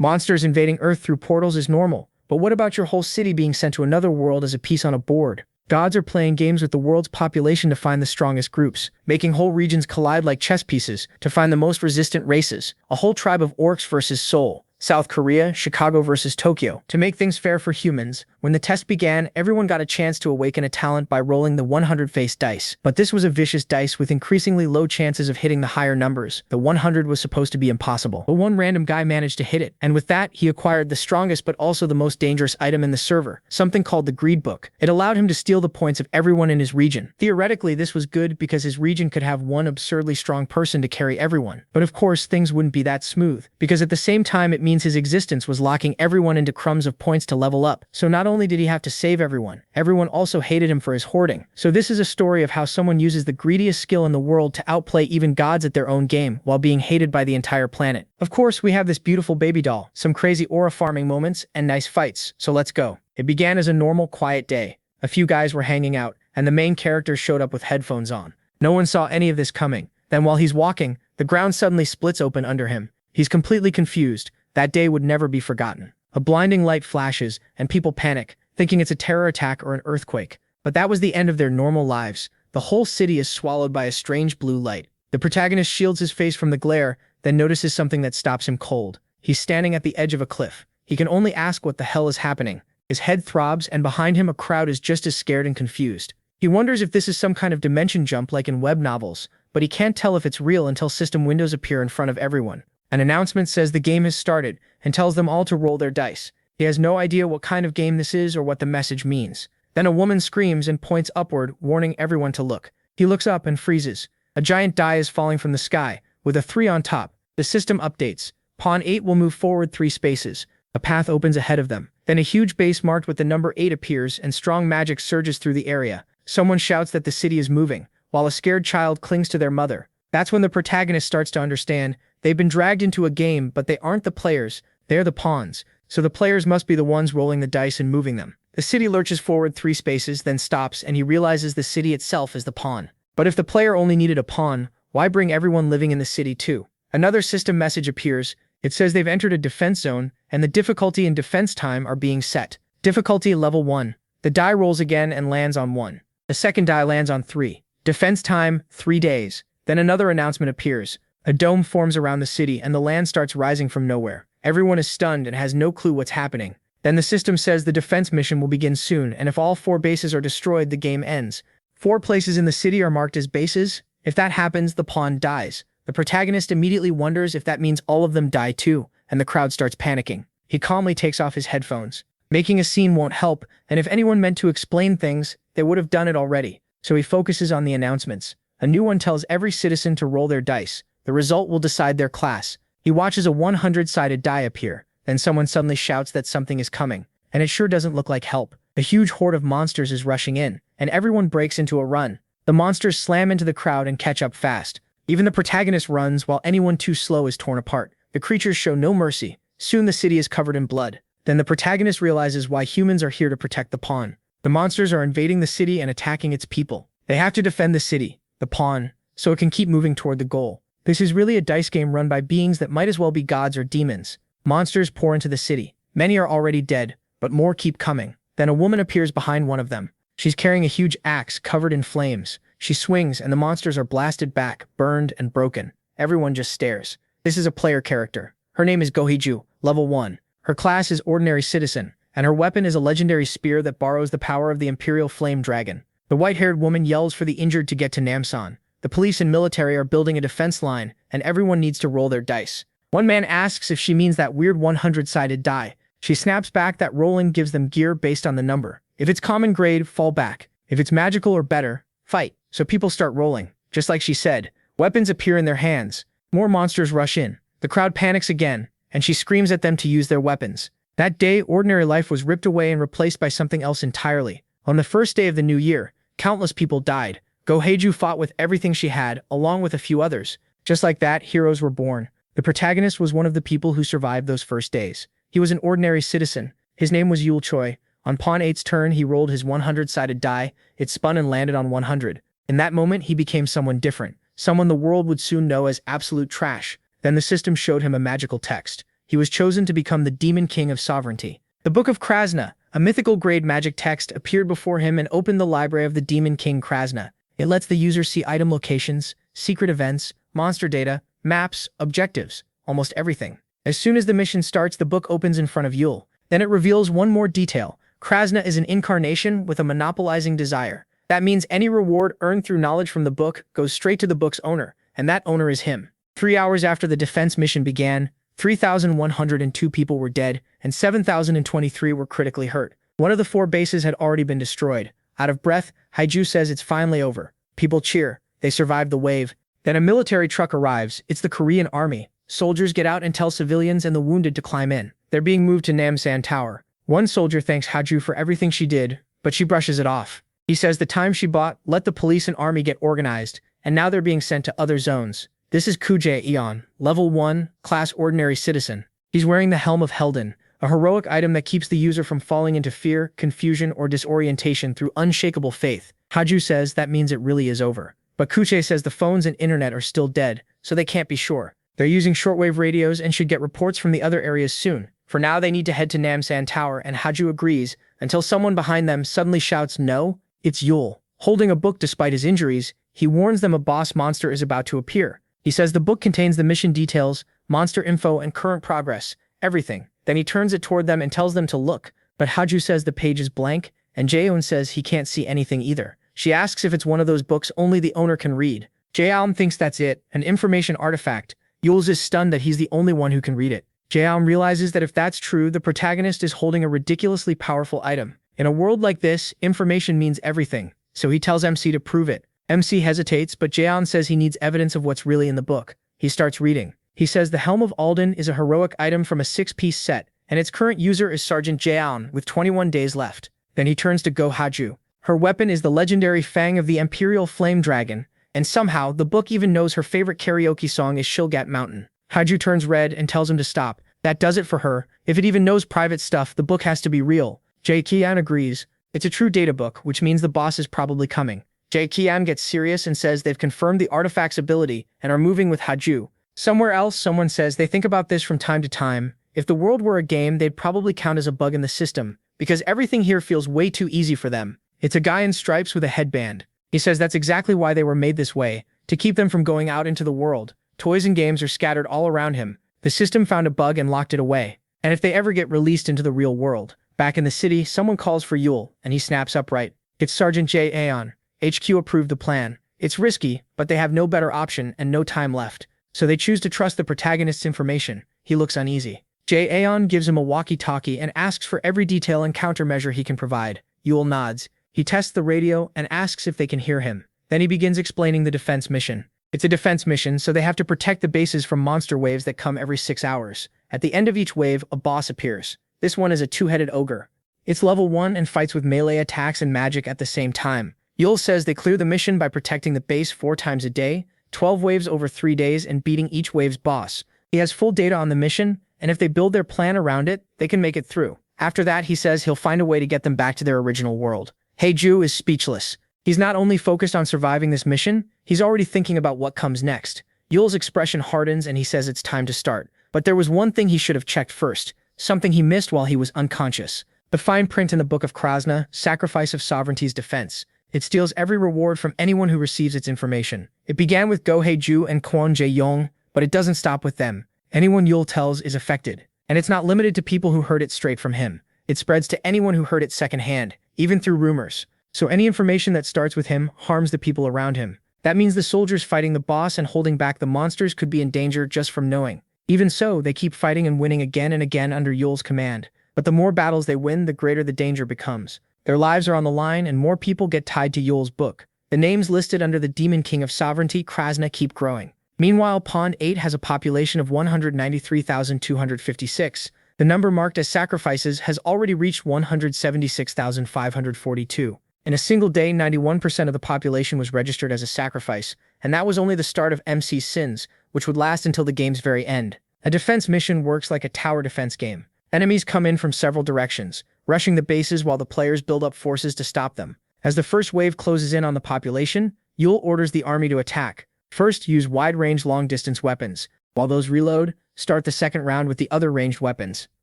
Monsters invading Earth through portals is normal, but what about your whole city being sent to another world as a piece on a board? Gods are playing games with the world's population to find the strongest groups, making whole regions collide like chess pieces to find the most resistant races. A whole tribe of orcs versus Seoul, South Korea, Chicago versus Tokyo. To make things fair for humans, when the test began, everyone got a chance to awaken a talent by rolling the 100-faced dice. But this was a vicious dice with increasingly low chances of hitting the higher numbers. The 100 was supposed to be impossible, but one random guy managed to hit it, and with that, he acquired the strongest but also the most dangerous item in the server, something called the Greed Book. It allowed him to steal the points of everyone in his region. Theoretically, this was good because his region could have one absurdly strong person to carry everyone. But of course, things wouldn't be that smooth, because at the same time it means his existence was locking everyone into crumbs of points to level up. So not only did he have to save everyone also hated him for his hoarding. So this is a story of how someone uses the greediest skill in the world to outplay even gods at their own game while being hated by the entire planet. Of course, we have this beautiful baby doll, some crazy aura farming moments, and nice fights, so let's go. It began as a normal, quiet day. A few guys were hanging out, and the main character showed up with headphones on. No one saw any of this coming. Then while he's walking, the ground suddenly splits open under him. He's completely confused. That day would never be forgotten. A blinding light flashes, and people panic, thinking it's a terror attack or an earthquake. But that was the end of their normal lives. The whole city is swallowed by a strange blue light. The protagonist shields his face from the glare, then notices something that stops him cold. He's standing at the edge of a cliff. He can only ask what the hell is happening. His head throbs, and behind him a crowd is just as scared and confused. He wonders if this is some kind of dimension jump like in web novels, but he can't tell if it's real until system windows appear in front of everyone. An announcement says the game has started and tells them all to roll their dice. He has no idea what kind of game this is or what the message means. Then a woman screams and points upward, warning everyone to look. He looks up and freezes. A giant die is falling from the sky, with a 3 on top. The system updates. Pawn 8 will move forward 3 spaces. A path opens ahead of them. Then a huge base marked with the number 8 appears and strong magic surges through the area. Someone shouts that the city is moving, while a scared child clings to their mother. That's when the protagonist starts to understand. They've been dragged into a game, but they aren't the players, they're the pawns. So the players must be the ones rolling the dice and moving them. The city lurches forward 3 spaces, then stops, and he realizes the city itself is the pawn. But if the player only needed a pawn, why bring everyone living in the city too? Another system message appears. It says they've entered a defense zone, and the difficulty and defense time are being set. Difficulty level 1. The die rolls again and lands on 1. The second die lands on 3. Defense time, 3 days. Then another announcement appears. A dome forms around the city and the land starts rising from nowhere. Everyone is stunned and has no clue what's happening. Then the system says the defense mission will begin soon, and if all 4 bases are destroyed, the game ends. 4 places in the city are marked as bases. If that happens, the pawn dies. The protagonist immediately wonders if that means all of them die too, and the crowd starts panicking. He calmly takes off his headphones. Making a scene won't help, and if anyone meant to explain things, they would have done it already. So he focuses on the announcements. A new one tells every citizen to roll their dice. The result will decide their class. He watches a 100-sided die appear. Then someone suddenly shouts that something is coming, and it sure doesn't look like help. A huge horde of monsters is rushing in, and everyone breaks into a run. The monsters slam into the crowd and catch up fast. Even the protagonist runs while anyone too slow is torn apart. The creatures show no mercy. Soon the city is covered in blood. Then the protagonist realizes why humans are here to protect the pawn. The monsters are invading the city and attacking its people. They have to defend the city, the pawn, so it can keep moving toward the goal. This is really a dice game run by beings that might as well be gods or demons. Monsters pour into the city. Many are already dead, but more keep coming. Then a woman appears behind one of them. She's carrying a huge axe covered in flames. She swings and the monsters are blasted back, burned, and broken. Everyone just stares. This is a player character. Her name is Gohiju, level 1. Her class is Ordinary Citizen, and her weapon is a legendary spear that borrows the power of the Imperial Flame Dragon. The white-haired woman yells for the injured to get to Namsan. The police and military are building a defense line, and everyone needs to roll their dice. One man asks if she means that weird 100-sided die. She snaps back that rolling gives them gear based on the number. If it's common grade, fall back. If it's magical or better, fight. So people start rolling. Just like she said, weapons appear in their hands. More monsters rush in. The crowd panics again, and she screams at them to use their weapons. That day, ordinary life was ripped away and replaced by something else entirely. On the first day of the new year, countless people died. Gohiju fought with everything she had, along with a few others. Just like that, heroes were born. The protagonist was one of the people who survived those first days. He was an ordinary citizen. His name was Yul Choi. On Pawn 8's turn, he rolled his 100-sided die. It spun and landed on 100. In that moment, he became someone different. Someone the world would soon know as absolute trash. Then the system showed him a magical text. he was chosen to become the Demon King of Sovereignty. The Book of Krasna, a mythical grade magic text, appeared before him and opened the library of the Demon King Krasna. It lets the user see item locations, secret events, monster data, maps, objectives, almost everything. As soon as the mission starts, the book opens in front of Yule. Then it reveals one more detail. Krasna is an incarnation with a monopolizing desire. That means any reward earned through knowledge from the book goes straight to the book's owner, and that owner is him. 3 hours after the defense mission began, 3,102 people were dead, and 7,023 were critically hurt. One of the 4 bases had already been destroyed. Out of breath, Haiju says it's finally over. People cheer. They survived the wave. Then a military truck arrives. It's the Korean army. Soldiers get out and tell civilians and the wounded to climb in. They're being moved to Namsan Tower. One soldier thanks Haiju for everything she did, but she brushes it off. He says the time she bought let the police and army get organized, and now they're being sent to other zones. This is Kuje Eon, level 1, class ordinary citizen. He's wearing the Helm of Helden, a heroic item that keeps the user from falling into fear, confusion, or disorientation through unshakable faith. Haiju says that means it really is over. But Kuche says the phones and internet are still dead, so they can't be sure. They're using shortwave radios and should get reports from the other areas soon. For now, they need to head to Namsan Tower, and Haiju agrees, until someone behind them suddenly shouts, "No, it's Yule." Holding a book despite his injuries, he warns them a boss monster is about to appear. He says the book contains the mission details, monster info, and current progress, everything. Then he turns it toward them and tells them to look, but Haiju says the page is blank, and Jaeon says he can't see anything either. She asks if it's one of those books only the owner can read. Jaeon thinks that's it, an information artifact. Yules is stunned that he's the only one who can read it. Jaeon realizes that if that's true, the protagonist is holding a ridiculously powerful item. In a world like this, information means everything, so he tells MC to prove it. MC hesitates, but Jaeon says he needs evidence of what's really in the book. He starts reading. He says the Helm of Alden is a heroic item from a 6-piece set, and its current user is Sergeant Jaeon, with 21 days left. Then he turns to Go Haiju. Her weapon is the legendary Fang of the Imperial Flame Dragon, and somehow, the book even knows her favorite karaoke song is Shilgat Mountain. Haiju turns red and tells him to stop. That does it for her. If it even knows private stuff, the book has to be real. Jae Kian agrees. It's a true data book, which means the boss is probably coming. Jae Kian gets serious and says they've confirmed the artifact's ability and are moving with Haiju. Somewhere else, someone says they think about this from time to time. If the world were a game, they'd probably count as a bug in the system, because everything here feels way too easy for them. It's a guy in stripes with a headband. He says that's exactly why they were made this way, to keep them from going out into the world. Toys and games are scattered all around him. The system found a bug and locked it away. And if they ever get released into the real world, back in the city, someone calls for Yule, and he snaps upright. It's Sergeant J. Aeon. HQ approved the plan. It's risky, but they have no better option and no time left. So they choose to trust the protagonist's information. He looks uneasy. J. Aeon gives him a walkie-talkie and asks for every detail and countermeasure he can provide. Yule nods. He tests the radio and asks if they can hear him. Then he begins explaining the defense mission. It's a defense mission, so they have to protect the bases from monster waves that come every 6 hours. At the end of each wave, a boss appears. This one is a 2-headed ogre. It's level 1 and fights with melee attacks and magic at the same time. Yule says they clear the mission by protecting the base 4 times a day, 12 waves over 3 days, and beating each wave's boss. He has full data on the mission, and if they build their plan around it, they can make it through. After that, he says he'll find a way to get them back to their original world. Haiju is speechless. He's not only focused on surviving this mission, he's already thinking about what comes next. Yule's expression hardens and he says it's time to start. But there was one thing he should have checked first, something he missed while he was unconscious. The fine print in the Book of Krasna, Sacrifice of Sovereignty's Defense. It steals every reward from anyone who receives its information. It began with Go Haiju and Kwon Jae-yong, but it doesn't stop with them. Anyone Yule tells is affected. And it's not limited to people who heard it straight from him. It spreads to anyone who heard it secondhand, even through rumors. So any information that starts with him harms the people around him. That means the soldiers fighting the boss and holding back the monsters could be in danger just from knowing. Even so, they keep fighting and winning again and again under Yule's command. But the more battles they win, the greater the danger becomes. Their lives are on the line and more people get tied to Yule's book. The names listed under the Demon King of Sovereignty, Krasna, keep growing. Meanwhile, Pond 8 has a population of 193,256. The number marked as sacrifices has already reached 176,542. In a single day, 91% of the population was registered as a sacrifice, and that was only the start of MC's sins, which would last until the game's very end. A defense mission works like a tower defense game. Enemies come in from several directions, rushing the bases while the players build up forces to stop them. As the first wave closes in on the population, Yule orders the army to attack. First, use wide-range long-distance weapons. While those reload, start the second round with the other ranged weapons.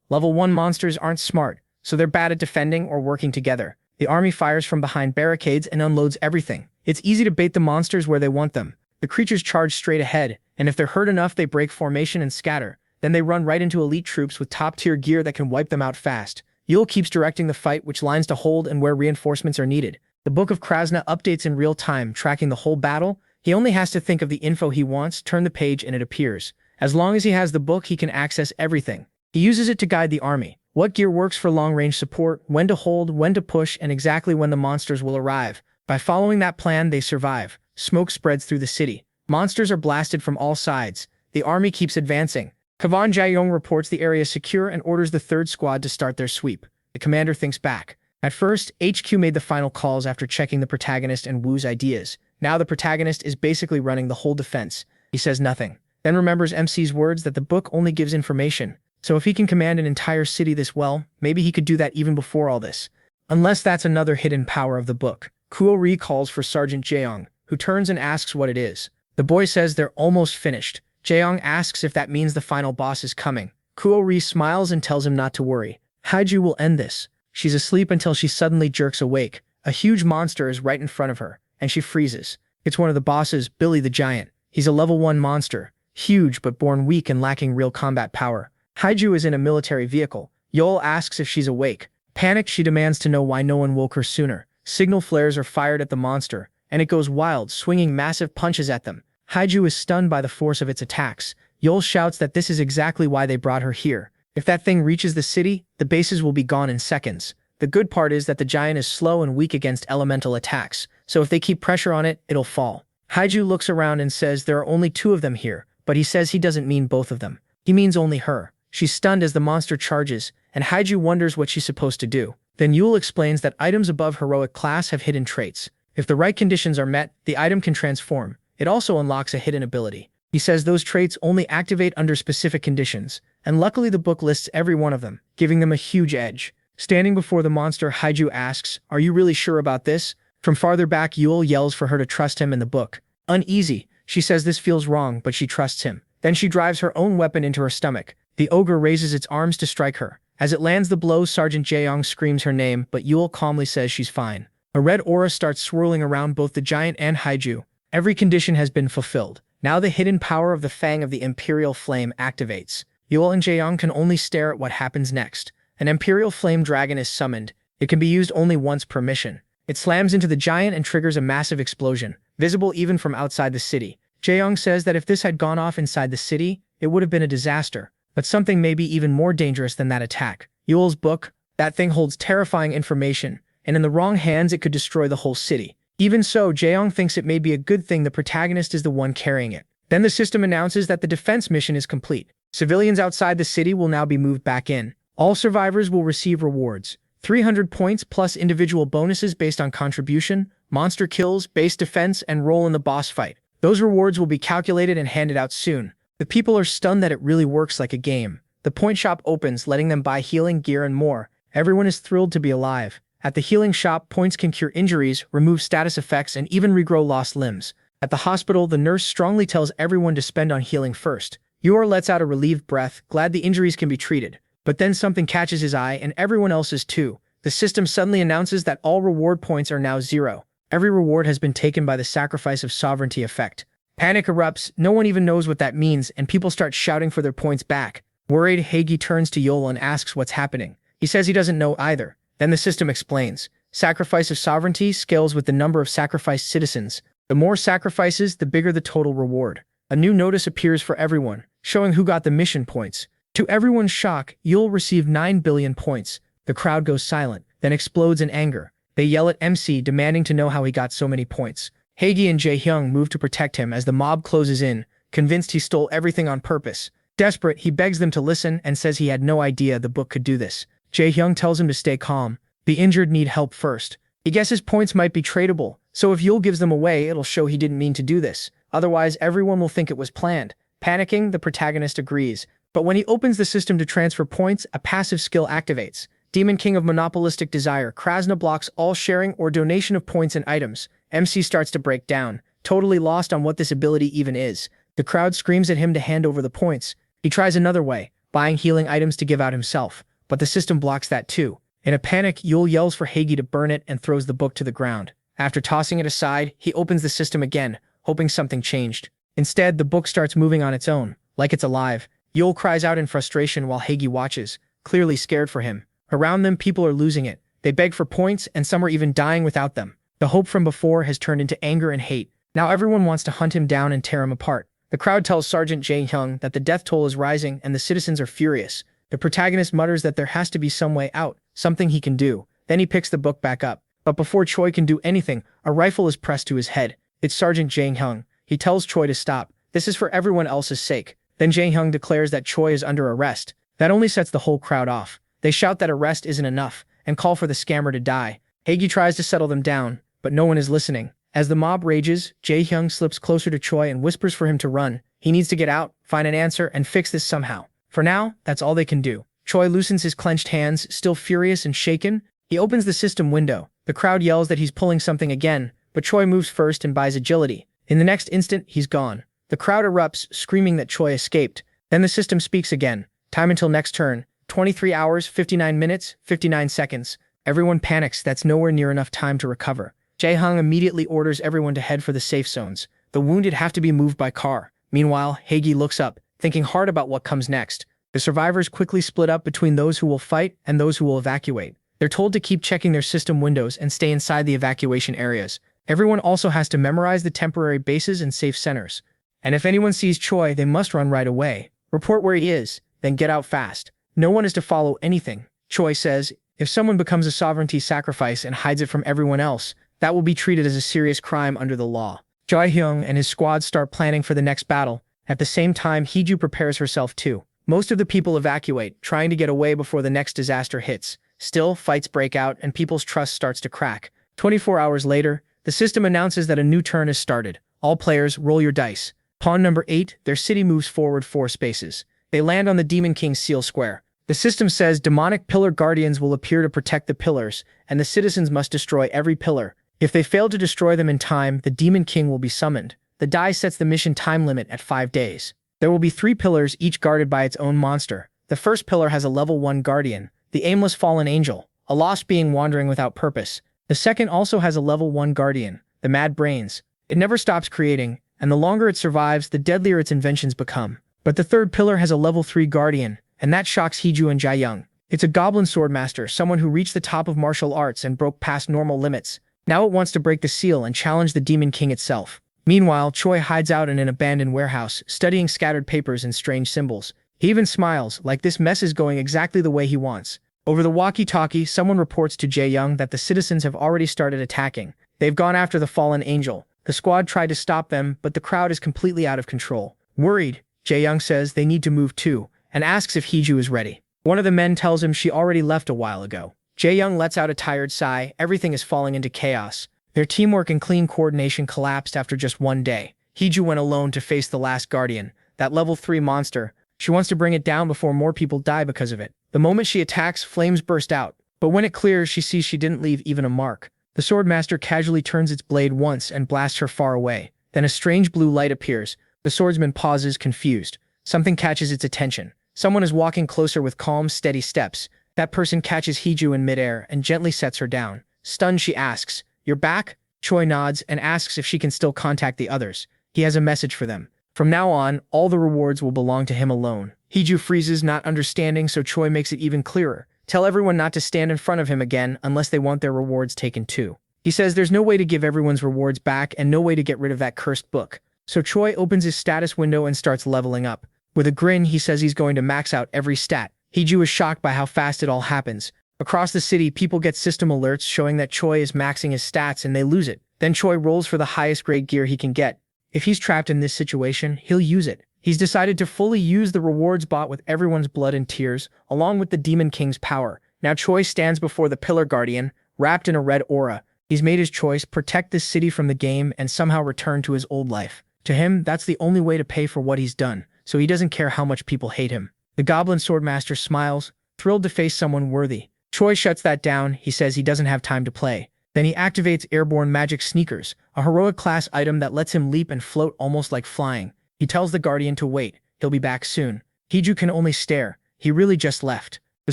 Level 1 monsters aren't smart, so they're bad at defending or working together. The army fires from behind barricades and unloads everything. It's easy to bait the monsters where they want them. The creatures charge straight ahead, and if they're hurt enough they break formation and scatter. Then they run right into elite troops with top-tier gear that can wipe them out fast. Yule keeps directing the fight, which lines to hold and where reinforcements are needed. The Book of Krasna updates in real time, tracking the whole battle. He only has to think of the info he wants, turn the page, and it appears. As long as he has the book, he can access everything. He uses it to guide the army. What gear works for long-range support, when to hold, when to push, and exactly when the monsters will arrive. By following that plan, they survive. Smoke spreads through the city. Monsters are blasted from all sides. The army keeps advancing. Kavan Jaeyong reports the area secure and orders the third squad to start their sweep. The commander thinks back. At first, HQ made the final calls after checking the protagonist and Wu's ideas. Now the protagonist is basically running the whole defense. He says nothing. Then remembers MC's words that the book only gives information. So if he can command an entire city this well, maybe he could do that even before all this. Unless that's another hidden power of the book. Kuo Ri calls for Sergeant Jaeyong, who turns and asks what it is. The boy says they're almost finished. Jaeyong asks if that means the final boss is coming. Kuo Ri smiles and tells him not to worry. Haiju will end this. She's asleep until she suddenly jerks awake. A huge monster is right in front of her, and she freezes. It's one of the bosses, Billy the Giant. He's a level 1 monster, huge but born weak and lacking real combat power. Haiju is in a military vehicle. Yol asks if she's awake. Panicked, she demands to know why no one woke her sooner. Signal flares are fired at the monster, and it goes wild, swinging massive punches at them. Haiju is stunned by the force of its attacks. Yol shouts that this is exactly why they brought her here. If that thing reaches the city, the bases will be gone in seconds. The good part is that the giant is slow and weak against elemental attacks, so if they keep pressure on it, it'll fall. Haiju looks around and says there are only 2 of them here, but he says he doesn't mean both of them. He means only her. She's stunned as the monster charges, and Haiju wonders what she's supposed to do. Then Yul explains that items above heroic class have hidden traits. If the right conditions are met, the item can transform. It also unlocks a hidden ability. He says those traits only activate under specific conditions, and luckily the book lists every one of them, giving them a huge edge. Standing before the monster, Haiju asks, "Are you really sure about this?" From farther back, Yul yells for her to trust him in the book. Uneasy, she says this feels wrong, but she trusts him. Then she drives her own weapon into her stomach. The ogre raises its arms to strike her. As it lands the blow, Sergeant Jaeyong screams her name, but Yul calmly says she's fine. A red aura starts swirling around both the giant and Haiju. Every condition has been fulfilled. Now the hidden power of the Fang of the Imperial Flame activates. Yul and Jaeyong can only stare at what happens next. An Imperial Flame Dragon is summoned. It can be used only once per mission. It slams into the giant and triggers a massive explosion, visible even from outside the city. Jaeyong says that if this had gone off inside the city, it would have been a disaster. But something may be even more dangerous than that attack. Yul's book, that thing holds terrifying information, and in the wrong hands it could destroy the whole city. Even so, Jaeyong thinks it may be a good thing the protagonist is the one carrying it. Then the system announces that the defense mission is complete. Civilians outside the city will now be moved back in. All survivors will receive rewards. 300 points plus individual bonuses based on contribution, monster kills, base defense, and role in the boss fight. Those rewards will be calculated and handed out soon. The people are stunned that it really works like a game. The point shop opens, letting them buy healing gear and more. Everyone is thrilled to be alive. At the healing shop, points can cure injuries, remove status effects, and even regrow lost limbs. At the hospital, the nurse strongly tells everyone to spend on healing first. Yor lets out a relieved breath, glad the injuries can be treated. But then something catches his eye, and everyone else's too. The system suddenly announces that all reward points are now 0. Every reward has been taken by the sacrifice of sovereignty effect. Panic erupts, no one even knows what that means, and people start shouting for their points back. Worried, Hagi turns to Yola and asks what's happening. He says he doesn't know either. Then the system explains. Sacrifice of sovereignty scales with the number of sacrificed citizens. The more sacrifices, the bigger the total reward. A new notice appears for everyone, showing who got the mission points. To everyone's shock, Yul received 9 billion points. The crowd goes silent, then explodes in anger. They yell at MC, demanding to know how he got so many points. Hagi and Jae-hyung move to protect him as the mob closes in, convinced he stole everything on purpose. Desperate, he begs them to listen and says he had no idea the book could do this. Jae-hyung tells him to stay calm. The injured need help first. He guesses points might be tradable, so if Yul gives them away, it'll show he didn't mean to do this. Otherwise, everyone will think it was planned. Panicking, the protagonist agrees. But when he opens the system to transfer points, a passive skill activates. Demon King of Monopolistic Desire, Krasna blocks all sharing or donation of points and items. MC starts to break down, totally lost on what this ability even is. The crowd screams at him to hand over the points. He tries another way, buying healing items to give out himself, but the system blocks that too. In a panic, Yul yells for Heigi to burn it and throws the book to the ground. After tossing it aside, he opens the system again, hoping something changed. Instead, the book starts moving on its own, like it's alive. Yul cries out in frustration while Heigi watches, clearly scared for him. Around them, people are losing it. They beg for points, and some are even dying without them. The hope from before has turned into anger and hate. Now everyone wants to hunt him down and tear him apart. The crowd tells Sergeant Jae-hyung that the death toll is rising and the citizens are furious. The protagonist mutters that there has to be some way out, something he can do. Then he picks the book back up. But before Choi can do anything, a rifle is pressed to his head. It's Sergeant Jae-hyung. He tells Choi to stop. This is for everyone else's sake. Then Jae-hyung declares that Choi is under arrest. That only sets the whole crowd off. They shout that arrest isn't enough and call for the scammer to die. Heigi tries to settle them down, but no one is listening. As the mob rages, Jae-hyung slips closer to Choi and whispers for him to run. He needs to get out, find an answer, and fix this somehow. For now, that's all they can do. Choi loosens his clenched hands, still furious and shaken. He opens the system window. The crowd yells that he's pulling something again, but Choi moves first and buys agility. In the next instant, he's gone. The crowd erupts, screaming that Choi escaped. Then the system speaks again. Time until next turn. 23 hours, 59 minutes, 59 seconds. Everyone panics. That's nowhere near enough time to recover. Jae-hyung immediately orders everyone to head for the safe zones. The wounded have to be moved by car. Meanwhile, Heigi looks up, thinking hard about what comes next. The survivors quickly split up between those who will fight and those who will evacuate. They're told to keep checking their system windows and stay inside the evacuation areas. Everyone also has to memorize the temporary bases and safe centers. And if anyone sees Choi, they must run right away. Report where he is, then get out fast. No one is to follow anything. Choi says, if someone becomes a sovereignty sacrifice and hides it from everyone else, that will be treated as a serious crime under the law. Jae-hyung and his squad start planning for the next battle. At the same time, Heiju prepares herself too. Most of the people evacuate, trying to get away before the next disaster hits. Still, fights break out and people's trust starts to crack. 24 hours later, the system announces that a new turn has started. All players, roll your dice. Pawn number 8, their city moves forward 4 spaces. They land on the Demon King's seal square. The system says demonic pillar guardians will appear to protect the pillars, and the citizens must destroy every pillar. If they fail to destroy them in time, the Demon King will be summoned. The die sets the mission time limit at 5 days. There will be 3 pillars, each guarded by its own monster. The first pillar has a level 1 guardian, the aimless fallen angel, a lost being wandering without purpose. The second also has a level 1 guardian, the mad brains. It never stops creating, and the longer it survives, the deadlier its inventions become. But the third pillar has a level 3 guardian, and that shocks Heiju and Jae-hyung. It's a goblin swordmaster, someone who reached the top of martial arts and broke past normal limits. Now it wants to break the seal and challenge the Demon King itself. Meanwhile, Choi hides out in an abandoned warehouse, studying scattered papers and strange symbols. He even smiles, like this mess is going exactly the way he wants. Over the walkie-talkie, someone reports to Jae-hyung that the citizens have already started attacking. They've gone after the fallen angel. The squad tried to stop them, but the crowd is completely out of control. Worried, Jae-hyung says they need to move too, and asks if Heiju is ready. One of the men tells him she already left a while ago. Jae-hyung lets out a tired sigh. Everything is falling into chaos. Their teamwork and clean coordination collapsed after just 1 day. Heiju went alone to face the last guardian, that level 3 monster. She wants to bring it down before more people die because of it. The moment she attacks, flames burst out. But when it clears, she sees she didn't leave even a mark. The swordmaster casually turns its blade once and blasts her far away. Then a strange blue light appears. The swordsman pauses, confused. Something catches its attention. Someone is walking closer with calm, steady steps. That person catches Heiju in midair and gently sets her down. Stunned, she asks, "You're back?" Choi nods and asks if she can still contact the others. He has a message for them. From now on, all the rewards will belong to him alone. Heiju freezes, not understanding, so Choi makes it even clearer. Tell everyone not to stand in front of him again unless they want their rewards taken too. He says there's no way to give everyone's rewards back and no way to get rid of that cursed book. So Choi opens his status window and starts leveling up. With a grin, he says he's going to max out every stat. Heiju is shocked by how fast it all happens. Across the city, people get system alerts showing that Choi is maxing his stats and they lose it. Then Choi rolls for the highest grade gear he can get. If he's trapped in this situation, he'll use it. He's decided to fully use the rewards bought with everyone's blood and tears, along with the Demon King's power. Now Choi stands before the Pillar Guardian, wrapped in a red aura. He's made his choice, protect this city from the game and somehow return to his old life. To him, that's the only way to pay for what he's done, so he doesn't care how much people hate him. The Goblin Swordmaster smiles, thrilled to face someone worthy. Choi shuts that down. He says he doesn't have time to play. Then he activates Airborne Magic Sneakers, a heroic class item that lets him leap and float almost like flying. He tells the Guardian to wait. He'll be back soon. Heiju can only stare. He really just left. The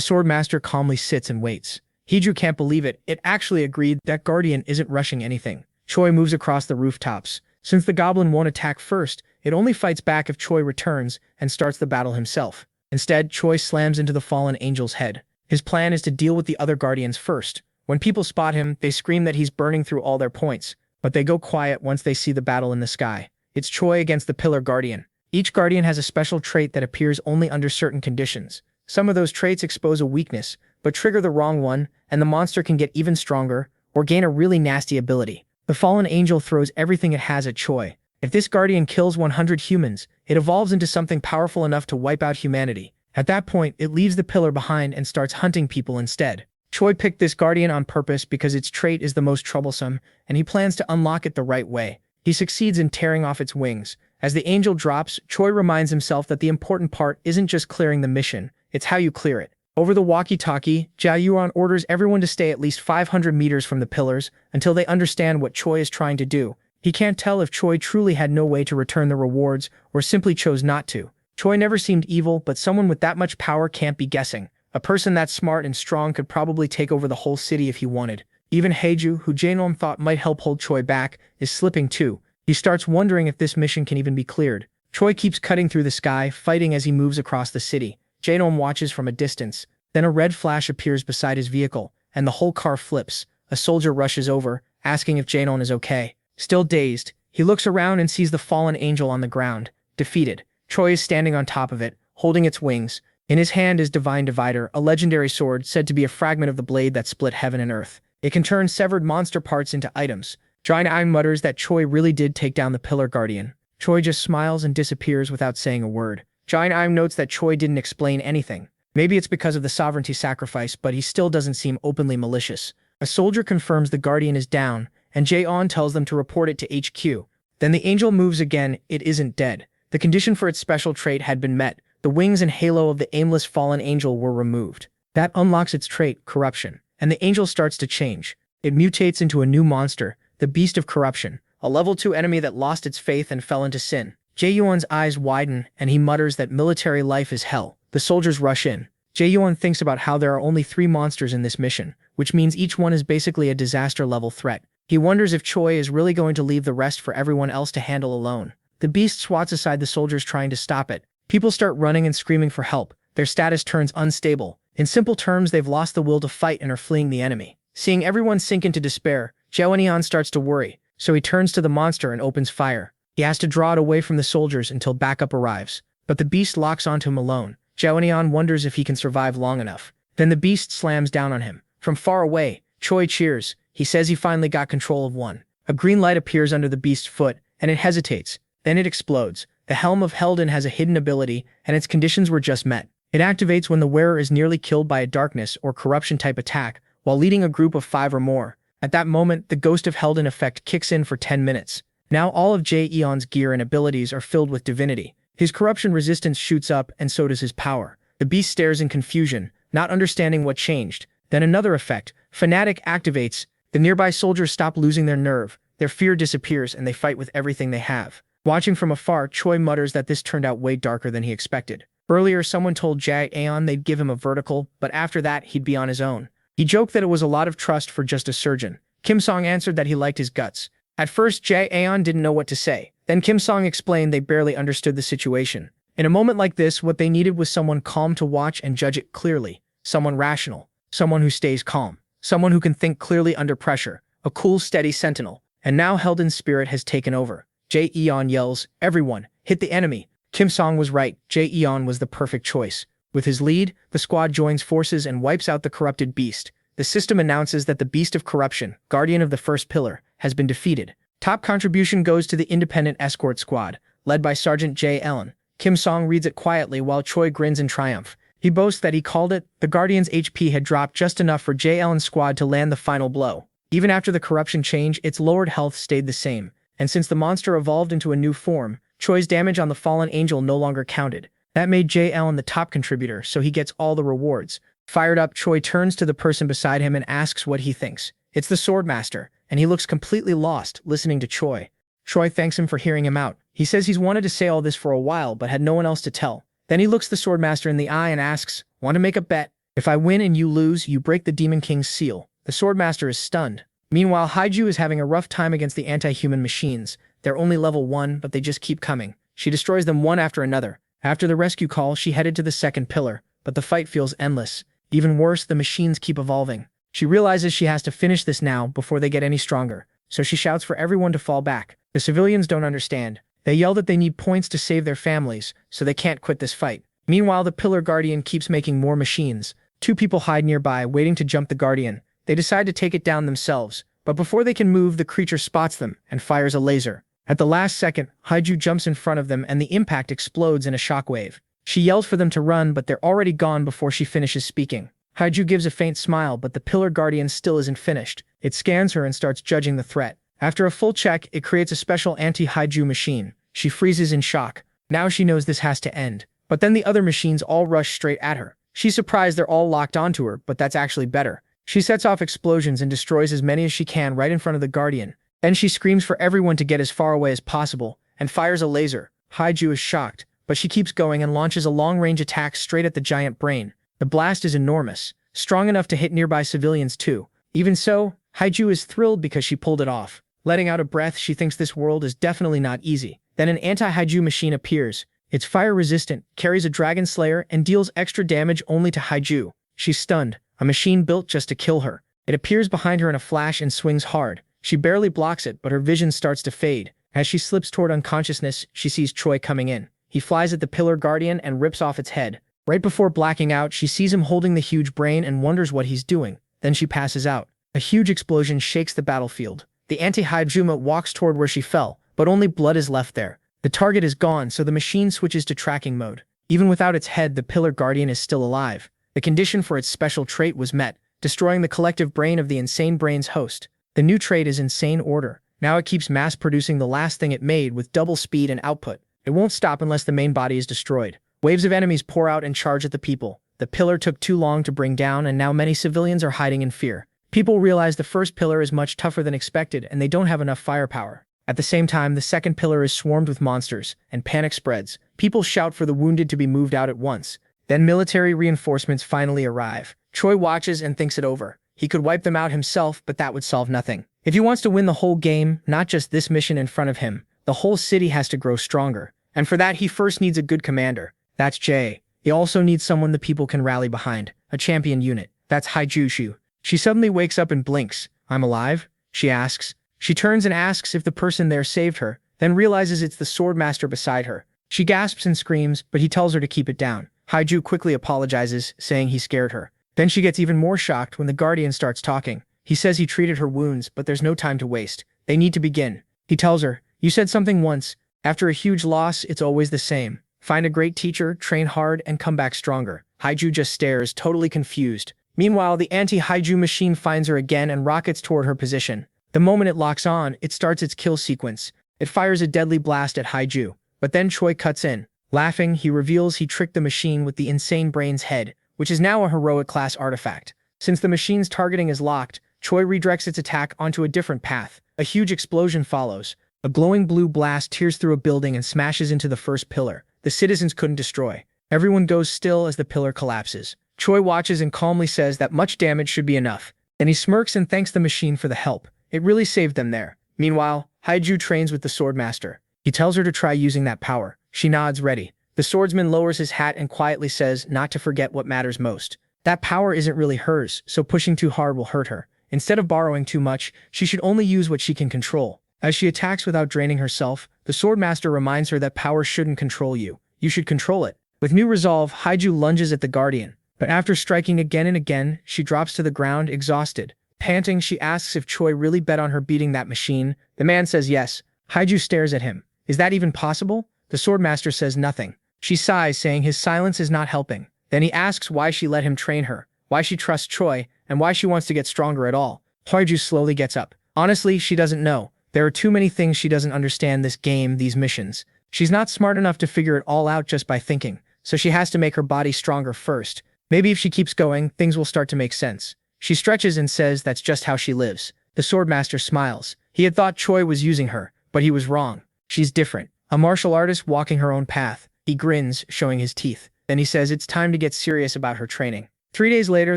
Swordmaster calmly sits and waits. Heiju can't believe it. It actually agreed. That guardian isn't rushing anything. Choi moves across the rooftops. Since the goblin won't attack first, it only fights back if Choi returns and starts the battle himself. Instead, Choi slams into the fallen angel's head. His plan is to deal with the other guardians first. When people spot him, they scream that he's burning through all their points, but they go quiet once they see the battle in the sky. It's Choi against the Pillar Guardian. Each guardian has a special trait that appears only under certain conditions. Some of those traits expose a weakness, but trigger the wrong one, and the monster can get even stronger, or gain a really nasty ability. The fallen angel throws everything it has at Choi. If this guardian kills 100 humans, it evolves into something powerful enough to wipe out humanity. At that point, it leaves the pillar behind and starts hunting people instead. Choi picked this guardian on purpose because its trait is the most troublesome, and he plans to unlock it the right way. He succeeds in tearing off its wings. As the angel drops, Choi reminds himself that the important part isn't just clearing the mission, it's how you clear it. Over the walkie-talkie, Jae-yuan orders everyone to stay at least 500 meters from the pillars until they understand what Choi is trying to do. He can't tell if Choi truly had no way to return the rewards or simply chose not to. Choi never seemed evil, but someone with that much power can't be guessing. A person that smart and strong could probably take over the whole city if he wanted. Even Heiju, who Jaenom thought might help hold Choi back, is slipping too. He starts wondering if this mission can even be cleared. Choi keeps cutting through the sky, fighting as he moves across the city. Jaenom watches from a distance. Then a red flash appears beside his vehicle, and the whole car flips. A soldier rushes over, asking if Jaenom is okay. Still dazed, he looks around and sees the fallen angel on the ground, defeated. Choi is standing on top of it, holding its wings. In his hand is Divine Divider, a legendary sword said to be a fragment of the blade that split heaven and earth. It can turn severed monster parts into items. Jae-yuan mutters that Choi really did take down the Pillar Guardian. Choi just smiles and disappears without saying a word. Jae-yuan notes that Choi didn't explain anything. Maybe it's because of the sovereignty sacrifice, but he still doesn't seem openly malicious. A soldier confirms the Guardian is down, and Jae-on tells them to report it to HQ. Then the angel moves again. It isn't dead. The condition for its special trait had been met. The wings and halo of the aimless fallen angel were removed. That unlocks its trait, Corruption, and the angel starts to change. It mutates into a new monster, the Beast of Corruption, a level 2 enemy that lost its faith and fell into sin. Jae-yuan's eyes widen, and he mutters that military life is hell. The soldiers rush in. Jae-yuan thinks about how there are only 3 monsters in this mission, which means each one is basically a disaster-level threat. He wonders if Choi is really going to leave the rest for everyone else to handle alone. The beast swats aside the soldiers trying to stop it. People start running and screaming for help. Their status turns unstable. In simple terms, they've lost the will to fight and are fleeing the enemy. Seeing everyone sink into despair, Jae-yuan starts to worry, so he turns to the monster and opens fire. He has to draw it away from the soldiers until backup arrives. But the beast locks onto him alone. Jae-yuan wonders if he can survive long enough. Then the beast slams down on him. From far away, Choi cheers. He says he finally got control of one. A green light appears under the beast's foot, and it hesitates. Then it explodes. The Helm of Helden has a hidden ability, and its conditions were just met. It activates when the wearer is nearly killed by a darkness or corruption-type attack, while leading a group of 5 or more. At that moment, the Ghost of Helden effect kicks in for 10 minutes. Now all of Jae-yuan's gear and abilities are filled with divinity. His corruption resistance shoots up, and so does his power. The beast stares in confusion, not understanding what changed. Then another effect, Fanatic, activates. The nearby soldiers stop losing their nerve. Their fear disappears, and they fight with everything they have. Watching from afar, Choi mutters that this turned out way darker than he expected. Earlier, someone told Jae-yuan they'd give him a vertical, but after that, he'd be on his own. He joked that it was a lot of trust for just a surgeon. Kim Song answered that he liked his guts. At first, Jae-yuan didn't know what to say. Then Kim Song explained they barely understood the situation. In a moment like this, what they needed was someone calm to watch and judge it clearly. Someone rational. Someone who stays calm. Someone who can think clearly under pressure. A cool, steady sentinel. And now Helden's spirit has taken over. Jae-yuan yells, "Everyone, hit the enemy!" Kim Song was right. Jae-yuan was the perfect choice. With his lead, the squad joins forces and wipes out the corrupted beast. The system announces that the Beast of Corruption, guardian of the first pillar, has been defeated. Top contribution goes to the independent escort squad, led by Sergeant Jae Ellen. Kim Song reads it quietly while Choi grins in triumph. He boasts that he called it. The Guardian's HP had dropped just enough for Jae Ellen's squad to land the final blow. Even after the corruption change, its lowered health stayed the same. And since the monster evolved into a new form, Choi's damage on the fallen angel no longer counted. That made Jae Ellen the top contributor, so he gets all the rewards. Fired up, Choi turns to the person beside him and asks what he thinks. It's the Swordmaster, and he looks completely lost, listening to Choi. Choi thanks him for hearing him out. He says he's wanted to say all this for a while but had no one else to tell. Then he looks the Swordmaster in the eye and asks, "Want to make a bet? If I win and you lose, you break the Demon King's seal." The Swordmaster is stunned. Meanwhile, Haiju is having a rough time against the anti-human machines. They're only level 1, but they just keep coming. She destroys them one after another. After the rescue call, she headed to the second pillar, but the fight feels endless. Even worse, the machines keep evolving. She realizes she has to finish this now before they get any stronger, so she shouts for everyone to fall back. The civilians don't understand. They yell that they need points to save their families, so they can't quit this fight. Meanwhile, the Pillar Guardian keeps making more machines. 2 people hide nearby, waiting to jump the Guardian. They decide to take it down themselves, but before they can move, the creature spots them and fires a laser. At the last second, Haiju jumps in front of them and the impact explodes in a shockwave. She yells for them to run, but they're already gone before she finishes speaking. Haiju gives a faint smile, but the Pillar Guardian still isn't finished. It scans her and starts judging the threat. After a full check, it creates a special anti-Haiju machine. She freezes in shock. Now she knows this has to end. But then the other machines all rush straight at her. She's surprised they're all locked onto her, but that's actually better. She sets off explosions and destroys as many as she can right in front of the Guardian. Then she screams for everyone to get as far away as possible, and fires a laser. Haiju is shocked, but she keeps going and launches a long-range attack straight at the giant brain. The blast is enormous, strong enough to hit nearby civilians too. Even so, Haiju is thrilled because she pulled it off. Letting out a breath, she thinks this world is definitely not easy. Then an anti-Haiju machine appears. It's fire-resistant, carries a Dragon Slayer, and deals extra damage only to Haiju. She's stunned. A machine built just to kill her. It appears behind her in a flash and swings hard. She barely blocks it, but her vision starts to fade. As she slips toward unconsciousness, she sees Choi coming in. He flies at the Pillar Guardian and rips off its head. Right before blacking out, she sees him holding the huge brain and wonders what he's doing. Then she passes out. A huge explosion shakes the battlefield. The anti-Haijuma walks toward where she fell, but only blood is left there. The target is gone, so the machine switches to tracking mode. Even without its head, the Pillar Guardian is still alive. The condition for its special trait was met, destroying the collective brain of the insane brain's host. The new trait is Insane Order. Now it keeps mass-producing the last thing it made with double speed and output. It won't stop unless the main body is destroyed. Waves of enemies pour out and charge at the people. The pillar took too long to bring down, and now many civilians are hiding in fear. People realize the first pillar is much tougher than expected, and they don't have enough firepower. At the same time, the second pillar is swarmed with monsters, and panic spreads. People shout for the wounded to be moved out at once. Then military reinforcements finally arrive. Choi watches and thinks it over. He could wipe them out himself, but that would solve nothing. If he wants to win the whole game, not just this mission in front of him, the whole city has to grow stronger. And for that, he first needs a good commander. That's Jay. He also needs someone the people can rally behind. A champion unit. That's Haijushu. She suddenly wakes up and blinks. "I'm alive?" she asks. She turns and asks if the person there saved her, then realizes it's the Swordmaster beside her. She gasps and screams, but he tells her to keep it down. Haiju quickly apologizes, saying he scared her. Then she gets even more shocked when the Guardian starts talking. He says he treated her wounds, but there's no time to waste. They need to begin. He tells her, "You said something once. After a huge loss, it's always the same. Find a great teacher, train hard, and come back stronger." Haiju just stares, totally confused. Meanwhile, the anti-Haiju machine finds her again and rockets toward her position. The moment it locks on, it starts its kill sequence. It fires a deadly blast at Haiju. But then Choi cuts in. Laughing, he reveals he tricked the machine with the insane brain's head, which is now a heroic class artifact. Since the machine's targeting is locked, Choi redirects its attack onto a different path. A huge explosion follows. A glowing blue blast tears through a building and smashes into the first pillar. The citizens couldn't destroy. Everyone goes still as the pillar collapses. Choi watches and calmly says that much damage should be enough. Then he smirks and thanks the machine for the help. It really saved them there. Meanwhile, Haiju trains with the Swordmaster. He tells her to try using that power. She nods ready. The swordsman lowers his hat and quietly says not to forget what matters most. That power isn't really hers, so pushing too hard will hurt her. Instead of borrowing too much, she should only use what she can control. As she attacks without draining herself, the Swordmaster reminds her that power shouldn't control you. You should control it. With new resolve, Haiju lunges at the Guardian. But after striking again and again, she drops to the ground, exhausted. Panting, she asks if Choi really bet on her beating that machine. The man says yes. Haiju stares at him. Is that even possible? The Swordmaster says nothing. She sighs, saying his silence is not helping. Then he asks why she let him train her, why she trusts Choi, and why she wants to get stronger at all. Haiju slowly gets up. Honestly, she doesn't know. There are too many things she doesn't understand this game, these missions. She's not smart enough to figure it all out just by thinking, so she has to make her body stronger first. Maybe if she keeps going, things will start to make sense. She stretches and says that's just how she lives. The Swordmaster smiles. He had thought Choi was using her, but he was wrong. She's different. A martial artist walking her own path. He grins, showing his teeth. Then he says it's time to get serious about her training. 3 days later,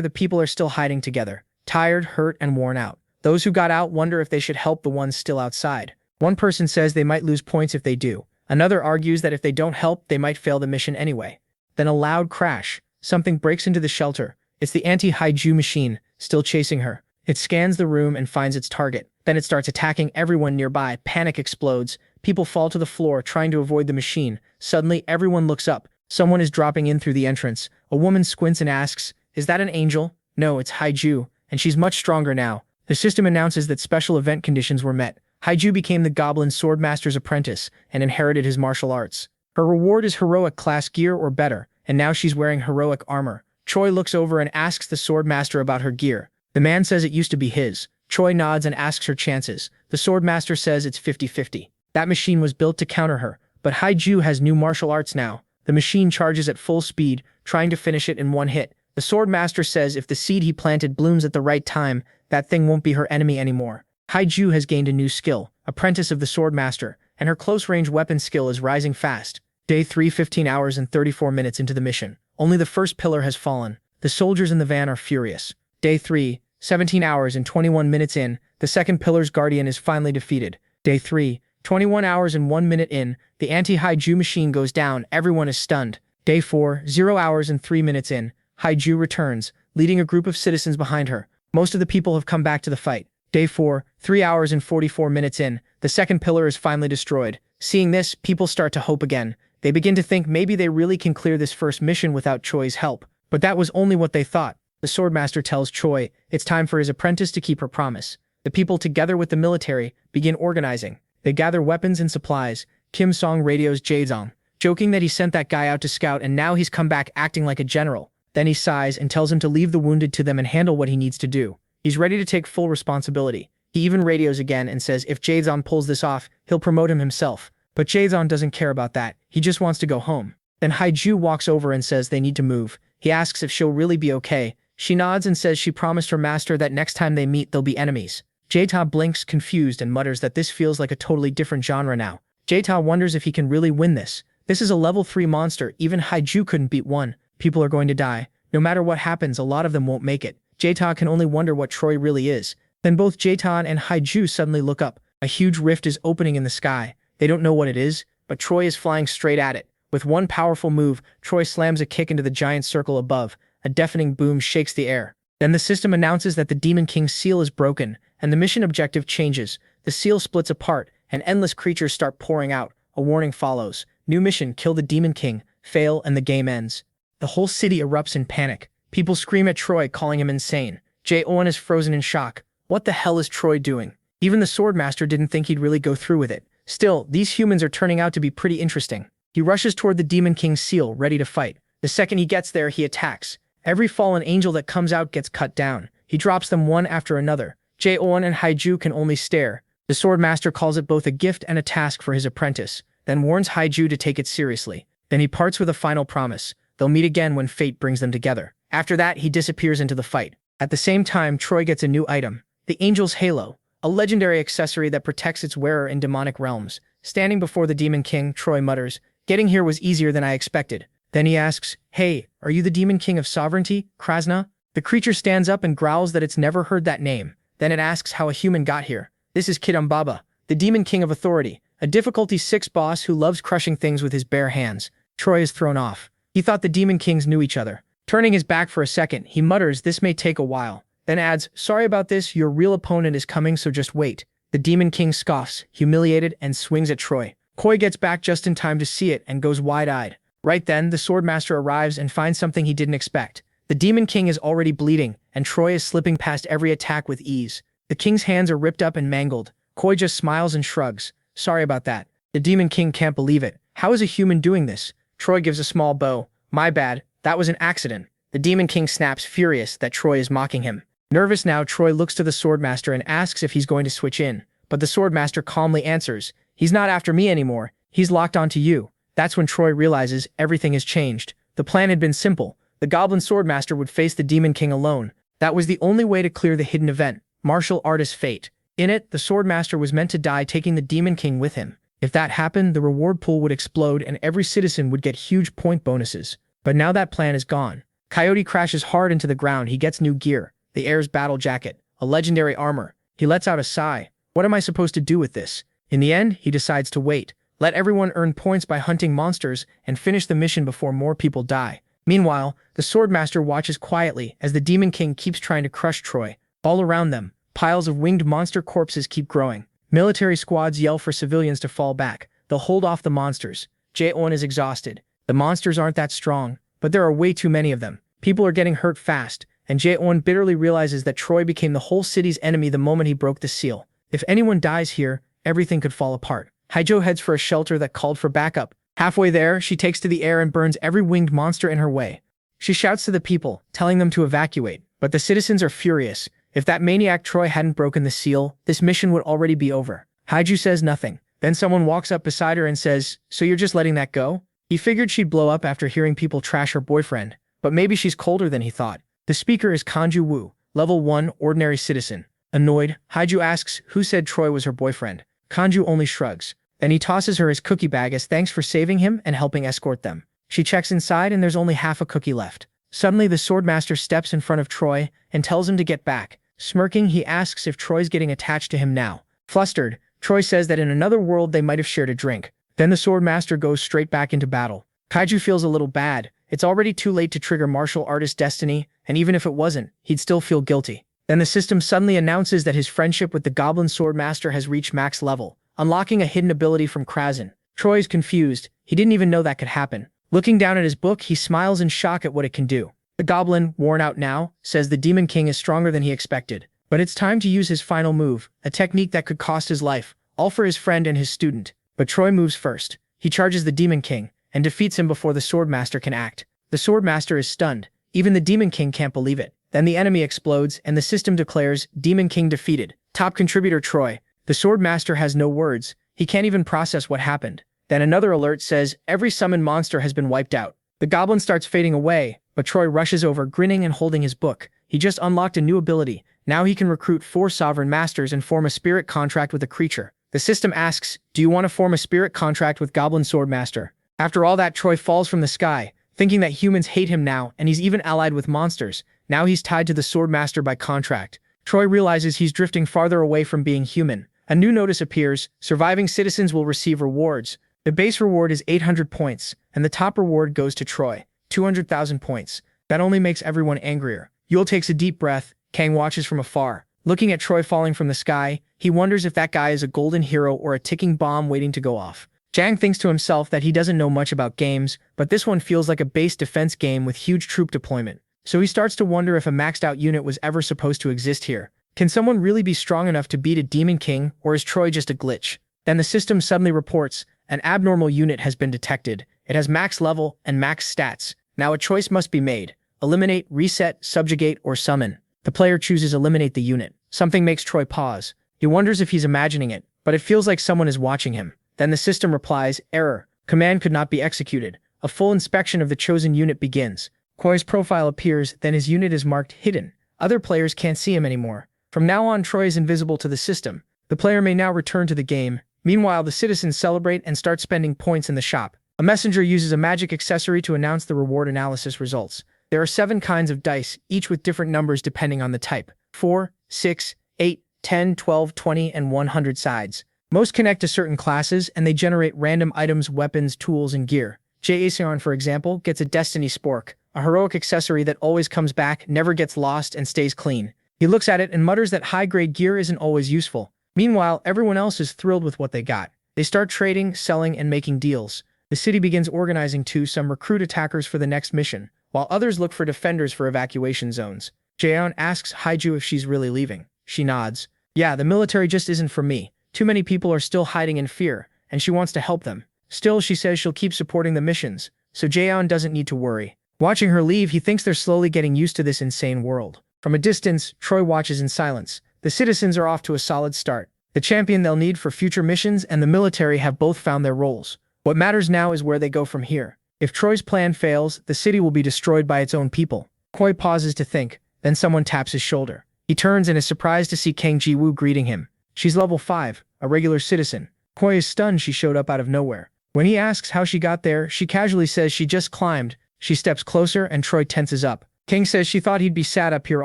the people are still hiding together, tired, hurt, and worn out. Those who got out wonder if they should help the ones still outside. One person says they might lose points if they do. Another argues that if they don't help, they might fail the mission anyway. Then a loud crash. Something breaks into the shelter. It's the anti-Haiju machine, still chasing her. It scans the room and finds its target. Then it starts attacking everyone nearby. Panic explodes. People fall to the floor, trying to avoid the machine. Suddenly, everyone looks up. Someone is dropping in through the entrance. A woman squints and asks, "Is that an angel?" "No, it's Haiju, and she's much stronger now." The system announces that special event conditions were met. Haiju became the Goblin Swordmaster's apprentice and inherited his martial arts. Her reward is heroic class gear or better, and now she's wearing heroic armor. Choi looks over and asks the Swordmaster about her gear. The man says it used to be his. Choi nods and asks her chances. The Swordmaster says it's 50-50. That machine was built to counter her, but Haiju has new martial arts now. The machine charges at full speed, trying to finish it in one hit. The Swordmaster says if the seed he planted blooms at the right time, that thing won't be her enemy anymore. Haiju has gained a new skill, Apprentice of the Swordmaster, and her close-range weapon skill is rising fast. Day 3, 15 hours and 34 minutes into the mission. Only the first pillar has fallen. The soldiers in the van are furious. Day 3, 17 hours and 21 minutes in, the second pillar's guardian is finally defeated. Day 3, 21 hours and 1 minute in, the anti-Haiju machine goes down, everyone is stunned. Day 4, 0 hours and 3 minutes in, Haiju returns, leading a group of citizens behind her. Most of the people have come back to the fight. Day 4, 3 hours and 44 minutes in, the second pillar is finally destroyed. Seeing this, people start to hope again. They begin to think maybe they really can clear this first mission without Choi's help. But that was only what they thought. The Swordmaster tells Choi it's time for his apprentice to keep her promise. The people, together with the military, begin organizing. They gather weapons and supplies. Kim Song radios Jaezong, joking that he sent that guy out to scout and now he's come back acting like a general. Then he sighs and tells him to leave the wounded to them and handle what he needs to do. He's ready to take full responsibility. He even radios again and says if Jaezong pulls this off, he'll promote him himself. But Jaezong doesn't care about that. He just wants to go home. Then Haiju walks over and says they need to move. He asks if she'll really be okay. She nods and says she promised her master that next time they meet they'll be enemies. Jaeta blinks confused and mutters that this feels like a totally different genre now. Jaeta wonders if he can really win this. This is a level 3 monster, even Haiju couldn't beat one. People are going to die. No matter what happens, a lot of them won't make it. Jaeta can only wonder what Troy really is. Then both Jaeta and Haiju suddenly look up. A huge rift is opening in the sky. They don't know what it is, but Troy is flying straight at it. With one powerful move, Troy slams a kick into the giant circle above. A deafening boom shakes the air. Then the system announces that the Demon King's seal is broken, and the mission objective changes. The seal splits apart, and endless creatures start pouring out. A warning follows. New mission, kill the Demon King. Fail, and the game ends. The whole city erupts in panic. People scream at Troy, calling him insane. Jae-on is frozen in shock. What the hell is Troy doing? Even the Swordmaster didn't think he'd really go through with it. Still, these humans are turning out to be pretty interesting. He rushes toward the Demon King's seal, ready to fight. The second he gets there, he attacks. Every fallen angel that comes out gets cut down. He drops them one after another. Jae-on and Haiju can only stare. The Swordmaster calls it both a gift and a task for his apprentice, then warns Haiju to take it seriously. Then he parts with a final promise. They'll meet again when fate brings them together. After that, he disappears into the fight. At the same time, Troy gets a new item. The Angel's Halo, a legendary accessory that protects its wearer in demonic realms. Standing before the Demon King, Troy mutters, "Getting here was easier than I expected." Then he asks, "Hey, are you the Demon King of Sovereignty, Krasna?" The creature stands up and growls that it's never heard that name. Then it asks how a human got here. This is Kidambaba, the Demon King of Authority, a difficulty 6 boss who loves crushing things with his bare hands. Troy is thrown off. He thought the Demon Kings knew each other. Turning his back for a second, he mutters this may take a while. Then adds, "Sorry about this, your real opponent is coming, so just wait." The Demon King scoffs, humiliated, and swings at Troy. Koi gets back just in time to see it and goes wide-eyed. Right then, the Swordmaster arrives and finds something he didn't expect. The Demon King is already bleeding, and Troy is slipping past every attack with ease. The King's hands are ripped up and mangled. Koi just smiles and shrugs. "Sorry about that." The Demon King can't believe it. How is a human doing this? Troy gives a small bow. "My bad, that was an accident." The Demon King snaps, furious that Troy is mocking him. Nervous now, Troy looks to the Swordmaster and asks if he's going to switch in. But the Swordmaster calmly answers, "He's not after me anymore. He's locked onto you." That's when Troy realizes everything has changed. The plan had been simple. The Goblin Swordmaster would face the Demon King alone. That was the only way to clear the hidden event, Martial Artist Fate. In it, the Swordmaster was meant to die taking the Demon King with him. If that happened, the reward pool would explode and every citizen would get huge point bonuses. But now that plan is gone. Coyote crashes hard into the ground. He gets new gear, the heir's battle jacket, a legendary armor. He lets out a sigh. What am I supposed to do with this? In the end, he decides to wait. Let everyone earn points by hunting monsters and finish the mission before more people die. Meanwhile, the Swordmaster watches quietly as the Demon King keeps trying to crush Troy. All around them, piles of winged monster corpses keep growing. Military squads yell for civilians to fall back. They'll hold off the monsters. Jae-on is exhausted. The monsters aren't that strong, but there are way too many of them. People are getting hurt fast, and Jae-on bitterly realizes that Troy became the whole city's enemy the moment he broke the seal. If anyone dies here, everything could fall apart. Haijo heads for a shelter that called for backup. Halfway there, she takes to the air and burns every winged monster in her way. She shouts to the people, telling them to evacuate, but the citizens are furious. If that maniac Troy hadn't broken the seal, this mission would already be over. Haijo says nothing. Then someone walks up beside her and says, "So you're just letting that go?" He figured she'd blow up after hearing people trash her boyfriend, but maybe she's colder than he thought. The speaker is Kanju Woo, level 1 ordinary citizen. Annoyed, Haijo asks who said Troy was her boyfriend. Kanju only shrugs. Then he tosses her his cookie bag as thanks for saving him and helping escort them. She checks inside and there's only half a cookie left. Suddenly the Swordmaster steps in front of Troy and tells him to get back. Smirking, he asks if Troy's getting attached to him now. Flustered, Troy says that in another world they might have shared a drink. Then the Swordmaster goes straight back into battle. Kaiju feels a little bad. It's already too late to trigger martial artist destiny, and even if it wasn't, he'd still feel guilty. Then the system suddenly announces that his friendship with the Goblin Swordmaster has reached max level, unlocking a hidden ability from Krasen. Troy's confused. He didn't even know that could happen. Looking down at his book, he smiles in shock at what it can do. The Goblin, worn out now, says the Demon King is stronger than he expected. But it's time to use his final move, a technique that could cost his life, all for his friend and his student. But Troy moves first. He charges the Demon King, and defeats him before the Swordmaster can act. The Swordmaster is stunned. Even the Demon King can't believe it. Then the enemy explodes, and the system declares, Demon King defeated. Top contributor Troy. The Swordmaster has no words. He can't even process what happened. Then another alert says, every summoned monster has been wiped out. The goblin starts fading away, but Troy rushes over, grinning and holding his book. He just unlocked a new ability. Now he can recruit 4 sovereign masters and form a spirit contract with a creature. The system asks, do you want to form a spirit contract with Goblin Swordmaster? After all that, Troy falls from the sky, thinking that humans hate him now, and he's even allied with monsters. Now he's tied to the Swordmaster by contract. Troy realizes he's drifting farther away from being human. A new notice appears. Surviving citizens will receive rewards. The base reward is 800 points, and the top reward goes to Troy, 200,000 points. That only makes everyone angrier. Yul takes a deep breath. Kang watches from afar. Looking at Troy falling from the sky, he wonders if that guy is a golden hero or a ticking bomb waiting to go off. Jang thinks to himself that he doesn't know much about games, but this one feels like a base defense game with huge troop deployment. So he starts to wonder if a maxed out unit was ever supposed to exist here. Can someone really be strong enough to beat a Demon King, or is Troy just a glitch? Then the system suddenly reports, an abnormal unit has been detected. It has max level and max stats. Now a choice must be made. Eliminate, reset, subjugate, or summon. The player chooses eliminate the unit. Something makes Troy pause. He wonders if he's imagining it, but it feels like someone is watching him. Then the system replies, error. Command could not be executed. A full inspection of the chosen unit begins. Troy's profile appears, then his unit is marked hidden. Other players can't see him anymore. From now on, Troy is invisible to the system. The player may now return to the game. Meanwhile, the citizens celebrate and start spending points in the shop. A messenger uses a magic accessory to announce the reward analysis results. There are 7 kinds of dice, each with different numbers depending on the type. 4, 6, 8, 10, 12, 20, and 100 sides. Most connect to certain classes, and they generate random items, weapons, tools, and gear. Jae-seon, for example, gets a Destiny Spork, a heroic accessory that always comes back, never gets lost, and stays clean. He looks at it and mutters that high-grade gear isn't always useful. Meanwhile, everyone else is thrilled with what they got. They start trading, selling, and making deals. The city begins organizing too. Some recruit attackers for the next mission, while others look for defenders for evacuation zones. Jaeon asks Haiju if she's really leaving. She nods. Yeah, the military just isn't for me. Too many people are still hiding in fear, and she wants to help them. Still, she says she'll keep supporting the missions, so Jaeon doesn't need to worry. Watching her leave, he thinks they're slowly getting used to this insane world. From a distance, Troy watches in silence. The citizens are off to a solid start. The champion they'll need for future missions and the military have both found their roles. What matters now is where they go from here. If Troy's plan fails, the city will be destroyed by its own people. Troy pauses to think, then someone taps his shoulder. He turns and is surprised to see Kang Ji-woo greeting him. She's level 5, a regular citizen. Koi is stunned she showed up out of nowhere. When he asks how she got there, she casually says she just climbed. She steps closer and Troy tenses up. King says she thought he'd be sat up here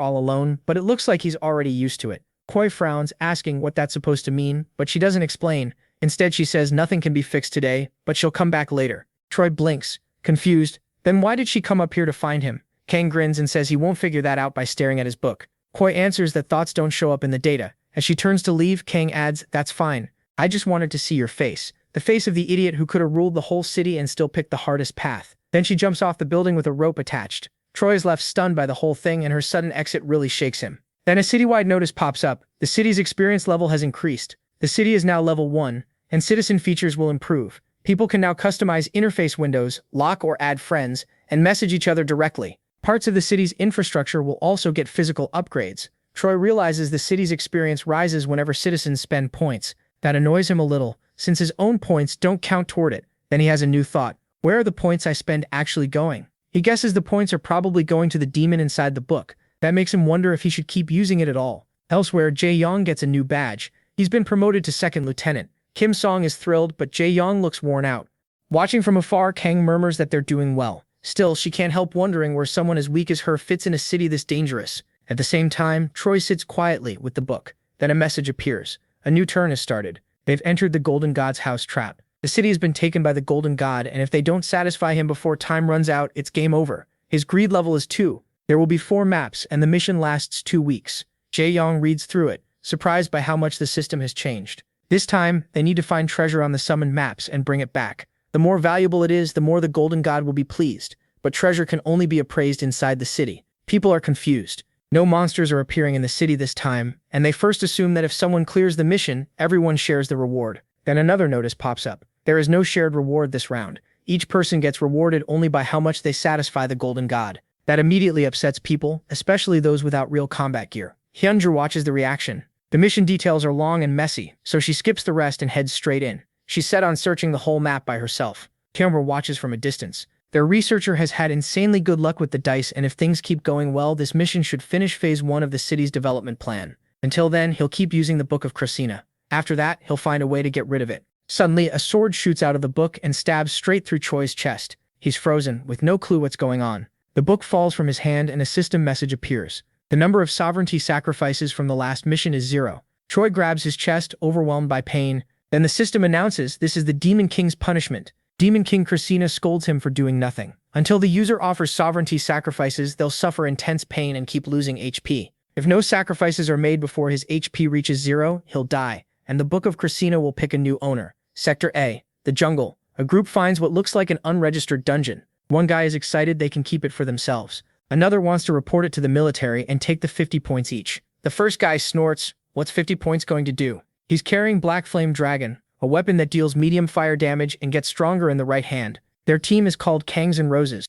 all alone, but it looks like he's already used to it. Koi frowns, asking what that's supposed to mean, but she doesn't explain. Instead, she says nothing can be fixed today, but she'll come back later. Troy blinks, confused. Then why did she come up here to find him? Kang grins and says he won't figure that out by staring at his book. Koi answers that thoughts don't show up in the data. As she turns to leave, Kang adds, "That's fine. I just wanted to see your face. The face of the idiot who could have ruled the whole city and still picked the hardest path." Then she jumps off the building with a rope attached. Troy is left stunned by the whole thing, and her sudden exit really shakes him. Then a citywide notice pops up. The city's experience level has increased. The city is now level 1, and citizen features will improve. People can now customize interface windows, lock or add friends, and message each other directly. Parts of the city's infrastructure will also get physical upgrades. Troy realizes the city's experience rises whenever citizens spend points. That annoys him a little, since his own points don't count toward it. Then he has a new thought. Where are the points I spend actually going? He guesses the points are probably going to the demon inside the book. That makes him wonder if he should keep using it at all. Elsewhere, Jae-young gets a new badge. He's been promoted to second lieutenant. Kim Song is thrilled, but Jae-young looks worn out. Watching from afar, Kang murmurs that they're doing well. Still, she can't help wondering where someone as weak as her fits in a city this dangerous. At the same time, Troy sits quietly with the book. Then a message appears. A new turn has started. They've entered the Golden God's house trap. The city has been taken by the Golden God, and if they don't satisfy him before time runs out, it's game over. His greed level is 2. There will be 4 maps, and the mission lasts 2 weeks. Jae-young reads through it, surprised by how much the system has changed. This time, they need to find treasure on the summoned maps and bring it back. The more valuable it is, the more the Golden God will be pleased. But treasure can only be appraised inside the city. People are confused. No monsters are appearing in the city this time, and they first assume that if someone clears the mission, everyone shares the reward. Then another notice pops up. There is no shared reward this round. Each person gets rewarded only by how much they satisfy the Golden God. That immediately upsets people, especially those without real combat gear. Hyunjoo watches the reaction. The mission details are long and messy, so she skips the rest and heads straight in. She's set on searching the whole map by herself. Hyunjoo watches from a distance. Their researcher has had insanely good luck with the dice, and if things keep going well, this mission should finish phase 1 of the city's development plan. Until then, he'll keep using the Book of Krasina. After that, he'll find a way to get rid of it. Suddenly, a sword shoots out of the book and stabs straight through Choi's chest. He's frozen, with no clue what's going on. The book falls from his hand and a system message appears. The number of sovereignty sacrifices from the last mission is 0. Choi grabs his chest, overwhelmed by pain. Then the system announces this is the Demon King's punishment. Demon King Krasina scolds him for doing nothing. Until the user offers sovereignty sacrifices, they'll suffer intense pain and keep losing HP. If no sacrifices are made before his HP reaches 0, he'll die, and the Book of Krasina will pick a new owner. Sector A, the jungle. A group finds what looks like an unregistered dungeon. One guy is excited they can keep it for themselves. Another wants to report it to the military and take the 50 points each. The first guy snorts, "What's 50 points going to do?" He's carrying Black Flame Dragon, a weapon that deals medium fire damage and gets stronger in the right hand. Their team is called Kangs and Roses.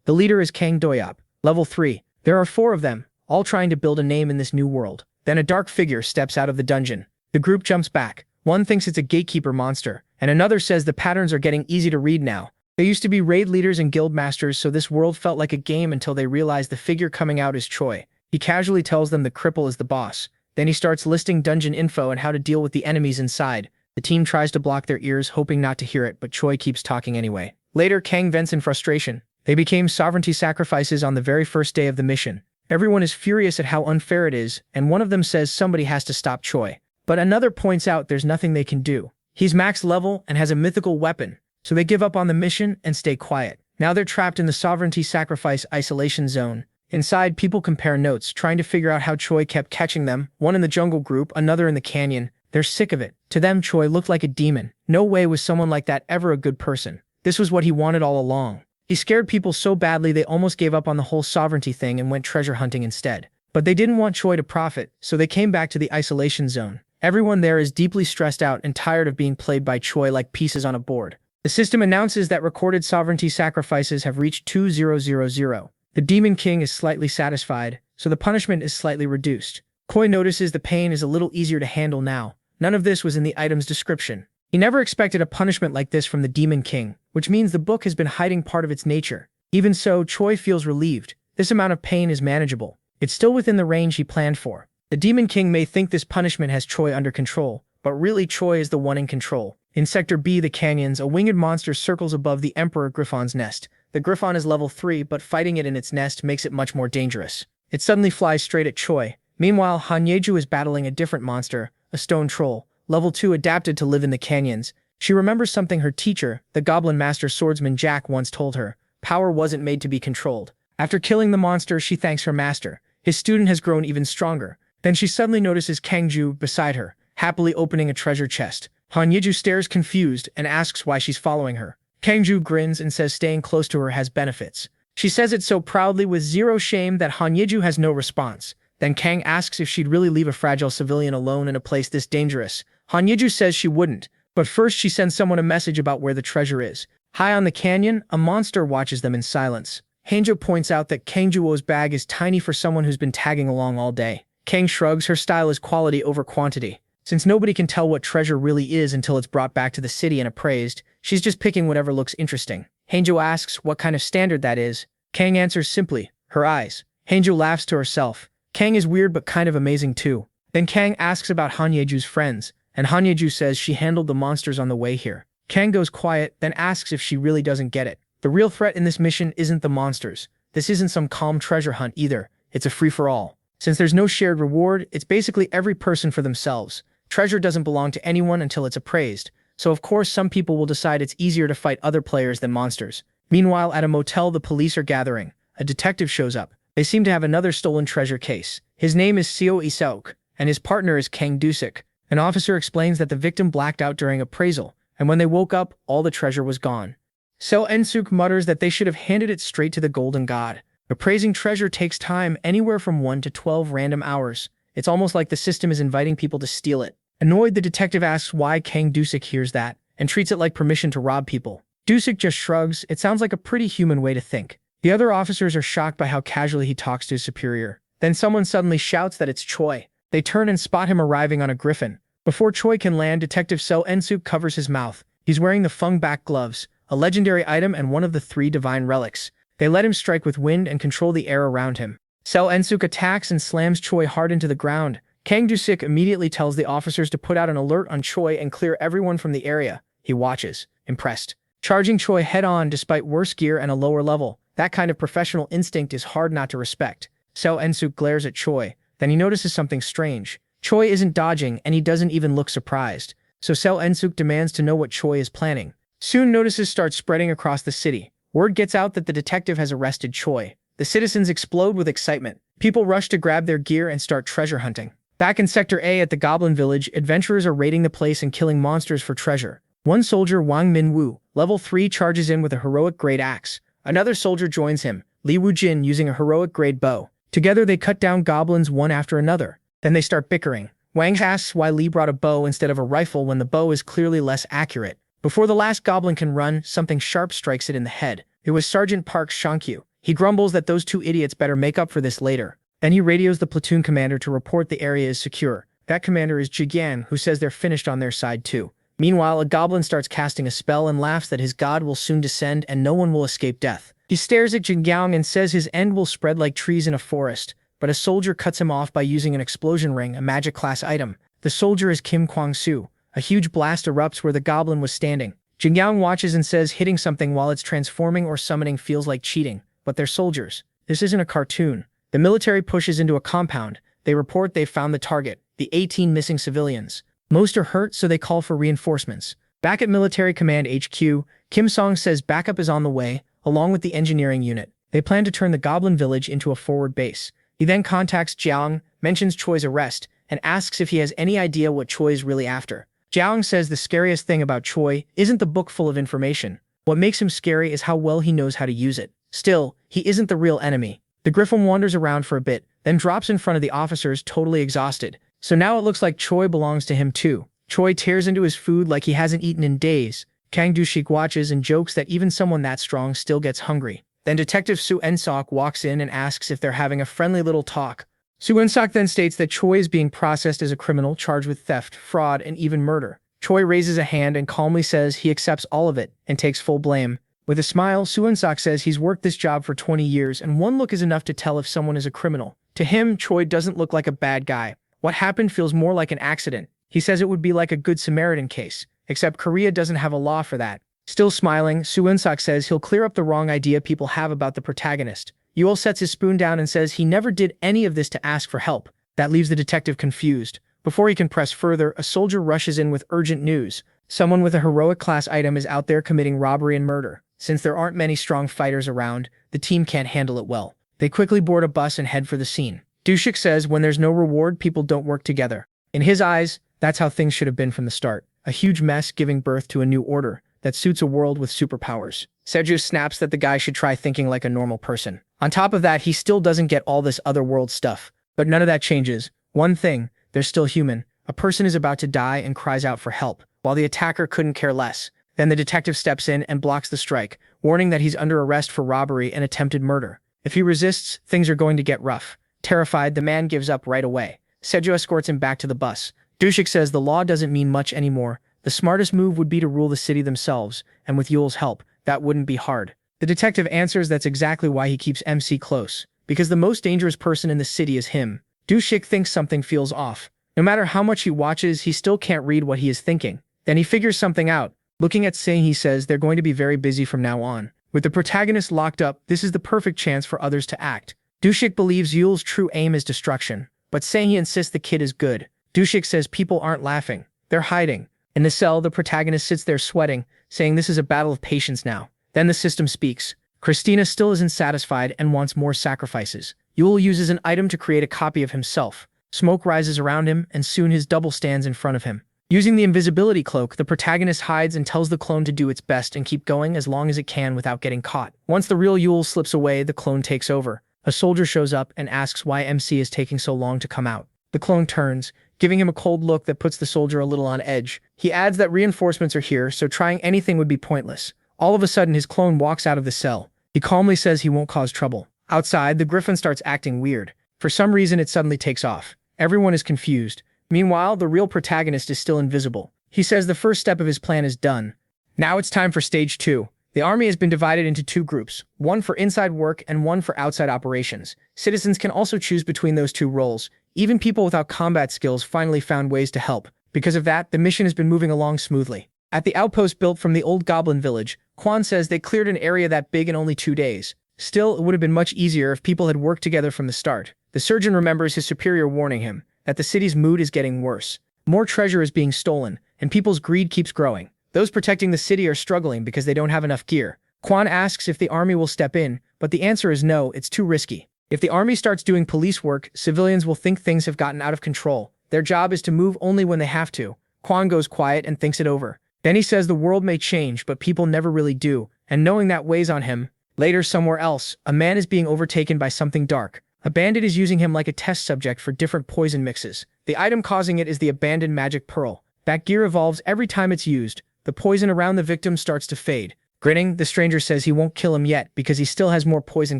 The leader is Kang Doyop, level 3. There are 4 of them, all trying to build a name in this new world. Then a dark figure steps out of the dungeon. The group jumps back. One thinks it's a gatekeeper monster, and another says the patterns are getting easy to read now. They used to be raid leaders and guild masters, so this world felt like a game until they realized the figure coming out is Choi. He casually tells them the cripple is the boss. Then he starts listing dungeon info and how to deal with the enemies inside. The team tries to block their ears, hoping not to hear it, but Choi keeps talking anyway. Later, Kang vents in frustration. They became sovereignty sacrifices on the very first day of the mission. Everyone is furious at how unfair it is, and one of them says somebody has to stop Choi. But another points out there's nothing they can do. He's max level and has a mythical weapon, so they give up on the mission and stay quiet. Now they're trapped in the sovereignty sacrifice isolation zone. Inside, people compare notes, trying to figure out how Choi kept catching them, one in the jungle group, another in the canyon. They're sick of it. To them, Choi looked like a demon. No way was someone like that ever a good person. This was what he wanted all along. He scared people so badly they almost gave up on the whole sovereignty thing and went treasure hunting instead. But they didn't want Choi to profit, so they came back to the isolation zone. Everyone there is deeply stressed out and tired of being played by Choi like pieces on a board. The system announces that recorded sovereignty sacrifices have reached 2000. The Demon King is slightly satisfied, so the punishment is slightly reduced. Choi notices the pain is a little easier to handle now. None of this was in the item's description. He never expected a punishment like this from the Demon King, which means the book has been hiding part of its nature. Even so, Choi feels relieved. This amount of pain is manageable. It's still within the range he planned for. The Demon King may think this punishment has Choi under control, but really Choi is the one in control. In Sector B, the canyons, a winged monster circles above the Emperor Griffon's nest. The Griffon is level 3, but fighting it in its nest makes it much more dangerous. It suddenly flies straight at Choi. Meanwhile, Hanyeju is battling a different monster, a stone troll, level 2 adapted to live in the canyons. She remembers something her teacher, the Goblin Master Swordsman Jack, once told her. Power wasn't made to be controlled. After killing the monster, she thanks her master. His student has grown even stronger. Then she suddenly notices Kangju beside her, happily opening a treasure chest. Hanyeju stares confused and asks why she's following her. Kangju grins and says staying close to her has benefits. She says it so proudly with zero shame that Hanyeju has no response. Then Kang asks if she'd really leave a fragile civilian alone in a place this dangerous. Hanyeju says she wouldn't, but first she sends someone a message about where the treasure is. High on the canyon, a monster watches them in silence. Hanjo points out that Kangjuo's bag is tiny for someone who's been tagging along all day. Kang shrugs, her style is quality over quantity. Since nobody can tell what treasure really is until it's brought back to the city and appraised, she's just picking whatever looks interesting. Hanjo asks what kind of standard that is. Kang answers simply, her eyes. Hanjo laughs to herself. Kang is weird but kind of amazing too. Then Kang asks about Hanyeju's friends, and Hanyeju says she handled the monsters on the way here. Kang goes quiet, then asks if she really doesn't get it. The real threat in this mission isn't the monsters. This isn't some calm treasure hunt either. It's a free-for-all. Since there's no shared reward, it's basically every person for themselves. Treasure doesn't belong to anyone until it's appraised, so of course some people will decide it's easier to fight other players than monsters. Meanwhile, at a motel the police are gathering. A detective shows up. They seem to have another stolen treasure case. His name is Seo Isaok, and his partner is Kang Dusik. An officer explains that the victim blacked out during appraisal, and when they woke up, all the treasure was gone. Seo Ensuk mutters that they should have handed it straight to the Golden God. Appraising treasure takes time, anywhere from 1 to 12 random hours. It's almost like the system is inviting people to steal it. Annoyed, the detective asks why Kang Dusik hears that, and treats it like permission to rob people. Dusik just shrugs. It sounds like a pretty human way to think. The other officers are shocked by how casually he talks to his superior. Then someone suddenly shouts that it's Choi. They turn and spot him arriving on a griffin. Before Choi can land, Detective Seo Ensuk covers his mouth. He's wearing the Feng back gloves, a legendary item and one of the 3 divine relics. They let him strike with wind and control the air around him. Seo Ensuk attacks and slams Choi hard into the ground. Kang Dusik immediately tells the officers to put out an alert on Choi and clear everyone from the area. He watches, impressed. Charging Choi head-on despite worse gear and a lower level. That kind of professional instinct is hard not to respect. Seo Ensuk glares at Choi. Then he notices something strange. Choi isn't dodging, and he doesn't even look surprised. So Seo Ensuk demands to know what Choi is planning. Soon notices start spreading across the city. Word gets out that the detective has arrested Choi. The citizens explode with excitement. People rush to grab their gear and start treasure hunting. Back in Sector A at the Goblin Village, adventurers are raiding the place and killing monsters for treasure. One soldier, Wang Minwoo, level 3, charges in with a heroic grade axe. Another soldier joins him, Li Wujin, using a heroic grade bow. Together they cut down goblins one after another. Then they start bickering. Wang asks why Li brought a bow instead of a rifle when the bow is clearly less accurate. Before the last goblin can run, something sharp strikes it in the head. It was Sergeant Park's Shankyu. He grumbles that those 2 idiots better make up for this later. Then he radios the platoon commander to report the area is secure. That commander is Jigan, who says they're finished on their side too. Meanwhile, a goblin starts casting a spell and laughs that his god will soon descend and no one will escape death. He stares at Jingyang and says his end will spread like trees in a forest, but a soldier cuts him off by using an explosion ring, a magic class item. The soldier is Kim Kwang-soo. A huge blast erupts where the goblin was standing. Jingyang watches and says hitting something while it's transforming or summoning feels like cheating, but they're soldiers. This isn't a cartoon. The military pushes into a compound. They report they've found the target, the 18 missing civilians. Most are hurt, so they call for reinforcements. Back at Military Command HQ, Kim Song says backup is on the way, along with the engineering unit. They plan to turn the Goblin Village into a forward base. He then contacts Jiang, mentions Choi's arrest, and asks if he has any idea what Choi is really after. Jiang says the scariest thing about Choi isn't the book full of information. What makes him scary is how well he knows how to use it. Still, he isn't the real enemy. The Griffin wanders around for a bit, then drops in front of the officers totally exhausted. So now it looks like Choi belongs to him too. Choi tears into his food like he hasn't eaten in days. Kang Dushik watches and jokes that even someone that strong still gets hungry. Then Detective Su Ensok walks in and asks if they're having a friendly little talk. Su Ensok then states that Choi is being processed as a criminal charged with theft, fraud, and even murder. Choi raises a hand and calmly says he accepts all of it and takes full blame. With a smile, Su Ensok says he's worked this job for 20 years and one look is enough to tell if someone is a criminal. To him, Choi doesn't look like a bad guy. What happened feels more like an accident. He says it would be like a Good Samaritan case. except Korea doesn't have a law for that. Still smiling, Sueunsak says he'll clear up the wrong idea people have about the protagonist. Yul sets his spoon down and says he never did any of this to ask for help. That leaves the detective confused. Before he can press further, a soldier rushes in with urgent news. Someone with a heroic class item is out there committing robbery and murder. Since there aren't many strong fighters around, the team can't handle it well. They quickly board a bus and head for the scene. Dushik says when there's no reward, people don't work together. In his eyes, that's how things should have been from the start. A huge mess giving birth to a new order that suits a world with superpowers. Seju snaps that the guy should try thinking like a normal person. On top of that, he still doesn't get all this other world stuff. But none of that changes. One thing, they're still human. A person is about to die and cries out for help, while the attacker couldn't care less. Then the detective steps in and blocks the strike, warning that he's under arrest for robbery and attempted murder. If he resists, things are going to get rough. Terrified, the man gives up right away. Seju escorts him back to the bus. Dushik says the law doesn't mean much anymore. The smartest move would be to rule the city themselves, and with Yul's help, that wouldn't be hard. The detective answers that's exactly why he keeps MC close, because the most dangerous person in the city is him. Dushik thinks something feels off. No matter how much he watches, he still can't read what he is thinking. Then he figures something out. Looking at Singh, he says they're going to be very busy from now on. With the protagonist locked up, this is the perfect chance for others to act. Dushik believes Yul's true aim is destruction, but Sanghi insists the kid is good. Dushik says people aren't laughing. They're hiding. In the cell, the protagonist sits there sweating, saying this is a battle of patience now. Then the system speaks. Christina still isn't satisfied and wants more sacrifices. Yul uses an item to create a copy of himself. Smoke rises around him, and soon his double stands in front of him. Using the invisibility cloak, the protagonist hides and tells the clone to do its best and keep going as long as it can without getting caught. Once the real Yul slips away, the clone takes over. A soldier shows up and asks why MC is taking so long to come out. The clone turns, giving him a cold look that puts the soldier a little on edge. He adds that reinforcements are here, so trying anything would be pointless. All of a sudden, his clone walks out of the cell. He calmly says he won't cause trouble. Outside, the griffin starts acting weird. For some reason, it suddenly takes off. Everyone is confused. Meanwhile, the real protagonist is still invisible. He says the first step of his plan is done. Now it's time for stage 2. The army has been divided into 2 groups, one for inside work and one for outside operations. Citizens can also choose between those 2 roles. Even people without combat skills finally found ways to help. Because of that, the mission has been moving along smoothly. At the outpost built from the old goblin village, Quan says they cleared an area that big in only 2 days. Still, it would have been much easier if people had worked together from the start. The surgeon remembers his superior warning him that the city's mood is getting worse. More treasure is being stolen, and people's greed keeps growing. Those protecting the city are struggling because they don't have enough gear. Quan asks if the army will step in, but the answer is no, it's too risky. If the army starts doing police work, civilians will think things have gotten out of control. Their job is to move only when they have to. Quan goes quiet and thinks it over. Then he says the world may change, but people never really do, and knowing that weighs on him. Later, somewhere else, a man is being overtaken by something dark. A bandit is using him like a test subject for different poison mixes. The item causing it is the abandoned magic pearl. That gear evolves every time it's used. The poison around the victim starts to fade. Grinning, the stranger says he won't kill him yet because he still has more poison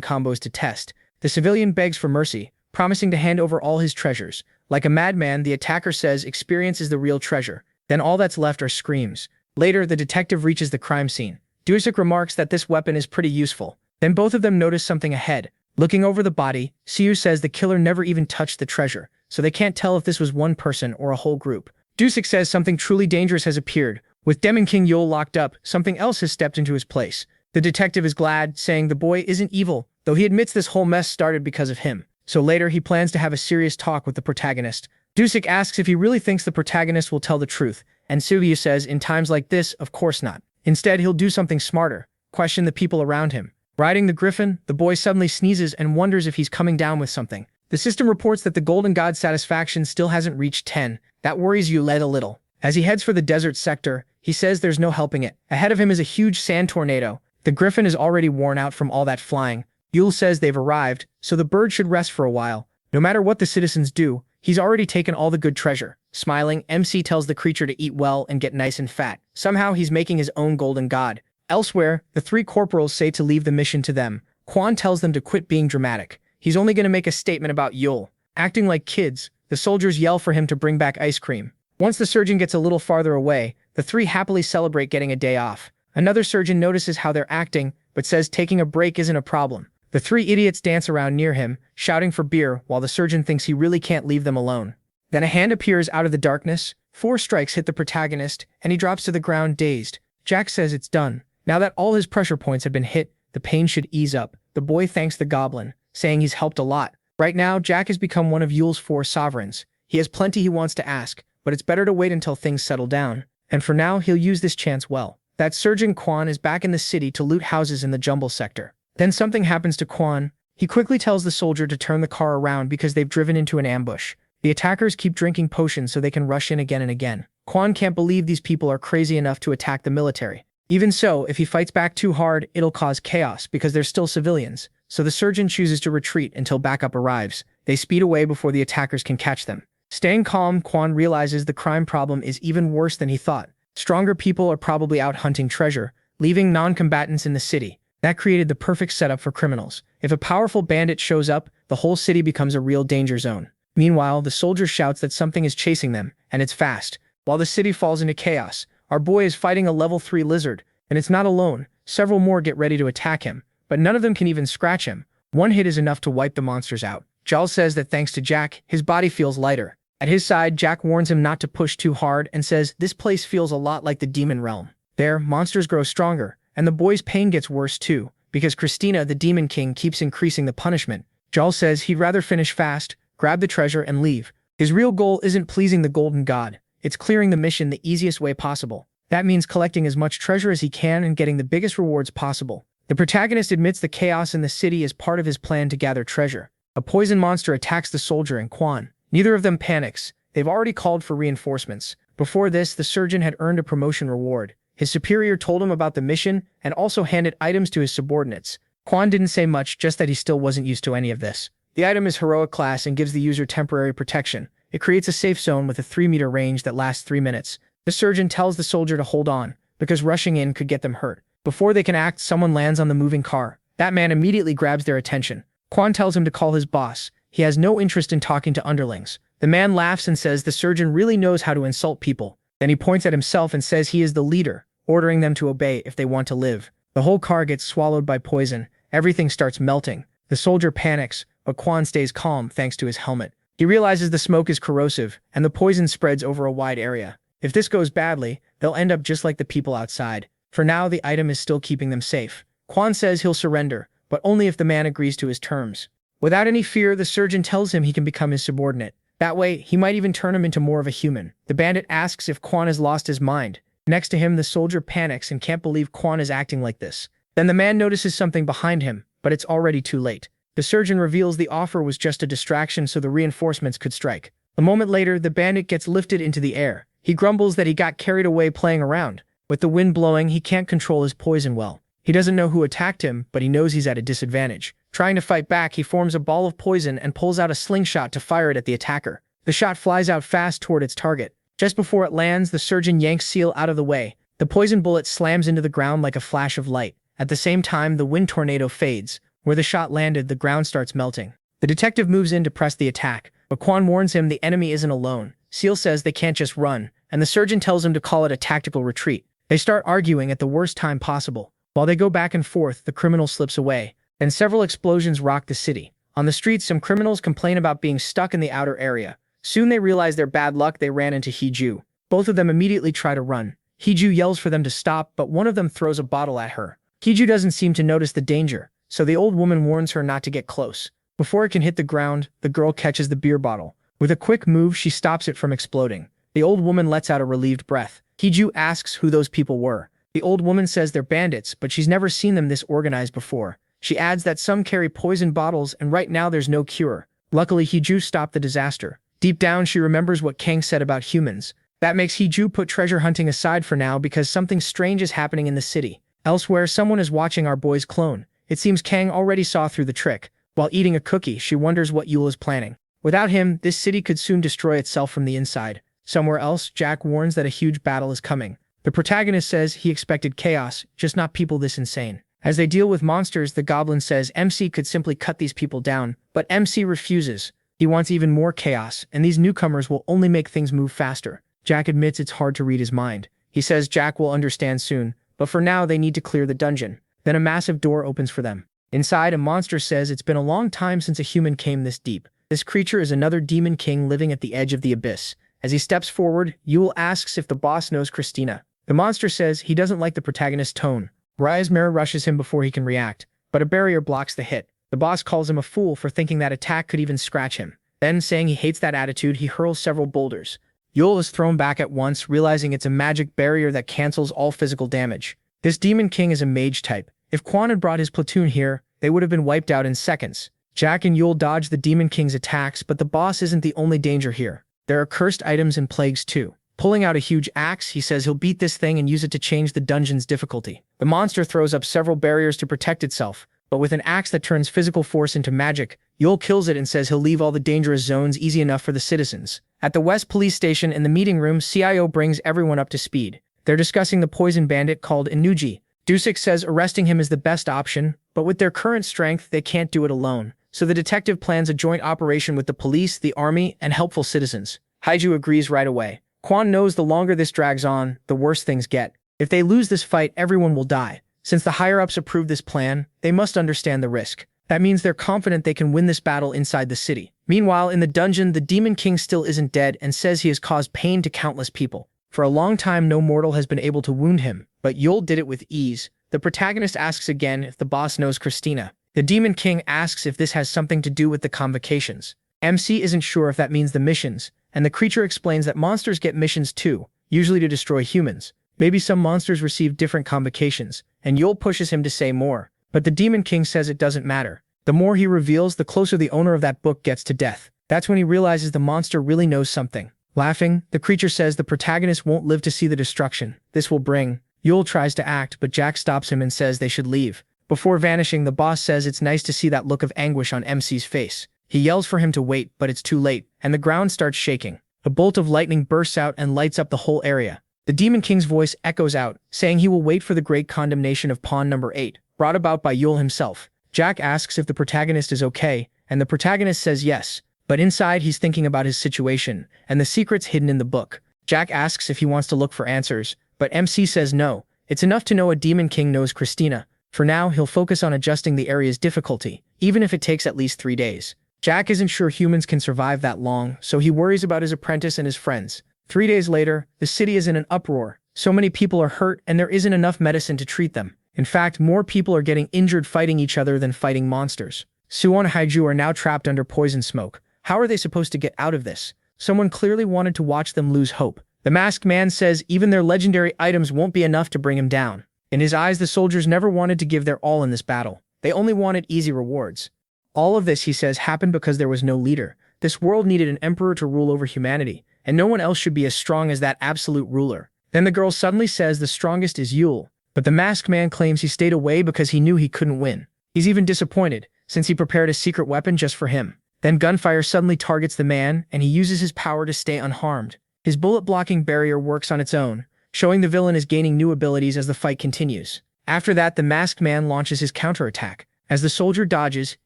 combos to test. The civilian begs for mercy, promising to hand over all his treasures. Like a madman, the attacker says experience is the real treasure. Then all that's left are screams. Later, the detective reaches the crime scene. Dursik remarks that this weapon is pretty useful. Then both of them notice something ahead. Looking over the body, Siu says the killer never even touched the treasure, so they can't tell if this was one person or a whole group. Dusik says something truly dangerous has appeared. With Demon King Yul locked up, something else has stepped into his place. The detective is glad, saying the boy isn't evil, though he admits this whole mess started because of him. So later, he plans to have a serious talk with the protagonist. Dusik asks if he really thinks the protagonist will tell the truth, and Suyu says in times like this, of course not. Instead, he'll do something smarter, question the people around him. Riding the griffin, the boy suddenly sneezes and wonders if he's coming down with something. The system reports that the Golden God's satisfaction still hasn't reached 10. That worries Yuled a little. As he heads for the desert sector, he says there's no helping it. Ahead of him is a huge sand tornado. The griffin is already worn out from all that flying. Yul says they've arrived, so the bird should rest for a while. No matter what the citizens do, he's already taken all the good treasure. Smiling, MC tells the creature to eat well and get nice and fat. Somehow he's making his own golden god. Elsewhere, the 3 corporals say to leave the mission to them. Quan tells them to quit being dramatic. He's only going to make a statement about Yul. Acting like kids, the soldiers yell for him to bring back ice cream. Once the surgeon gets a little farther away, the 3 happily celebrate getting a day off. Another surgeon notices how they're acting, but says taking a break isn't a problem. The 3 idiots dance around near him, shouting for beer while the surgeon thinks he really can't leave them alone. Then a hand appears out of the darkness. 4 strikes hit the protagonist, and he drops to the ground dazed. Jack says it's done. Now that all his pressure points have been hit, the pain should ease up. The boy thanks the goblin, saying he's helped a lot. Right now, Jack has become one of Yule's 4 sovereigns. He has plenty he wants to ask, but it's better to wait until things settle down. And for now, he'll use this chance well. That surgeon Quan is back in the city to loot houses in the jumble sector. Then something happens to Quan. He quickly tells the soldier to turn the car around because they've driven into an ambush. The attackers keep drinking potions so they can rush in again and again. Quan can't believe these people are crazy enough to attack the military. Even so, if he fights back too hard, it'll cause chaos because they're still civilians. So the surgeon chooses to retreat until backup arrives. They speed away before the attackers can catch them. Staying calm, Quan realizes the crime problem is even worse than he thought. Stronger people are probably out hunting treasure, leaving non-combatants in the city. That created the perfect setup for criminals. If a powerful bandit shows up, the whole city becomes a real danger zone. Meanwhile, the soldier shouts that something is chasing them, and it's fast. While the city falls into chaos, our boy is fighting a level 3 lizard, and it's not alone. Several more get ready to attack him, but none of them can even scratch him. One hit is enough to wipe the monsters out. Giles says that thanks to Jack, his body feels lighter. At his side, Jack warns him not to push too hard and says this place feels a lot like the demon realm. There, monsters grow stronger, and the boy's pain gets worse too, because Christina, the demon king, keeps increasing the punishment. Giles says he'd rather finish fast, grab the treasure, and leave. His real goal isn't pleasing the golden god. It's clearing the mission the easiest way possible. That means collecting as much treasure as he can and getting the biggest rewards possible. The protagonist admits the chaos in the city is part of his plan to gather treasure. A poison monster attacks the soldier and Quan. Neither of them panics. They've already called for reinforcements. Before this, the surgeon had earned a promotion reward. His superior told him about the mission and also handed items to his subordinates. Quan didn't say much, just that he still wasn't used to any of this. The item is heroic class and gives the user temporary protection. It creates a safe zone with a 3-meter range that lasts 3 minutes. The surgeon tells the soldier to hold on, because rushing in could get them hurt. Before they can act, someone lands on the moving car. That man immediately grabs their attention. Quan tells him to call his boss. He has no interest in talking to underlings. The man laughs and says the surgeon really knows how to insult people. Then he points at himself and says he is the leader, ordering them to obey if they want to live. The whole car gets swallowed by poison. Everything starts melting. The soldier panics, but Quan stays calm thanks to his helmet. He realizes the smoke is corrosive, and the poison spreads over a wide area. If this goes badly, they'll end up just like the people outside. For now, the item is still keeping them safe. Quan says he'll surrender, but only if the man agrees to his terms. Without any fear, the surgeon tells him he can become his subordinate. That way, he might even turn him into more of a human. The bandit asks if Quan has lost his mind. Next to him, the soldier panics and can't believe Quan is acting like this. Then the man notices something behind him, but it's already too late. The surgeon reveals the offer was just a distraction so the reinforcements could strike. A moment later, the bandit gets lifted into the air. He grumbles that he got carried away playing around. With the wind blowing, he can't control his poison well. He doesn't know who attacked him, but he knows he's at a disadvantage. Trying to fight back, he forms a ball of poison and pulls out a slingshot to fire it at the attacker. The shot flies out fast toward its target. Just before it lands, the surgeon yanks Seal out of the way. The poison bullet slams into the ground like a flash of light. At the same time, the wind tornado fades. Where the shot landed, the ground starts melting. The detective moves in to press the attack, but Quan warns him the enemy isn't alone. Seal says they can't just run, and the surgeon tells him to call it a tactical retreat. They start arguing at the worst time possible. While they go back and forth, the criminal slips away. Then several explosions rock the city. On the streets, some criminals complain about being stuck in the outer area. Soon they realize their bad luck. They ran into Hee-ju. Both of them immediately try to run. Hee-ju yells for them to stop, but one of them throws a bottle at her. Hee-ju doesn't seem to notice the danger, so the old woman warns her not to get close. Before it can hit the ground, the girl catches the beer bottle. With a quick move, she stops it from exploding. The old woman lets out a relieved breath. Hee-ju asks who those people were. The old woman says they're bandits, but she's never seen them this organized before. She adds that some carry poison bottles and right now there's no cure. Luckily, Hee-ju stopped the disaster. Deep down, she remembers what Kang said about humans. That makes Hee-ju put treasure hunting aside for now because something strange is happening in the city. Elsewhere, someone is watching our boy's clone. It seems Kang already saw through the trick. While eating a cookie, she wonders what Yule is planning. Without him, this city could soon destroy itself from the inside. Somewhere else, Jack warns that a huge battle is coming. The protagonist says he expected chaos, just not people this insane. As they deal with monsters, the goblin says MC could simply cut these people down, but MC refuses. He wants even more chaos, and these newcomers will only make things move faster. Jack admits it's hard to read his mind. He says Jack will understand soon, but for now they need to clear the dungeon. Then a massive door opens for them. Inside, a monster says it's been a long time since a human came this deep. This creature is another demon king living at the edge of the abyss. As he steps forward, Yule asks if the boss knows Christina. The monster says he doesn't like the protagonist's tone. Mirror rushes him before he can react, but a barrier blocks the hit. The boss calls him a fool for thinking that attack could even scratch him. Then, saying he hates that attitude, he hurls several boulders. Yule is thrown back at once, realizing it's a magic barrier that cancels all physical damage. This Demon King is a mage type. If Quan had brought his platoon here, they would have been wiped out in seconds. Jack and Yule dodge the Demon King's attacks, but the boss isn't the only danger here. There are cursed items and plagues too. Pulling out a huge axe, he says he'll beat this thing and use it to change the dungeon's difficulty. The monster throws up several barriers to protect itself, but with an axe that turns physical force into magic, Yule kills it and says he'll leave all the dangerous zones easy enough for the citizens. At the West Police Station in the meeting room, CIO brings everyone up to speed. They're discussing the poison bandit called Inuji. Dusik says arresting him is the best option, but with their current strength, they can't do it alone. So the detective plans a joint operation with the police, the army, and helpful citizens. Haiju agrees right away. Quan knows the longer this drags on, the worse things get. If they lose this fight, everyone will die. Since the higher-ups approved this plan, they must understand the risk. That means they're confident they can win this battle inside the city. Meanwhile, in the dungeon, the Demon King still isn't dead and says he has caused pain to countless people. For a long time, no mortal has been able to wound him, but Yule did it with ease. The protagonist asks again if the boss knows Christina. The Demon King asks if this has something to do with the convocations. MC isn't sure if that means the missions, and the creature explains that monsters get missions too, usually to destroy humans. Maybe some monsters receive different convocations, and Yule pushes him to say more. But the Demon King says it doesn't matter. The more he reveals, the closer the owner of that book gets to death. That's when he realizes the monster really knows something. Laughing, the creature says the protagonist won't live to see the destruction this will bring. Yule tries to act, but Jack stops him and says they should leave. Before vanishing, the boss says it's nice to see that look of anguish on MC's face. He yells for him to wait, but it's too late, and the ground starts shaking. A bolt of lightning bursts out and lights up the whole area. The Demon King's voice echoes out, saying he will wait for the great condemnation of Pawn Number 8, brought about by Yule himself. Jack asks if the protagonist is okay, and the protagonist says yes, but inside he's thinking about his situation, and the secrets hidden in the book. Jack asks if he wants to look for answers, but MC says no. It's enough to know a Demon King knows Christina. For now, he'll focus on adjusting the area's difficulty, even if it takes at least 3 days. Jack isn't sure humans can survive that long, so he worries about his apprentice and his friends. 3 days later, the city is in an uproar. So many people are hurt, and there isn't enough medicine to treat them. In fact, more people are getting injured fighting each other than fighting monsters. Suwon and Haiju are now trapped under poison smoke. How are they supposed to get out of this? Someone clearly wanted to watch them lose hope. The masked man says even their legendary items won't be enough to bring him down. In his eyes, the soldiers never wanted to give their all in this battle. They only wanted easy rewards. All of this, he says, happened because there was no leader. This world needed an emperor to rule over humanity, and no one else should be as strong as that absolute ruler. Then the girl suddenly says the strongest is Yule, but the masked man claims he stayed away because he knew he couldn't win. He's even disappointed, since he prepared a secret weapon just for him. Then gunfire suddenly targets the man, and he uses his power to stay unharmed. His bullet-blocking barrier works on its own, showing the villain is gaining new abilities as the fight continues. After that, the masked man launches his counterattack. As the soldier dodges,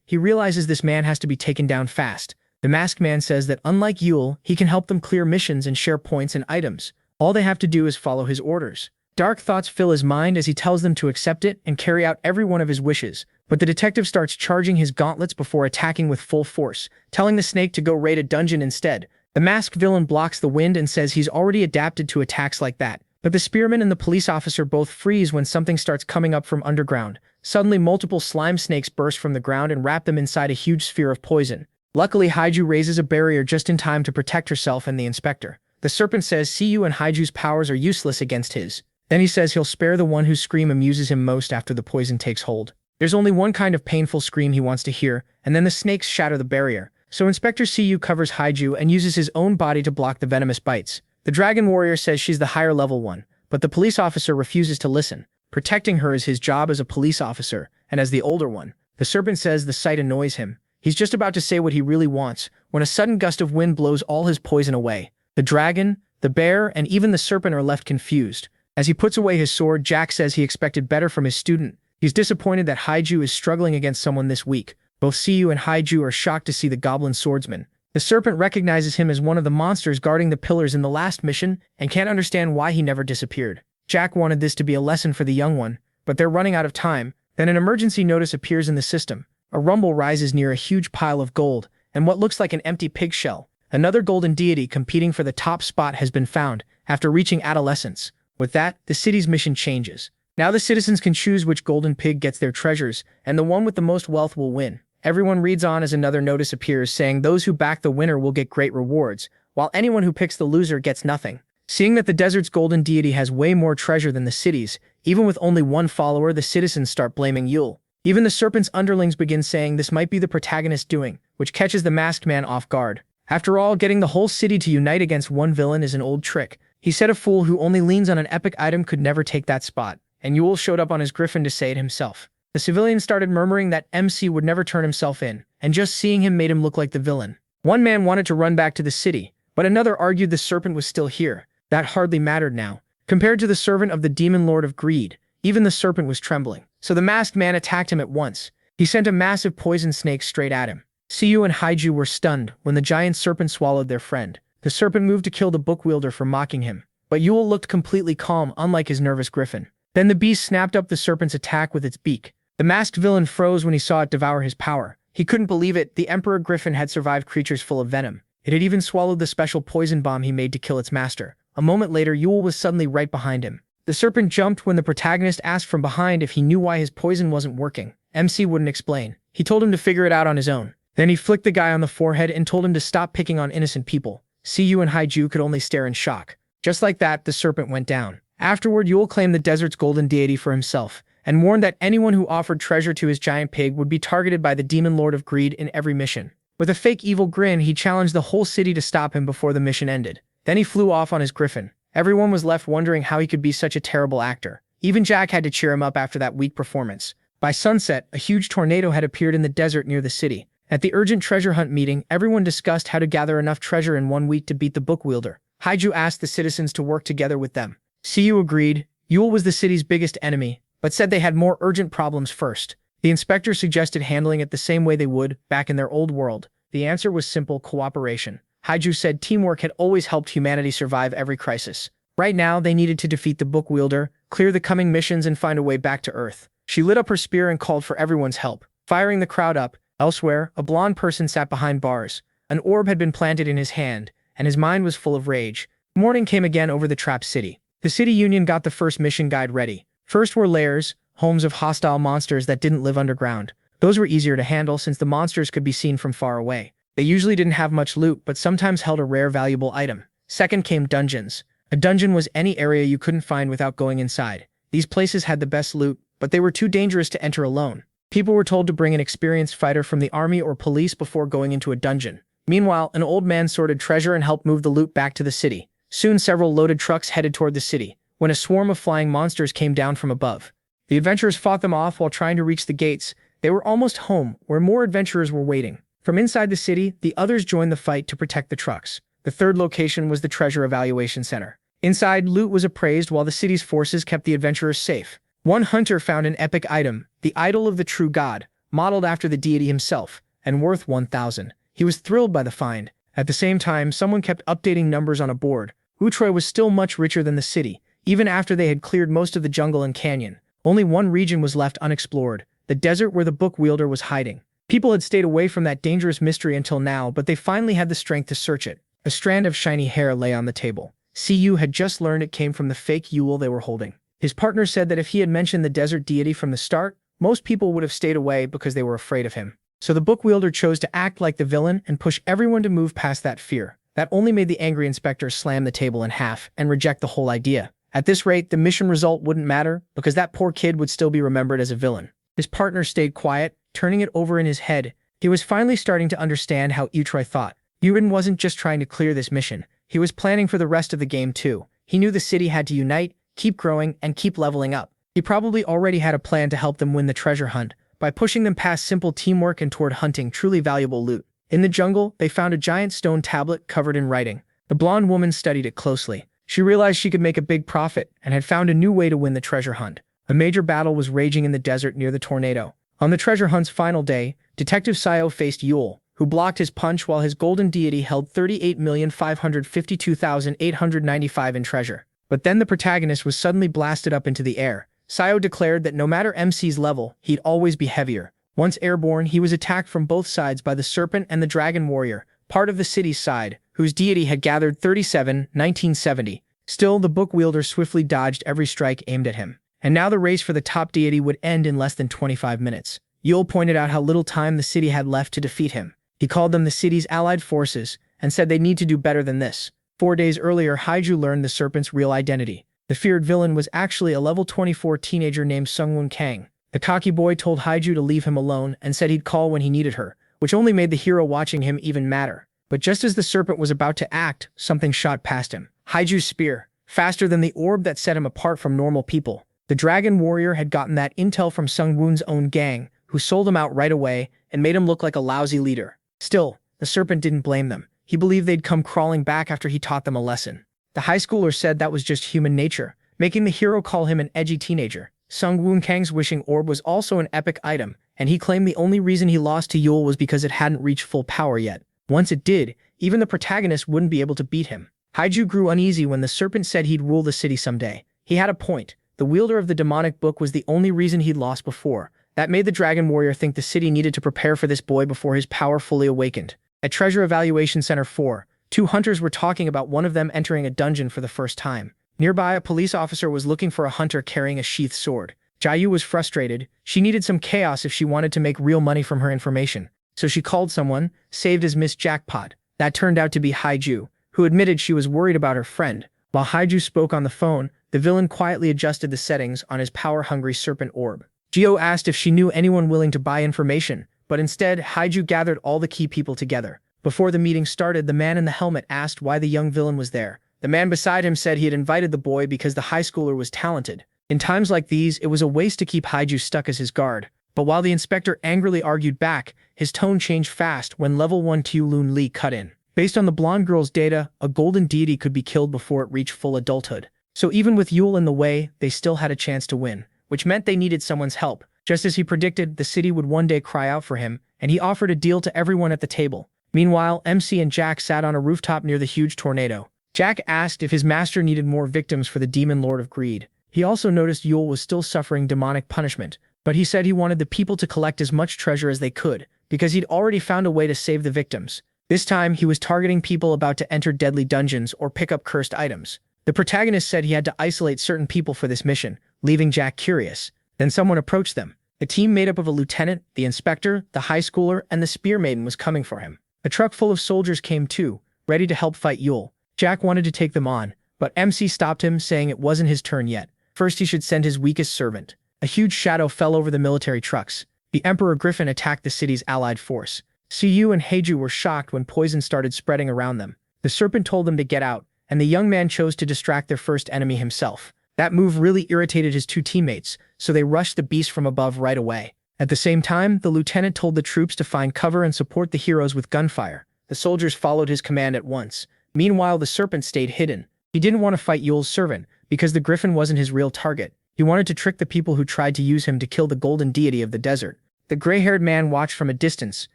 he realizes this man has to be taken down fast. The masked man says that unlike Yule, he can help them clear missions and share points and items. All they have to do is follow his orders. Dark thoughts fill his mind as he tells them to accept it and carry out every one of his wishes. But the detective starts charging his gauntlets before attacking with full force, telling the snake to go raid a dungeon instead. The masked villain blocks the wind and says he's already adapted to attacks like that. But the spearman and the police officer both freeze when something starts coming up from underground. Suddenly, multiple slime snakes burst from the ground and wrap them inside a huge sphere of poison. Luckily, Haiju raises a barrier just in time to protect herself and the inspector. The serpent says Siyu and Haiju's powers are useless against his. Then he says he'll spare the one whose scream amuses him most after the poison takes hold. There's only one kind of painful scream he wants to hear, and then the snakes shatter the barrier. So Inspector Siyu covers Haiju and uses his own body to block the venomous bites. The dragon warrior says she's the higher level one, but the police officer refuses to listen. Protecting her is his job as a police officer, and as the older one. The serpent says the sight annoys him. He's just about to say what he really wants, when a sudden gust of wind blows all his poison away. The dragon, the bear, and even the serpent are left confused. As he puts away his sword, Jack says he expected better from his student. He's disappointed that Haiju is struggling against someone this weak. Both Siyu and Haiju are shocked to see the goblin swordsman. The serpent recognizes him as one of the monsters guarding the pillars in the last mission and can't understand why he never disappeared. Jack wanted this to be a lesson for the young one, but they're running out of time. Then an emergency notice appears in the system. A rumble rises near a huge pile of gold and what looks like an empty pig shell. Another golden deity competing for the top spot has been found after reaching adolescence. With that, the city's mission changes. Now the citizens can choose which golden pig gets their treasures, and the one with the most wealth will win. Everyone reads on as another notice appears saying those who back the winner will get great rewards, while anyone who picks the loser gets nothing. Seeing that the desert's golden deity has way more treasure than the city's, even with only one follower, the citizens start blaming Yule. Even the serpent's underlings begin saying this might be the protagonist's doing, which catches the masked man off guard. After all, getting the whole city to unite against one villain is an old trick. He said a fool who only leans on an epic item could never take that spot, and Yule showed up on his griffin to say it himself. The civilians started murmuring that MC would never turn himself in, and just seeing him made him look like the villain. One man wanted to run back to the city, but another argued the serpent was still here. That hardly mattered now. Compared to the servant of the demon lord of greed, even the serpent was trembling. So the masked man attacked him at once. He sent a massive poison snake straight at him. Siyu and Haiju were stunned when the giant serpent swallowed their friend. The serpent moved to kill the book wielder for mocking him, but Yule looked completely calm, unlike his nervous griffin. Then the beast snapped up the serpent's attack with its beak. The masked villain froze when he saw it devour his power. He couldn't believe it. The emperor griffin had survived creatures full of venom. It had even swallowed the special poison bomb he made to kill its master. A moment later, Yule was suddenly right behind him. The serpent jumped when the protagonist asked from behind if he knew why his poison wasn't working. MC wouldn't explain. He told him to figure it out on his own. Then he flicked the guy on the forehead and told him to stop picking on innocent people. Siyu and Haiju could only stare in shock. Just like that, the serpent went down. Afterward, Yule claimed the desert's golden deity for himself, and warned that anyone who offered treasure to his giant pig would be targeted by the demon lord of greed in every mission. With a fake evil grin, he challenged the whole city to stop him before the mission ended. Then he flew off on his griffin. Everyone was left wondering how he could be such a terrible actor. Even Jack had to cheer him up after that weak performance. By sunset, a huge tornado had appeared in the desert near the city. At the urgent treasure hunt meeting, everyone discussed how to gather enough treasure in 1 week to beat the book wielder. Haiju asked the citizens to work together with them. Siyu agreed. Yule was the city's biggest enemy, but said they had more urgent problems first. The inspector suggested handling it the same way they would back in their old world. The answer was simple: cooperation. Haiju said teamwork had always helped humanity survive every crisis. Right now, they needed to defeat the book wielder, clear the coming missions, and find a way back to Earth. She lit up her spear and called for everyone's help, firing the crowd up. Elsewhere, a blonde person sat behind bars. An orb had been planted in his hand, and his mind was full of rage. Morning came again over the trapped city. The city union got the first mission guide ready. First were lairs, homes of hostile monsters that didn't live underground. Those were easier to handle since the monsters could be seen from far away. They usually didn't have much loot, but sometimes held a rare valuable item. Second came dungeons. A dungeon was any area you couldn't find without going inside. These places had the best loot, but they were too dangerous to enter alone. People were told to bring an experienced fighter from the army or police before going into a dungeon. Meanwhile, an old man sorted treasure and helped move the loot back to the city. Soon several loaded trucks headed toward the city, when a swarm of flying monsters came down from above. The adventurers fought them off while trying to reach the gates. They were almost home, where more adventurers were waiting. From inside the city, the others joined the fight to protect the trucks. The third location was the Treasure Evaluation Center. Inside, loot was appraised while the city's forces kept the adventurers safe. One hunter found an epic item, the idol of the true god, modeled after the deity himself, and worth 1,000. He was thrilled by the find. At the same time, someone kept updating numbers on a board. Utroy was still much richer than the city, even after they had cleared most of the jungle and canyon. Only one region was left unexplored, the desert where the book wielder was hiding. People had stayed away from that dangerous mystery until now, but they finally had the strength to search it. A strand of shiny hair lay on the table. Siyu had just learned it came from the fake Yule they were holding. His partner said that if he had mentioned the desert deity from the start, most people would have stayed away because they were afraid of him. So the book wielder chose to act like the villain and push everyone to move past that fear. That only made the angry inspector slam the table in half and reject the whole idea. At this rate, the mission result wouldn't matter because that poor kid would still be remembered as a villain. His partner stayed quiet, turning it over in his head. He was finally starting to understand how Utroy thought. Yurin wasn't just trying to clear this mission. He was planning for the rest of the game too. He knew the city had to unite, keep growing, and keep leveling up. He probably already had a plan to help them win the treasure hunt, by pushing them past simple teamwork and toward hunting truly valuable loot. In the jungle, they found a giant stone tablet covered in writing. The blonde woman studied it closely. She realized she could make a big profit and had found a new way to win the treasure hunt. A major battle was raging in the desert near the tornado. On the treasure hunt's final day, Detective Sayo faced Yule, who blocked his punch while his golden deity held 38,552,895 in treasure. But then the protagonist was suddenly blasted up into the air. Sayo declared that no matter MC's level, he'd always be heavier. Once airborne, he was attacked from both sides by the serpent and the dragon warrior, part of the city's side, whose deity had gathered 1970. Still, the book wielder swiftly dodged every strike aimed at him. And now the race for the top deity would end in less than 25 minutes. Yule pointed out how little time the city had left to defeat him. He called them the city's allied forces and said they need to do better than this. 4 days earlier, Haiju learned the serpent's real identity. The feared villain was actually a level 24 teenager named Sungwoon Kang. The cocky boy told Haiju to leave him alone and said he'd call when he needed her, which only made the hero watching him even madder. But just as the serpent was about to act, something shot past him. Haiju's spear, faster than the orb that set him apart from normal people. The dragon warrior had gotten that intel from Sungwoon's own gang, who sold him out right away and made him look like a lousy leader. Still, the serpent didn't blame them. He believed they'd come crawling back after he taught them a lesson. The high schooler said that was just human nature, making the hero call him an edgy teenager. Sungwoon Kang's wishing orb was also an epic item, and he claimed the only reason he lost to Yule was because it hadn't reached full power yet. Once it did, even the protagonist wouldn't be able to beat him. Haiju grew uneasy when the serpent said he'd rule the city someday. He had a point. The wielder of the demonic book was the only reason he'd lost before. That made the dragon warrior think the city needed to prepare for this boy before his power fully awakened. At Treasure Evaluation Center 4, 2 hunters were talking about one of them entering a dungeon for the first time. Nearby, a police officer was looking for a hunter carrying a sheathed sword. Jiayu was frustrated. She needed some chaos if she wanted to make real money from her information. So she called someone, saved as Miss Jackpot. That turned out to be Haiju, who admitted she was worried about her friend. While Haiju spoke on the phone, the villain quietly adjusted the settings on his power-hungry serpent orb. Gio asked if she knew anyone willing to buy information, but instead, Haiju gathered all the key people together. Before the meeting started, the man in the helmet asked why the young villain was there. The man beside him said he had invited the boy because the high schooler was talented. In times like these, it was a waste to keep Haiju stuck as his guard. But while the inspector angrily argued back, his tone changed fast when level 1 Lun Li cut in. Based on the blonde girl's data, a golden deity could be killed before it reached full adulthood. So even with Yule in the way, they still had a chance to win, which meant they needed someone's help. Just as he predicted, the city would one day cry out for him, and he offered a deal to everyone at the table. Meanwhile, MC and Jack sat on a rooftop near the huge tornado. Jack asked if his master needed more victims for the demon lord of greed. He also noticed Yule was still suffering demonic punishment, but he said he wanted the people to collect as much treasure as they could, because he'd already found a way to save the victims. This time, he was targeting people about to enter deadly dungeons or pick up cursed items. The protagonist said he had to isolate certain people for this mission, leaving Jack curious. Then someone approached them. A team made up of a lieutenant, the inspector, the high schooler, and the spear maiden was coming for him. A truck full of soldiers came too, ready to help fight Yule. Jack wanted to take them on, but MC stopped him, saying it wasn't his turn yet. First, he should send his weakest servant. A huge shadow fell over the military trucks. The Emperor Griffin attacked the city's allied force. Siyu and Heiju were shocked when poison started spreading around them. The serpent told them to get out, and the young man chose to distract their first enemy himself. That move really irritated his 2 teammates, so they rushed the beast from above right away. At the same time, the lieutenant told the troops to find cover and support the heroes with gunfire. The soldiers followed his command at once. Meanwhile, the serpent stayed hidden. He didn't want to fight Yule's servant, because the griffin wasn't his real target. He wanted to trick the people who tried to use him to kill the golden deity of the desert. The gray-haired man watched from a distance.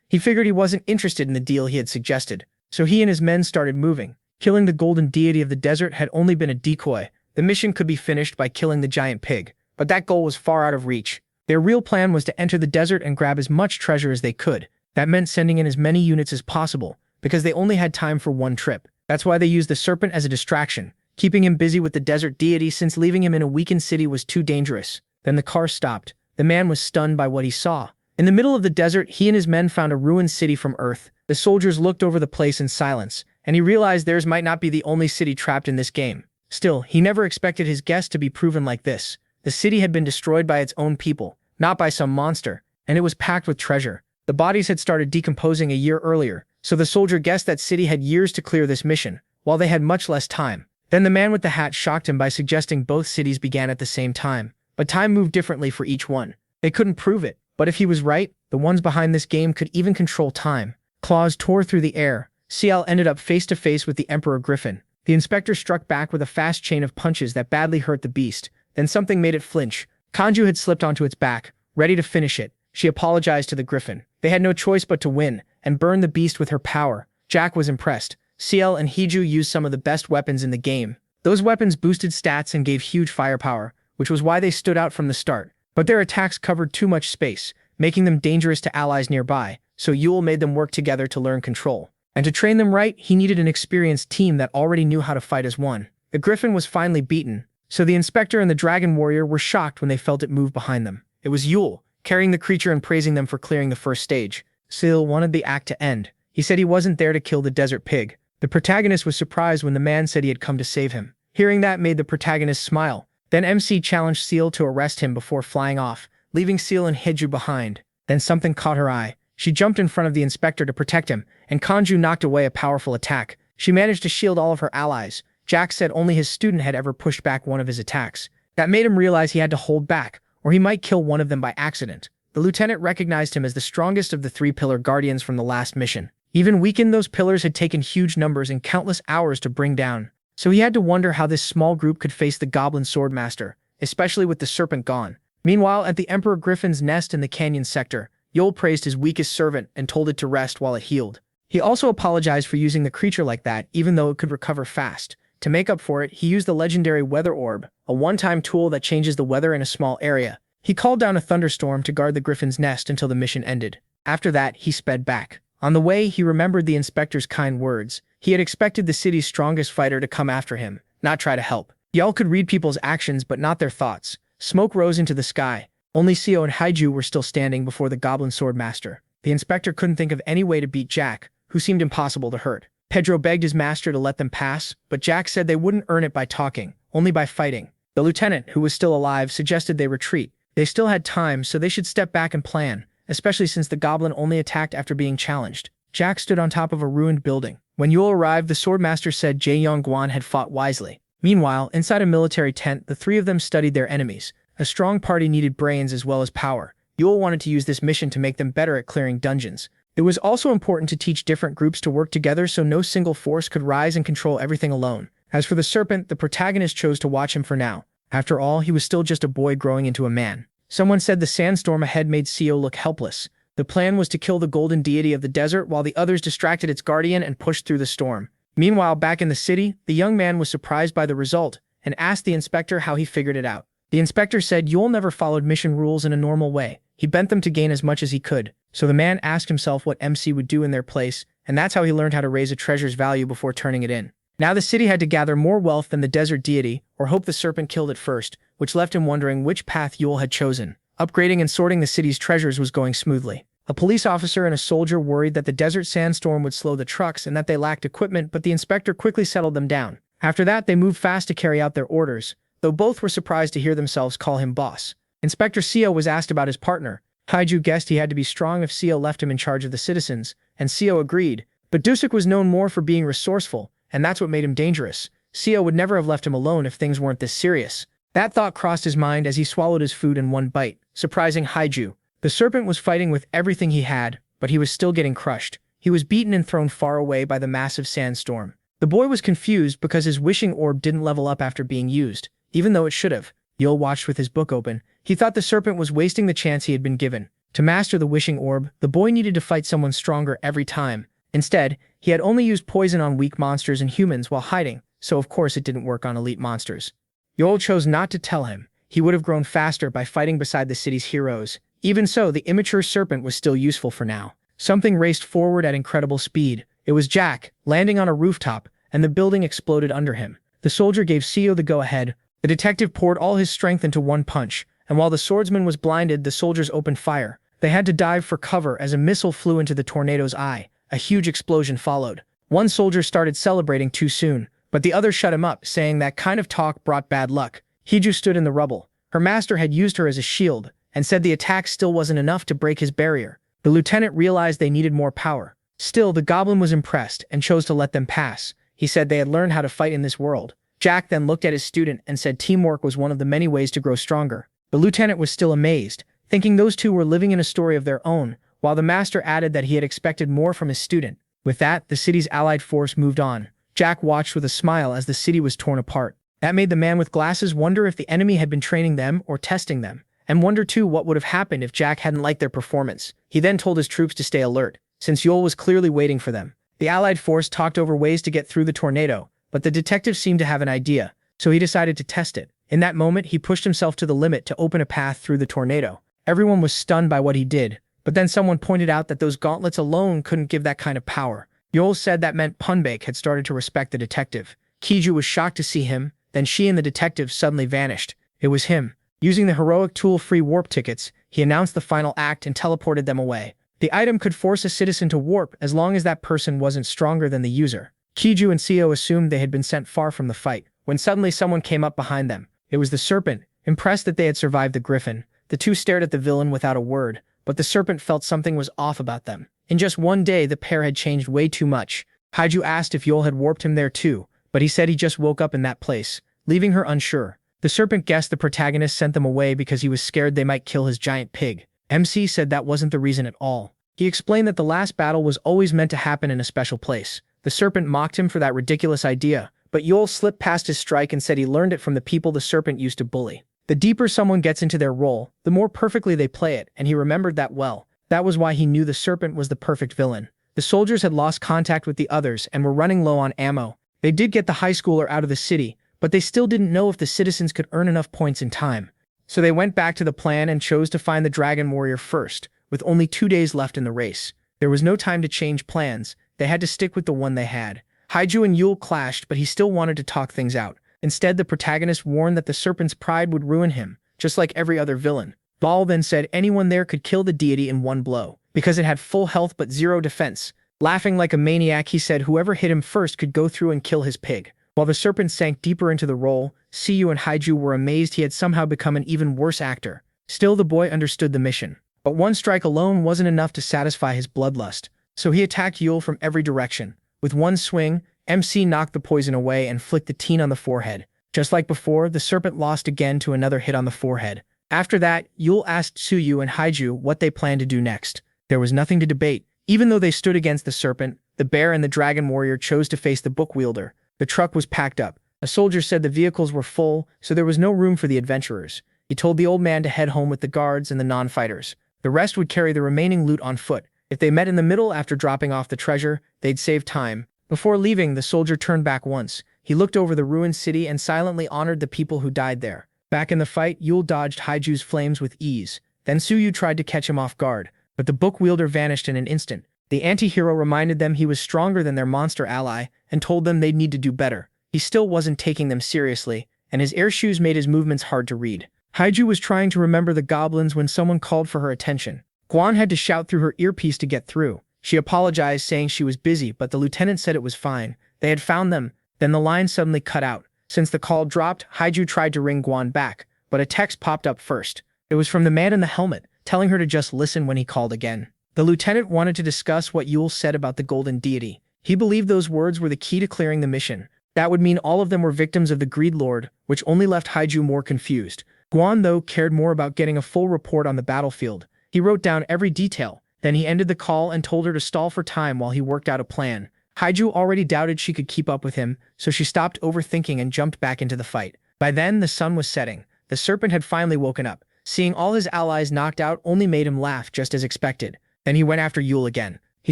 He figured he wasn't interested in the deal he had suggested, so he and his men started moving. Killing the golden deity of the desert had only been a decoy. The mission could be finished by killing the giant pig, but that goal was far out of reach. Their real plan was to enter the desert and grab as much treasure as they could. That meant sending in as many units as possible, because they only had time for one trip. That's why they used the serpent as a distraction, keeping him busy with the desert deity since leaving him in a weakened city was too dangerous. Then the car stopped. The man was stunned by what he saw. In the middle of the desert, he and his men found a ruined city from Earth. The soldiers looked over the place in silence, and he realized theirs might not be the only city trapped in this game. Still, he never expected his guess to be proven like this. The city had been destroyed by its own people, not by some monster, and it was packed with treasure. The bodies had started decomposing a year earlier, so the soldier guessed that city had years to clear this mission, while they had much less time. Then the man with the hat shocked him by suggesting both cities began at the same time, but time moved differently for each one. They couldn't prove it, but if he was right, the ones behind this game could even control time. Claws tore through the air. CL ended up face to face with the Emperor Griffin. The inspector struck back with a fast chain of punches that badly hurt the beast. Then something made it flinch. Kanju had slipped onto its back, ready to finish it. She apologized to the Griffin. They had no choice but to win, and burn the beast with her power. Jack was impressed. CL and Hiju used some of the best weapons in the game. Those weapons boosted stats and gave huge firepower, which was why they stood out from the start. But their attacks covered too much space, making them dangerous to allies nearby, so Yule made them work together to learn control. And to train them right, he needed an experienced team that already knew how to fight as one. The griffin was finally beaten, so the inspector and the dragon warrior were shocked when they felt it move behind them. It was Yule, carrying the creature and praising them for clearing the first stage. Seal wanted the act to end. He said he wasn't there to kill the desert pig. The protagonist was surprised when the man said he had come to save him. Hearing that made the protagonist smile. Then MC challenged Seal to arrest him before flying off, leaving Seal and Hiju behind. Then something caught her eye. She jumped in front of the inspector to protect him, and Kanju knocked away a powerful attack. She managed to shield all of her allies. Jack said only his student had ever pushed back one of his attacks. That made him realize he had to hold back, or he might kill one of them by accident. The lieutenant recognized him as the strongest of the 3 pillar guardians from the last mission. Even weakened, those pillars had taken huge numbers and countless hours to bring down. So he had to wonder how this small group could face the goblin swordmaster, especially with the serpent gone. Meanwhile, at the Emperor Griffin's nest in the canyon sector, Yule praised his weakest servant and told it to rest while it healed. He also apologized for using the creature like that, even though it could recover fast. To make up for it, he used the legendary Weather Orb, a one-time tool that changes the weather in a small area. He called down a thunderstorm to guard the griffin's nest until the mission ended. After that, he sped back. On the way, he remembered the inspector's kind words. He had expected the city's strongest fighter to come after him, not try to help. Yule could read people's actions but not their thoughts. Smoke rose into the sky. Only Seo and Hiju were still standing before the goblin swordmaster. The inspector couldn't think of any way to beat Jack, who seemed impossible to hurt. Pedro begged his master to let them pass, but Jack said they wouldn't earn it by talking, only by fighting. The lieutenant, who was still alive, suggested they retreat. They still had time, so they should step back and plan, especially since the goblin only attacked after being challenged. Jack stood on top of a ruined building. When Yule arrived, the swordmaster said Jae Yongguan had fought wisely. Meanwhile, inside a military tent, the 3 of them studied their enemies. A strong party needed brains as well as power. Yule wanted to use this mission to make them better at clearing dungeons. It was also important to teach different groups to work together so no single force could rise and control everything alone. As for the serpent, the protagonist chose to watch him for now. After all, he was still just a boy growing into a man. Someone said the sandstorm ahead made Seo look helpless. The plan was to kill the golden deity of the desert while the others distracted its guardian and pushed through the storm. Meanwhile, back in the city, the young man was surprised by the result and asked the inspector how he figured it out. The inspector said Yule never followed mission rules in a normal way. He bent them to gain as much as he could. So the man asked himself what MC would do in their place, and that's how he learned how to raise a treasure's value before turning it in. Now the city had to gather more wealth than the desert deity, or hope the serpent killed it first, which left him wondering which path Yule had chosen. Upgrading and sorting the city's treasures was going smoothly. A police officer and a soldier worried that the desert sandstorm would slow the trucks and that they lacked equipment, but the inspector quickly settled them down. After that, they moved fast to carry out their orders, though both were surprised to hear themselves call him boss. Inspector Seo was asked about his partner. Hiju guessed he had to be strong if Seo left him in charge of the citizens, and Seo agreed. But Dusuk was known more for being resourceful, and that's what made him dangerous. Seo would never have left him alone if things weren't this serious. That thought crossed his mind as he swallowed his food in one bite, surprising Hiju. The serpent was fighting with everything he had, but he was still getting crushed. He was beaten and thrown far away by the massive sandstorm. The boy was confused because his wishing orb didn't level up after being used, even though it should have. Yule watched with his book open. He thought the serpent was wasting the chance he had been given. To master the wishing orb, the boy needed to fight someone stronger every time. Instead, he had only used poison on weak monsters and humans while hiding, so of course it didn't work on elite monsters. Yule chose not to tell him. He would have grown faster by fighting beside the city's heroes. Even so, the immature serpent was still useful for now. Something raced forward at incredible speed. It was Jack, landing on a rooftop, and the building exploded under him. The soldier gave Seo the go-ahead. The detective poured all his strength into one punch, and while the swordsman was blinded, the soldiers opened fire. They had to dive for cover as a missile flew into the tornado's eye. A huge explosion followed. One soldier started celebrating too soon, but the other shut him up, saying that kind of talk brought bad luck. Hiju stood in the rubble. Her master had used her as a shield, and said the attack still wasn't enough to break his barrier. The lieutenant realized they needed more power. Still, the goblin was impressed and chose to let them pass. He said they had learned how to fight in this world. Jack then looked at his student and said teamwork was one of the many ways to grow stronger. The lieutenant was still amazed, thinking those two were living in a story of their own, while the master added that he had expected more from his student. With that, the city's allied force moved on. Jack watched with a smile as the city was torn apart. That made the man with glasses wonder if the enemy had been training them or testing them, and wonder too what would have happened if Jack hadn't liked their performance. He then told his troops to stay alert, since Yule was clearly waiting for them. The allied force talked over ways to get through the tornado, but the detective seemed to have an idea, so he decided to test it. In that moment, he pushed himself to the limit to open a path through the tornado. Everyone was stunned by what he did, but then someone pointed out that those gauntlets alone couldn't give that kind of power. Yul said that meant Punbake had started to respect the detective. Kiju was shocked to see him, then she and the detective suddenly vanished. It was him. Using the heroic tool free warp tickets, he announced the final act and teleported them away. The item could force a citizen to warp as long as that person wasn't stronger than the user. Kiju and Seo assumed they had been sent far from the fight, when suddenly someone came up behind them. It was the serpent. Impressed that they had survived the griffin, the two stared at the villain without a word, but the serpent felt something was off about them. In just one day, the pair had changed way too much. Haiju asked if Yul had warped him there too, but he said he just woke up in that place, leaving her unsure. The serpent guessed the protagonist sent them away because he was scared they might kill his giant pig. MC said that wasn't the reason at all. He explained that the last battle was always meant to happen in a special place. The serpent mocked him for that ridiculous idea, but Yul slipped past his strike and said he learned it from the people the serpent used to bully. The deeper someone gets into their role, the more perfectly they play it, and he remembered that well. That was why he knew the serpent was the perfect villain. The soldiers had lost contact with the others and were running low on ammo. They did get the high schooler out of the city, but they still didn't know if the citizens could earn enough points in time. So they went back to the plan and chose to find the dragon warrior first, with only 2 days left in the race. There was no time to change plans. They had to stick with the one they had. Haiju and Yul clashed, but he still wanted to talk things out. Instead, the protagonist warned that the serpent's pride would ruin him, just like every other villain. Baal then said anyone there could kill the deity in one blow, because it had full health but zero defense. Laughing like a maniac, he said whoever hit him first could go through and kill his pig. While the serpent sank deeper into the role, Siyu and Haiju were amazed he had somehow become an even worse actor. Still, the boy understood the mission. But one strike alone wasn't enough to satisfy his bloodlust, so he attacked Yul from every direction. With one swing, MC knocked the poison away and flicked the teen on the forehead. Just like before, the serpent lost again to another hit on the forehead. After that, Yul asked Suyu and Haiju what they planned to do next. There was nothing to debate. Even though they stood against the serpent, the bear and the dragon warrior chose to face the book wielder. The truck was packed up. A soldier said the vehicles were full, so there was no room for the adventurers. He told the old man to head home with the guards and the non-fighters. The rest would carry the remaining loot on foot. If they met in the middle after dropping off the treasure, they'd save time. Before leaving, the soldier turned back once. He looked over the ruined city and silently honored the people who died there. Back in the fight, Yul dodged Haiju's flames with ease. Then Suyu tried to catch him off guard, but the book wielder vanished in an instant. The anti-hero reminded them he was stronger than their monster ally and told them they'd need to do better. He still wasn't taking them seriously, and his air shoes made his movements hard to read. Haiju was trying to remember the goblins when someone called for her attention. Guan had to shout through her earpiece to get through. She apologized, saying she was busy, but the lieutenant said it was fine. They had found them. Then the line suddenly cut out. Since the call dropped, Haiju tried to ring Guan back, but a text popped up first. It was from the man in the helmet, telling her to just listen when he called again. The lieutenant wanted to discuss what Yul said about the golden deity. He believed those words were the key to clearing the mission. That would mean all of them were victims of the Greed Lord, which only left Haiju more confused. Guan, though, cared more about getting a full report on the battlefield. He wrote down every detail. Then he ended the call and told her to stall for time while he worked out a plan. Haiju already doubted she could keep up with him, so she stopped overthinking and jumped back into the fight. By then, the sun was setting. The serpent had finally woken up. Seeing all his allies knocked out only made him laugh, just as expected. Then he went after Yul again. He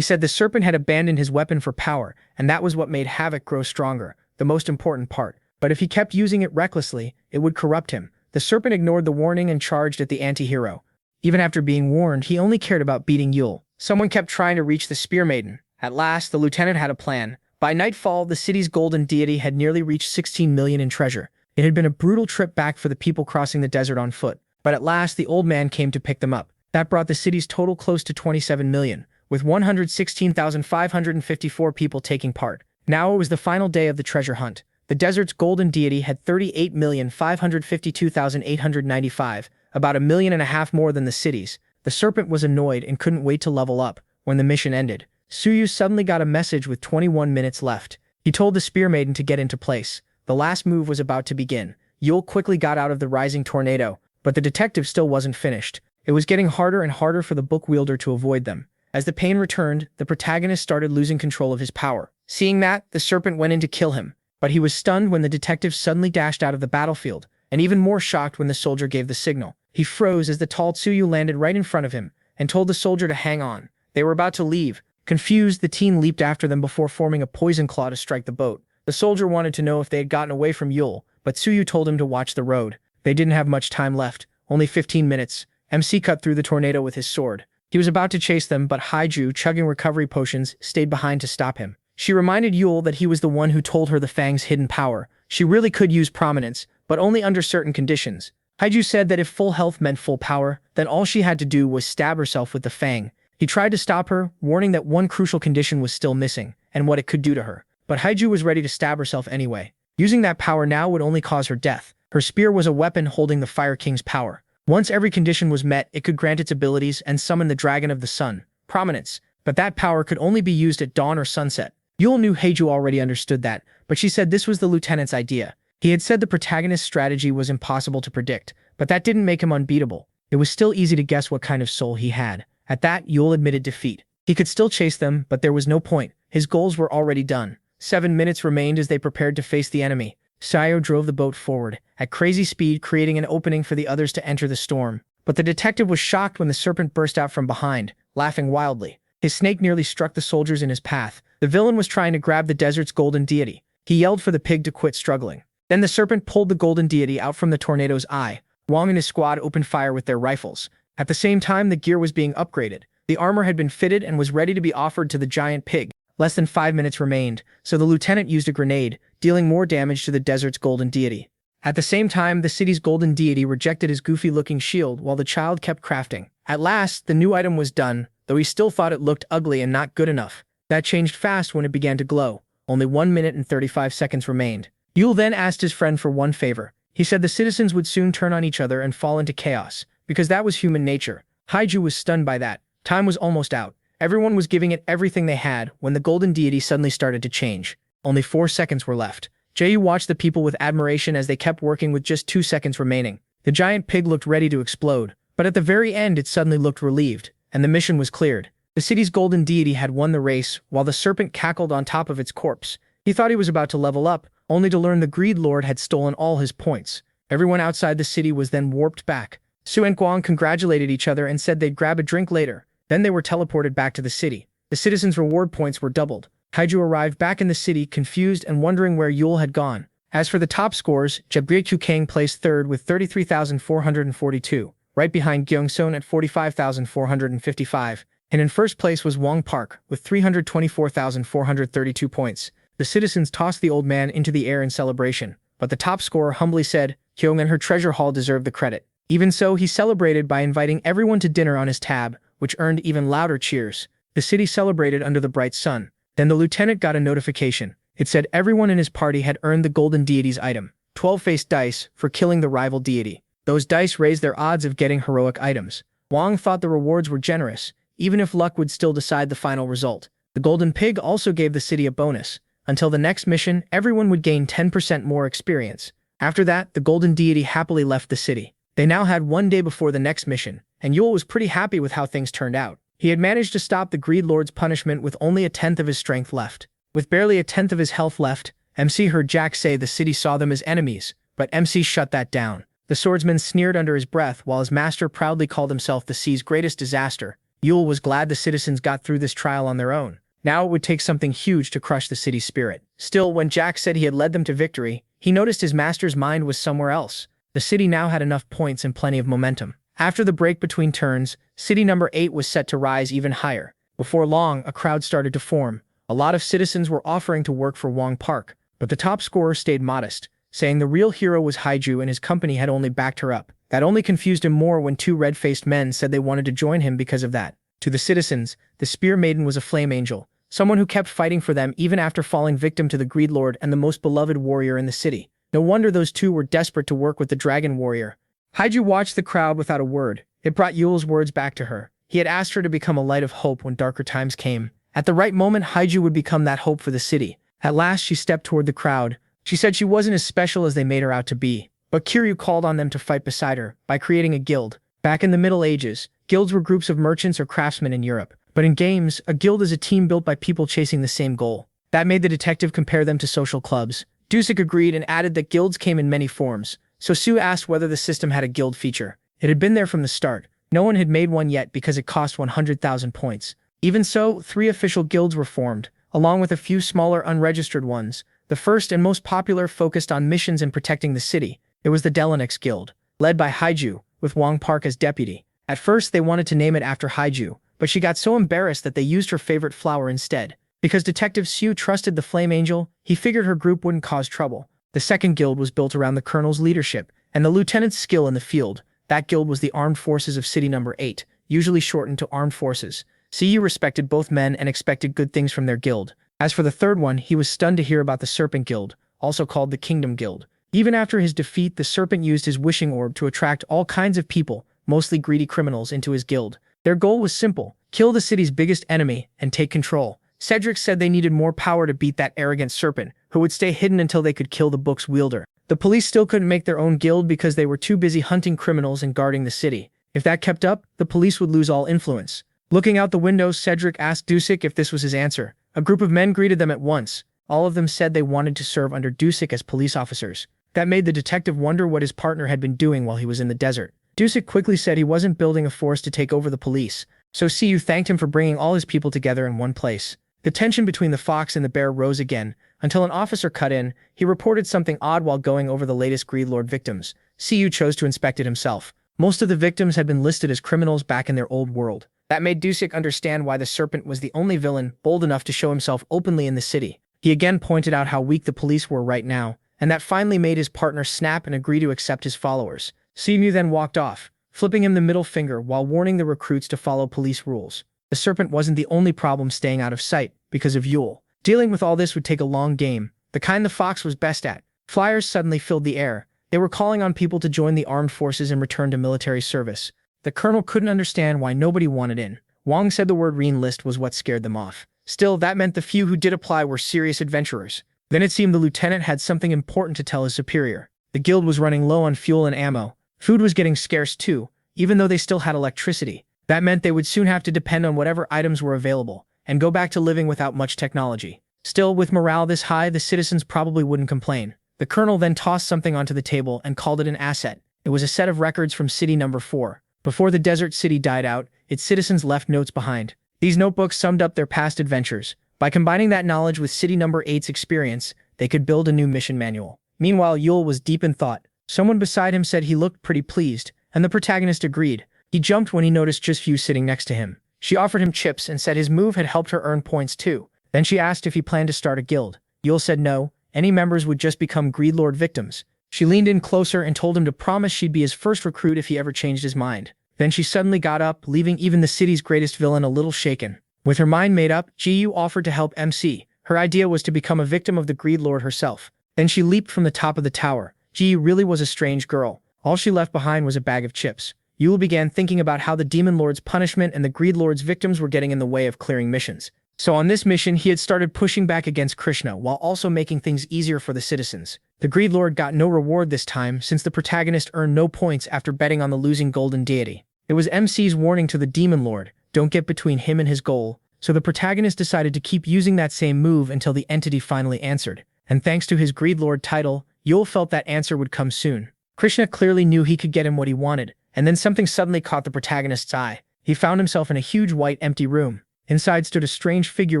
said the serpent had abandoned his weapon for power, and that was what made Havoc grow stronger, the most important part. But if he kept using it recklessly, it would corrupt him. The serpent ignored the warning and charged at the anti-hero. Even after being warned, he only cared about beating Yul. Someone kept trying to reach the Spear Maiden. At last, the lieutenant had a plan. By nightfall, the city's golden deity had nearly reached 16 million in treasure. It had been a brutal trip back for the people crossing the desert on foot. But at last, the old man came to pick them up. That brought the city's total close to 27 million, with 116,554 people taking part. Now it was the final day of the treasure hunt. The desert's golden deity had 38,552,895, about 1.5 million more than the city's. The serpent was annoyed and couldn't wait to level up. When the mission ended, Suyu suddenly got a message with 21 minutes left. He told the Spear Maiden to get into place. The last move was about to begin. Yul quickly got out of the rising tornado, but the detective still wasn't finished. It was getting harder and harder for the book wielder to avoid them. As the pain returned, the protagonist started losing control of his power. Seeing that, the serpent went in to kill him, but he was stunned when the detective suddenly dashed out of the battlefield, and even more shocked when the soldier gave the signal. He froze as the tall Tsuyu landed right in front of him and told the soldier to hang on. They were about to leave. Confused, the teen leaped after them before forming a poison claw to strike the boat. The soldier wanted to know if they had gotten away from Yul, but Tsuyu told him to watch the road. They didn't have much time left, only 15 minutes. MC cut through the tornado with his sword. He was about to chase them, but Haiju, chugging recovery potions, stayed behind to stop him. She reminded Yule that he was the one who told her the Fang's hidden power. She really could use prominence, but only under certain conditions. Haiju said that if full health meant full power, then all she had to do was stab herself with the Fang. He tried to stop her, warning that one crucial condition was still missing, and what it could do to her. But Haiju was ready to stab herself anyway. Using that power now would only cause her death. Her spear was a weapon holding the Fire King's power. Once every condition was met, it could grant its abilities and summon the Dragon of the Sun, prominence. But that power could only be used at dawn or sunset. Yule knew Haiju already understood that, but she said this was the lieutenant's idea. He had said the protagonist's strategy was impossible to predict, but that didn't make him unbeatable. It was still easy to guess what kind of soul he had. At that, Yule admitted defeat. He could still chase them, but there was no point. His goals were already done. 7 minutes remained as they prepared to face the enemy. Sayo drove the boat forward, at crazy speed, creating an opening for the others to enter the storm. But the detective was shocked when the serpent burst out from behind, laughing wildly. His snake nearly struck the soldiers in his path. The villain was trying to grab the desert's golden deity. He yelled for the pig to quit struggling. Then the serpent pulled the golden deity out from the tornado's eye. Wong and his squad opened fire with their rifles. At the same time, the gear was being upgraded. The armor had been fitted and was ready to be offered to the giant pig. Less than 5 minutes remained, so the lieutenant used a grenade, dealing more damage to the desert's golden deity. At the same time, the city's golden deity rejected his goofy-looking shield while the child kept crafting. At last, the new item was done, though he still thought it looked ugly and not good enough. That changed fast when it began to glow. Only 1 minute and 35 seconds remained. Yule then asked his friend for one favor. He said the citizens would soon turn on each other and fall into chaos, because that was human nature. Haiju was stunned by that. Time was almost out. Everyone was giving it everything they had when the golden deity suddenly started to change. Only 4 seconds were left. Jayu watched the people with admiration as they kept working with just 2 seconds remaining. The giant pig looked ready to explode, but at the very end it suddenly looked relieved, and the mission was cleared. The city's golden deity had won the race, while the serpent cackled on top of its corpse. He thought he was about to level up, only to learn the Greed Lord had stolen all his points. Everyone outside the city was then warped back. Su and Guang congratulated each other and said they'd grab a drink later. Then they were teleported back to the city. The citizens' reward points were doubled. Haiju arrived back in the city, confused and wondering where Yule had gone. As for the top scores, Jabgyeokyu Kang placed third with 33,442, right behind Gyeongseon at 45,455, and in first place was Wong Park with 324,432 points. The citizens tossed the old man into the air in celebration, but the top scorer humbly said Hyung and her treasure haul deserved the credit. Even so, he celebrated by inviting everyone to dinner on his tab, which earned even louder cheers. The city celebrated under the bright sun. Then the lieutenant got a notification. It said everyone in his party had earned the golden deity's item, 12-faced dice, for killing the rival deity. Those dice raised their odds of getting heroic items. Wong thought the rewards were generous, even if luck would still decide the final result. The golden pig also gave the city a bonus. Until the next mission, everyone would gain 10% more experience. After that, the golden deity happily left the city. They now had 1 day before the next mission, and Yule was pretty happy with how things turned out. He had managed to stop the Greed Lord's punishment with only 1/10 of his strength left. With barely 1/10 of his health left, MC heard Jack say the city saw them as enemies, but MC shut that down. The swordsman sneered under his breath while his master proudly called himself the sea's greatest disaster. Yule was glad the citizens got through this trial on their own. Now it would take something huge to crush the city's spirit. Still, when Jack said he had led them to victory, he noticed his master's mind was somewhere else. The city now had enough points and plenty of momentum. After the break between turns, city number 8 was set to rise even higher. Before long, a crowd started to form. A lot of citizens were offering to work for Wong Park, but the top scorer stayed modest, saying the real hero was Haiju and his company had only backed her up. That only confused him more when 2 red-faced men said they wanted to join him because of that. To the citizens, the Spear Maiden was a flame angel, someone who kept fighting for them even after falling victim to the Greed Lord and the most beloved warrior in the city. No wonder those two were desperate to work with the Dragon Warrior. Haiju watched the crowd without a word. It brought Yule's words back to her. He had asked her to become a light of hope when darker times came. At the right moment, Haiju would become that hope for the city. At last, she stepped toward the crowd. She said she wasn't as special as they made her out to be. But Kiryu called on them to fight beside her by creating a guild. Back in the Middle Ages, guilds were groups of merchants or craftsmen in Europe. But in games, a guild is a team built by people chasing the same goal. That made the detective compare them to social clubs. Dusik agreed and added that guilds came in many forms. So Sue asked whether the system had a guild feature. It had been there from the start. No one had made one yet because it cost 100,000 points. Even so, 3 official guilds were formed, along with a few smaller unregistered ones. The first and most popular focused on missions and protecting the city. It was the Delanex Guild, led by Haiju, with Wong Park as deputy. At first, they wanted to name it after Haiju, but she got so embarrassed that they used her favorite flower instead. Because Detective Sue trusted the Flame Angel, he figured her group wouldn't cause trouble. The second guild was built around the colonel's leadership and the lieutenant's skill in the field. That guild was the Armed Forces of City Number 8, usually shortened to Armed Forces. CU respected both men and expected good things from their guild. As for the third one, he was stunned to hear about the Serpent Guild, also called the Kingdom Guild. Even after his defeat, the Serpent used his wishing orb to attract all kinds of people, mostly greedy criminals, into his guild. Their goal was simple: kill the city's biggest enemy and take control. Cedric said they needed more power to beat that arrogant serpent, who would stay hidden until they could kill the book's wielder. The police still couldn't make their own guild because they were too busy hunting criminals and guarding the city. If that kept up, the police would lose all influence. Looking out the window, Cedric asked Dusik if this was his answer. A group of men greeted them at once. All of them said they wanted to serve under Dusik as police officers. That made the detective wonder what his partner had been doing while he was in the desert. Dusik quickly said he wasn't building a force to take over the police, so Cu thanked him for bringing all his people together in one place. The tension between the fox and the bear rose again, until an officer cut in. He reported something odd while going over the latest Greed Lord victims. Cu chose to inspect it himself. Most of the victims had been listed as criminals back in their old world. That made Dusik understand why the serpent was the only villain bold enough to show himself openly in the city. He again pointed out how weak the police were right now, and that finally made his partner snap and agree to accept his followers. Cu then walked off, flipping him the middle finger while warning the recruits to follow police rules. The serpent wasn't the only problem staying out of sight, because of Yule. Dealing with all this would take a long game, the kind the fox was best at. Flyers suddenly filled the air. They were calling on people to join the armed forces and return to military service. The colonel couldn't understand why nobody wanted in. Wang said the word re-enlist was what scared them off. Still, that meant the few who did apply were serious adventurers. Then it seemed the lieutenant had something important to tell his superior. The guild was running low on fuel and ammo. Food was getting scarce too, even though they still had electricity. That meant they would soon have to depend on whatever items were available, and go back to living without much technology. Still, with morale this high, the citizens probably wouldn't complain. The colonel then tossed something onto the table and called it an asset. It was a set of records from City Number 4. Before the desert city died out, its citizens left notes behind. These notebooks summed up their past adventures. By combining that knowledge with City Number 8's experience, they could build a new mission manual. Meanwhile, Yule was deep in thought. Someone beside him said he looked pretty pleased, and the protagonist agreed. He jumped when he noticed just Fu sitting next to him. She offered him chips and said his move had helped her earn points too. Then she asked if he planned to start a guild. Yule said no, any members would just become Greed Lord victims. She leaned in closer and told him to promise she'd be his first recruit if he ever changed his mind. Then she suddenly got up, leaving even the city's greatest villain a little shaken. With her mind made up, Gu offered to help MC. Her idea was to become a victim of the Greed Lord herself. Then she leaped from the top of the tower. Gu really was a strange girl. All she left behind was a bag of chips. Yule began thinking about how the Demon Lord's punishment and the Greed Lord's victims were getting in the way of clearing missions. So on this mission, he had started pushing back against Krishna while also making things easier for the citizens. The Greed Lord got no reward this time since the protagonist earned no points after betting on the losing golden deity. It was MC's warning to the Demon Lord, don't get between him and his goal, so the protagonist decided to keep using that same move until the entity finally answered. And thanks to his Greed Lord title, Yule felt that answer would come soon. Krishna clearly knew he could get him what he wanted, and then something suddenly caught the protagonist's eye. He found himself in a huge white empty room. Inside stood a strange figure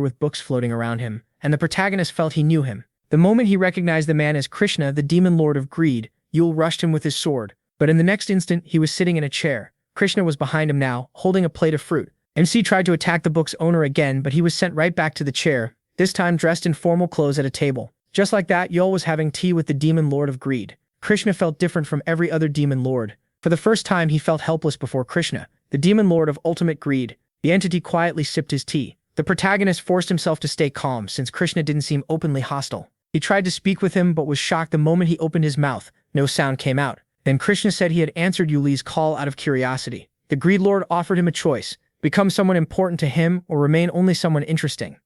with books floating around him, and the protagonist felt he knew him. The moment he recognized the man as Krishna, the Demon Lord of Greed, Yule rushed him with his sword, but in the next instant he was sitting in a chair. Krishna was behind him now, holding a plate of fruit. MC tried to attack the book's owner again, but he was sent right back to the chair, this time dressed in formal clothes at a table. Just like that, Yule was having tea with the Demon Lord of Greed. Krishna felt different from every other Demon Lord. For the first time, he felt helpless before Krishna, the Demon Lord of Ultimate Greed. The entity quietly sipped his tea. The protagonist forced himself to stay calm since Krishna didn't seem openly hostile. He tried to speak with him but was shocked the moment he opened his mouth. No sound came out. Then Krishna said he had answered Yuli's call out of curiosity. The Greed Lord offered him a choice: become someone important to him or remain only someone interesting.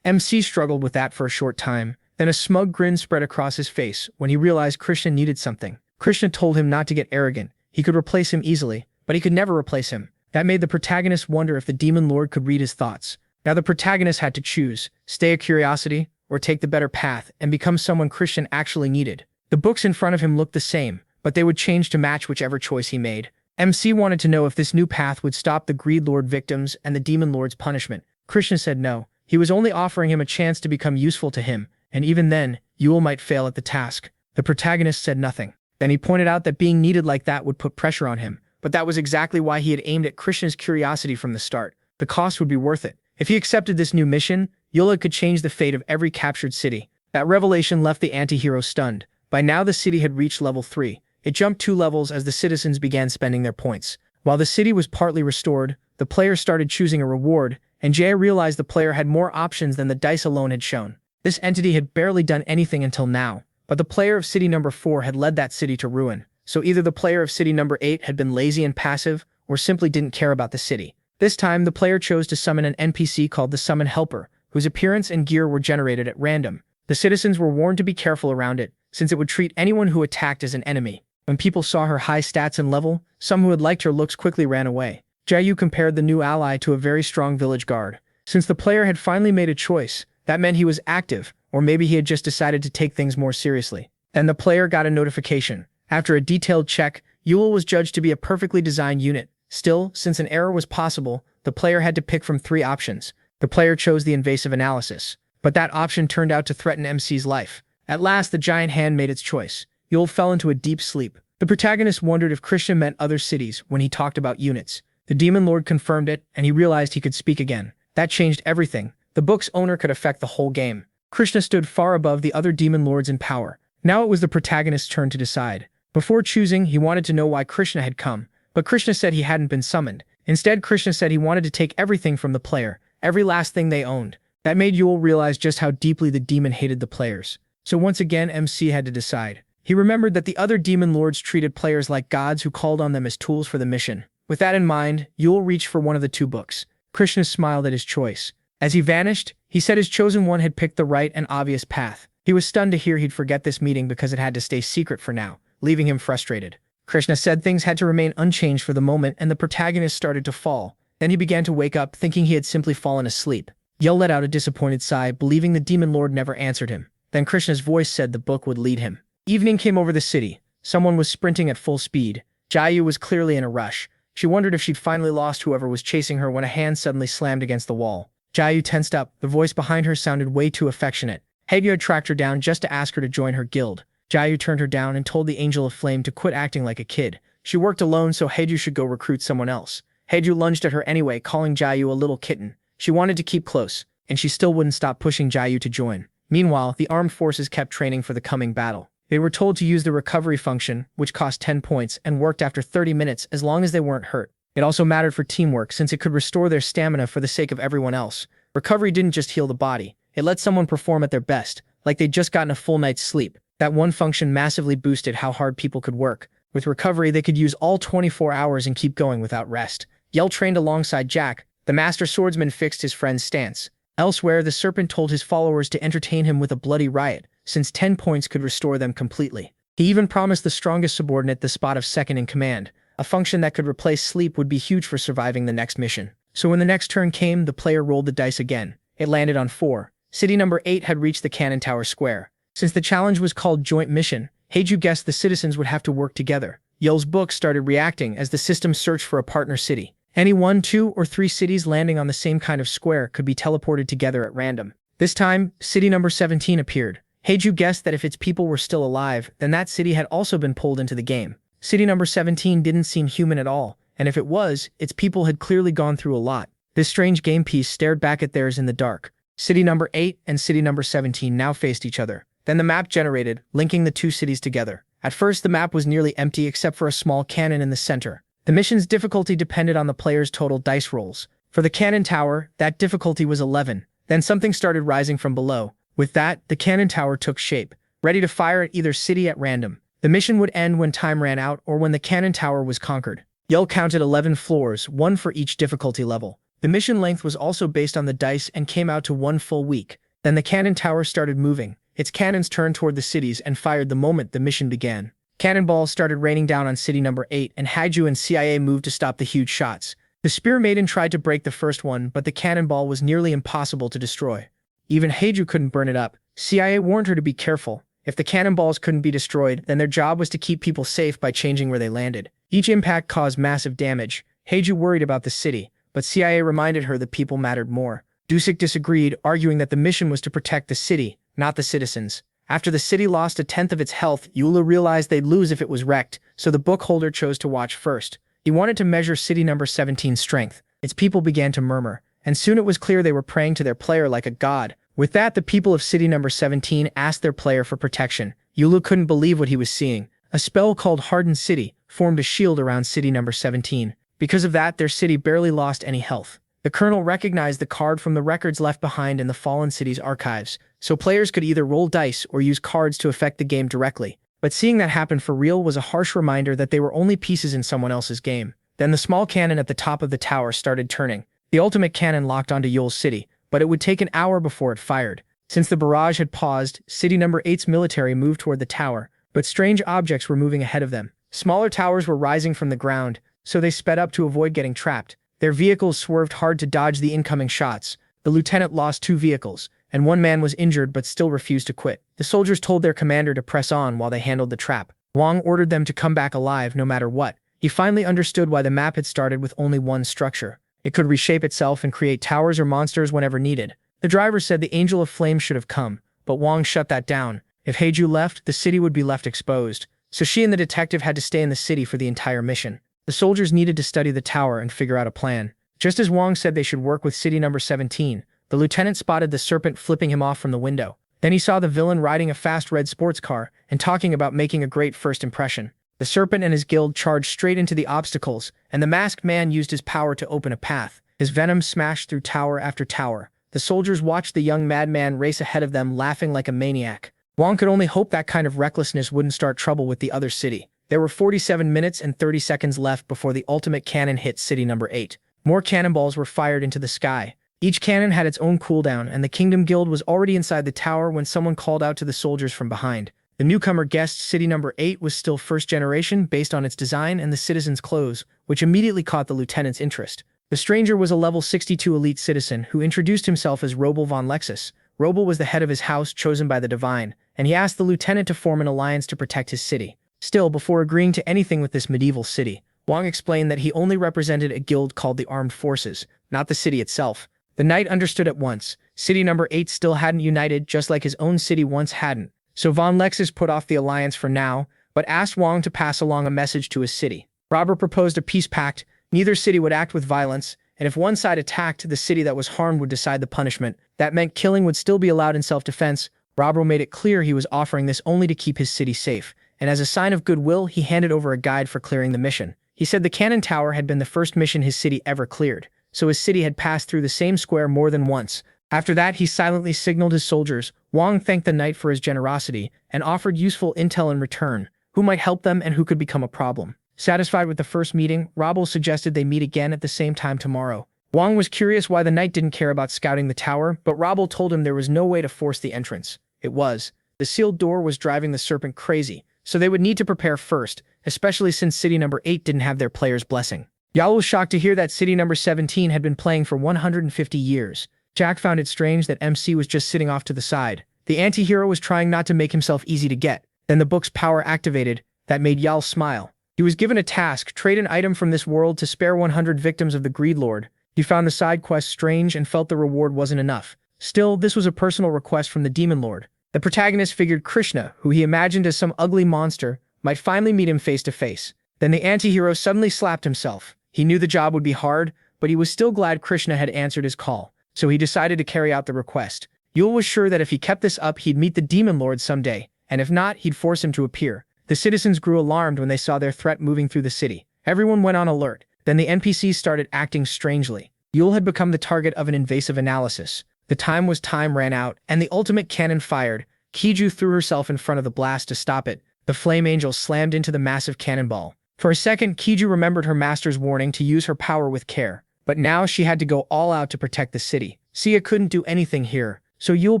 MC struggled with that for a short time. Then a smug grin spread across his face when he realized Krishna needed something. Krishna told him not to get arrogant. He could replace him easily, but he could never replace him. That made the protagonist wonder if the Demon Lord could read his thoughts. Now the protagonist had to choose, stay a curiosity, or take the better path and become someone Krishna actually needed. The books in front of him looked the same, but they would change to match whichever choice he made. MC wanted to know if this new path would stop the Greed Lord victims and the Demon Lord's punishment. Krishna said no. He was only offering him a chance to become useful to him, and even then, Yule might fail at the task. The protagonist said nothing. Then he pointed out that being needed like that would put pressure on him, but that was exactly why he had aimed at Krishna's curiosity from the start. the cost would be worth it. If he accepted this new mission, Yahello could change the fate of every captured city. That revelation left the anti-hero stunned. By now the city had reached level 3. It jumped 2 levels as the citizens began spending their points. While the city was partly restored, the player started choosing a reward, and Jay realized the player had more options than the dice alone had shown. This entity had barely done anything until now, but the player of city number 4 had led that city to ruin. So either the player of city number 8 had been lazy and passive, or simply didn't care about the city. This time, the player chose to summon an NPC called the Summon Helper, whose appearance and gear were generated at random. The citizens were warned to be careful around it, since it would treat anyone who attacked as an enemy. When people saw her high stats and level, some who had liked her looks quickly ran away. Jayu compared the new ally to a very strong village guard. Since the player had finally made a choice, that meant he was active, or maybe he had just decided to take things more seriously. Then the player got a notification. After a detailed check, Yahello was judged to be a perfectly designed unit. Still, since an error was possible, the player had to pick from 3 options. The player chose the invasive analysis, but that option turned out to threaten MC's life. At last, the giant hand made its choice. Yahello fell into a deep sleep. The protagonist wondered if Krishna meant other cities when he talked about units. The demon lord confirmed it, and he realized he could speak again. That changed everything. The book's owner could affect the whole game. Krishna stood far above the other demon lords in power. Now it was the protagonist's turn to decide. Before choosing, he wanted to know why Krishna had come, but Krishna said he hadn't been summoned. Instead, Krishna said he wanted to take everything from the player, every last thing they owned. That made Yahello realize just how deeply the demon hated the players. So once again, MC had to decide. He remembered that the other demon lords treated players like gods who called on them as tools for the mission. With that in mind, Yahello reached for one of the 2 books. Krishna smiled at his choice. As he vanished, he said his chosen one had picked the right and obvious path. He was stunned to hear he'd forget this meeting because it had to stay secret for now, leaving him frustrated. Krishna said things had to remain unchanged for the moment, and the protagonist started to fall. Then he began to wake up, thinking he had simply fallen asleep. Yahello let out a disappointed sigh, believing the demon lord never answered him. Then Krishna's voice said the book would lead him. Evening came over the city. Someone was sprinting at full speed. Jayu was clearly in a rush. She wondered if she'd finally lost whoever was chasing her when a hand suddenly slammed against the wall. Jayu tensed up. The voice behind her sounded way too affectionate. Heiju had tracked her down just to ask her to join her guild. Jayu turned her down and told the Angel of Flame to quit acting like a kid. She worked alone, so Heiju should go recruit someone else. Heiju lunged at her anyway, calling Jayu a little kitten. She wanted to keep close, and she still wouldn't stop pushing Jayu to join. Meanwhile, the armed forces kept training for the coming battle. They were told to use the recovery function, which cost 10 points and worked after 30 minutes as long as they weren't hurt. It also mattered for teamwork since it could restore their stamina for the sake of everyone else. Recovery didn't just heal the body, it let someone perform at their best, like they'd just gotten a full night's sleep. That one function massively boosted how hard people could work. With recovery, they could use all 24 hours and keep going without rest. Yell trained alongside Jack. The master swordsman fixed his friend's stance. Elsewhere, the serpent told his followers to entertain him with a bloody riot, since 10 points could restore them completely. He even promised the strongest subordinate the spot of second in command. A function that could replace sleep would be huge for surviving the next mission. So when the next turn came, the player rolled the dice again. It landed on 4. City number 8 had reached the Cannon Tower Square. Since the challenge was called Joint Mission, Heiju guessed the citizens would have to work together. Yell's book started reacting as the system searched for a partner city. Any 1, 2, or 3 cities landing on the same kind of square could be teleported together at random. This time, city number 17 appeared. Heiju guessed that if its people were still alive, then that city had also been pulled into the game. City number 17 didn't seem human at all, and if it was, its people had clearly gone through a lot. This strange game piece stared back at theirs in the dark. City number 8 and city number 17 now faced each other. Then the map generated, linking the 2 cities together. At first, the map was nearly empty except for a small cannon in the center. The mission's difficulty depended on the player's total dice rolls. For the cannon tower, that difficulty was 11. Then something started rising from below. With that, the cannon tower took shape, ready to fire at either city at random. The mission would end when time ran out or when the cannon tower was conquered. Yell counted 11 floors, 1 for each difficulty level. The mission length was also based on the dice and came out to 1 full week. Then the cannon tower started moving. Its cannons turned toward the cities and fired the moment the mission began. Cannonballs started raining down on city number 8, and Heiju and CIA moved to stop the huge shots. The Spear Maiden tried to break the first one, but the cannonball was nearly impossible to destroy. Even Heiju couldn't burn it up. CIA warned her to be careful. If the cannonballs couldn't be destroyed, then their job was to keep people safe by changing where they landed. Each impact caused massive damage. Heiju worried about the city, but CIA reminded her that people mattered more. Dusik disagreed, arguing that the mission was to protect the city, not the citizens. After the city lost 1/10 of its health, Yahello realized they'd lose if it was wrecked, so the book holder chose to watch first. He wanted to measure city number 17's strength. Its people began to murmur, and soon it was clear they were praying to their player like a god. With that, the people of city number 17 asked their player for protection. Yulu couldn't believe what he was seeing. A spell called Hardened City formed a shield around city number 17. Because of that, their city barely lost any health. The colonel recognized the card from the records left behind in the fallen city's archives, so players could either roll dice or use cards to affect the game directly. But seeing that happen for real was a harsh reminder that they were only pieces in someone else's game. Then the small cannon at the top of the tower started turning. The ultimate cannon locked onto Yul's city, but it would take an hour before it fired. Since the barrage had paused, city number 8's military moved toward the tower, but strange objects were moving ahead of them. Smaller towers were rising from the ground, so they sped up to avoid getting trapped. Their vehicles swerved hard to dodge the incoming shots. The lieutenant lost 2 vehicles, and 1 man was injured but still refused to quit. The soldiers told their commander to press on while they handled the trap. Wang ordered them to come back alive no matter what. He finally understood why the map had started with only one structure. It could reshape itself and create towers or monsters whenever needed. The driver said the Angel of Flame should have come, but Wang shut that down. If Heiju left, the city would be left exposed, so she and the detective had to stay in the city for the entire mission. The soldiers needed to study the tower and figure out a plan. Just as Wang said they should work with city number 17, the lieutenant spotted the serpent flipping him off from the window. Then he saw the villain riding a fast red sports car and talking about making a great first impression. The serpent and his guild charged straight into the obstacles, and the masked man used his power to open a path. His venom smashed through tower after tower. The soldiers watched the young madman race ahead of them, laughing like a maniac. Wang could only hope that kind of recklessness wouldn't start trouble with the other city. There were 47 minutes and 30 seconds left before the ultimate cannon hit city number 8. More cannonballs were fired into the sky. Each cannon had its own cooldown, and the Kingdom Guild was already inside the tower when someone called out to the soldiers from behind. The newcomer guessed city number 8 was still first generation based on its design and the citizens' clothes, which immediately caught the lieutenant's interest. The stranger was a level 62 elite citizen who introduced himself as Robel von Lexus. Robel was the head of his house chosen by the divine, and he asked the lieutenant to form an alliance to protect his city. Still, before agreeing to anything with this medieval city, Wang explained that he only represented a guild called the Armed Forces, not the city itself. The knight understood at once. City number 8 still hadn't united, just like his own city once hadn't. So von Lexus put off the alliance for now, but asked Wang to pass along a message to his city. Robber proposed a peace pact. Neither city would act with violence, and if one side attacked, the city that was harmed would decide the punishment. That meant killing would still be allowed in self-defense. Robber made it clear he was offering this only to keep his city safe, and as a sign of goodwill, he handed over a guide for clearing the mission. He said the cannon tower had been the first mission his city ever cleared, so his city had passed through the same square more than once. After that, he silently signaled his soldiers. Wang thanked the knight for his generosity and offered useful intel in return, who might help them and who could become a problem. Satisfied with the first meeting, Robel suggested they meet again at the same time tomorrow. Wang was curious why the knight didn't care about scouting the tower, but Robel told him there was no way to force the entrance. It was. The sealed door was driving the serpent crazy, so they would need to prepare first, especially since city number 8 didn't have their player's blessing. Yahello was shocked to hear that city number 17 had been playing for 150 years. Jack found it strange that MC was just sitting off to the side. The anti-hero was trying not to make himself easy to get. Then the book's power activated. That made Yael smile. He was given a task: trade an item from this world to spare 100 victims of the Greed Lord. He found the side quest strange and felt the reward wasn't enough. Still, this was a personal request from the Demon Lord. The protagonist figured Krishna, who he imagined as some ugly monster, might finally meet him face to face. Then the anti-hero suddenly slapped himself. He knew the job would be hard, but he was still glad Krishna had answered his call, so he decided to carry out the request. Yule was sure that if he kept this up, he'd meet the Demon Lord someday, and if not, he'd force him to appear. The citizens grew alarmed when they saw their threat moving through the city. Everyone went on alert. Then the NPCs started acting strangely. Yule had become the target of an invasive analysis. The time ran out, and the ultimate cannon fired. Kiju threw herself in front of the blast to stop it. The Flame Angel slammed into the massive cannonball. For a second, Kiju remembered her master's warning to use her power with care. But now she had to go all out to protect the city. Sia couldn't do anything here, so Yule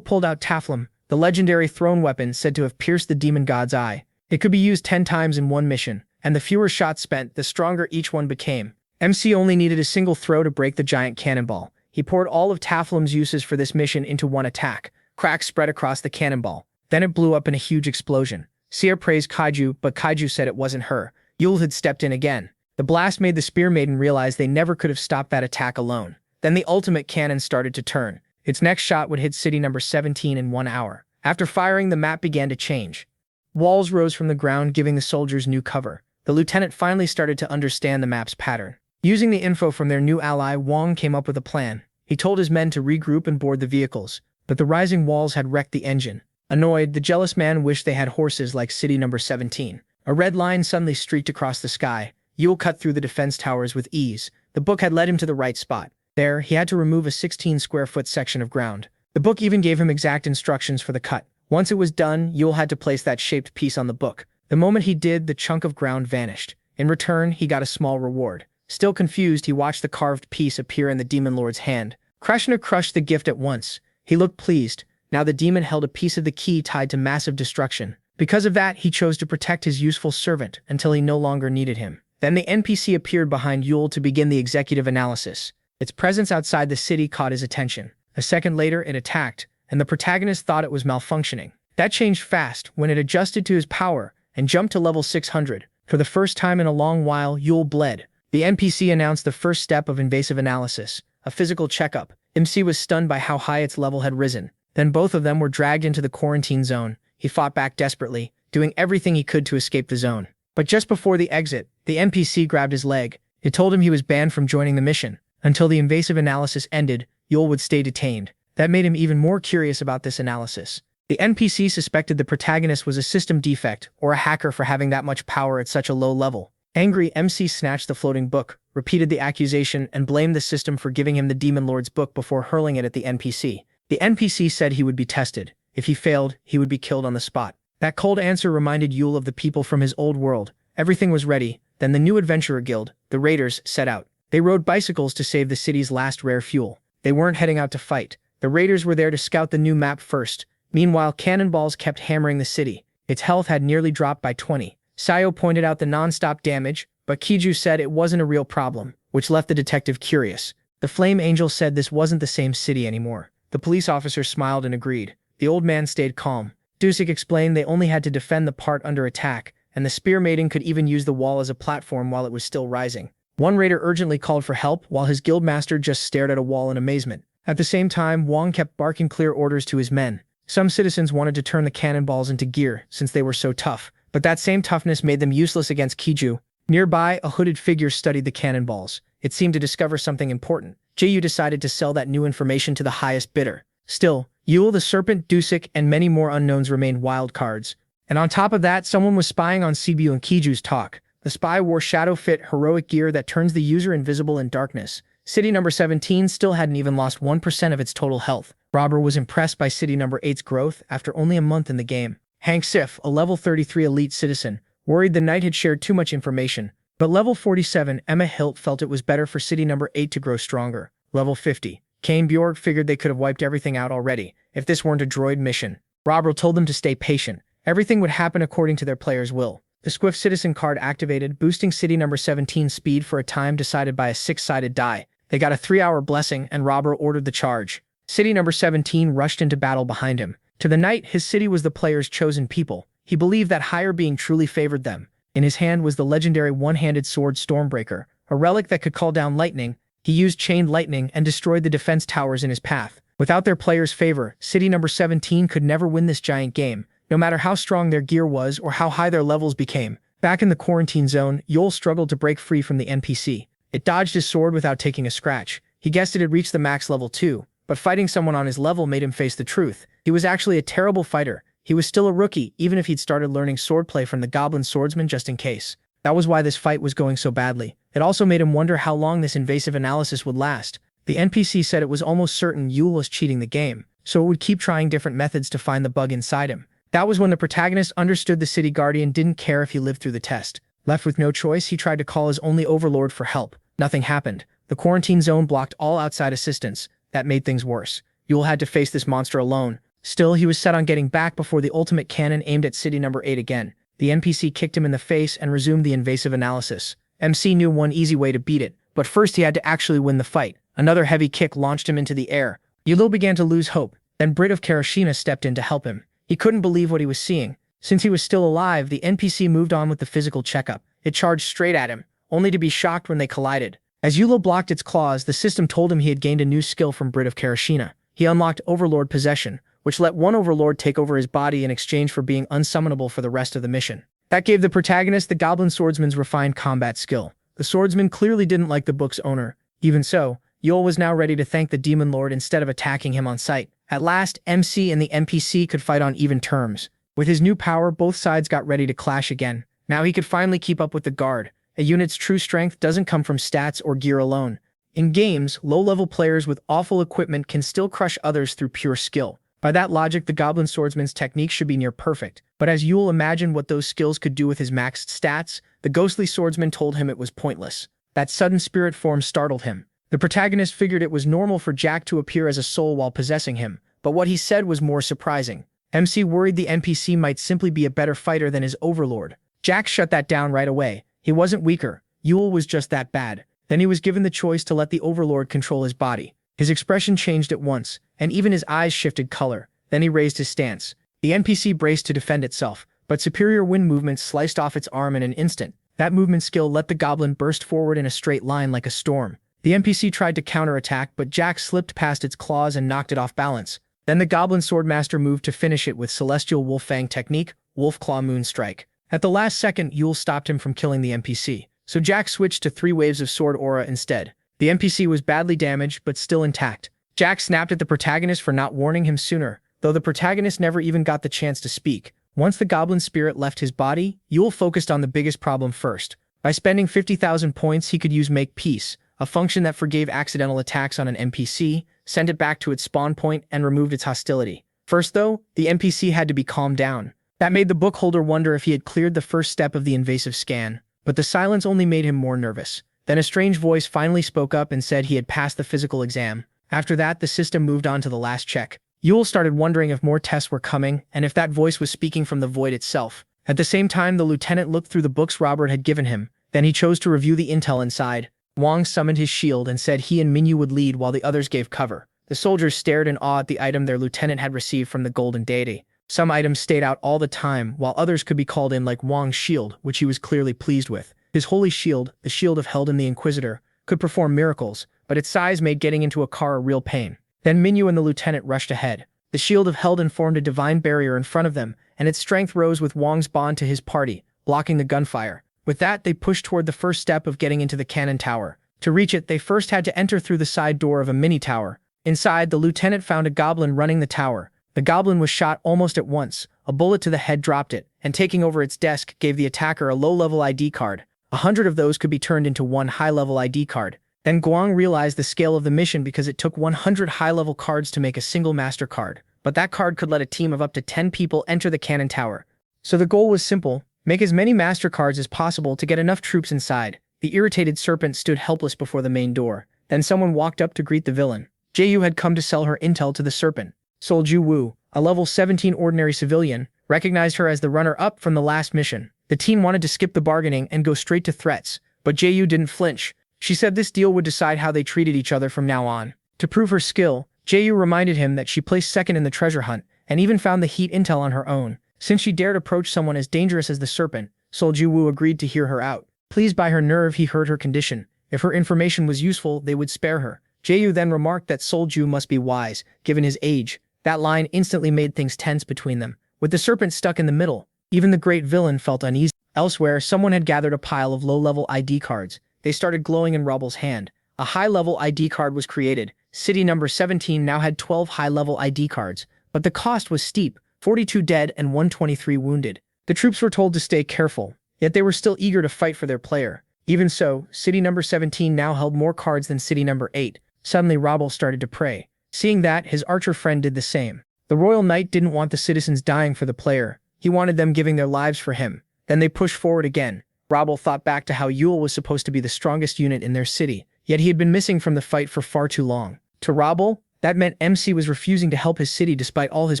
pulled out Taflum, the legendary throne weapon said to have pierced the demon god's eye. It could be used 10 times in one mission, and the fewer shots spent, the stronger each one became. MC only needed a single throw to break the giant cannonball. He poured all of Taflum's uses for this mission into one attack. Cracks spread across the cannonball. Then it blew up in a huge explosion. Sia praised Kaiju, but Kaiju said it wasn't her. Yule had stepped in again. The blast made the Spear Maiden realize they never could have stopped that attack alone. Then the ultimate cannon started to turn. Its next shot would hit city number 17 in 1 hour. After firing, the map began to change. Walls rose from the ground, giving the soldiers new cover. The lieutenant finally started to understand the map's pattern. Using the info from their new ally, Wong came up with a plan. He told his men to regroup and board the vehicles, but the rising walls had wrecked the engine. Annoyed, the jealous man wished they had horses like city number 17. A red line suddenly streaked across the sky. Yule cut through the defense towers with ease. The book had led him to the right spot. There, he had to remove a 16-square-foot section of ground. The book even gave him exact instructions for the cut. Once it was done, Yule had to place that shaped piece on the book. The moment he did, the chunk of ground vanished. In return, he got a small reward. Still confused, he watched the carved piece appear in the demon lord's hand. Krishna crushed the gift at once. He looked pleased. Now the demon held a piece of the key tied to massive destruction. Because of that, he chose to protect his useful servant until he no longer needed him. Then the NPC appeared behind Yule to begin the executive analysis. Its presence outside the city caught his attention. A second later, it attacked, and the protagonist thought it was malfunctioning. That changed fast when it adjusted to his power and jumped to level 600. For the first time in a long while, Yule bled. The NPC announced the first step of invasive analysis, a physical checkup. MC was stunned by how high its level had risen. Then both of them were dragged into the quarantine zone. He fought back desperately, doing everything he could to escape the zone. But just before the exit, the NPC grabbed his leg. It told him he was banned from joining the mission. Until the invasive analysis ended, Yule would stay detained. That made him even more curious about this analysis. The NPC suspected the protagonist was a system defect or a hacker for having that much power at such a low level. Angry, MC snatched the floating book, repeated the accusation, and blamed the system for giving him the Demon Lord's book before hurling it at the NPC. The NPC said he would be tested. If he failed, he would be killed on the spot. That cold answer reminded Yule of the people from his old world. Everything was ready. Then the new adventurer guild, the Raiders, set out. They rode bicycles to save the city's last rare fuel. They weren't heading out to fight. The Raiders were there to scout the new map first. Meanwhile, cannonballs kept hammering the city. Its health had nearly dropped by 20. Sayo pointed out the non-stop damage, but Kiju said it wasn't a real problem, which left the detective curious. The Flame Angel said this wasn't the same city anymore. The police officer smiled and agreed. The old man stayed calm. Dusik explained they only had to defend the part under attack, and the spear maiden could even use the wall as a platform while it was still rising. One raider urgently called for help, while his guildmaster just stared at a wall in amazement. At the same time, Wong kept barking clear orders to his men. Some citizens wanted to turn the cannonballs into gear, since they were so tough, but that same toughness made them useless against Kiju. Nearby, a hooded figure studied the cannonballs. It seemed to discover something important. Ju decided to sell that new information to the highest bidder. Still, Yule the Serpent, Dusik, and many more unknowns remained wild cards. And on top of that, someone was spying on Sibu and Kiju's talk. The spy wore shadow-fit, heroic gear that turns the user invisible in darkness. City number 17 still hadn't even lost 1% of its total health. Robber was impressed by City number 8's growth after only a month in the game. Hank Sif, a level 33 elite citizen, worried the knight had shared too much information. But level 47, Emma Hilt felt it was better for City number 8 to grow stronger. Level 50. Kane Bjorg figured they could have wiped everything out already, if this weren't a droid mission. Robber told them to stay patient. Everything would happen according to their player's will. The Squiff Citizen card activated, boosting City number 17's speed for a time decided by a 6-sided die. They got a 3-hour blessing, and Robber ordered the charge. City number 17 rushed into battle behind him. To the knight, his city was the player's chosen people. He believed that higher being truly favored them. In his hand was the legendary one-handed sword Stormbreaker, a relic that could call down lightning. He used chained lightning and destroyed the defense towers in his path. Without their player's favor, City number 17 could never win this giant game, no matter how strong their gear was or how high their levels became. Back in the quarantine zone, Yol struggled to break free from the NPC. It dodged his sword without taking a scratch. He guessed it had reached the max level 2, but fighting someone on his level made him face the truth. He was actually a terrible fighter. He was still a rookie, even if he'd started learning swordplay from the Goblin Swordsman just in case. That was why this fight was going so badly. It also made him wonder how long this invasive analysis would last. The NPC said it was almost certain Yule was cheating the game, so it would keep trying different methods to find the bug inside him. That was when the protagonist understood the City Guardian didn't care if he lived through the test. Left with no choice, he tried to call his only overlord for help. Nothing happened. The quarantine zone blocked all outside assistance. That made things worse. Yule had to face this monster alone. Still, he was set on getting back before the ultimate cannon aimed at City number 8 again. The NPC kicked him in the face and resumed the invasive analysis. MC knew one easy way to beat it, but first he had to actually win the fight. Another heavy kick launched him into the air. Yulil began to lose hope. Then Brit of Karashina stepped in to help him. He couldn't believe what he was seeing. Since he was still alive, the NPC moved on with the physical checkup. It charged straight at him, only to be shocked when they collided. As Yulil blocked its claws, the system told him he had gained a new skill from Brit of Karashina. He unlocked Overlord Possession, which let one Overlord take over his body in exchange for being unsummonable for the rest of the mission. That gave the protagonist the Goblin Swordsman's refined combat skill. The swordsman clearly didn't like the book's owner. Even so, Yule was now ready to thank the Demon Lord instead of attacking him on sight. At last, MC and the NPC could fight on even terms. With his new power, both sides got ready to clash again. Now he could finally keep up with the guard. A unit's true strength doesn't come from stats or gear alone. In games, low-level players with awful equipment can still crush others through pure skill. By that logic, the Goblin Swordsman's technique should be near perfect. But as Yule imagined what those skills could do with his maxed stats, the ghostly swordsman told him it was pointless. That sudden spirit form startled him. The protagonist figured it was normal for Jack to appear as a soul while possessing him, but what he said was more surprising. MC worried the NPC might simply be a better fighter than his overlord. Jack shut that down right away. He wasn't weaker. Yule was just that bad. Then he was given the choice to let the overlord control his body. His expression changed at once, and even his eyes shifted color. Then he raised his stance. The NPC braced to defend itself, but superior wind movement sliced off its arm in an instant. That movement skill let the goblin burst forward in a straight line like a storm. The NPC tried to counterattack, but Jack slipped past its claws and knocked it off balance. Then the Goblin Swordmaster moved to finish it with Celestial Wolf Fang technique, Wolf Claw Moon Strike. At the last second, Yule stopped him from killing the NPC, so Jack switched to 3 waves of Sword Aura instead. The NPC was badly damaged, but still intact. Jack snapped at the protagonist for not warning him sooner, though the protagonist never even got the chance to speak. Once the goblin spirit left his body, Yule focused on the biggest problem first. By spending 50,000 points, he could use Make Peace, a function that forgave accidental attacks on an NPC, sent it back to its spawn point, and removed its hostility. First though, the NPC had to be calmed down. That made the book holder wonder if he had cleared the first step of the invasive scan, but the silence only made him more nervous. Then a strange voice finally spoke up and said he had passed the physical exam. After that, the system moved on to the last check. Yule started wondering if more tests were coming, and if that voice was speaking from the void itself. At the same time, the lieutenant looked through the books Robert had given him. Then he chose to review the intel inside. Wang summoned his shield and said he and Minyu would lead while the others gave cover. The soldiers stared in awe at the item their lieutenant had received from the Golden Deity. Some items stayed out all the time, while others could be called in, like Wang's shield, which he was clearly pleased with. His holy shield, the shield of Heldon the Inquisitor, could perform miracles, but its size made getting into a car a real pain. Then Minyu and the lieutenant rushed ahead. The shield of Heldon formed a divine barrier in front of them, and its strength rose with Wang's bond to his party, blocking the gunfire. With that, they pushed toward the first step of getting into the cannon tower. To reach it, they first had to enter through the side door of a mini-tower. Inside, the lieutenant found a goblin running the tower. The goblin was shot almost at once. A bullet to the head dropped it, and taking over its desk gave the attacker a low-level ID card. 100 of those could be turned into one high-level ID card. Then Guang realized the scale of the mission because it took 100 high-level cards to make a single master card. But that card could let a team of up to 10 people enter the cannon tower. So the goal was simple: make as many master cards as possible to get enough troops inside. The irritated serpent stood helpless before the main door. Then someone walked up to greet the villain. Ju had come to sell her intel to the serpent. Sol Ju Wu, a level 17 ordinary civilian, recognized her as the runner-up from the last mission. The teen wanted to skip the bargaining and go straight to threats, but Ju didn't flinch. She said this deal would decide how they treated each other from now on. To prove her skill, Ju reminded him that she placed second in the treasure hunt, and even found the heat intel on her own. Since she dared approach someone as dangerous as the serpent, Sol Ju Wu agreed to hear her out. Pleased by her nerve, he heard her condition. If her information was useful, they would spare her. Ju then remarked that Sol Ju must be wise, given his age. That line instantly made things tense between them. With the serpent stuck in the middle, even the great villain felt uneasy. Elsewhere, someone had gathered a pile of low-level ID cards. They started glowing in Rubble's hand. A high-level ID card was created. City number 17 now had 12 high-level ID cards, but the cost was steep: 42 dead and 123 wounded. The troops were told to stay careful, yet they were still eager to fight for their player. Even so, City number 17 now held more cards than City number 8. Suddenly, Rubble started to pray. Seeing that, his archer friend did the same. The Royal Knight didn't want the citizens dying for the player. He wanted them giving their lives for him. Then they pushed forward again. Rubble thought back to how Yule was supposed to be the strongest unit in their city, yet he had been missing from the fight for far too long. To Rubble, that meant MC was refusing to help his city despite all his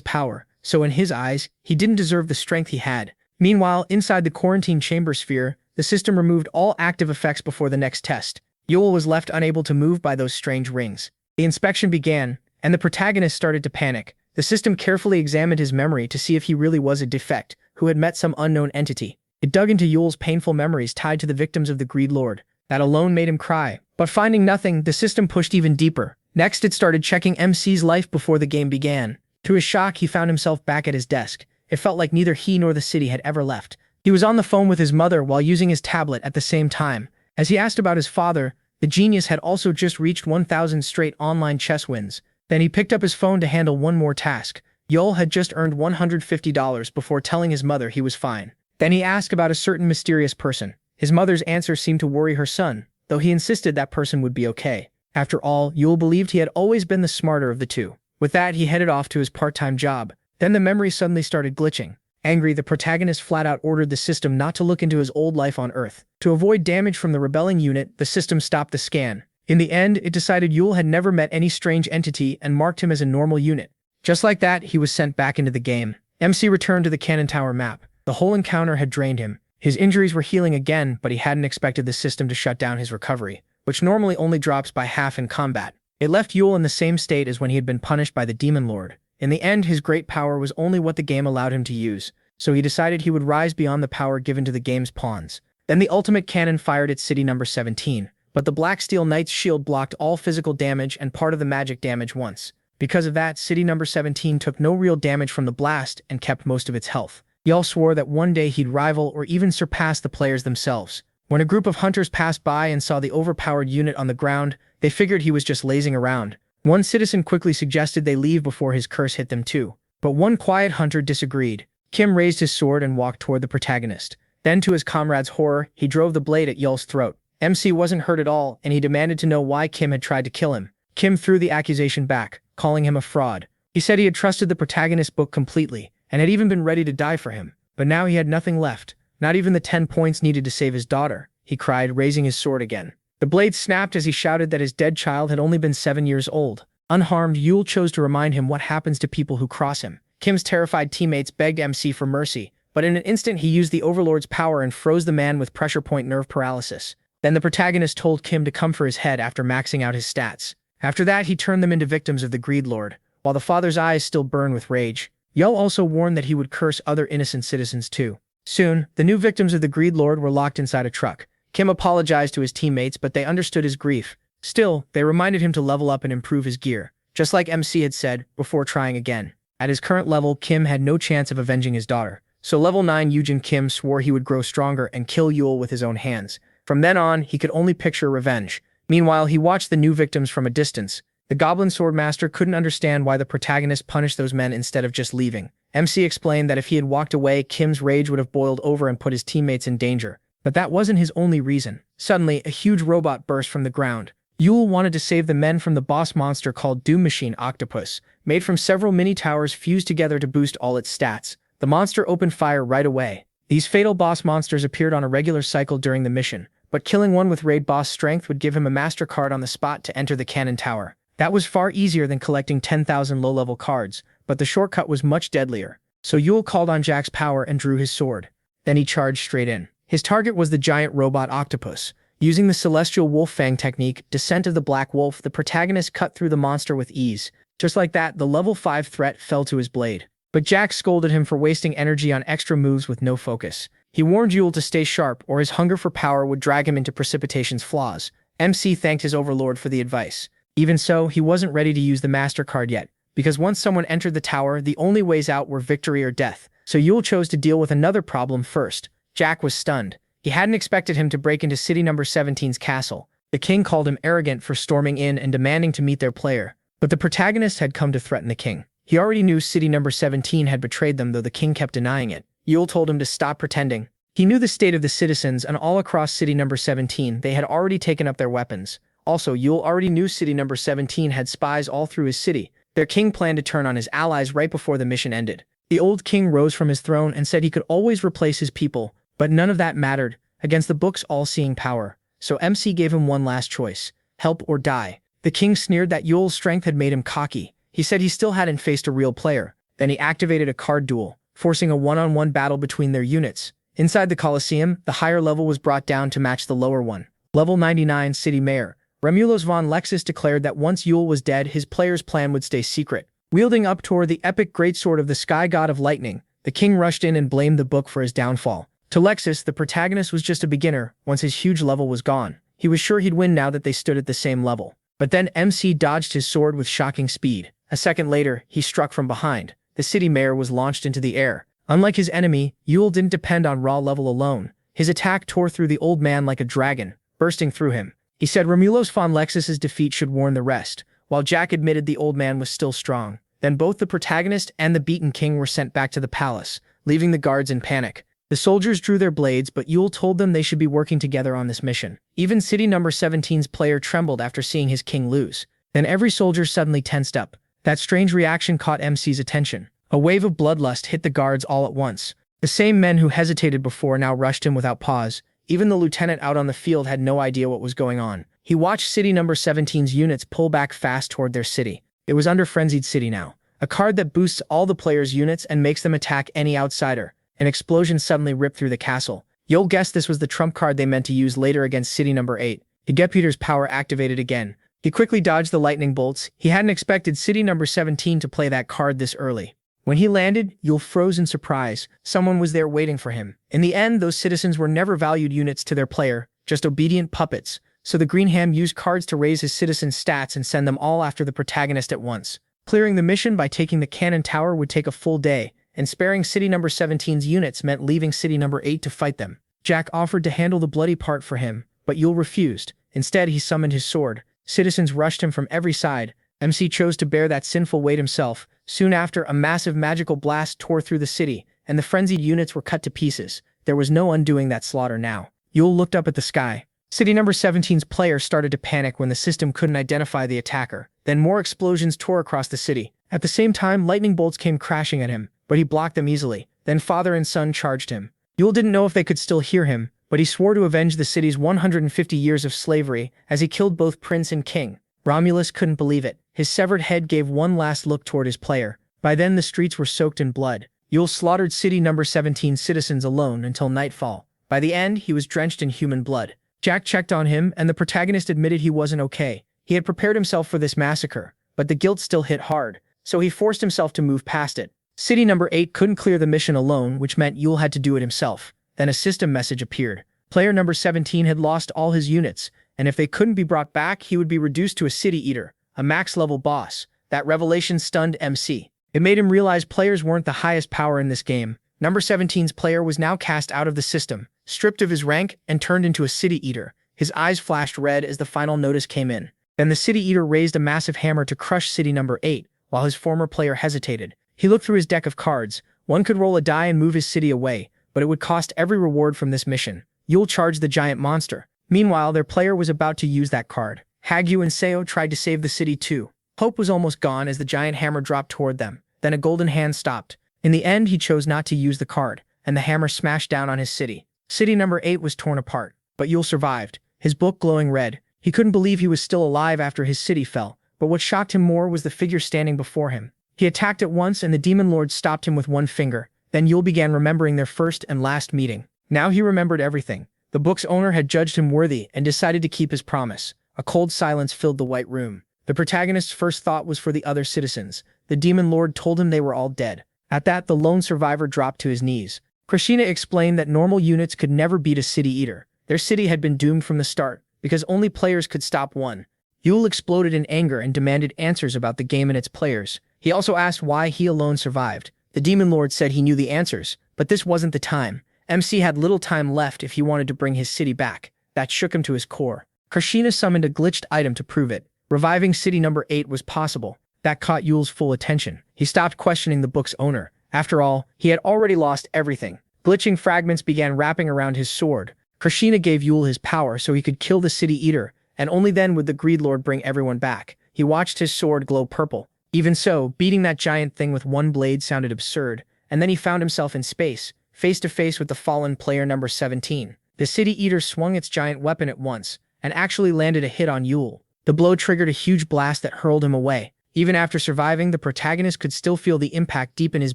power, so in his eyes, he didn't deserve the strength he had. Meanwhile, inside the quarantine chamber sphere, the system removed all active effects before the next test. Yule was left unable to move by those strange rings. The inspection began, and the protagonist started to panic. The system carefully examined his memory to see if he really was a defect, who had met some unknown entity. It dug into Yule's painful memories tied to the victims of the Greed Lord. That alone made him cry. But finding nothing, the system pushed even deeper. Next, it started checking MC's life before the game began. To his shock, he found himself back at his desk. It felt like neither he nor the city had ever left. He was on the phone with his mother while using his tablet at the same time. As he asked about his father, the genius had also just reached 1,000 straight online chess wins. Then he picked up his phone to handle one more task. Yul had just earned $150 before telling his mother he was fine. Then he asked about a certain mysterious person. His mother's answer seemed to worry her son, though he insisted that person would be okay. After all, Yul believed he had always been the smarter of the two. With that, he headed off to his part-time job. Then the memory suddenly started glitching. Angry, the protagonist flat-out ordered the system not to look into his old life on Earth. To avoid damage from the rebelling unit, the system stopped the scan. In the end, it decided Yul had never met any strange entity and marked him as a normal unit. Just like that, he was sent back into the game. MC returned to the cannon tower map. The whole encounter had drained him. His injuries were healing again, but he hadn't expected the system to shut down his recovery, which normally only drops by half in combat. It left Yul in the same state as when he had been punished by the Demon Lord. In the end, his great power was only what the game allowed him to use, so he decided he would rise beyond the power given to the game's pawns. Then the ultimate cannon fired at city number 17, but the Black Steel Knight's shield blocked all physical damage and part of the magic damage once. Because of that, city number 17 took no real damage from the blast and kept most of its health. Yul swore that one day he'd rival or even surpass the players themselves. When a group of hunters passed by and saw the overpowered unit on the ground, they figured he was just lazing around. One citizen quickly suggested they leave before his curse hit them too. But one quiet hunter disagreed. Kim raised his sword and walked toward the protagonist. Then, to his comrade's horror, he drove the blade at Yul's throat. MC wasn't hurt at all, and he demanded to know why Kim had tried to kill him. Kim threw the accusation back, calling him a fraud. He said he had trusted the protagonist's book completely, and had even been ready to die for him. But now he had nothing left, not even the 10 points needed to save his daughter, he cried, raising his sword again. The blade snapped as he shouted that his dead child had only been 7 years old. Unharmed, Yul chose to remind him what happens to people who cross him. Kim's terrified teammates begged MC for mercy, but in an instant he used the Overlord's power and froze the man with pressure point nerve paralysis. Then the protagonist told Kim to come for his head after maxing out his stats. After that, he turned them into victims of the Greed Lord, while the father's eyes still burned with rage. Yul also warned that he would curse other innocent citizens too. Soon, the new victims of the Greed Lord were locked inside a truck. Kim apologized to his teammates, but they understood his grief. Still, they reminded him to level up and improve his gear, just like MC had said, before trying again. At his current level, Kim had no chance of avenging his daughter. So level 9 Yujin Kim swore he would grow stronger and kill Yul with his own hands. From then on, he could only picture revenge. Meanwhile, he watched the new victims from a distance. The Goblin Swordmaster couldn't understand why the protagonist punished those men instead of just leaving. MC explained that if he had walked away, Kim's rage would have boiled over and put his teammates in danger. But that wasn't his only reason. Suddenly, a huge robot burst from the ground. Yul wanted to save the men from the boss monster called Doom Machine Octopus, made from several mini-towers fused together to boost all its stats. The monster opened fire right away. These fatal boss monsters appeared on a regular cycle during the mission, but killing one with raid boss strength would give him a master card on the spot to enter the cannon tower. That was far easier than collecting 10,000 low-level cards, but the shortcut was much deadlier. So Yul called on Jack's power and drew his sword. Then he charged straight in. His target was the giant robot octopus. Using the celestial wolf fang technique, Descent of the Black Wolf, the protagonist cut through the monster with ease. Just like that, the level 5 threat fell to his blade. But Jack scolded him for wasting energy on extra moves with no focus. He warned Yul to stay sharp, or his hunger for power would drag him into Precipitation's flaws. MC thanked his overlord for the advice. Even so, he wasn't ready to use the Master Card yet, because once someone entered the tower, the only ways out were victory or death. So Yul chose to deal with another problem first. Jack was stunned. He hadn't expected him to break into city number 17's castle. The king called him arrogant for storming in and demanding to meet their player. But the protagonist had come to threaten the king. He already knew city number 17 had betrayed them, though the king kept denying it. Yul told him to stop pretending. He knew the state of the citizens, and all across city number 17, they had already taken up their weapons. Also, Yul already knew city number 17 had spies all through his city. Their king planned to turn on his allies right before the mission ended. The old king rose from his throne and said he could always replace his people, but none of that mattered against the book's all-seeing power. So MC gave him one last choice: help or die. The king sneered that Yul's strength had made him cocky. He said he still hadn't faced a real player. Then he activated a card duel, forcing a one-on-one battle between their units. Inside the Colosseum, the higher level was brought down to match the lower one. Level 99 City Mayor Remulos von Lexus declared that once Yul was dead, his player's plan would stay secret. Wielding up toward the epic greatsword of the Sky God of Lightning, the king rushed in and blamed the book for his downfall. To Lexus, the protagonist was just a beginner. Once his huge level was gone, he was sure he'd win now that they stood at the same level. But then MC dodged his sword with shocking speed. A second later, he struck from behind. The city mayor was launched into the air. Unlike his enemy, Yul didn't depend on raw level alone. His attack tore through the old man like a dragon, bursting through him. He said Romulos von Lexus's defeat should warn the rest, while Jack admitted the old man was still strong. Then both the protagonist and the beaten king were sent back to the palace, leaving the guards in panic. The soldiers drew their blades, but Yule told them they should be working together on this mission. Even City Number 17's player trembled after seeing his king lose. Then every soldier suddenly tensed up. That strange reaction caught MC's attention. A wave of bloodlust hit the guards all at once. The same men who hesitated before now rushed him without pause. Even the lieutenant out on the field had no idea what was going on. He watched City Number 17's units pull back fast toward their city. It was under Frenzied City now. A card that boosts all the players' units and makes them attack any outsider. An explosion suddenly ripped through the castle. You'll guess this was the trump card they meant to use later against City Number 8. Peter's power activated again. He quickly dodged the lightning bolts. He hadn't expected City Number 17 to play that card this early. When he landed, Yule froze in surprise. Someone was there waiting for him. In the end, those citizens were never valued units to their player, just obedient puppets. So the Green Ham used cards to raise his citizens' stats and send them all after the protagonist at once. Clearing the mission by taking the cannon tower would take a full day, and sparing City Number 17's units meant leaving City Number 8 to fight them. Jack offered to handle the bloody part for him, but Yule refused. Instead, he summoned his sword. Citizens rushed him from every side. MC chose to bear that sinful weight himself. Soon after, a massive magical blast tore through the city, and the frenzied units were cut to pieces. There was no undoing that slaughter now. Yule looked up at the sky. City Number 17's player started to panic when the system couldn't identify the attacker. Then more explosions tore across the city. At the same time, lightning bolts came crashing at him, but he blocked them easily. Then father and son charged him. Yule didn't know if they could still hear him, but he swore to avenge the city's 150 years of slavery as he killed both prince and king. Romulus couldn't believe it. His severed head gave one last look toward his player. By then the streets were soaked in blood. Yule slaughtered City Number 17's citizens alone until nightfall. By the end, he was drenched in human blood. Jack checked on him, and the protagonist admitted he wasn't okay. He had prepared himself for this massacre, but the guilt still hit hard, so he forced himself to move past it. City Number 8 couldn't clear the mission alone, which meant Yule had to do it himself. Then a system message appeared. Player Number 17 had lost all his units, and if they couldn't be brought back, he would be reduced to a city eater, a max-level boss. That revelation stunned MC. It made him realize players weren't the highest power in this game. Number 17's player was now cast out of the system, stripped of his rank, and turned into a city eater. His eyes flashed red as the final notice came in. Then the city eater raised a massive hammer to crush City Number 8, while his former player hesitated. He looked through his deck of cards. One could roll a die and move his city away, but it would cost every reward from this mission. Yule charged the giant monster. Meanwhile, their player was about to use that card. Hagyu and Seo tried to save the city too. Hope was almost gone as the giant hammer dropped toward them. Then a golden hand stopped. In the end, he chose not to use the card, and the hammer smashed down on his city. City Number 8 was torn apart, but Yule survived, his book glowing red. He couldn't believe he was still alive after his city fell, but what shocked him more was the figure standing before him. He attacked at once, and the demon lord stopped him with one finger. Then Yule began remembering their first and last meeting. Now he remembered everything. The book's owner had judged him worthy and decided to keep his promise. A cold silence filled the white room. The protagonist's first thought was for the other citizens. The demon lord told him they were all dead. At that, the lone survivor dropped to his knees. Krishina explained that normal units could never beat a city eater. Their city had been doomed from the start, because only players could stop one. Yule exploded in anger and demanded answers about the game and its players. He also asked why he alone survived. The demon lord said he knew the answers, but this wasn't the time. MC had little time left if he wanted to bring his city back. That shook him to his core. Krishina summoned a glitched item to prove it. Reviving City Number 8 was possible. That caught Yule's full attention. He stopped questioning the book's owner. After all, he had already lost everything. Glitching fragments began wrapping around his sword. Krishina gave Yule his power so he could kill the city eater, and only then would the Greed Lord bring everyone back. He watched his sword glow purple. Even so, beating that giant thing with one blade sounded absurd, and then he found himself in space, face to face with the fallen player Number 17. The city eater swung its giant weapon at once, and actually landed a hit on Yule. The blow triggered a huge blast that hurled him away. Even after surviving, the protagonist could still feel the impact deep in his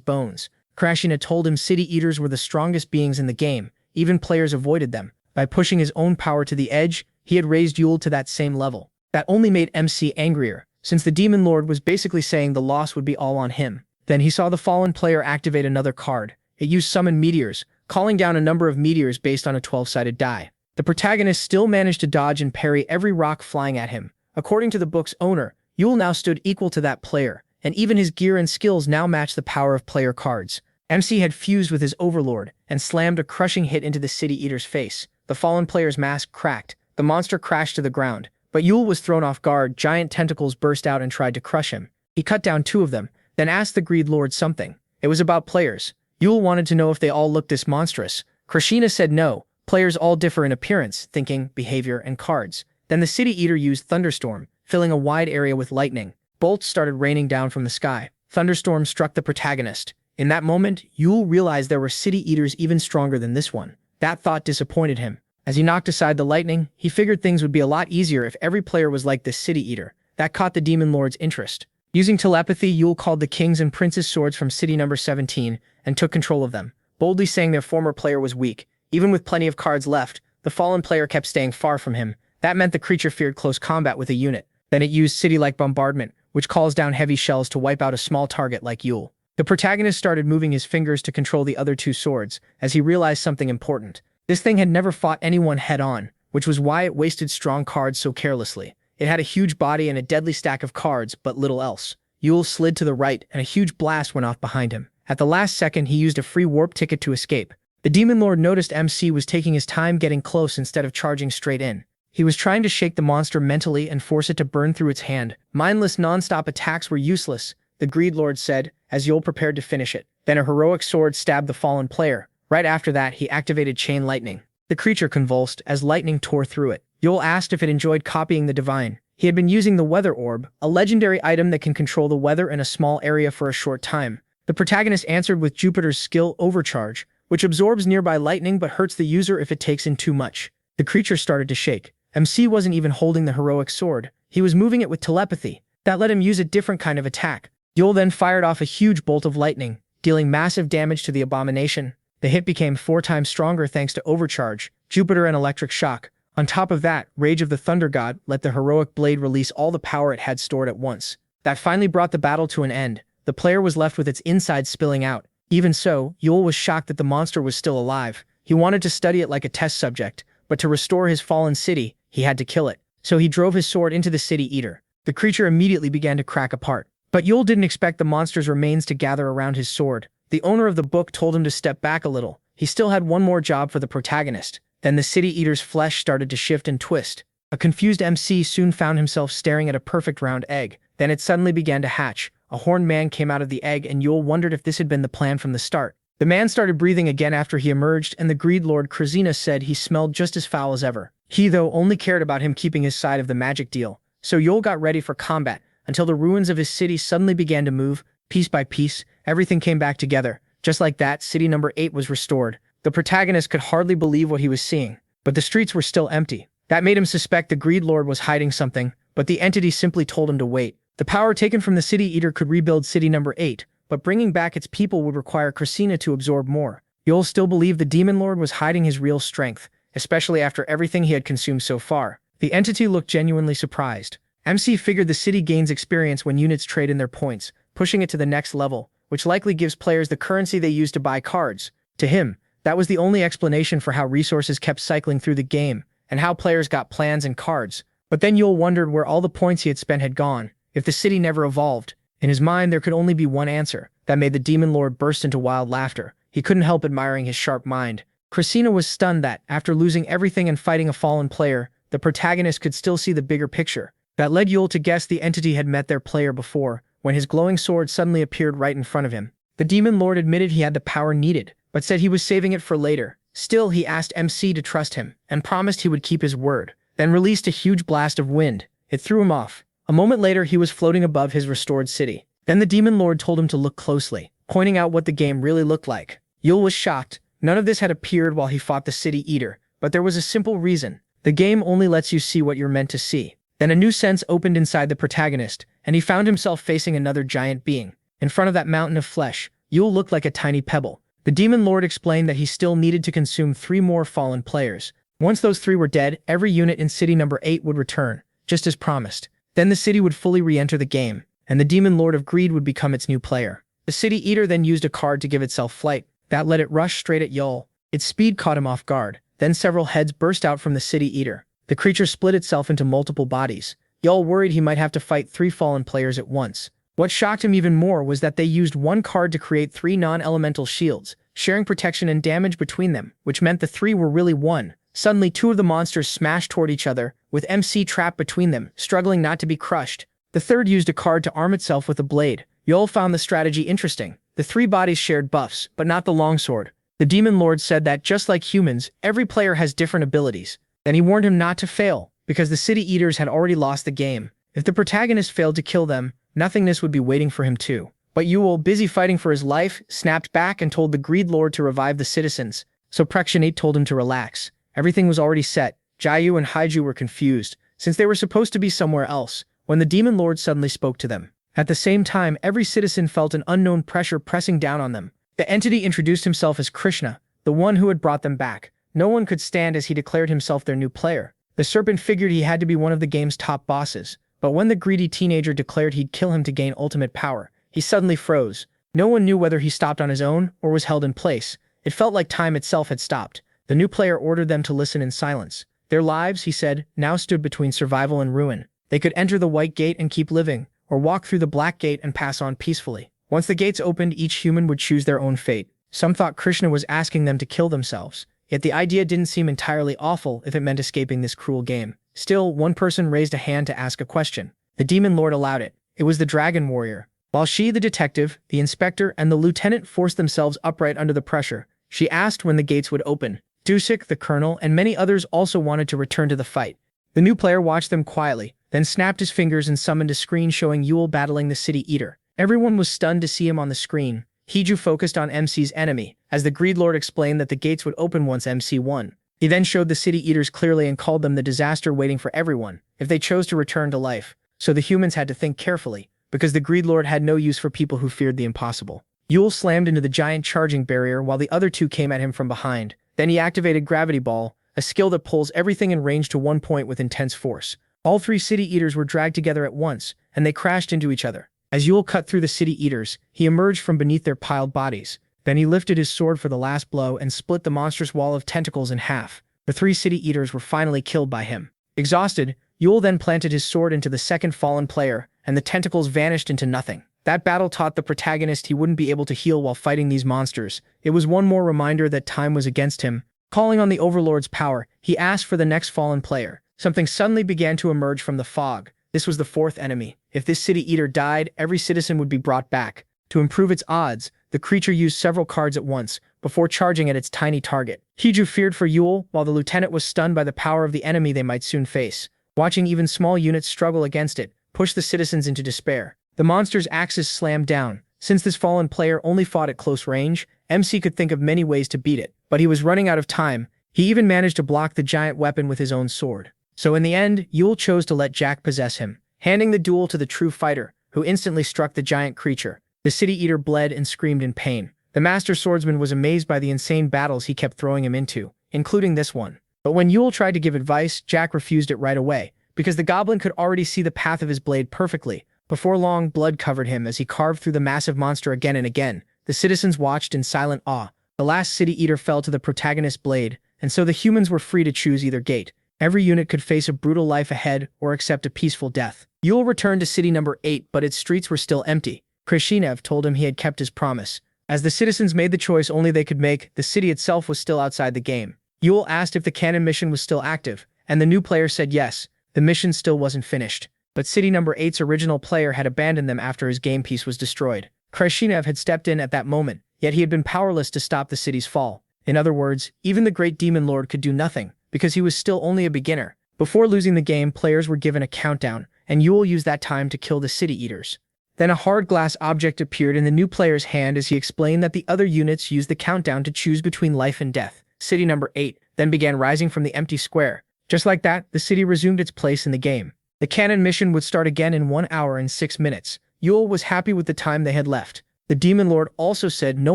bones. Krishina told him city eaters were the strongest beings in the game. Even players avoided them. By pushing his own power to the edge, he had raised Yule to that same level. That only made MC angrier, since the demon lord was basically saying the loss would be all on him. Then he saw the fallen player activate another card. It used Summon Meteors, calling down a number of meteors based on a 12-sided die. The protagonist still managed to dodge and parry every rock flying at him. According to the book's owner, Yule now stood equal to that player, and even his gear and skills now matched the power of player cards. MC had fused with his overlord and slammed a crushing hit into the city eater's face. The fallen player's mask cracked, The monster crashed to the ground, but Yule was thrown off guard. Giant tentacles burst out and tried to crush him. He cut down 2 of them, then asked the Greed Lord something. It was about players. Yule wanted to know if they all looked this monstrous. Krishna said no, players all differ in appearance, thinking, behavior, and cards. Then the City Eater used Thunderstorm, filling a wide area with lightning. Bolts started raining down from the sky. Thunderstorm struck the protagonist. In that moment, Yule realized there were City Eaters even stronger than this one. That thought disappointed him. As he knocked aside the lightning, he figured things would be a lot easier if every player was like this City Eater. That caught the Demon Lord's interest. Using telepathy, Yule called the king's and prince's swords from city number 17 and took control of them, boldly saying their former player was weak. Even with plenty of cards left, the fallen player kept staying far from him. That meant the creature feared close combat with a unit. Then it used city-like bombardment, which calls down heavy shells to wipe out a small target like Yule. The protagonist started moving his fingers to control the other 2 swords, as he realized something important. This thing had never fought anyone head-on, which was why it wasted strong cards so carelessly. It had a huge body and a deadly stack of cards, but little else. Yule slid to the right, and a huge blast went off behind him. At the last second, he used a free warp ticket to escape. The Demon Lord noticed MC was taking his time getting close instead of charging straight in. He was trying to shake the monster mentally and force it to burn through its hand. Mindless, non-stop attacks were useless, the Greed Lord said, as Yule prepared to finish it. Then a heroic sword stabbed the fallen player. Right after that, he activated Chain Lightning. The creature convulsed as lightning tore through it. Yule asked if it enjoyed copying the divine. He had been using the Weather Orb, a legendary item that can control the weather in a small area for a short time. The protagonist answered with Jupiter's skill Overcharge, which absorbs nearby lightning but hurts the user if it takes in too much. The creature started to shake. MC wasn't even holding the heroic sword. He was moving it with telepathy. That let him use a different kind of attack. Yule then fired off a huge bolt of lightning, dealing massive damage to the abomination. The hit became 4 times stronger thanks to Overcharge, Jupiter, and Electric Shock. On top of that, Rage of the Thunder God let the heroic blade release all the power it had stored at once. That finally brought the battle to an end. The player was left with its insides spilling out. Even so, Yule was shocked that the monster was still alive. He wanted to study it like a test subject, but to restore his fallen city, he had to kill it. So he drove his sword into the City Eater. The creature immediately began to crack apart. But Yule didn't expect the monster's remains to gather around his sword. The owner of the book told him to step back a little. He still had one more job for the protagonist. Then the City Eater's flesh started to shift and twist. A confused MC soon found himself staring at a perfect round egg. Then it suddenly began to hatch. A horned man came out of the egg, and Yule wondered if this had been the plan from the start. The man started breathing again after he emerged, and the Greed Lord Krishna said he smelled just as foul as ever. He, though, only cared about him keeping his side of the magic deal. So Yule got ready for combat, until the ruins of his city suddenly began to move. Piece by piece, everything came back together. Just like that, city number 8 was restored. The protagonist could hardly believe what he was seeing, but the streets were still empty. That made him suspect the Greed Lord was hiding something, but the entity simply told him to wait. The power taken from the City Eater could rebuild city number 8, but bringing back its people would require Krishna to absorb more. Yule still believed the Demon Lord was hiding his real strength, especially after everything he had consumed so far. The entity looked genuinely surprised. MC figured the city gains experience when units trade in their points, pushing it to the next level, which likely gives players the currency they use to buy cards. To him, that was the only explanation for how resources kept cycling through the game, and how players got plans and cards. But then Yule wondered where all the points he had spent had gone, if the city never evolved. In his mind, there could only be one answer. That made the Demon Lord burst into wild laughter. He couldn't help admiring his sharp mind. Krishna was stunned that, after losing everything and fighting a fallen player, the protagonist could still see the bigger picture. That led Yule to guess the entity had met their player before, when his glowing sword suddenly appeared right in front of him. The Demon Lord admitted he had the power needed, but said he was saving it for later. Still, he asked MC to trust him, and promised he would keep his word, then released a huge blast of wind. It threw him off. A moment later, he was floating above his restored city. Then the Demon Lord told him to look closely, pointing out what the game really looked like. Yule was shocked. None of this had appeared while he fought the City Eater, but there was a simple reason. The game only lets you see what you're meant to see. Then a new sense opened inside the protagonist, and he found himself facing another giant being. In front of that mountain of flesh, Yule looked like a tiny pebble. The Demon Lord explained that he still needed to consume 3 more fallen players. Once those 3 were dead, every unit in city number 8 would return, just as promised. Then the city would fully re-enter the game, and the Demon Lord of Greed would become its new player. The City Eater then used a card to give itself flight. That let it rush straight at Yule. Its speed caught him off guard. Then several heads burst out from the City Eater. The creature split itself into multiple bodies. Yule worried he might have to fight 3 fallen players at once. What shocked him even more was that they used one card to create 3 non-elemental shields, sharing protection and damage between them, which meant the 3 were really one. Suddenly, two of the monsters smashed toward each other, with MC trapped between them, struggling not to be crushed. The third used a card to arm itself with a blade. Yahello found the strategy interesting. The three bodies shared buffs, but not the longsword. The Demon Lord said that, just like humans, every player has different abilities. Then he warned him not to fail, because the City Eaters had already lost the game. If the protagonist failed to kill them, nothingness would be waiting for him too. But Yahello, busy fighting for his life, snapped back and told the Greed Lord to revive the citizens. So Prectionate told him to relax. Everything was already set. Jiayu and Haiju were confused, since they were supposed to be somewhere else, when the Demon Lord suddenly spoke to them. At the same time, every citizen felt an unknown pressure pressing down on them. The entity introduced himself as Krishna, the one who had brought them back. No one could stand as he declared himself their new player. The serpent figured he had to be one of the game's top bosses, but when the greedy teenager declared he'd kill him to gain ultimate power, he suddenly froze. No one knew whether he stopped on his own or was held in place. It felt like time itself had stopped. The new player ordered them to listen in silence. Their lives, he said, now stood between survival and ruin. They could enter the white gate and keep living, or walk through the black gate and pass on peacefully. Once the gates opened, each human would choose their own fate. Some thought Krishna was asking them to kill themselves, yet the idea didn't seem entirely awful if it meant escaping this cruel game. Still, one person raised a hand to ask a question. The Demon Lord allowed it. It was the Dragon Warrior. While she, the detective, the inspector, and the lieutenant forced themselves upright under the pressure, she asked when the gates would open. Dusik, the colonel, and many others also wanted to return to the fight. The new player watched them quietly, then snapped his fingers and summoned a screen showing Yahello battling the City Eater. Everyone was stunned to see him on the screen. Hiju focused on MC's enemy, as the Greed Lord explained that the gates would open once MC won. He then showed the City Eaters clearly and called them the disaster waiting for everyone, if they chose to return to life. So the humans had to think carefully, because the Greed Lord had no use for people who feared the impossible. Yahello slammed into the giant charging barrier while the other two came at him from behind. Then he activated Gravity Ball, a skill that pulls everything in range to one point with intense force. All three City Eaters were dragged together at once, and they crashed into each other. As Yahello cut through the City Eaters, he emerged from beneath their piled bodies. Then he lifted his sword for the last blow and split the monstrous wall of tentacles in half. The three City Eaters were finally killed by him. Exhausted, Yahello then planted his sword into the second fallen player, and the tentacles vanished into nothing. That battle taught the protagonist he wouldn't be able to heal while fighting these monsters. It was one more reminder that time was against him. Calling on the Overlord's power, he asked for the next fallen player. Something suddenly began to emerge from the fog. This was the fourth enemy. If this City Eater died, every citizen would be brought back. To improve its odds, the creature used several cards at once, before charging at its tiny target. Hiju feared for Yahello, while the lieutenant was stunned by the power of the enemy they might soon face. Watching even small units struggle against it, pushed the citizens into despair. The monster's axes slammed down. Since this fallen player only fought at close range, MC could think of many ways to beat it, but he was running out of time. He even managed to block the giant weapon with his own sword. So in the end, Yahello chose to let Jack possess him, handing the duel to the true fighter, who instantly struck the giant creature. The City Eater bled and screamed in pain. The Master Swordsman was amazed by the insane battles he kept throwing him into, including this one. But when Yahello tried to give advice, Jack refused it right away, because the goblin could already see the path of his blade perfectly. Before long, blood covered him as he carved through the massive monster again and again. The citizens watched in silent awe. The last City Eater fell to the protagonist's blade, and so the humans were free to choose either gate. Every unit could face a brutal life ahead or accept a peaceful death. Yahello returned to City Number 8, but its streets were still empty. Krishinev told him he had kept his promise. As the citizens made the choice only they could make, the city itself was still outside the game. Yahello asked if the cannon mission was still active, and the new player said yes, the mission still wasn't finished. But City Number 8's original player had abandoned them after his game piece was destroyed. Krishinev had stepped in at that moment, yet he had been powerless to stop the city's fall. In other words, even the great Demon Lord could do nothing, because he was still only a beginner. Before losing the game, players were given a countdown, and Yahello used that time to kill the City Eaters. Then a hard glass object appeared in the new player's hand as he explained that the other units used the countdown to choose between life and death. City Number 8 then began rising from the empty square. Just like that, the city resumed its place in the game. The cannon mission would start again in 1 hour and 6 minutes. Yahello was happy with the time they had left. The Demon Lord also said no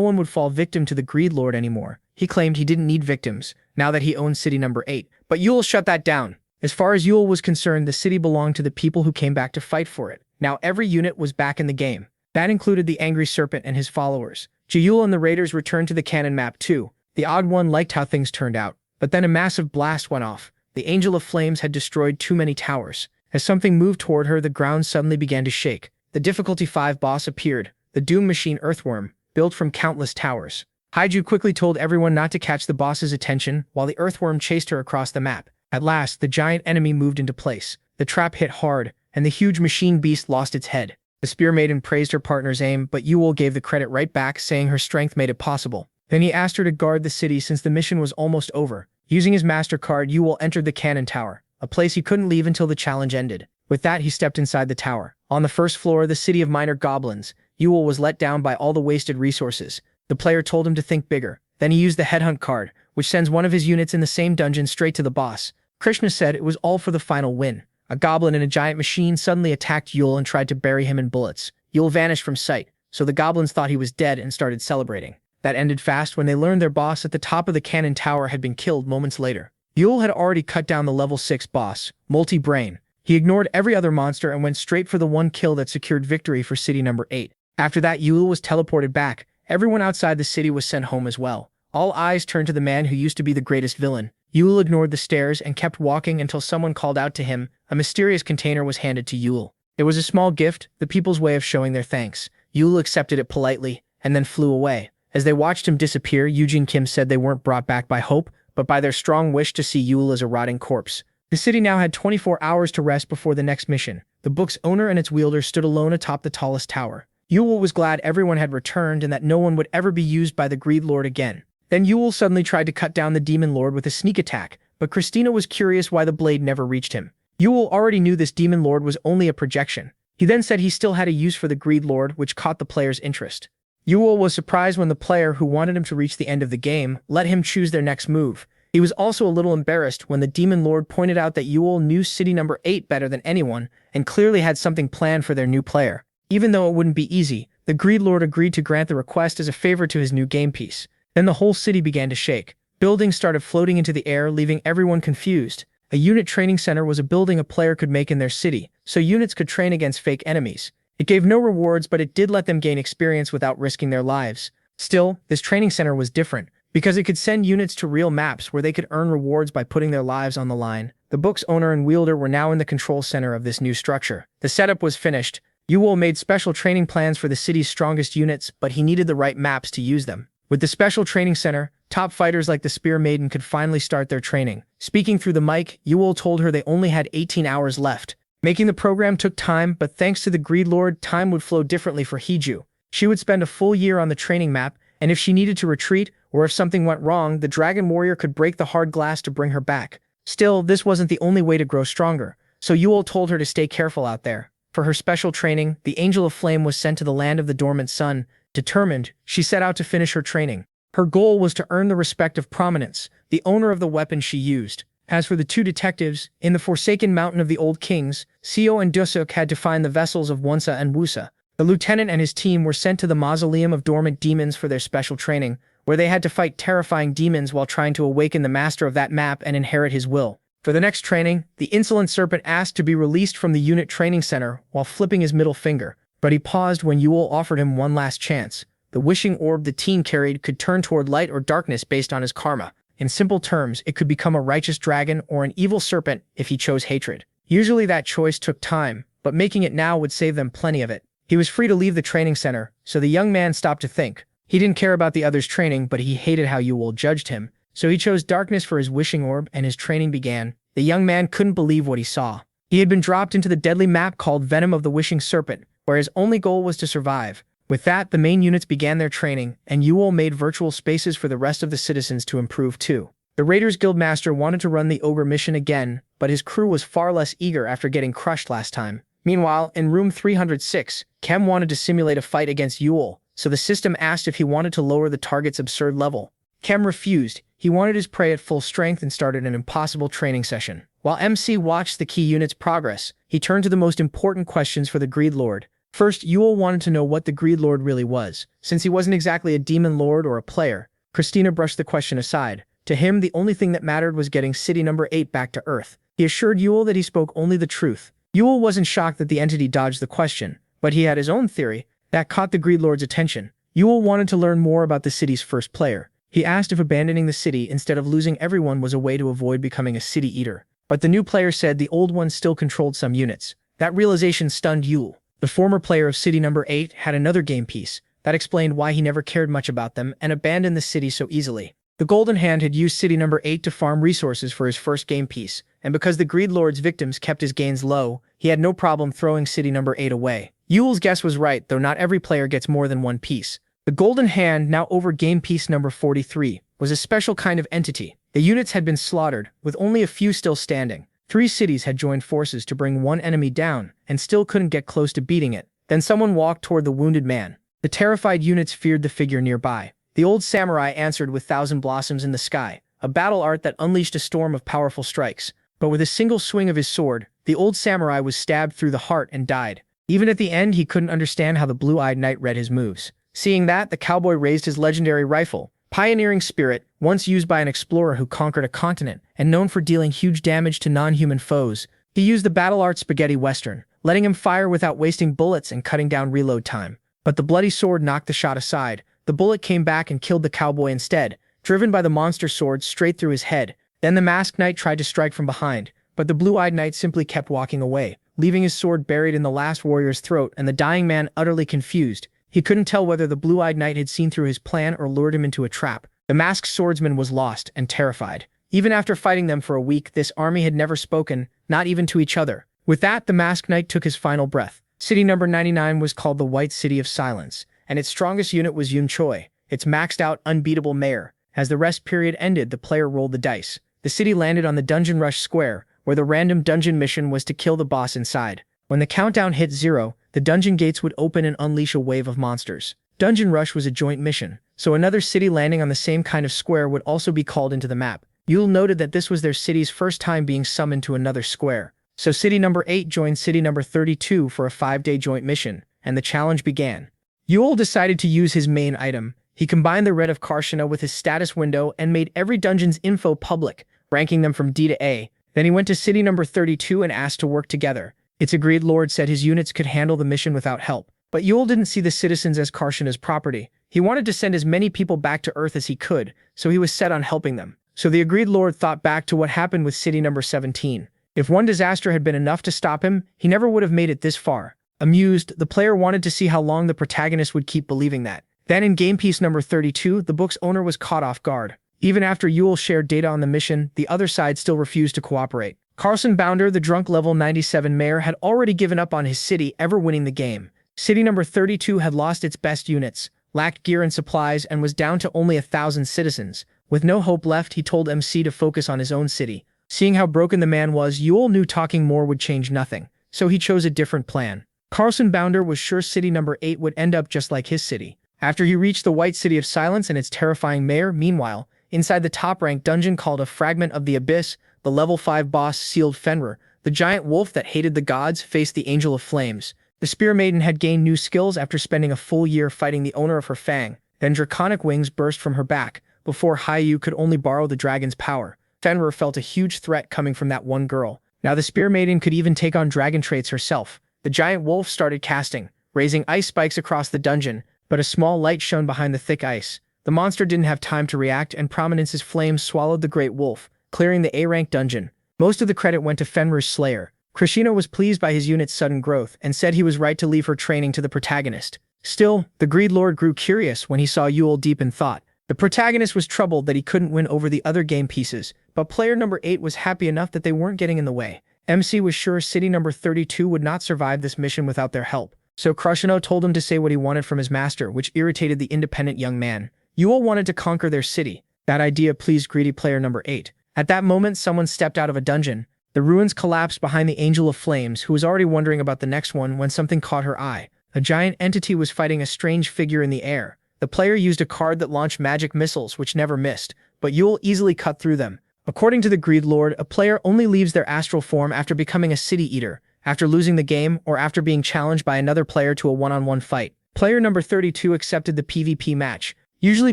one would fall victim to the Greed Lord anymore. He claimed he didn't need victims, now that he owned City Number 8. But Yahello shut that down. As far as Yahello was concerned, the city belonged to the people who came back to fight for it. Now every unit was back in the game. That included the Angry Serpent and his followers. Jiul and the Raiders returned to the cannon map too. The Odd One liked how things turned out. But then a massive blast went off. The Angel of Flames had destroyed too many towers. As something moved toward her, the ground suddenly began to shake. The difficulty 5 boss appeared, the Doom Machine Earthworm, built from countless towers. Haiju quickly told everyone not to catch the boss's attention while the earthworm chased her across the map. At last, the giant enemy moved into place. The trap hit hard, and the huge machine beast lost its head. The spear maiden praised her partner's aim, but Yule gave the credit right back, saying her strength made it possible. Then he asked her to guard the city since the mission was almost over. Using his MasterCard, Yule entered the cannon tower, a place he couldn't leave until the challenge ended. With that, he stepped inside the tower. On the first floor, the city of minor goblins, Yule was let down by all the wasted resources. The player told him to think bigger. Then he used the headhunt card, which sends one of his units in the same dungeon straight to the boss. Krishna said it was all for the final win. A goblin in a giant machine suddenly attacked Yule and tried to bury him in bullets. Yule vanished from sight, so the goblins thought he was dead and started celebrating. That ended fast when they learned their boss at the top of the cannon tower had been killed moments later. Yule had already cut down the level 6 boss, Multi-Brain. He ignored every other monster and went straight for the one kill that secured victory for city number 8. After that, Yule was teleported back. Everyone outside the city was sent home as well. All eyes turned to the man who used to be the greatest villain. Yule ignored the stairs and kept walking until someone called out to him. A mysterious container was handed to Yule. It was a small gift, the people's way of showing their thanks. Yule accepted it politely, and then flew away. As they watched him disappear, Eugene Kim said they weren't brought back by hope, but by their strong wish to see Yule as a rotting corpse. The city now had 24 hours to rest before the next mission. The book's owner and its wielder stood alone atop the tallest tower. Yule was glad everyone had returned and that no one would ever be used by the Greed Lord again. Then Yule suddenly tried to cut down the Demon Lord with a sneak attack, but Christina was curious why the blade never reached him. Yule already knew this Demon Lord was only a projection. He then said he still had a use for the Greed Lord, which caught the player's interest. Yule was surprised when the player who wanted him to reach the end of the game let him choose their next move. He was also a little embarrassed when the Demon Lord pointed out that Yule knew city number 8 better than anyone and clearly had something planned for their new player. Even though it wouldn't be easy, the Greed Lord agreed to grant the request as a favor to his new game piece. Then the whole city began to shake. Buildings started floating into the air, leaving everyone confused. A unit training center was a building a player could make in their city, so units could train against fake enemies. It gave no rewards, but it did let them gain experience without risking their lives. Still, this training center was different, because it could send units to real maps where they could earn rewards by putting their lives on the line. The book's owner and wielder were now in the control center of this new structure. The setup was finished. Yule made special training plans for the city's strongest units, but he needed the right maps to use them. With the special training center, top fighters like the Spear Maiden could finally start their training. Speaking through the mic, Yule told her they only had 18 hours left. Making the program took time, but thanks to the Greed Lord, time would flow differently for Hiju. She would spend a full year on the training map, and if she needed to retreat, or if something went wrong, the Dragon Warrior could break the hard glass to bring her back. Still, this wasn't the only way to grow stronger, so Yule told her to stay careful out there. For her special training, the Angel of Flame was sent to the land of the dormant sun. Determined, she set out to finish her training. Her goal was to earn the respect of Prominence, the owner of the weapon she used. As for the two detectives, in the Forsaken Mountain of the Old Kings, Seo and Dusuk had to find the vessels of Wonsa and Wusa. The lieutenant and his team were sent to the Mausoleum of Dormant Demons for their special training, where they had to fight terrifying demons while trying to awaken the master of that map and inherit his will. For the next training, the insolent serpent asked to be released from the unit training center while flipping his middle finger, but he paused when Yule offered him one last chance. The wishing orb the teen carried could turn toward light or darkness based on his karma. In simple terms, it could become a righteous dragon or an evil serpent if he chose hatred. Usually that choice took time, but making it now would save them plenty of it. He was free to leave the training center, so the young man stopped to think. He didn't care about the others' training, but he hated how Yule judged him, so he chose darkness for his wishing orb and his training began. The young man couldn't believe what he saw. He had been dropped into the deadly map called Venom of the Wishing Serpent, where his only goal was to survive. With that, the main units began their training, and Yule made virtual spaces for the rest of the citizens to improve too. The Raiders Guildmaster wanted to run the Ogre mission again, but his crew was far less eager after getting crushed last time. Meanwhile, in room 306, Kem wanted to simulate a fight against Yule, so the system asked if he wanted to lower the target's absurd level. Kem refused. He wanted his prey at full strength and started an impossible training session. While MC watched the key unit's progress, he turned to the most important questions for the Greed Lord. First, Yule wanted to know what the Greed Lord really was. Since he wasn't exactly a demon lord or a player, Christina brushed the question aside. To him, the only thing that mattered was getting city number 8 back to Earth. He assured Yule that he spoke only the truth. Yule wasn't shocked that the entity dodged the question, but he had his own theory that caught the Greed Lord's attention. Yule wanted to learn more about the city's first player. He asked if abandoning the city instead of losing everyone was a way to avoid becoming a city eater. But the new player said the old one still controlled some units. That realization stunned Yule. The former player of city number 8 had another game piece, That explained why he never cared much about them and abandoned the city so easily. The Golden Hand had used city number 8 to farm resources for his first game piece, and because the Greed Lord's victims kept his gains low, he had no problem throwing city number 8 away. Yuel's guess was right, though not every player gets more than one piece. The Golden Hand, now over game piece number 43, was a special kind of entity. The units had been slaughtered, with only a few still standing. 3 cities had joined forces to bring one enemy down, and still couldn't get close to beating it. Then someone walked toward the wounded man. The terrified units feared the figure nearby. The old samurai answered with 1,000 blossoms in the sky, a battle art that unleashed a storm of powerful strikes. But with a single swing of his sword, the old samurai was stabbed through the heart and died. Even at the end, he couldn't understand how the blue-eyed knight read his moves. Seeing that, the cowboy raised his legendary rifle, Pioneering Spirit, once used by an explorer who conquered a continent, and known for dealing huge damage to non-human foes. He used the battle art Spaghetti Western, letting him fire without wasting bullets and cutting down reload time. But the bloody sword knocked the shot aside. The bullet came back and killed the cowboy instead, driven by the monster sword straight through his head. Then the masked knight tried to strike from behind, but the blue-eyed knight simply kept walking away, leaving his sword buried in the last warrior's throat and the dying man utterly confused. He couldn't tell whether the blue-eyed knight had seen through his plan or lured him into a trap. The masked swordsman was lost and terrified. Even after fighting them for a week, this army had never spoken, not even to each other. With that, the masked knight took his final breath. City number 99 was called the White City of Silence, and its strongest unit was Yun Choi, its maxed-out, unbeatable mayor. As the rest period ended, the player rolled the dice. The city landed on the Dungeon Rush Square, where the random dungeon mission was to kill the boss inside. When the countdown hit 0, the dungeon gates would open and unleash a wave of monsters. Dungeon Rush was a joint mission, so another city landing on the same kind of square would also be called into the map. Yule noted that this was their city's first time being summoned to another square. So city number 8 joined city number 32 for a 5-day joint mission, and the challenge began. Yule decided to use his main item. He combined the red of Karshana with his status window and made every dungeon's info public, ranking them from D to A. Then he went to city number 32 and asked to work together. Its agreed lord said his units could handle the mission without help. But Yule didn't see the citizens as Karshana's property. He wanted to send as many people back to Earth as he could, so he was set on helping them. So the agreed lord thought back to what happened with city number 17. If one disaster had been enough to stop him, he never would have made it this far. Amused, the player wanted to see how long the protagonist would keep believing that. Then in game piece number 32, the book's owner was caught off guard. Even after Yule shared data on the mission, the other side still refused to cooperate. Carlson Bounder, the drunk level 97 mayor, had already given up on his city ever winning the game. City number 32 had lost its best units, lacked gear and supplies, and was down to only 1,000 citizens. With no hope left, he told MC to focus on his own city. Seeing how broken the man was, Yule knew talking more would change nothing, so he chose a different plan. Carlson Bounder was sure city number 8 would end up just like his city. After he reached the White City of Silence and its terrifying mayor, meanwhile, inside the top-ranked dungeon called a Fragment of the Abyss, the level 5 boss sealed Fenrir, the giant wolf that hated the gods, faced the Angel of Flames. The Spear Maiden had gained new skills after spending a full year fighting the owner of her fang. Then draconic wings burst from her back. Before Haiyu could only borrow the dragon's power, Fenrir felt a huge threat coming from that one girl. Now the Spear Maiden could even take on dragon traits herself. The giant wolf started casting, raising ice spikes across the dungeon, but a small light shone behind the thick ice. The monster didn't have time to react, and Prominence's flames swallowed the great wolf, clearing the A-rank dungeon. Most of the credit went to Fenrir's slayer. Krishina was pleased by his unit's sudden growth and said he was right to leave her training to the protagonist. Still, the Greed Lord grew curious when he saw Yule deep in thought. The protagonist was troubled that he couldn't win over the other game pieces, but player number 8 was happy enough that they weren't getting in the way. MC was sure city number 32 would not survive this mission without their help, so Krishina told him to say what he wanted from his master, which irritated the independent young man. Yule wanted to conquer their city. That idea pleased greedy player number 8. At that moment, someone stepped out of a dungeon. The ruins collapsed behind the Angel of Flames, who was already wondering about the next one when something caught her eye. A giant entity was fighting a strange figure in the air. The player used a card that launched magic missiles, which never missed, but Yule easily cut through them. According to the Greed Lord, a player only leaves their astral form after becoming a city eater, after losing the game, or after being challenged by another player to a one-on-one fight. Player number 32 accepted the PvP match. Usually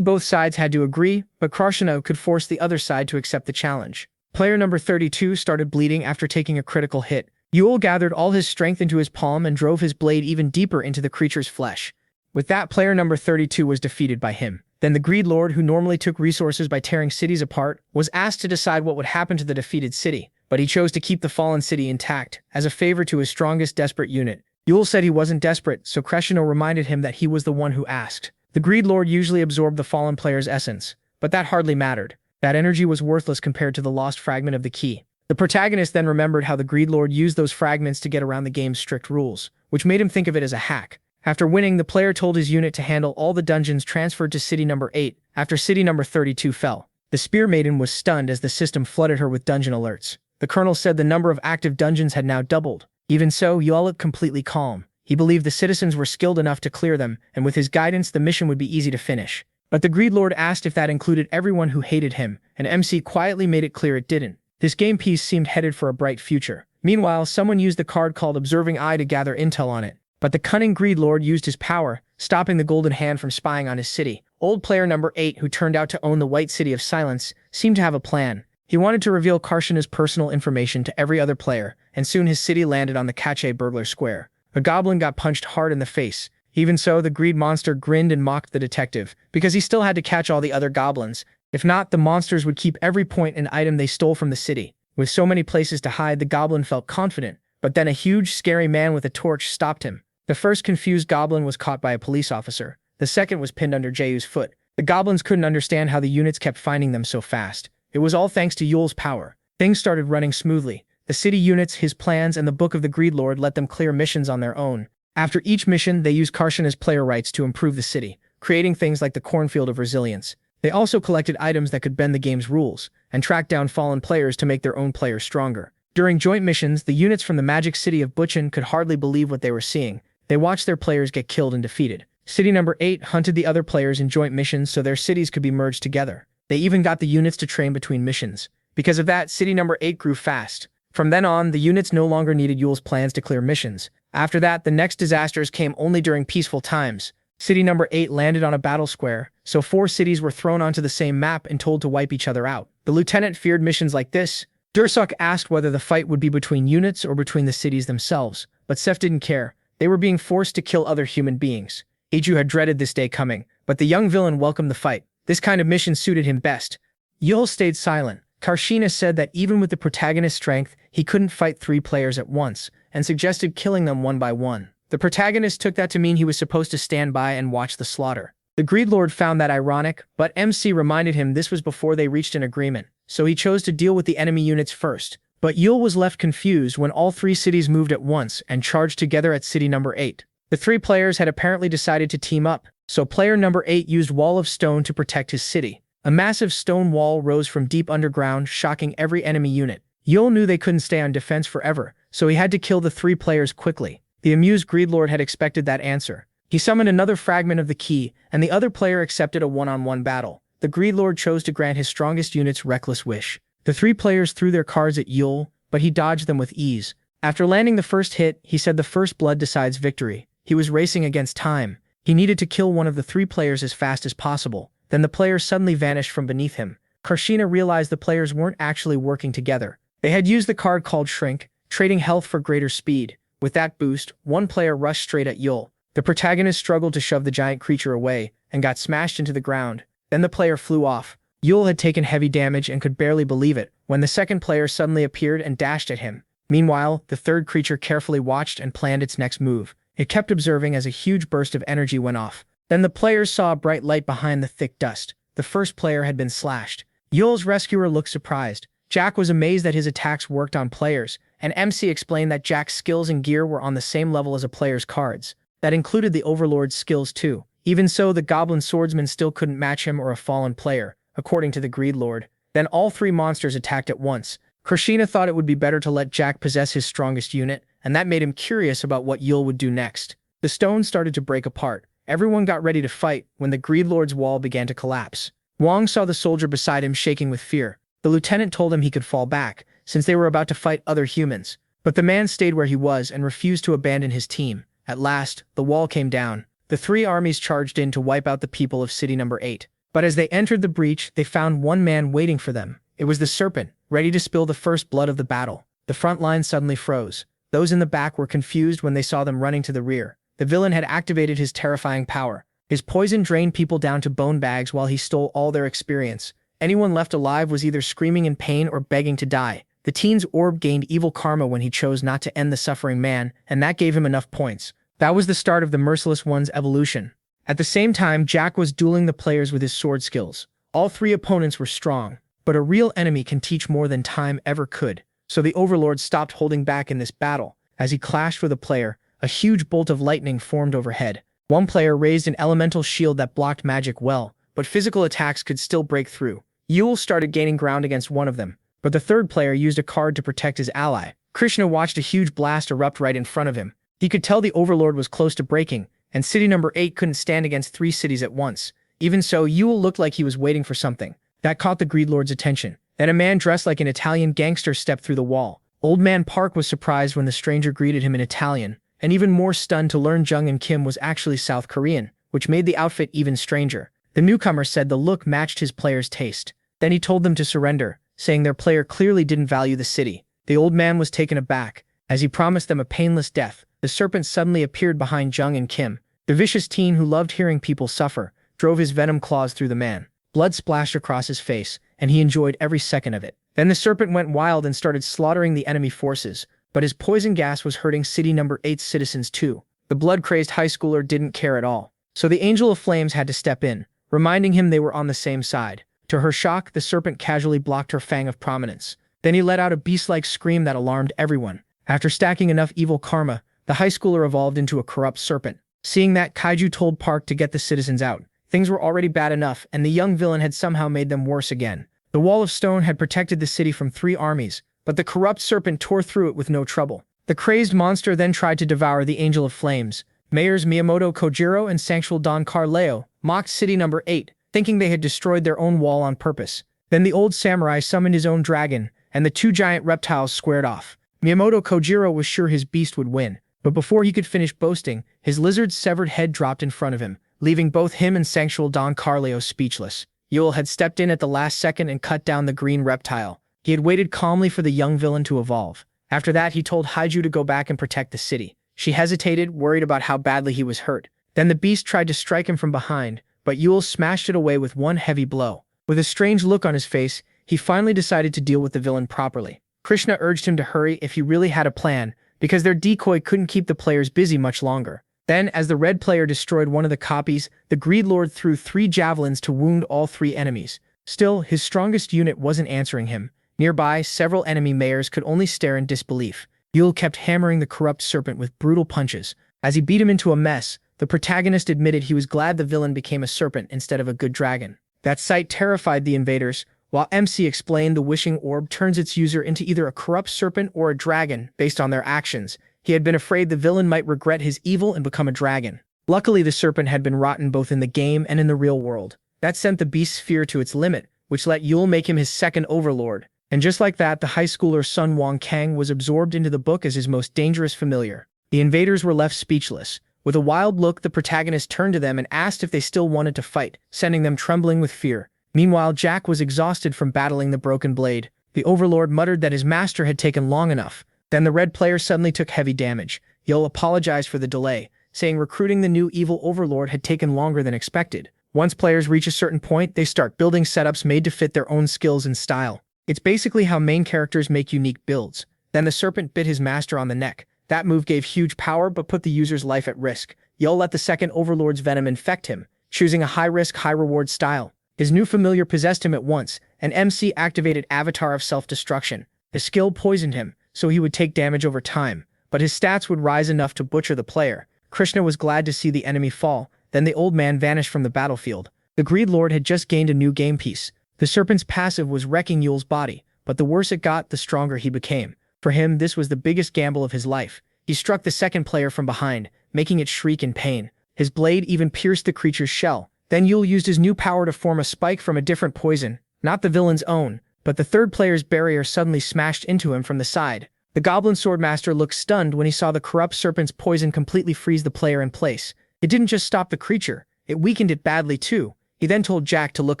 both sides had to agree, but Krishina could force the other side to accept the challenge. Player number 32 started bleeding after taking a critical hit. Yule gathered all his strength into his palm and drove his blade even deeper into the creature's flesh. With that, player number 32 was defeated by him. Then the Greed Lord, who normally took resources by tearing cities apart, was asked to decide what would happen to the defeated city, but he chose to keep the fallen city intact, as a favor to his strongest desperate unit. Yule said he wasn't desperate, so Kreshino reminded him that he was the one who asked. The Greed Lord usually absorbed the fallen player's essence, but that hardly mattered. That energy was worthless compared to the lost fragment of the key. The protagonist then remembered how the Greed Lord used those fragments to get around the game's strict rules, which made him think of it as a hack. After winning, the player told his unit to handle all the dungeons transferred to City Number 8 after City Number 32 fell. The Spear Maiden was stunned as the system flooded her with dungeon alerts. The Colonel said the number of active dungeons had now doubled. Even so, Yahello looked completely calm. He believed the citizens were skilled enough to clear them, and with his guidance the mission would be easy to finish. But the Greed Lord asked if that included everyone who hated him, and MC quietly made it clear it didn't. This game piece seemed headed for a bright future. Meanwhile, someone used the card called Observing Eye to gather intel on it. But the cunning Greed Lord used his power, stopping the Golden Hand from spying on his city. Old player number 8, who turned out to own the White City of Silence, seemed to have a plan. He wanted to reveal Karshina's personal information to every other player, and soon his city landed on the Cache Burglar Square. A goblin got punched hard in the face. Even so, the greed monster grinned and mocked the detective, because he still had to catch all the other goblins. If not, the monsters would keep every point and item they stole from the city. With so many places to hide, the goblin felt confident, but then a huge, scary man with a torch stopped him. The first confused goblin was caught by a police officer. The second was pinned under Jeyu's foot. The goblins couldn't understand how the units kept finding them so fast. It was all thanks to Yule's power. Things started running smoothly. The city units, his plans, and the Book of the Greed Lord let them clear missions on their own. After each mission, they used Karshina's player rights to improve the city, creating things like the Cornfield of Resilience. They also collected items that could bend the game's rules, and tracked down fallen players to make their own players stronger. During joint missions, the units from the magic city of Butchin could hardly believe what they were seeing. They watched their players get killed and defeated. City number 8 hunted the other players in joint missions so their cities could be merged together. They even got the units to train between missions. Because of that, City number 8 grew fast. From then on, the units no longer needed Yule's plans to clear missions. After that, the next disasters came only during peaceful times. City number 8 landed on a battle square, so 4 cities were thrown onto the same map and told to wipe each other out. The lieutenant feared missions like this. Dursuk asked whether the fight would be between units or between the cities themselves, but Seth didn't care. They were being forced to kill other human beings. Iju had dreaded this day coming, but the young villain welcomed the fight. This kind of mission suited him best. Yul stayed silent. Karshina said that even with the protagonist's strength, he couldn't fight 3 players at once, and suggested killing them one by one. The protagonist took that to mean he was supposed to stand by and watch the slaughter. The Greed Lord found that ironic, but MC reminded him this was before they reached an agreement, so he chose to deal with the enemy units first. But Yul was left confused when all 3 cities moved at once and charged together at city number 8. The 3 players had apparently decided to team up, so player number 8 used Wall of Stone to protect his city. A massive stone wall rose from deep underground, shocking every enemy unit. Yul knew they couldn't stay on defense forever, so he had to kill the 3 players quickly. The amused Greed Lord had expected that answer. He summoned another fragment of the key, and the other player accepted a one-on-one battle. The Greed Lord chose to grant his strongest unit's reckless wish. The 3 players threw their cards at Yul, but he dodged them with ease. After landing the first hit, he said the first blood decides victory. He was racing against time. He needed to kill one of the 3 players as fast as possible. Then the player suddenly vanished from beneath him. Karshina realized the players weren't actually working together. They had used the card called Shrink, trading health for greater speed. With that boost, one player rushed straight at Yul. The protagonist struggled to shove the giant creature away, and got smashed into the ground. Then the player flew off. Yul had taken heavy damage and could barely believe it, when the second player suddenly appeared and dashed at him. Meanwhile, the third creature carefully watched and planned its next move. It kept observing as a huge burst of energy went off. Then the players saw a bright light behind the thick dust. The first player had been slashed. Yul's rescuer looked surprised. Jack was amazed that his attacks worked on players, and MC explained that Jack's skills and gear were on the same level as a player's cards. That included the Overlord's skills too. Even so, the Goblin Swordsman still couldn't match him or a fallen player, according to the Greed Lord. Then all 3 monsters attacked at once. Karshina thought it would be better to let Jack possess his strongest unit, and that made him curious about what Yul would do next. The stone started to break apart. Everyone got ready to fight when the Greed Lord's wall began to collapse. Wong saw the soldier beside him shaking with fear. The lieutenant told him he could fall back, since they were about to fight other humans. But the man stayed where he was and refused to abandon his team. At last, the wall came down. The 3 armies charged in to wipe out the people of city number 8. But as they entered the breach, they found one man waiting for them. It was the Serpent, ready to spill the first blood of the battle. The front line suddenly froze. Those in the back were confused when they saw them running to the rear. The villain had activated his terrifying power. His poison drained people down to bone bags while he stole all their experience. Anyone left alive was either screaming in pain or begging to die. The teen's orb gained evil karma when he chose not to end the suffering man, and that gave him enough points. That was the start of the Merciless One's evolution. At the same time, Jack was dueling the players with his sword skills. All three opponents were strong, but a real enemy can teach more than time ever could. So the Overlord stopped holding back in this battle. As he clashed with a player, a huge bolt of lightning formed overhead. One player raised an elemental shield that blocked magic well, but physical attacks could still break through. Yule started gaining ground against one of them, but the third player used a card to protect his ally. Krishna watched a huge blast erupt right in front of him. He could tell the Overlord was close to breaking, and city number 8 couldn't stand against 3 cities at once. Even so, Yule looked like he was waiting for something. That caught the Greedlord's attention. Then a man dressed like an Italian gangster stepped through the wall. Old Man Park was surprised when the stranger greeted him in Italian, and even more stunned to learn Jung and Kim was actually South Korean, which made the outfit even stranger. The newcomer said the look matched his player's taste. Then he told them to surrender, saying their player clearly didn't value the city. The old man was taken aback. As he promised them a painless death, the serpent suddenly appeared behind Jung and Kim. The vicious teen who loved hearing people suffer drove his venom claws through the man. Blood splashed across his face, and he enjoyed every second of it. Then the serpent went wild and started slaughtering the enemy forces, but his poison gas was hurting city number 8's citizens too. The blood-crazed high schooler didn't care at all. So the Angel of Flames had to step in, reminding him they were on the same side. To her shock, the serpent casually blocked her fang of prominence. Then he let out a beast-like scream that alarmed everyone. After stacking enough evil karma, the high schooler evolved into a corrupt serpent. Seeing that, Kaiju told Park to get the citizens out. Things were already bad enough, and the young villain had somehow made them worse again. The Wall of Stone had protected the city from 3 armies, but the corrupt serpent tore through it with no trouble. The crazed monster then tried to devour the Angel of Flames. Mayors Miyamoto Kojiro and Sanctual Don Carleo mocked city number 8, thinking they had destroyed their own wall on purpose. Then the old samurai summoned his own dragon, and the 2 giant reptiles squared off. Miyamoto Kojiro was sure his beast would win, but before he could finish boasting, his lizard's severed head dropped in front of him, leaving both him and Sanctual Don Carleo speechless. Yule had stepped in at the last second and cut down the green reptile. He had waited calmly for the young villain to evolve. After that, he told Haiju to go back and protect the city. She hesitated, worried about how badly he was hurt. Then the beast tried to strike him from behind, but Yule smashed it away with one heavy blow. With a strange look on his face, he finally decided to deal with the villain properly. Krishna urged him to hurry if he really had a plan, because their decoy couldn't keep the players busy much longer. Then, as the red player destroyed one of the copies, the Greedlord threw 3 javelins to wound all 3 enemies. Still, his strongest unit wasn't answering him. Nearby, several enemy mayors could only stare in disbelief. Yule kept hammering the corrupt serpent with brutal punches. As he beat him into a mess, the protagonist admitted he was glad the villain became a serpent instead of a good dragon. That sight terrified the invaders, while MC explained the wishing orb turns its user into either a corrupt serpent or a dragon based on their actions. He had been afraid the villain might regret his evil and become a dragon. Luckily, the serpent had been rotten both in the game and in the real world. That sent the beast's fear to its limit, which let Yule make him his second overlord. And just like that, the high schooler Sun Wong Kang was absorbed into the book as his most dangerous familiar. The invaders were left speechless. With a wild look, the protagonist turned to them and asked if they still wanted to fight, sending them trembling with fear. Meanwhile, Jack was exhausted from battling the broken blade. The overlord muttered that his master had taken long enough. Then the red player suddenly took heavy damage. Yule apologized for the delay, saying recruiting the new evil overlord had taken longer than expected. Once players reach a certain point, they start building setups made to fit their own skills and style. It's basically how main characters make unique builds. Then the serpent bit his master on the neck. That move gave huge power but put the user's life at risk. Yule let the second overlord's venom infect him, choosing a high-risk, high-reward style. His new familiar possessed him at once, and MC activated Avatar of Self-Destruction. The skill poisoned him, so he would take damage over time, but his stats would rise enough to butcher the player. Krishna was glad to see the enemy fall. Then the old man vanished from the battlefield. The Greedlord had just gained a new game piece. The serpent's passive was wrecking Yule's body, but the worse it got, the stronger he became. For him, this was the biggest gamble of his life. He struck the second player from behind, making it shriek in pain. His blade even pierced the creature's shell. Then Yule used his new power to form a spike from a different poison, not the villain's own, but the third player's barrier suddenly smashed into him from the side. The Goblin Swordmaster looked stunned when he saw the corrupt serpent's poison completely freeze the player in place. It didn't just stop the creature, it weakened it badly too. He then told Jack to look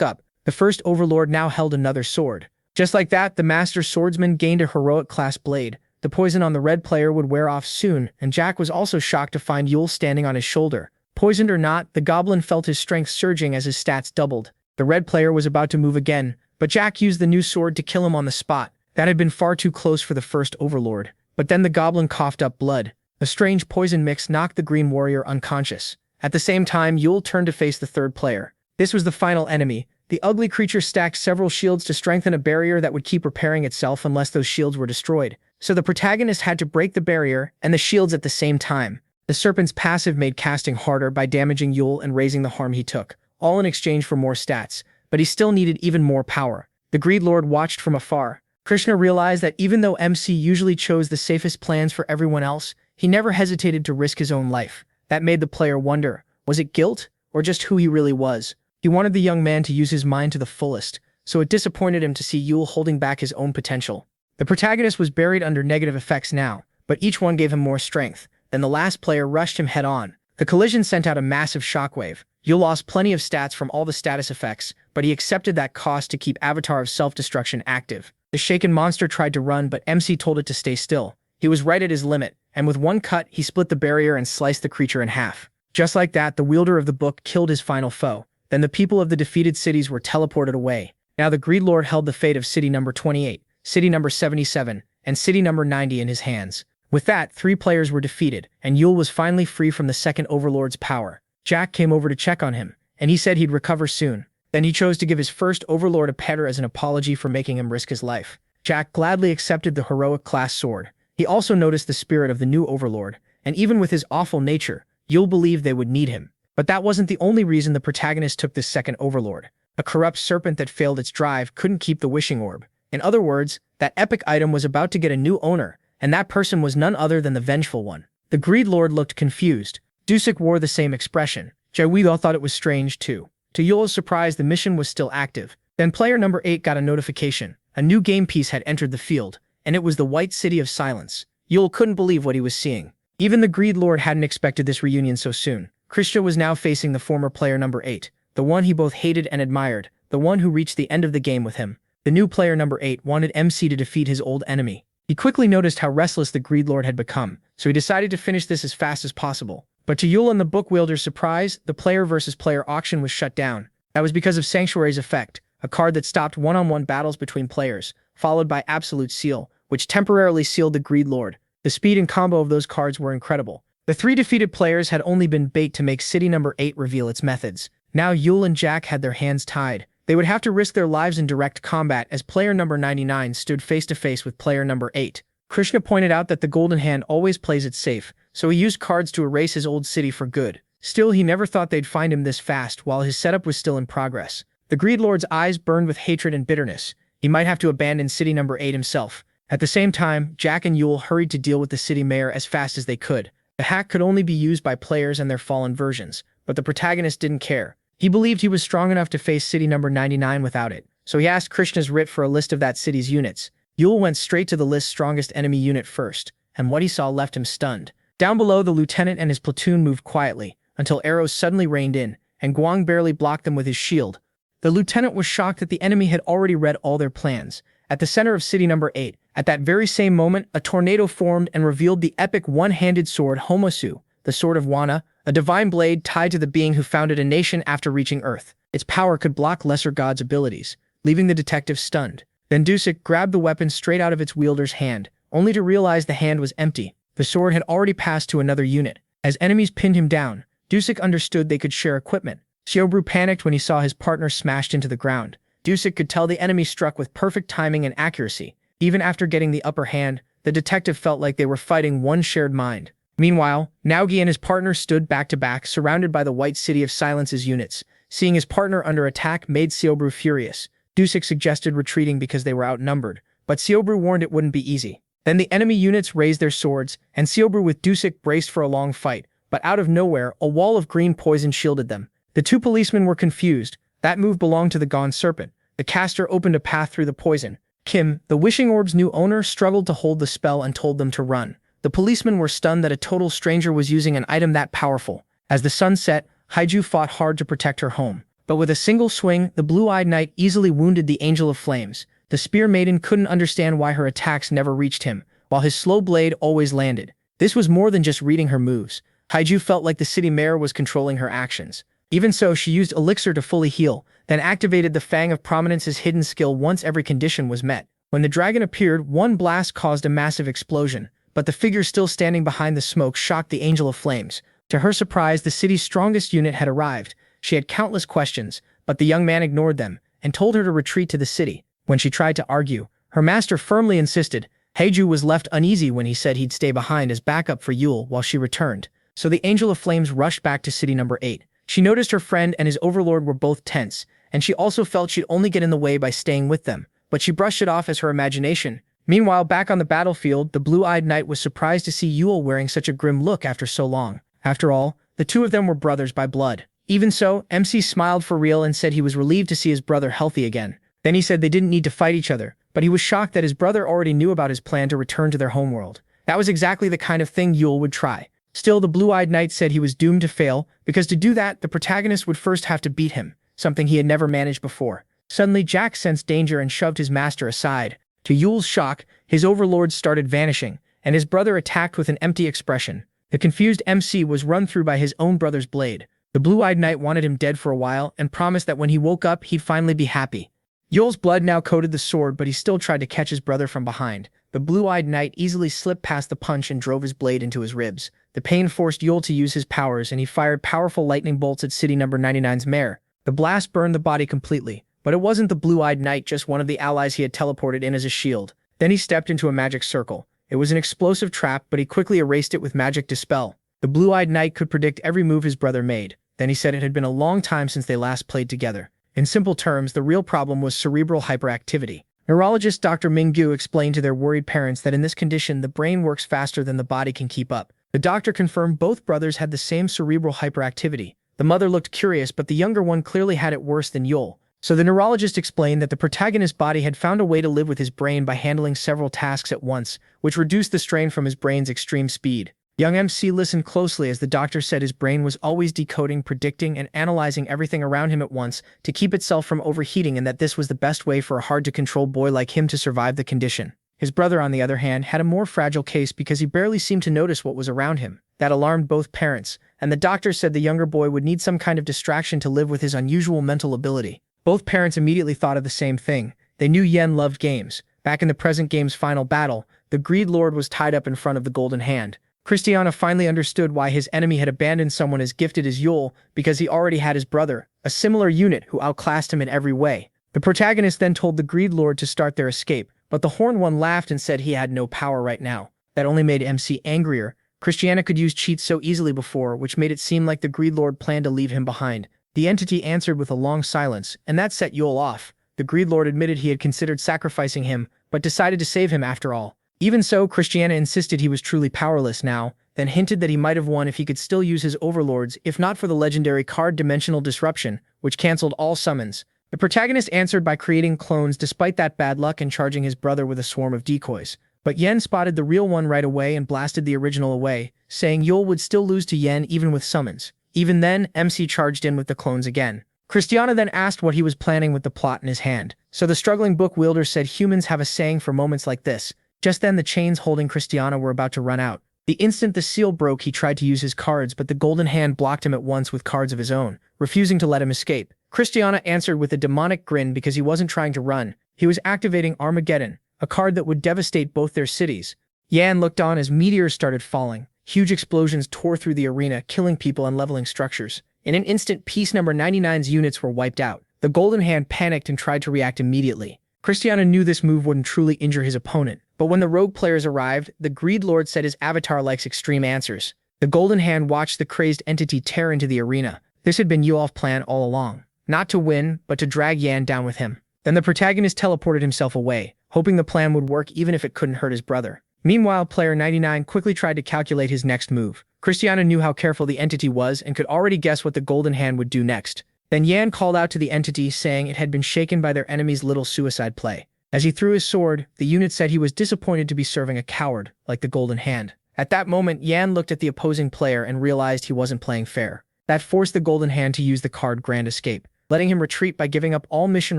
up. The first overlord now held another sword. Just like that, the master swordsman gained a heroic class blade. The poison on the red player would wear off soon, and Jack was also shocked to find Yule standing on his shoulder. Poisoned or not, the goblin felt his strength surging as his stats doubled. The red player was about to move again, but Jack used the new sword to kill him on the spot. That had been far too close for the first overlord. But then the goblin coughed up blood. A strange poison mix knocked the green warrior unconscious. At the same time, Yule turned to face the third player. This was the final enemy. The ugly creature stacked several shields to strengthen a barrier that would keep repairing itself unless those shields were destroyed. So the protagonist had to break the barrier and the shields at the same time. The serpent's passive made casting harder by damaging Yule and raising the harm he took, all in exchange for more stats, but he still needed even more power. The Greed Lord watched from afar. Krishna realized that even though MC usually chose the safest plans for everyone else, he never hesitated to risk his own life. That made the player wonder, was it guilt, or just who he really was? He wanted the young man to use his mind to the fullest, so it disappointed him to see Yule holding back his own potential. The protagonist was buried under negative effects now, but each one gave him more strength. Then the last player rushed him head-on. The collision sent out a massive shockwave. Yule lost plenty of stats from all the status effects, but he accepted that cost to keep Avatar of Self-Destruction active. The shaken monster tried to run, but MC told it to stay still. He was right at his limit, and with one cut, he split the barrier and sliced the creature in half. Just like that, the wielder of the book killed his final foe. Then the people of the defeated cities were teleported away. Now the Greed Lord held the fate of City Number 28, City Number 77, and City Number 90 in his hands. With that, 3 players were defeated, and Yule was finally free from the second Overlord's power. Jack came over to check on him, and he said he'd recover soon. Then he chose to give his first Overlord a petter as an apology for making him risk his life. Jack gladly accepted the heroic class sword. He also noticed the spirit of the new Overlord, and even with his awful nature, Yule believed they would need him. But that wasn't the only reason the protagonist took this second Overlord. A corrupt serpent that failed its drive couldn't keep the wishing orb. In other words, that epic item was about to get a new owner, and that person was none other than the Vengeful One. The Greed Lord looked confused. Dusik wore the same expression. Jawido thought it was strange too. To Yule's surprise, the mission was still active. Then player number 8 got a notification. A new game piece had entered the field, and it was the White City of Silence. Yule couldn't believe what he was seeing. Even the Greed Lord hadn't expected this reunion so soon. Krishna was now facing the former player number 8, the one he both hated and admired, the one who reached the end of the game with him. The new player number 8 wanted MC to defeat his old enemy. He quickly noticed how restless the Greed Lord had become, so he decided to finish this as fast as possible. But to Yule and the book wielder's surprise, the player versus player auction was shut down. That was because of Sanctuary's effect, a card that stopped one-on-one battles between players, followed by Absolute Seal, which temporarily sealed the Greed Lord. The speed and combo of those cards were incredible. The 3 defeated players had only been bait to make City Number 8 reveal its methods. Now Yule and Jack had their hands tied. They would have to risk their lives in direct combat as player number 99 stood face-to-face with player number 8. Krishna pointed out that the Golden Hand always plays it safe, so he used cards to erase his old city for good. Still, he never thought they'd find him this fast while his setup was still in progress. The Greed Lord's eyes burned with hatred and bitterness. He might have to abandon City Number 8 himself. At the same time, Jack and Yule hurried to deal with the city mayor as fast as they could. The hack could only be used by players and their fallen versions, but the protagonist didn't care. He believed he was strong enough to face City Number 99 without it, so he asked Krishna's writ for a list of that city's units. Yule went straight to the list's strongest enemy unit first, and what he saw left him stunned. Down below, the lieutenant and his platoon moved quietly, until arrows suddenly rained in, and Guang barely blocked them with his shield. The lieutenant was shocked that the enemy had already read all their plans. At the center of City Number 8, at that very same moment, a tornado formed and revealed the epic one-handed sword Homosu, the Sword of Wana, a divine blade tied to the being who founded a nation after reaching Earth. Its power could block lesser gods' abilities, leaving the detective stunned. Then Dusik grabbed the weapon straight out of its wielder's hand, only to realize the hand was empty. The sword had already passed to another unit. As enemies pinned him down, Dusik understood they could share equipment. Xiaobru panicked when he saw his partner smashed into the ground. Dusik could tell the enemy struck with perfect timing and accuracy. Even after getting the upper hand, the detective felt like they were fighting one shared mind. Meanwhile, Naogi and his partner stood back-to-back, surrounded by the White City of Silence's units. Seeing his partner under attack made Xiaobru furious. Dusik suggested retreating because they were outnumbered, but Xiaobru warned it wouldn't be easy. Then the enemy units raised their swords, and Xiaobru with Dusik braced for a long fight, but out of nowhere, a wall of green poison shielded them. The 2 policemen were confused. That move belonged to the Gone Serpent. The caster opened a path through the poison. Kim, the Wishing Orb's new owner, struggled to hold the spell and told them to run. The policemen were stunned that a total stranger was using an item that powerful. As the sun set, Haiju fought hard to protect her home. But with a single swing, the blue-eyed knight easily wounded the Angel of Flames. The Spear Maiden couldn't understand why her attacks never reached him, while his slow blade always landed. This was more than just reading her moves. Haiju felt like the city mayor was controlling her actions. Even so, she used Elixir to fully heal, then activated the Fang of Prominence's hidden skill once every condition was met. When the dragon appeared, one blast caused a massive explosion, but the figure still standing behind the smoke shocked the Angel of Flames. To her surprise, the city's strongest unit had arrived. She had countless questions, but the young man ignored them and told her to retreat to the city. When she tried to argue, her master firmly insisted. Heiju was left uneasy when he said he'd stay behind as backup for Yule while she returned. So the Angel of Flames rushed back to city number 8. She noticed her friend and his overlord were both tense, and she also felt she'd only get in the way by staying with them, but she brushed it off as her imagination. Meanwhile, back on the battlefield, the blue-eyed knight was surprised to see Yule wearing such a grim look after so long. After all, the two of them were brothers by blood. Even so, MC smiled for real and said he was relieved to see his brother healthy again. Then he said they didn't need to fight each other, but he was shocked that his brother already knew about his plan to return to their homeworld. That was exactly the kind of thing Yule would try. Still, the blue-eyed knight said he was doomed to fail, because to do that, the protagonist would first have to beat him, something he had never managed before. Suddenly, Jack sensed danger and shoved his master aside. To Yule's shock, his overlords started vanishing, and his brother attacked with an empty expression. The confused MC was run through by his own brother's blade. The blue-eyed knight wanted him dead for a while and promised that when he woke up, he'd finally be happy. Yule's blood now coated the sword, but he still tried to catch his brother from behind. The blue-eyed knight easily slipped past the punch and drove his blade into his ribs. The pain forced Yule to use his powers, and he fired powerful lightning bolts at city number 99's mare. The blast burned the body completely, but it wasn't the blue-eyed knight, just one of the allies he had teleported in as a shield. Then he stepped into a magic circle. It was an explosive trap, but he quickly erased it with magic dispel. The blue-eyed knight could predict every move his brother made. Then he said it had been a long time since they last played together. In simple terms, the real problem was cerebral hyperactivity. Neurologist Dr. Minggu explained to their worried parents that in this condition, the brain works faster than the body can keep up. The doctor confirmed both brothers had the same cerebral hyperactivity. The mother looked curious, but the younger one clearly had it worse than Yule. So the neurologist explained that the protagonist's body had found a way to live with his brain by handling several tasks at once, which reduced the strain from his brain's extreme speed. Young MC listened closely as the doctor said his brain was always decoding, predicting, and analyzing everything around him at once to keep itself from overheating, and that this was the best way for a hard-to-control boy like him to survive the condition. His brother, on the other hand, had a more fragile case because he barely seemed to notice what was around him. That alarmed both parents, and the doctor said the younger boy would need some kind of distraction to live with his unusual mental ability. Both parents immediately thought of the same thing. They knew Yen loved games. Back in the present game's final battle, the Greed Lord was tied up in front of the Golden Hand. Christiana finally understood why his enemy had abandoned someone as gifted as Yule, because he already had his brother, a similar unit who outclassed him in every way. The protagonist then told the Greed Lord to start their escape, but the Horned One laughed and said he had no power right now. That only made MC angrier. Christiana could use cheats so easily before, which made it seem like the Greed Lord planned to leave him behind. The entity answered with a long silence, and that set Yule off. The Greed Lord admitted he had considered sacrificing him, but decided to save him after all. Even so, Christiana insisted he was truly powerless now, then hinted that he might have won if he could still use his overlords, if not for the legendary card Dimensional Disruption, which cancelled all summons. The protagonist answered by creating clones despite that bad luck and charging his brother with a swarm of decoys. But Yen spotted the real one right away and blasted the original away, saying Yule would still lose to Yen even with summons. Even then, MC charged in with the clones again. Christiana then asked what he was planning with the plot in his hand. So the struggling book wielder said humans have a saying for moments like this. Just then the chains holding Christiana were about to run out. The instant the seal broke, he tried to use his cards, but the Golden Hand blocked him at once with cards of his own, refusing to let him escape. Christiana answered with a demonic grin because he wasn't trying to run. He was activating Armageddon, a card that would devastate both their cities. Yan looked on as meteors started falling. Huge explosions tore through the arena, killing people and leveling structures. In an instant, piece number 99's units were wiped out. The Golden Hand panicked and tried to react immediately. Christiana knew this move wouldn't truly injure his opponent, but when the rogue players arrived, the Greed Lord said his avatar likes extreme answers. The Golden Hand watched the crazed entity tear into the arena. This had been Yuol's plan all along. Not to win, but to drag Yan down with him. Then the protagonist teleported himself away, hoping the plan would work even if it couldn't hurt his brother. Meanwhile, player 99 quickly tried to calculate his next move. Christiana knew how careful the entity was and could already guess what the Golden Hand would do next. Then Yan called out to the entity, saying it had been shaken by their enemy's little suicide play. As he threw his sword, the unit said he was disappointed to be serving a coward like the Golden Hand. At that moment, Yan looked at the opposing player and realized he wasn't playing fair. That forced the Golden Hand to use the card Grand Escape, letting him retreat by giving up all mission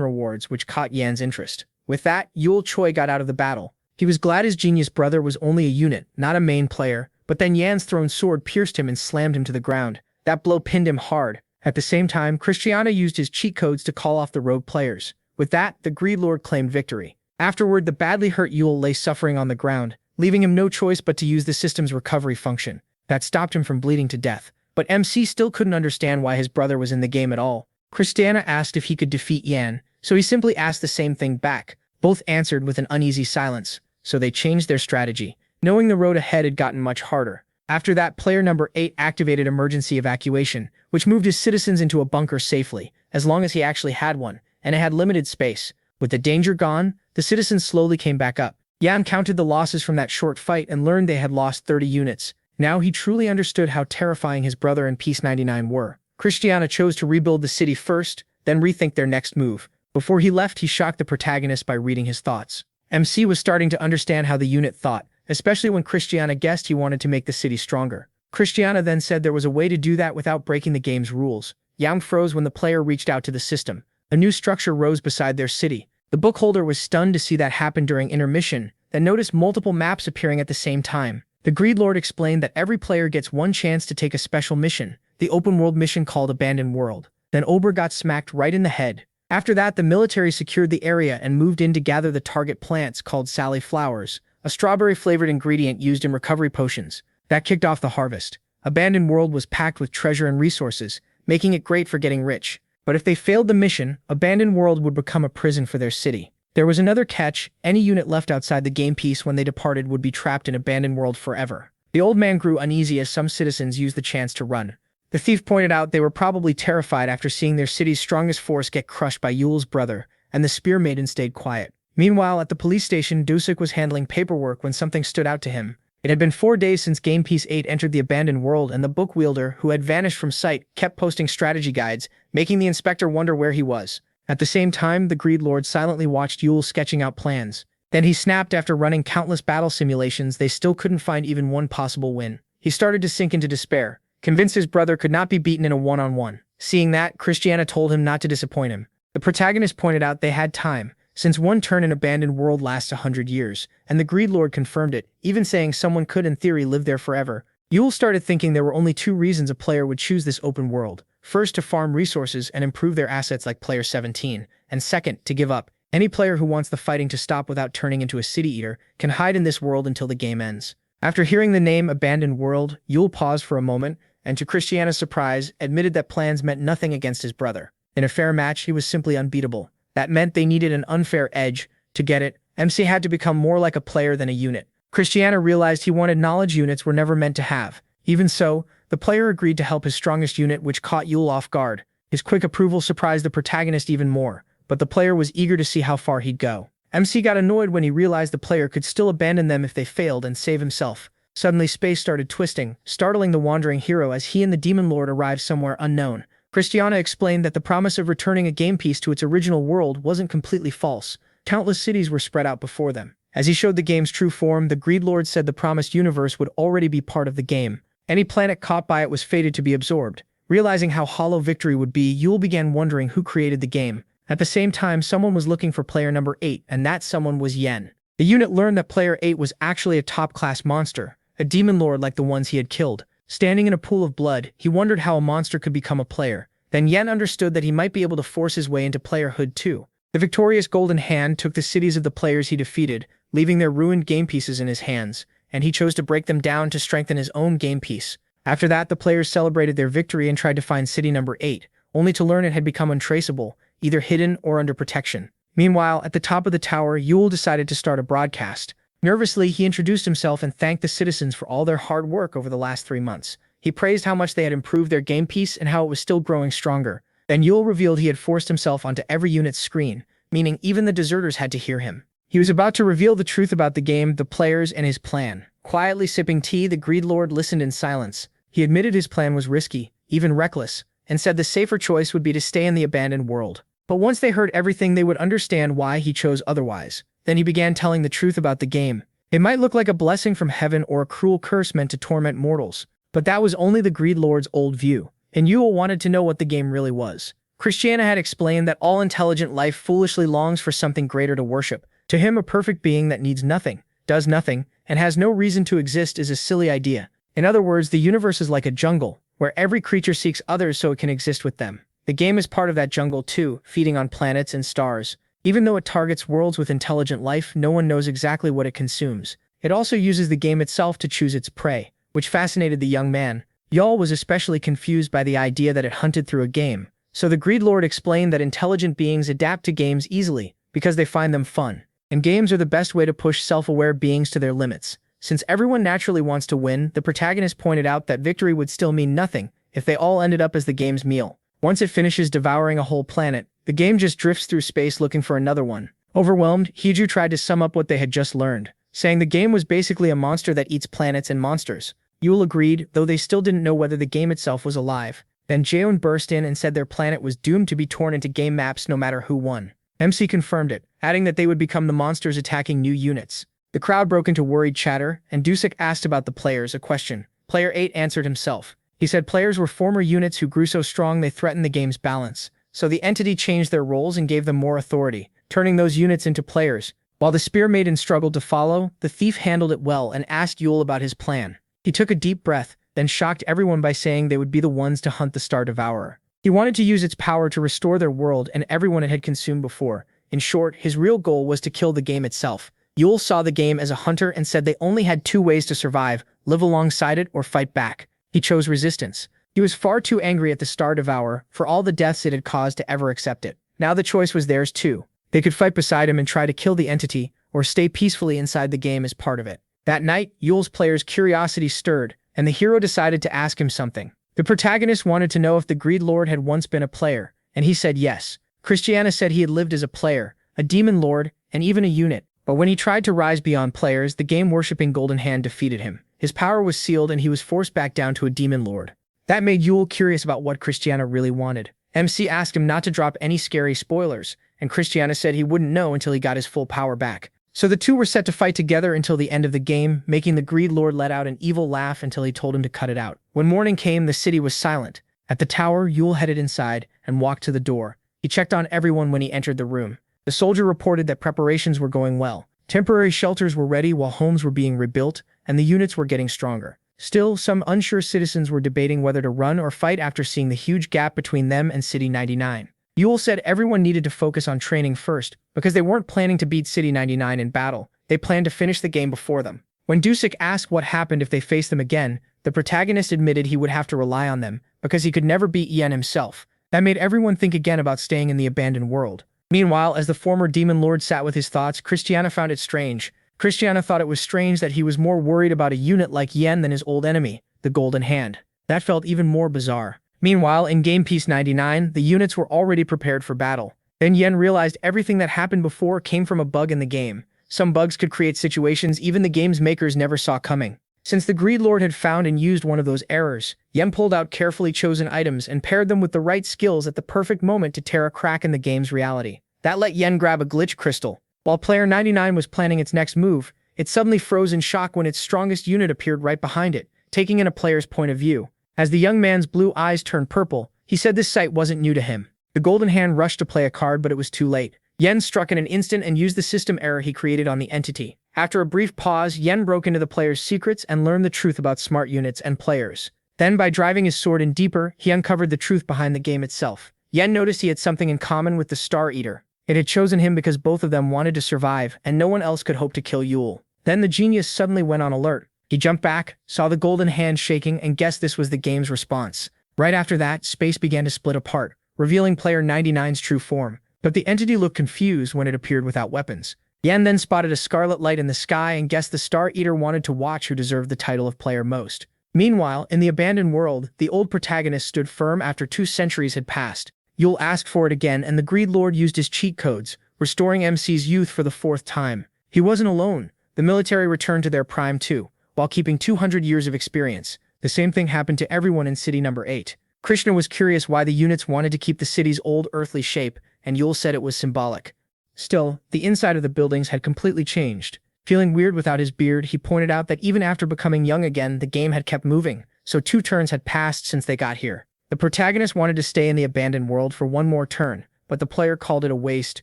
rewards, which caught Yan's interest. With that, Yule Choi got out of the battle. He was glad his genius brother was only a unit, not a main player, but then Yan's thrown sword pierced him and slammed him to the ground. That blow pinned him hard. At the same time, Christiana used his cheat codes to call off the rogue players. With that, the Greed Lord claimed victory. Afterward, the badly hurt Yule lay suffering on the ground, leaving him no choice but to use the system's recovery function. That stopped him from bleeding to death. But MC still couldn't understand why his brother was in the game at all. Christiana asked if he could defeat Yan, so he simply asked the same thing back. Both answered with an uneasy silence, so they changed their strategy, knowing the road ahead had gotten much harder. After that, player number 8 activated emergency evacuation, which moved his citizens into a bunker safely, as long as he actually had one, and it had limited space. With the danger gone, the citizens slowly came back up. Yan counted the losses from that short fight and learned they had lost 30 units. Now he truly understood how terrifying his brother and Peace 99 were. Christiana chose to rebuild the city first, then rethink their next move. Before he left, he shocked the protagonist by reading his thoughts. MC was starting to understand how the unit thought, especially when Christiana guessed he wanted to make the city stronger. Christiana then said there was a way to do that without breaking the game's rules. Yang froze when the player reached out to the system. A new structure rose beside their city. The bookholder was stunned to see that happen during intermission, then noticed multiple maps appearing at the same time. The Greed Lord explained that every player gets one chance to take a special mission, the open-world mission called Abandoned World. Then Ober got smacked right in the head. After that, the military secured the area and moved in to gather the target plants called Sally Flowers, a strawberry-flavored ingredient used in recovery potions. That kicked off the harvest. Abandoned World was packed with treasure and resources, making it great for getting rich. But if they failed the mission, Abandoned World would become a prison for their city. There was another catch: any unit left outside the game piece when they departed would be trapped in Abandoned World forever. The old man grew uneasy as some citizens used the chance to run. The thief pointed out they were probably terrified after seeing their city's strongest force get crushed by Yule's brother, and the Spear Maiden stayed quiet. Meanwhile, at the police station, Dusik was handling paperwork when something stood out to him. It had been 4 days since Game Piece 8 entered the Abandoned World, and the book wielder, who had vanished from sight, kept posting strategy guides, making the inspector wonder where he was. At the same time, the Greed Lord silently watched Yule sketching out plans. Then he snapped. After running countless battle simulations, they still couldn't find even one possible win. He started to sink into despair, convinced his brother could not be beaten in a one-on-one. Seeing that, Christiana told him not to disappoint him. The protagonist pointed out they had time, since one turn in Abandoned World lasts 100 years, and the Greed Lord confirmed it, even saying someone could in theory live there forever. Yule started thinking there were only 2 reasons a player would choose this open world. First, to farm resources and improve their assets like player 17, and second, to give up. Any player who wants the fighting to stop without turning into a city-eater can hide in this world until the game ends. After hearing the name Abandoned World, Yule paused for a moment, and to Christiana's surprise, admitted that plans meant nothing against his brother. In a fair match, he was simply unbeatable. That meant they needed an unfair edge. To get it, MC had to become more like a player than a unit. Christiana realized he wanted knowledge units were never meant to have. Even so, the player agreed to help his strongest unit, which caught Yule off guard. His quick approval surprised the protagonist even more, but the player was eager to see how far he'd go. MC got annoyed when he realized the player could still abandon them if they failed and save himself. Suddenly, space started twisting, startling the wandering hero as he and the Demon Lord arrived somewhere unknown. Christiana explained that the promise of returning a game piece to its original world wasn't completely false. Countless cities were spread out before them. As he showed the game's true form, the Greed Lord said the promised universe would already be part of the game. Any planet caught by it was fated to be absorbed. Realizing how hollow victory would be, Yule began wondering who created the game. At the same time, someone was looking for player number 8, and that someone was Yen. The unit learned that player 8 was actually a top-class monster, a demon lord like the ones he had killed. Standing in a pool of blood, he wondered how a monster could become a player. Then Yen understood that he might be able to force his way into playerhood too. The victorious Golden Hand took the cities of the players he defeated, leaving their ruined game pieces in his hands, and he chose to break them down to strengthen his own game piece. After that, the players celebrated their victory and tried to find city number 8, only to learn it had become untraceable, either hidden or under protection. Meanwhile, at the top of the tower, Yule decided to start a broadcast. Nervously, he introduced himself and thanked the citizens for all their hard work over the last 3 months. He praised how much they had improved their game piece and how it was still growing stronger. Then Yule revealed he had forced himself onto every unit's screen, meaning even the deserters had to hear him. He was about to reveal the truth about the game, the players, and his plan. Quietly sipping tea, the Greed Lord listened in silence. He admitted his plan was risky, even reckless, and said the safer choice would be to stay in the Abandoned World. But once they heard everything, they would understand why he chose otherwise. Then he began telling the truth about the game. It might look like a blessing from heaven or a cruel curse meant to torment mortals, but that was only the Greed Lord's old view, and Yule wanted to know what the game really was. Christiana had explained that all intelligent life foolishly longs for something greater to worship. To him, a perfect being that needs nothing, does nothing, and has no reason to exist is a silly idea. In other words, the universe is like a jungle, where every creature seeks others so it can exist with them. The game is part of that jungle too, feeding on planets and stars. Even though it targets worlds with intelligent life, no one knows exactly what it consumes. It also uses the game itself to choose its prey, which fascinated the young man. Yael was especially confused by the idea that it hunted through a game. So the Greed Lord explained that intelligent beings adapt to games easily because they find them fun. And games are the best way to push self-aware beings to their limits. Since everyone naturally wants to win, the protagonist pointed out that victory would still mean nothing if they all ended up as the game's meal. Once it finishes devouring a whole planet, the game just drifts through space looking for another one. Overwhelmed, Hiju tried to sum up what they had just learned, saying the game was basically a monster that eats planets and monsters. Yule agreed, though they still didn't know whether the game itself was alive. Then Jaeon burst in and said their planet was doomed to be torn into game maps no matter who won. MC confirmed it, adding that they would become the monsters attacking new units. The crowd broke into worried chatter, and Dusek asked about the players a question. Player 8 answered himself. He said players were former units who grew so strong they threatened the game's balance. So the entity changed their roles and gave them more authority, turning those units into players. While the Spear Maiden struggled to follow, the thief handled it well and asked Yule about his plan. He took a deep breath, then shocked everyone by saying they would be the ones to hunt the Star Devourer. He wanted to use its power to restore their world and everyone it had consumed before. In short, his real goal was to kill the game itself. Yule saw the game as a hunter and said they only had two ways to survive: live alongside it or fight back. He chose resistance. He was far too angry at the Star Devourer for all the deaths it had caused to ever accept it. Now the choice was theirs too. They could fight beside him and try to kill the entity, or stay peacefully inside the game as part of it. That night, Yule's players' curiosity stirred, and the hero decided to ask him something. The protagonist wanted to know if the Greed Lord had once been a player, and he said yes. Christiana said he had lived as a player, a demon lord, and even a unit. But when he tried to rise beyond players, the game-worshipping Golden Hand defeated him. His power was sealed and he was forced back down to a demon lord. That made Yule curious about what Christiana really wanted. MC asked him not to drop any scary spoilers, and Christiana said he wouldn't know until he got his full power back. So the two were set to fight together until the end of the game, making the Greed Lord let out an evil laugh until he told him to cut it out. When morning came, the city was silent. At the tower, Yule headed inside and walked to the door. He checked on everyone when he entered the room. The soldier reported that preparations were going well. Temporary shelters were ready while homes were being rebuilt, and the units were getting stronger. Still, some unsure citizens were debating whether to run or fight after seeing the huge gap between them and City 99. Yule said everyone needed to focus on training first, because they weren't planning to beat City 99 in battle. They planned to finish the game before them. When Dusek asked what happened if they faced them again, the protagonist admitted he would have to rely on them, because he could never beat Yen himself. That made everyone think again about staying in the abandoned world. Meanwhile, as the former demon lord sat with his thoughts, Christiana found it strange. Christiana thought it was strange that he was more worried about a unit like Yen than his old enemy, the Golden Hand. That felt even more bizarre. Meanwhile, in Game Piece 99, the units were already prepared for battle. Then Yen realized everything that happened before came from a bug in the game. Some bugs could create situations even the game's makers never saw coming. Since the Greed Lord had found and used one of those errors, Yen pulled out carefully chosen items and paired them with the right skills at the perfect moment to tear a crack in the game's reality. That let Yen grab a glitch crystal. While player 99 was planning its next move, it suddenly froze in shock when its strongest unit appeared right behind it, taking in a player's point of view. As the young man's blue eyes turned purple, he said this sight wasn't new to him. The Golden Hand rushed to play a card, but it was too late. Yen struck in an instant and used the system error he created on the entity. After a brief pause, Yen broke into the player's secrets and learned the truth about smart units and players. Then, by driving his sword in deeper, he uncovered the truth behind the game itself. Yen noticed he had something in common with the Star Eater. It had chosen him because both of them wanted to survive, and no one else could hope to kill Yule. Then the genius suddenly went on alert. He jumped back, saw the Golden Hand shaking, and guessed this was the game's response. Right after that, space began to split apart, revealing player 99's true form. But the entity looked confused when it appeared without weapons. Yen then spotted a scarlet light in the sky and guessed the Star Eater wanted to watch who deserved the title of player most. Meanwhile, in the abandoned world, the old protagonist stood firm after 2 centuries had passed. Yule asked for it again, and the Greed Lord used his cheat codes, restoring MC's youth for the 4th time. He wasn't alone. The military returned to their prime too, while keeping 200 years of experience. The same thing happened to everyone in City Number 8. Krishna was curious why the units wanted to keep the city's old earthly shape, and Yule said it was symbolic. Still, the inside of the buildings had completely changed. Feeling weird without his beard, he pointed out that even after becoming young again, the game had kept moving, so 2 turns had passed since they got here. The protagonist wanted to stay in the abandoned world for 1 more turn, but the player called it a waste.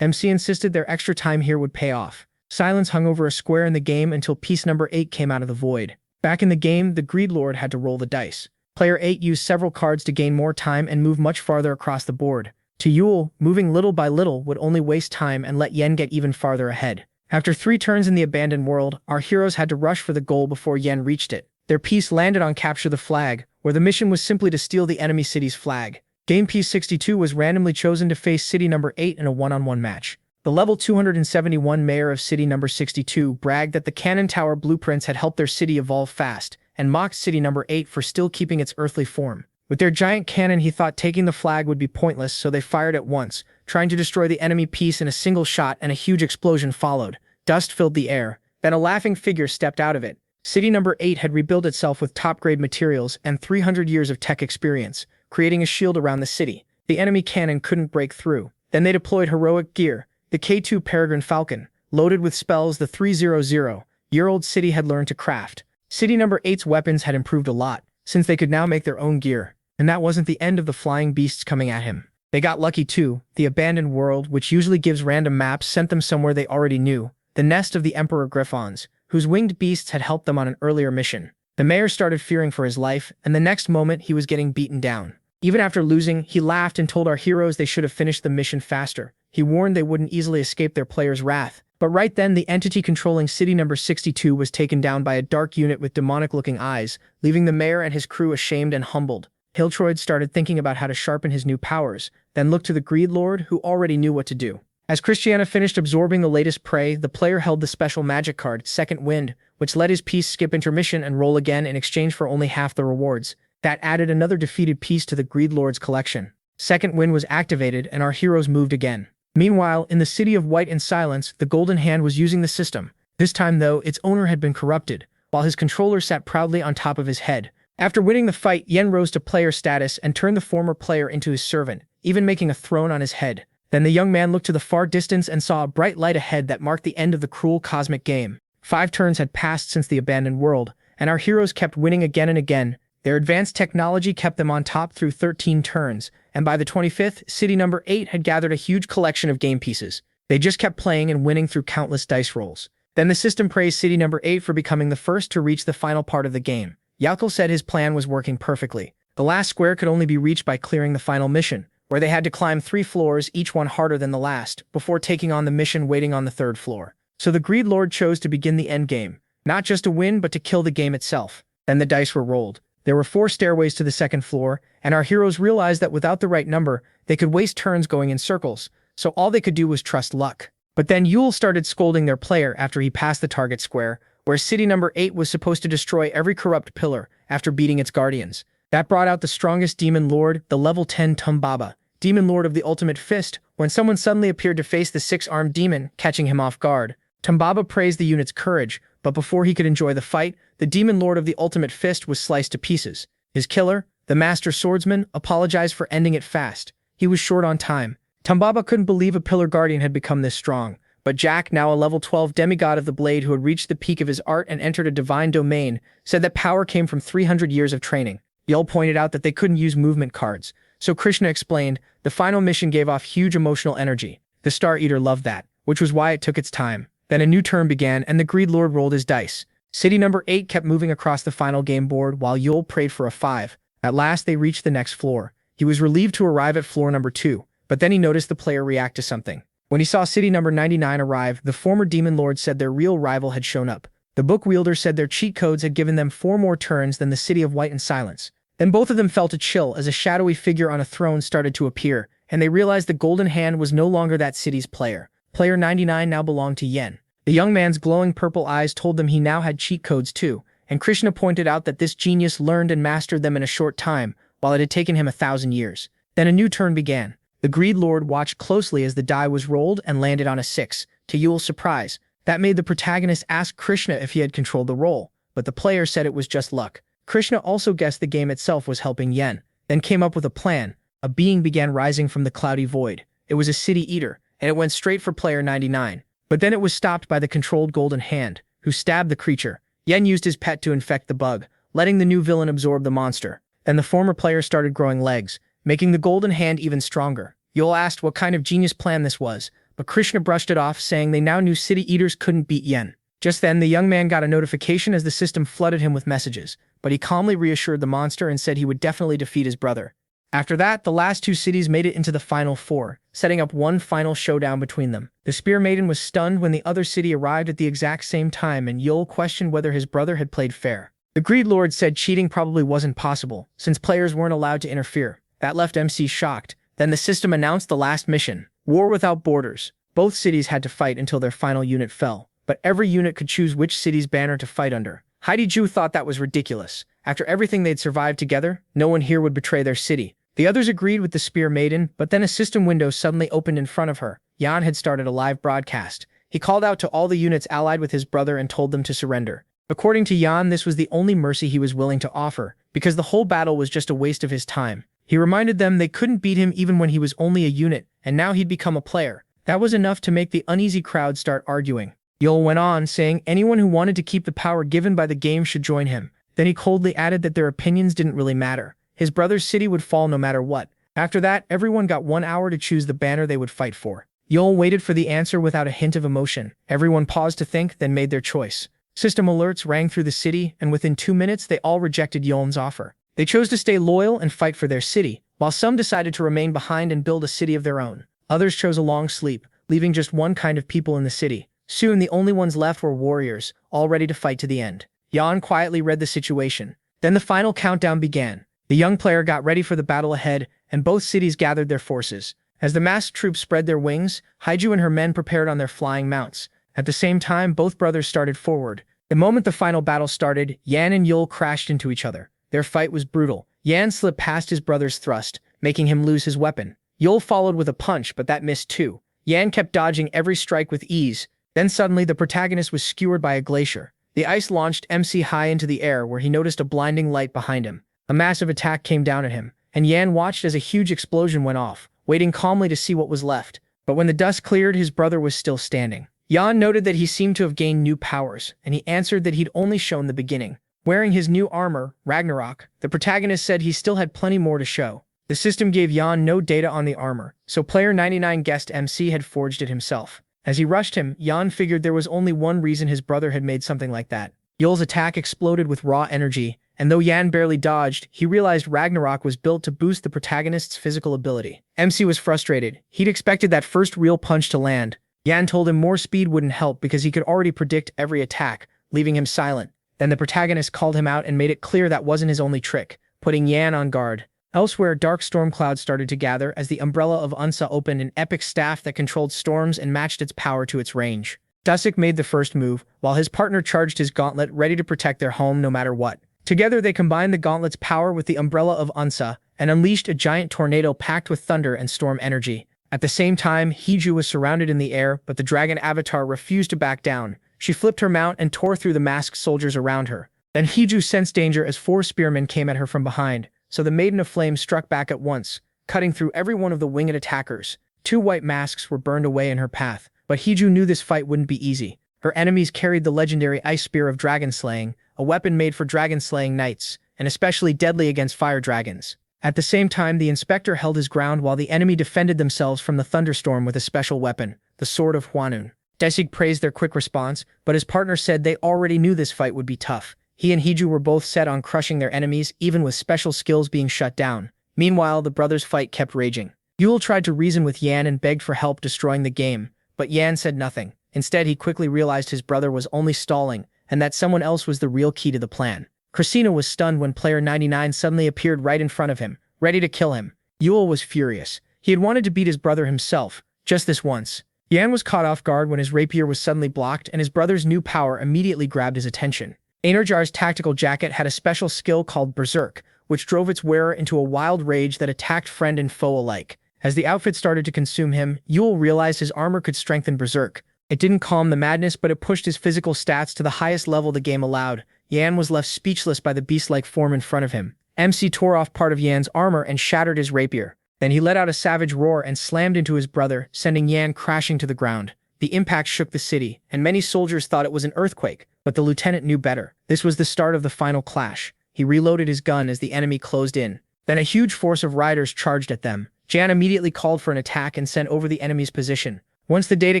MC insisted their extra time here would pay off. Silence hung over a square in the game until piece number 8 came out of the void. Back in the game, the Greed Lord had to roll the dice. Player 8 used several cards to gain more time and move much farther across the board. To Yule, moving little by little would only waste time and let Yen get even farther ahead. After 3 turns in the abandoned world, our heroes had to rush for the goal before Yen reached it. Their piece landed on Capture the Flag, where the mission was simply to steal the enemy city's flag. Game Piece 62 was randomly chosen to face City Number 8 in a one-on-one match. The level 271 mayor of City Number 62 bragged that the cannon tower blueprints had helped their city evolve fast, and mocked City Number 8 for still keeping its earthly form. With their giant cannon, he thought taking the flag would be pointless, so they fired at once, trying to destroy the enemy piece in a single shot, and a huge explosion followed. Dust filled the air. Then a laughing figure stepped out of it. City Number 8 had rebuilt itself with top-grade materials and 300 years of tech experience, creating a shield around the city. The enemy cannon couldn't break through. Then they deployed heroic gear. The K2 Peregrine Falcon, loaded with spells the 300-year-old city had learned to craft. City Number 8's weapons had improved a lot, since they could now make their own gear. And that wasn't the end of the flying beasts coming at him. They got lucky too. The abandoned world, which usually gives random maps, sent them somewhere they already knew. The nest of the Emperor Griffons, whose winged beasts had helped them on an earlier mission. The mayor started fearing for his life, and the next moment he was getting beaten down. Even after losing, he laughed and told our heroes they should have finished the mission faster. He warned they wouldn't easily escape their players' wrath. But right then, the entity controlling City Number 62 was taken down by a dark unit with demonic-looking eyes, leaving the mayor and his crew ashamed and humbled. Hiltroid started thinking about how to sharpen his new powers, then looked to the Greed Lord, who already knew what to do. As Christiana finished absorbing the latest prey, the player held the special magic card, Second Wind, which let his piece skip intermission and roll again in exchange for only half the rewards. That added another defeated piece to the Greed Lord's collection. Second Wind was activated, and our heroes moved again. Meanwhile, in the City of White and Silence, the Golden Hand was using the system. This time, though, its owner had been corrupted, while his controller sat proudly on top of his head. After winning the fight, Yen rose to player status and turned the former player into his servant, even making a throne on his head. Then the young man looked to the far distance and saw a bright light ahead that marked the end of the cruel cosmic game. 5 turns had passed since the abandoned world, and our heroes kept winning again and again. Their advanced technology kept them on top through 13 turns, and by the 25th, City Number 8 had gathered a huge collection of game pieces. They just kept playing and winning through countless dice rolls. Then the system praised City Number 8 for becoming the first to reach the final part of the game. Yahello said his plan was working perfectly. The last square could only be reached by clearing the final mission, where they had to climb 3 floors, each one harder than the last, before taking on the mission waiting on the 3rd floor. So the Greed Lord chose to begin the endgame, not just to win but to kill the game itself. Then the dice were rolled. There were 4 stairways to the 2nd floor, and our heroes realized that without the right number, they could waste turns going in circles, so all they could do was trust luck. But then Yule started scolding their player after he passed the target square, where City Number 8 was supposed to destroy every corrupt pillar after beating its guardians. That brought out the strongest Demon Lord, the level 10 Tumbaba, Demon Lord of the Ultimate Fist, when someone suddenly appeared to face the 6-armed demon, catching him off guard. Tumbaba praised the unit's courage, but before he could enjoy the fight, the Demon Lord of the Ultimate Fist was sliced to pieces. His killer, the Master Swordsman, apologized for ending it fast. He was short on time. Tumbaba couldn't believe a Pillar Guardian had become this strong. But Jack, now a level 12 demigod of the blade who had reached the peak of his art and entered a divine domain, said that power came from 300 years of training. Yul pointed out that they couldn't use movement cards. So Krishna explained, the final mission gave off huge emotional energy. The Star Eater loved that, which was why it took its time. Then a new turn began and the Greed Lord rolled his dice. City Number 8 kept moving across the final game board while Yul prayed for a 5. At last they reached the next floor. He was relieved to arrive at floor number 2, but then he noticed the player react to something. When he saw City Number 99 arrive, the former Demon Lord said their real rival had shown up. The book wielder said their cheat codes had given them 4 more turns than the City of White and Silence. Then both of them felt a chill as a shadowy figure on a throne started to appear, and they realized the Golden Hand was no longer that city's player. Player 99 now belonged to Yen. The young man's glowing purple eyes told them he now had cheat codes too, and Krishna pointed out that this genius learned and mastered them in a short time, while it had taken him 1,000 years. Then a new turn began. The Greed Lord watched closely as the die was rolled and landed on a 6, to Yul's surprise. That made the protagonist ask Krishna if he had controlled the roll, but the player said it was just luck. Krishna also guessed the game itself was helping Yen, then came up with a plan. A being began rising from the cloudy void. It was a city eater, and it went straight for player 99. But then it was stopped by the controlled Golden Hand, who stabbed the creature. Yen used his pet to infect the bug, letting the new villain absorb the monster. Then the former player started growing legs, making the Golden Hand even stronger. Yul asked what kind of genius plan this was, but Krishna brushed it off, saying they now knew city eaters couldn't beat Yen. Just then, the young man got a notification as the system flooded him with messages, but he calmly reassured the monster and said he would definitely defeat his brother. After that, the last two cities made it into the final four, setting up one final showdown between them. The Spear Maiden was stunned when the other city arrived at the exact same time, and Yul questioned whether his brother had played fair. The Greed Lord said cheating probably wasn't possible, since players weren't allowed to interfere. That left MC shocked. Then the system announced the last mission, War Without Borders. Both cities had to fight until their final unit fell, but every unit could choose which city's banner to fight under. Heidi Ju thought that was ridiculous. After everything they'd survived together, no one here would betray their city. The others agreed with the Spear Maiden, but then a system window suddenly opened in front of her. Yan had started a live broadcast. He called out to all the units allied with his brother and told them to surrender. According to Yan, this was the only mercy he was willing to offer, because the whole battle was just a waste of his time. He reminded them they couldn't beat him even when he was only a unit, and now he'd become a player. That was enough to make the uneasy crowd start arguing. Yul went on, saying anyone who wanted to keep the power given by the game should join him. Then he coldly added that their opinions didn't really matter. His brother's city would fall no matter what. After that, everyone got 1 hour to choose the banner they would fight for. Yul waited for the answer without a hint of emotion. Everyone paused to think, then made their choice. System alerts rang through the city, and within 2 minutes they all rejected Yul's offer. They chose to stay loyal and fight for their city, while some decided to remain behind and build a city of their own. Others chose a long sleep, leaving just one kind of people in the city. Soon the only ones left were warriors, all ready to fight to the end. Yan quietly read the situation. Then the final countdown began. The young player got ready for the battle ahead, and both cities gathered their forces. As the masked troops spread their wings, Haiju and her men prepared on their flying mounts. At the same time, both brothers started forward. The moment the final battle started, Yan and Yul crashed into each other. Their fight was brutal. Yan slipped past his brother's thrust, making him lose his weapon. Yul followed with a punch, but that missed too. Yan kept dodging every strike with ease. Then suddenly the protagonist was skewered by a glacier. The ice launched MC high into the air, where he noticed a blinding light behind him. A massive attack came down at him, and Yan watched as a huge explosion went off, waiting calmly to see what was left. But when the dust cleared, his brother was still standing. Yan noted that he seemed to have gained new powers, and he answered that he'd only shown the beginning. Wearing his new armor, Ragnarok, the protagonist said he still had plenty more to show. The system gave Yan no data on the armor, so player 99 guessed MC had forged it himself. As he rushed him, Yan figured there was only one reason his brother had made something like that. Yul's attack exploded with raw energy, and though Yan barely dodged, he realized Ragnarok was built to boost the protagonist's physical ability. MC was frustrated. He'd expected that first real punch to land. Yan told him more speed wouldn't help because he could already predict every attack, leaving him silent. Then the protagonist called him out and made it clear that wasn't his only trick, putting Yan on guard. Elsewhere, dark storm clouds started to gather as the umbrella of Unsa opened an epic staff that controlled storms and matched its power to its range. Dusik made the first move, while his partner charged his gauntlet ready to protect their home no matter what. Together they combined the gauntlet's power with the umbrella of Unsa and unleashed a giant tornado packed with thunder and storm energy. At the same time, Hiju was surrounded in the air, but the dragon avatar refused to back down. She flipped her mount and tore through the masked soldiers around her. Then Hiju sensed danger as 4 spearmen came at her from behind, so the Maiden of Flame struck back at once, cutting through every one of the winged attackers. 2 white masks were burned away in her path, but Hiju knew this fight wouldn't be easy. Her enemies carried the legendary Ice Spear of Dragon Slaying, a weapon made for dragon-slaying knights, and especially deadly against fire dragons. At the same time, the inspector held his ground while the enemy defended themselves from the thunderstorm with a special weapon, the Sword of Huanun. Desig praised their quick response, but his partner said they already knew this fight would be tough. He and Hiju were both set on crushing their enemies, even with special skills being shut down. Meanwhile, the brothers' fight kept raging. Yul tried to reason with Yan and begged for help destroying the game, but Yan said nothing. Instead, he quickly realized his brother was only stalling, and that someone else was the real key to the plan. Christina was stunned when player 99 suddenly appeared right in front of him, ready to kill him. Yul was furious. He had wanted to beat his brother himself, just this once. Yan was caught off guard when his rapier was suddenly blocked, and his brother's new power immediately grabbed his attention. Einarjar's tactical jacket had a special skill called Berserk, which drove its wearer into a wild rage that attacked friend and foe alike. As the outfit started to consume him, Yul realized his armor could strengthen Berserk. It didn't calm the madness, but it pushed his physical stats to the highest level the game allowed. Yan was left speechless by the beast-like form in front of him. MC tore off part of Yan's armor and shattered his rapier. Then he let out a savage roar and slammed into his brother, sending Yan crashing to the ground. The impact shook the city, and many soldiers thought it was an earthquake, but the lieutenant knew better. This was the start of the final clash. He reloaded his gun as the enemy closed in. Then a huge force of riders charged at them. Jan immediately called for an attack and sent over the enemy's position. Once the data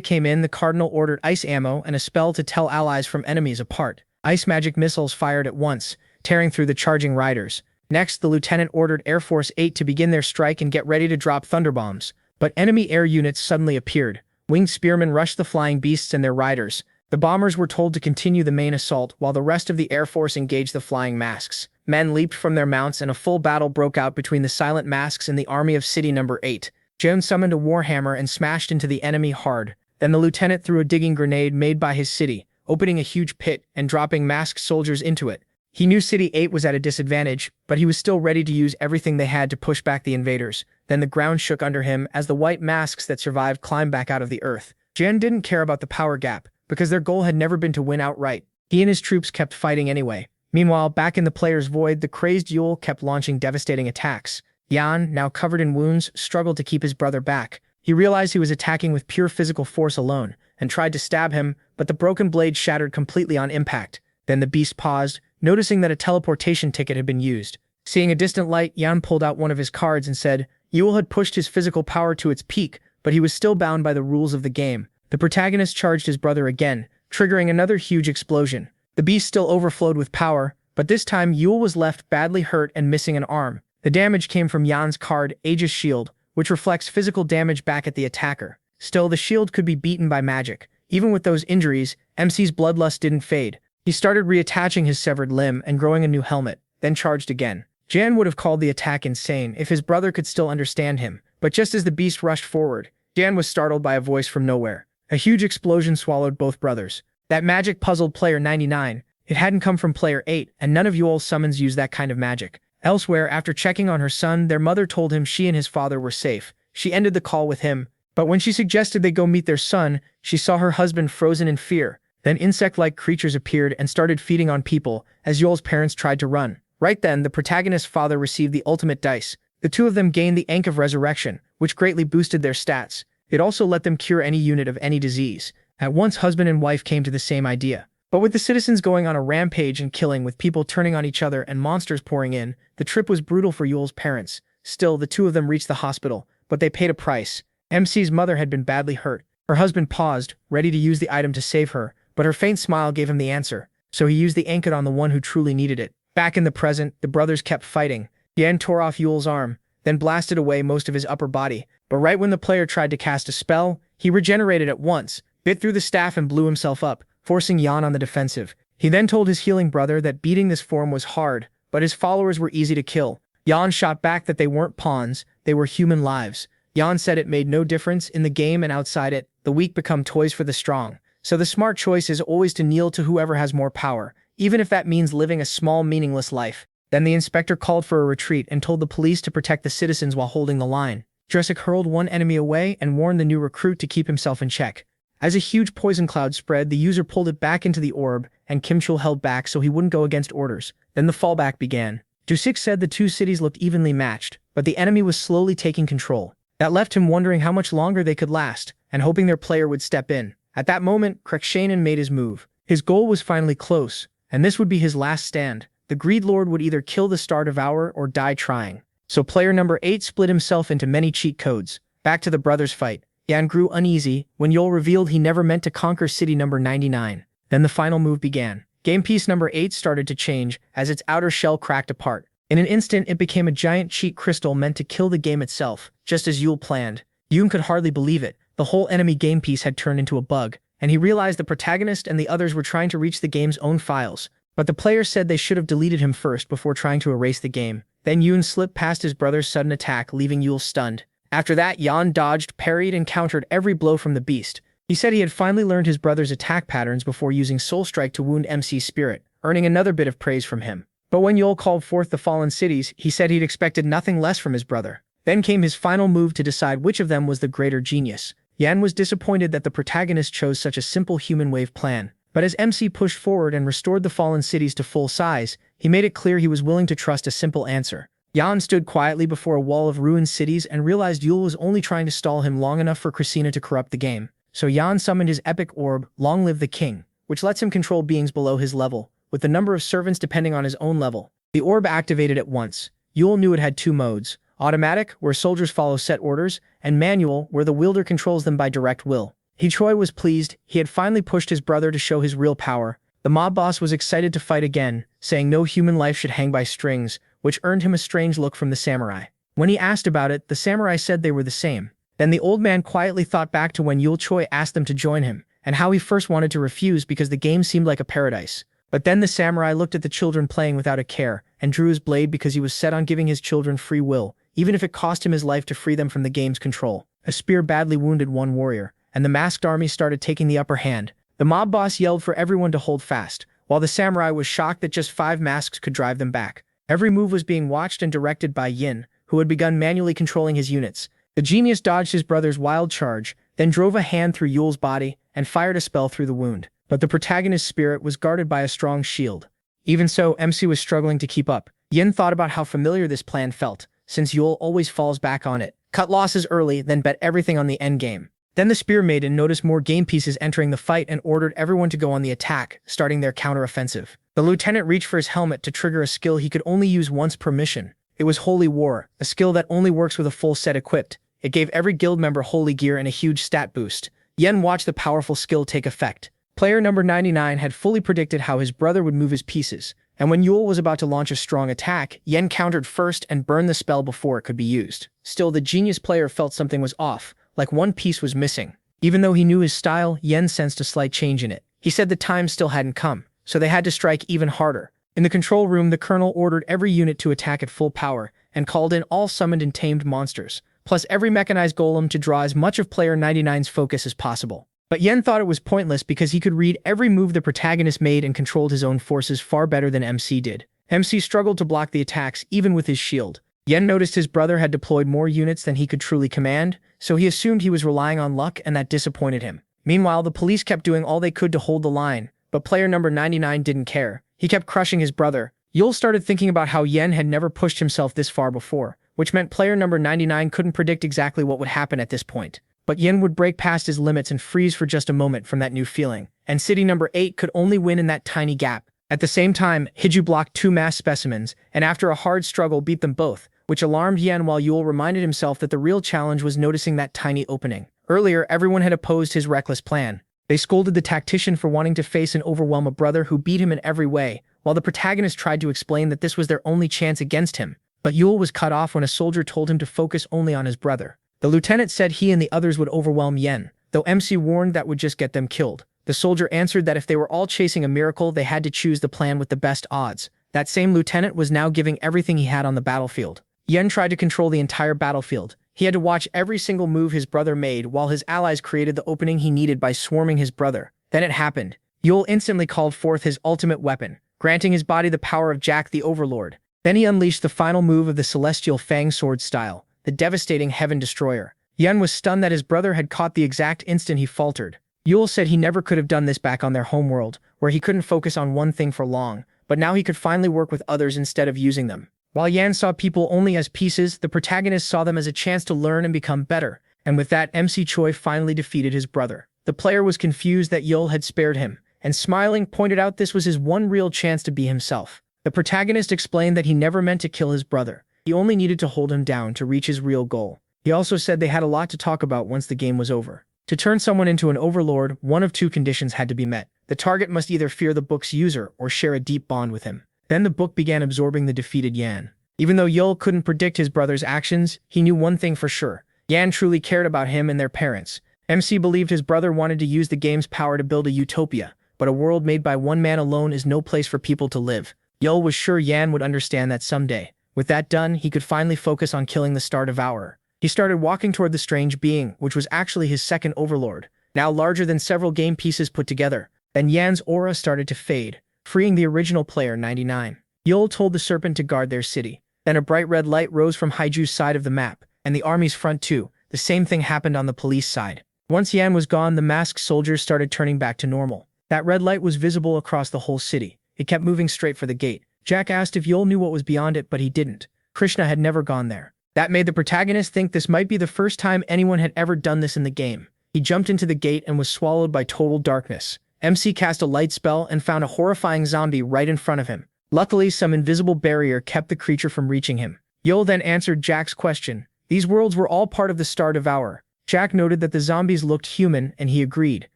came in, the Cardinal ordered ice ammo and a spell to tell allies from enemies apart. Ice magic missiles fired at once, tearing through the charging riders. Next, the lieutenant ordered Air Force 8 to begin their strike and get ready to drop thunderbombs. But enemy air units suddenly appeared. Winged spearmen rushed the flying beasts and their riders. The bombers were told to continue the main assault while the rest of the Air Force engaged the flying masks. Men leaped from their mounts and a full battle broke out between the silent masks and the army of City Number 8. Joan summoned a warhammer and smashed into the enemy hard. Then the lieutenant threw a digging grenade made by his city, opening a huge pit and dropping masked soldiers into it. He knew City 8 was at a disadvantage, but he was still ready to use everything they had to push back the invaders. Then the ground shook under him as the white masks that survived climbed back out of the earth. Jan didn't care about the power gap, because their goal had never been to win outright. He and his troops kept fighting anyway. Meanwhile, back in the player's void, the crazed Yule kept launching devastating attacks. Jan, now covered in wounds, struggled to keep his brother back. He realized he was attacking with pure physical force alone, and tried to stab him, but the broken blade shattered completely on impact. Then the beast paused, noticing that a teleportation ticket had been used. Seeing a distant light, Jan pulled out one of his cards and said, Yule had pushed his physical power to its peak, but he was still bound by the rules of the game. The protagonist charged his brother again, triggering another huge explosion. The beast still overflowed with power, but this time Yule was left badly hurt and missing an arm. The damage came from Jan's card, Aegis Shield, which reflects physical damage back at the attacker. Still, the shield could be beaten by magic. Even with those injuries, MC's bloodlust didn't fade. He started reattaching his severed limb and growing a new helmet, then charged again. Jan would have called the attack insane if his brother could still understand him, but just as the beast rushed forward, Jan was startled by a voice from nowhere. A huge explosion swallowed both brothers. That magic puzzled player 99. It hadn't come from player 8, and none of Yule's summons used that kind of magic. Elsewhere, after checking on her son, their mother told him she and his father were safe. She ended the call with him, but when she suggested they go meet their son, she saw her husband frozen in fear. Then insect-like creatures appeared and started feeding on people, as Yule's parents tried to run. Right then, the protagonist's father received the ultimate dice. The two of them gained the Ankh of Resurrection, which greatly boosted their stats. It also let them cure any unit of any disease. At once, husband and wife came to the same idea. But with the citizens going on a rampage and killing, with people turning on each other and monsters pouring in, the trip was brutal for Yule's parents. Still, the two of them reached the hospital, but they paid a price. MC's mother had been badly hurt. Her husband paused, ready to use the item to save her, but her faint smile gave him the answer. So he used the Ankh on the one who truly needed it. Back in the present, the brothers kept fighting. Jan tore off Yule's arm, then blasted away most of his upper body. But right when the player tried to cast a spell, he regenerated at once, bit through the staff and blew himself up, forcing Jan on the defensive. He then told his healing brother that beating this form was hard, but his followers were easy to kill. Jan shot back that they weren't pawns, they were human lives. Jan said it made no difference in the game and outside it, the weak become toys for the strong. So the smart choice is always to kneel to whoever has more power, even if that means living a small, meaningless life. Then the inspector called for a retreat and told the police to protect the citizens while holding the line. Jurassic hurled one enemy away and warned the new recruit to keep himself in check. As a huge poison cloud spread, the user pulled it back into the orb, and Kim Chul held back so he wouldn't go against orders. Then the fallback began. Jusik said the two cities looked evenly matched, but the enemy was slowly taking control. That left him wondering how much longer they could last, and hoping their player would step in. At that moment, Krekshanen made his move. His goal was finally close, and this would be his last stand. The Greed Lord would either kill the Star Devourer or die trying. So player number 8 split himself into many cheat codes. Back to the brothers' fight. Jan grew uneasy when Yul revealed he never meant to conquer city number 99. Then the final move began. Game piece number 8 started to change as its outer shell cracked apart. In an instant, it became a giant cheat crystal meant to kill the game itself, just as Yul planned. Yoon could hardly believe it. The whole enemy game piece had turned into a bug, and he realized the protagonist and the others were trying to reach the game's own files. But the player said they should have deleted him first before trying to erase the game. Then Yoon slipped past his brother's sudden attack, leaving Yul stunned. After that, Jan dodged, parried, and countered every blow from the beast. He said he had finally learned his brother's attack patterns before using Soul Strike to wound MC's spirit, earning another bit of praise from him. But when Yul called forth the fallen cities, he said he'd expected nothing less from his brother. Then came his final move to decide which of them was the greater genius. Yan was disappointed that the protagonist chose such a simple human wave plan. But as MC pushed forward and restored the fallen cities to full size, he made it clear he was willing to trust a simple answer. Jan stood quietly before a wall of ruined cities and realized Yul was only trying to stall him long enough for Christina to corrupt the game. So Jan summoned his epic orb, Long Live the King, which lets him control beings below his level, with the number of servants depending on his own level. The orb activated at once. Yul knew it had two modes: automatic, where soldiers follow set orders, and manual, where the wielder controls them by direct will. Choi was pleased. He had finally pushed his brother to show his real power. The mob boss was excited to fight again, saying no human life should hang by strings, which earned him a strange look from the samurai. When he asked about it, the samurai said they were the same. Then the old man quietly thought back to when Yul Choi asked them to join him, and how he first wanted to refuse because the game seemed like a paradise. But then the samurai looked at the children playing without a care, and drew his blade because he was set on giving his children free will, even if it cost him his life to free them from the game's control. A spear badly wounded one warrior, and the masked army started taking the upper hand. The mob boss yelled for everyone to hold fast, while the samurai was shocked that just 5 masks could drive them back. Every move was being watched and directed by Yin, who had begun manually controlling his units. The genius dodged his brother's wild charge, then drove a hand through Yul's body and fired a spell through the wound. But the protagonist's spirit was guarded by a strong shield. Even so, MC was struggling to keep up. Yin thought about how familiar this plan felt, since Yul always falls back on it. Cut losses early, then bet everything on the endgame. Then the Spear Maiden noticed more game pieces entering the fight and ordered everyone to go on the attack, starting their counter-offensive. The lieutenant reached for his helmet to trigger a skill he could only use once per mission. It was Holy War, a skill that only works with a full set equipped. It gave every guild member holy gear and a huge stat boost. Yen watched the powerful skill take effect. Player number 99 had fully predicted how his brother would move his pieces, and when Yul was about to launch a strong attack, Yen countered first and burned the spell before it could be used. Still, the genius player felt something was off, like one piece was missing. Even though he knew his style, Yen sensed a slight change in it. He said the time still hadn't come, so they had to strike even harder. In the control room, the colonel ordered every unit to attack at full power, and called in all summoned and tamed monsters, plus every mechanized golem to draw as much of player 99's focus as possible. But Yen thought it was pointless because he could read every move the protagonist made and controlled his own forces far better than MC did. MC struggled to block the attacks even with his shield. Yen noticed his brother had deployed more units than he could truly command, so he assumed he was relying on luck, and that disappointed him. Meanwhile, the police kept doing all they could to hold the line, but player number 99 didn't care. He kept crushing his brother. Yul started thinking about how Yen had never pushed himself this far before, which meant player number 99 couldn't predict exactly what would happen at this point. But Yen would break past his limits and freeze for just a moment from that new feeling, and city number 8 could only win in that tiny gap. At the same time, Hiju blocked 2 mass specimens, and after a hard struggle beat them both, which alarmed Yen while Yul reminded himself that the real challenge was noticing that tiny opening. Earlier, everyone had opposed his reckless plan. They scolded the tactician for wanting to face and overwhelm a brother who beat him in every way, while the protagonist tried to explain that this was their only chance against him. But Yul was cut off when a soldier told him to focus only on his brother. The lieutenant said he and the others would overwhelm Yen, though MC warned that would just get them killed. The soldier answered that if they were all chasing a miracle, they had to choose the plan with the best odds. That same lieutenant was now giving everything he had on the battlefield. Yen tried to control the entire battlefield. He had to watch every single move his brother made while his allies created the opening he needed by swarming his brother. Then it happened. Yul instantly called forth his ultimate weapon, granting his body the power of Jack the Overlord. Then he unleashed the final move of the Celestial Fang Sword style, the devastating Heaven Destroyer. Yen was stunned that his brother had caught the exact instant he faltered. Yul said he never could have done this back on their homeworld, where he couldn't focus on one thing for long, but now he could finally work with others instead of using them. While Yan saw people only as pieces, the protagonist saw them as a chance to learn and become better, and with that, MC Choi finally defeated his brother. The player was confused that Yul had spared him, and smiling pointed out this was his one real chance to be himself. The protagonist explained that he never meant to kill his brother. He only needed to hold him down to reach his real goal. He also said they had a lot to talk about once the game was over. To turn someone into an overlord, one of 2 conditions had to be met. The target must either fear the book's user or share a deep bond with him. Then the book began absorbing the defeated Yan. Even though Yul couldn't predict his brother's actions, he knew one thing for sure. Yan truly cared about him and their parents. MC believed his brother wanted to use the game's power to build a utopia, but a world made by one man alone is no place for people to live. Yul was sure Yan would understand that someday. With that done, he could finally focus on killing the Star Devourer. He started walking toward the strange being, which was actually his second overlord, now larger than several game pieces put together. Then Yan's aura started to fade, freeing the original player 99. Yul told the serpent to guard their city. Then a bright red light rose from Haiju's side of the map, and the army's front too. The same thing happened on the police side. Once Yan was gone, the masked soldiers started turning back to normal. That red light was visible across the whole city. It kept moving straight for the gate. Jack asked if Yul knew what was beyond it, but he didn't. Krishna had never gone there. That made the protagonist think this might be the first time anyone had ever done this in the game. He jumped into the gate and was swallowed by total darkness. MC cast a light spell and found a horrifying zombie right in front of him. Luckily, some invisible barrier kept the creature from reaching him. Yul then answered Jack's question. These worlds were all part of the Star Devourer. Jack noted that the zombies looked human, and he agreed,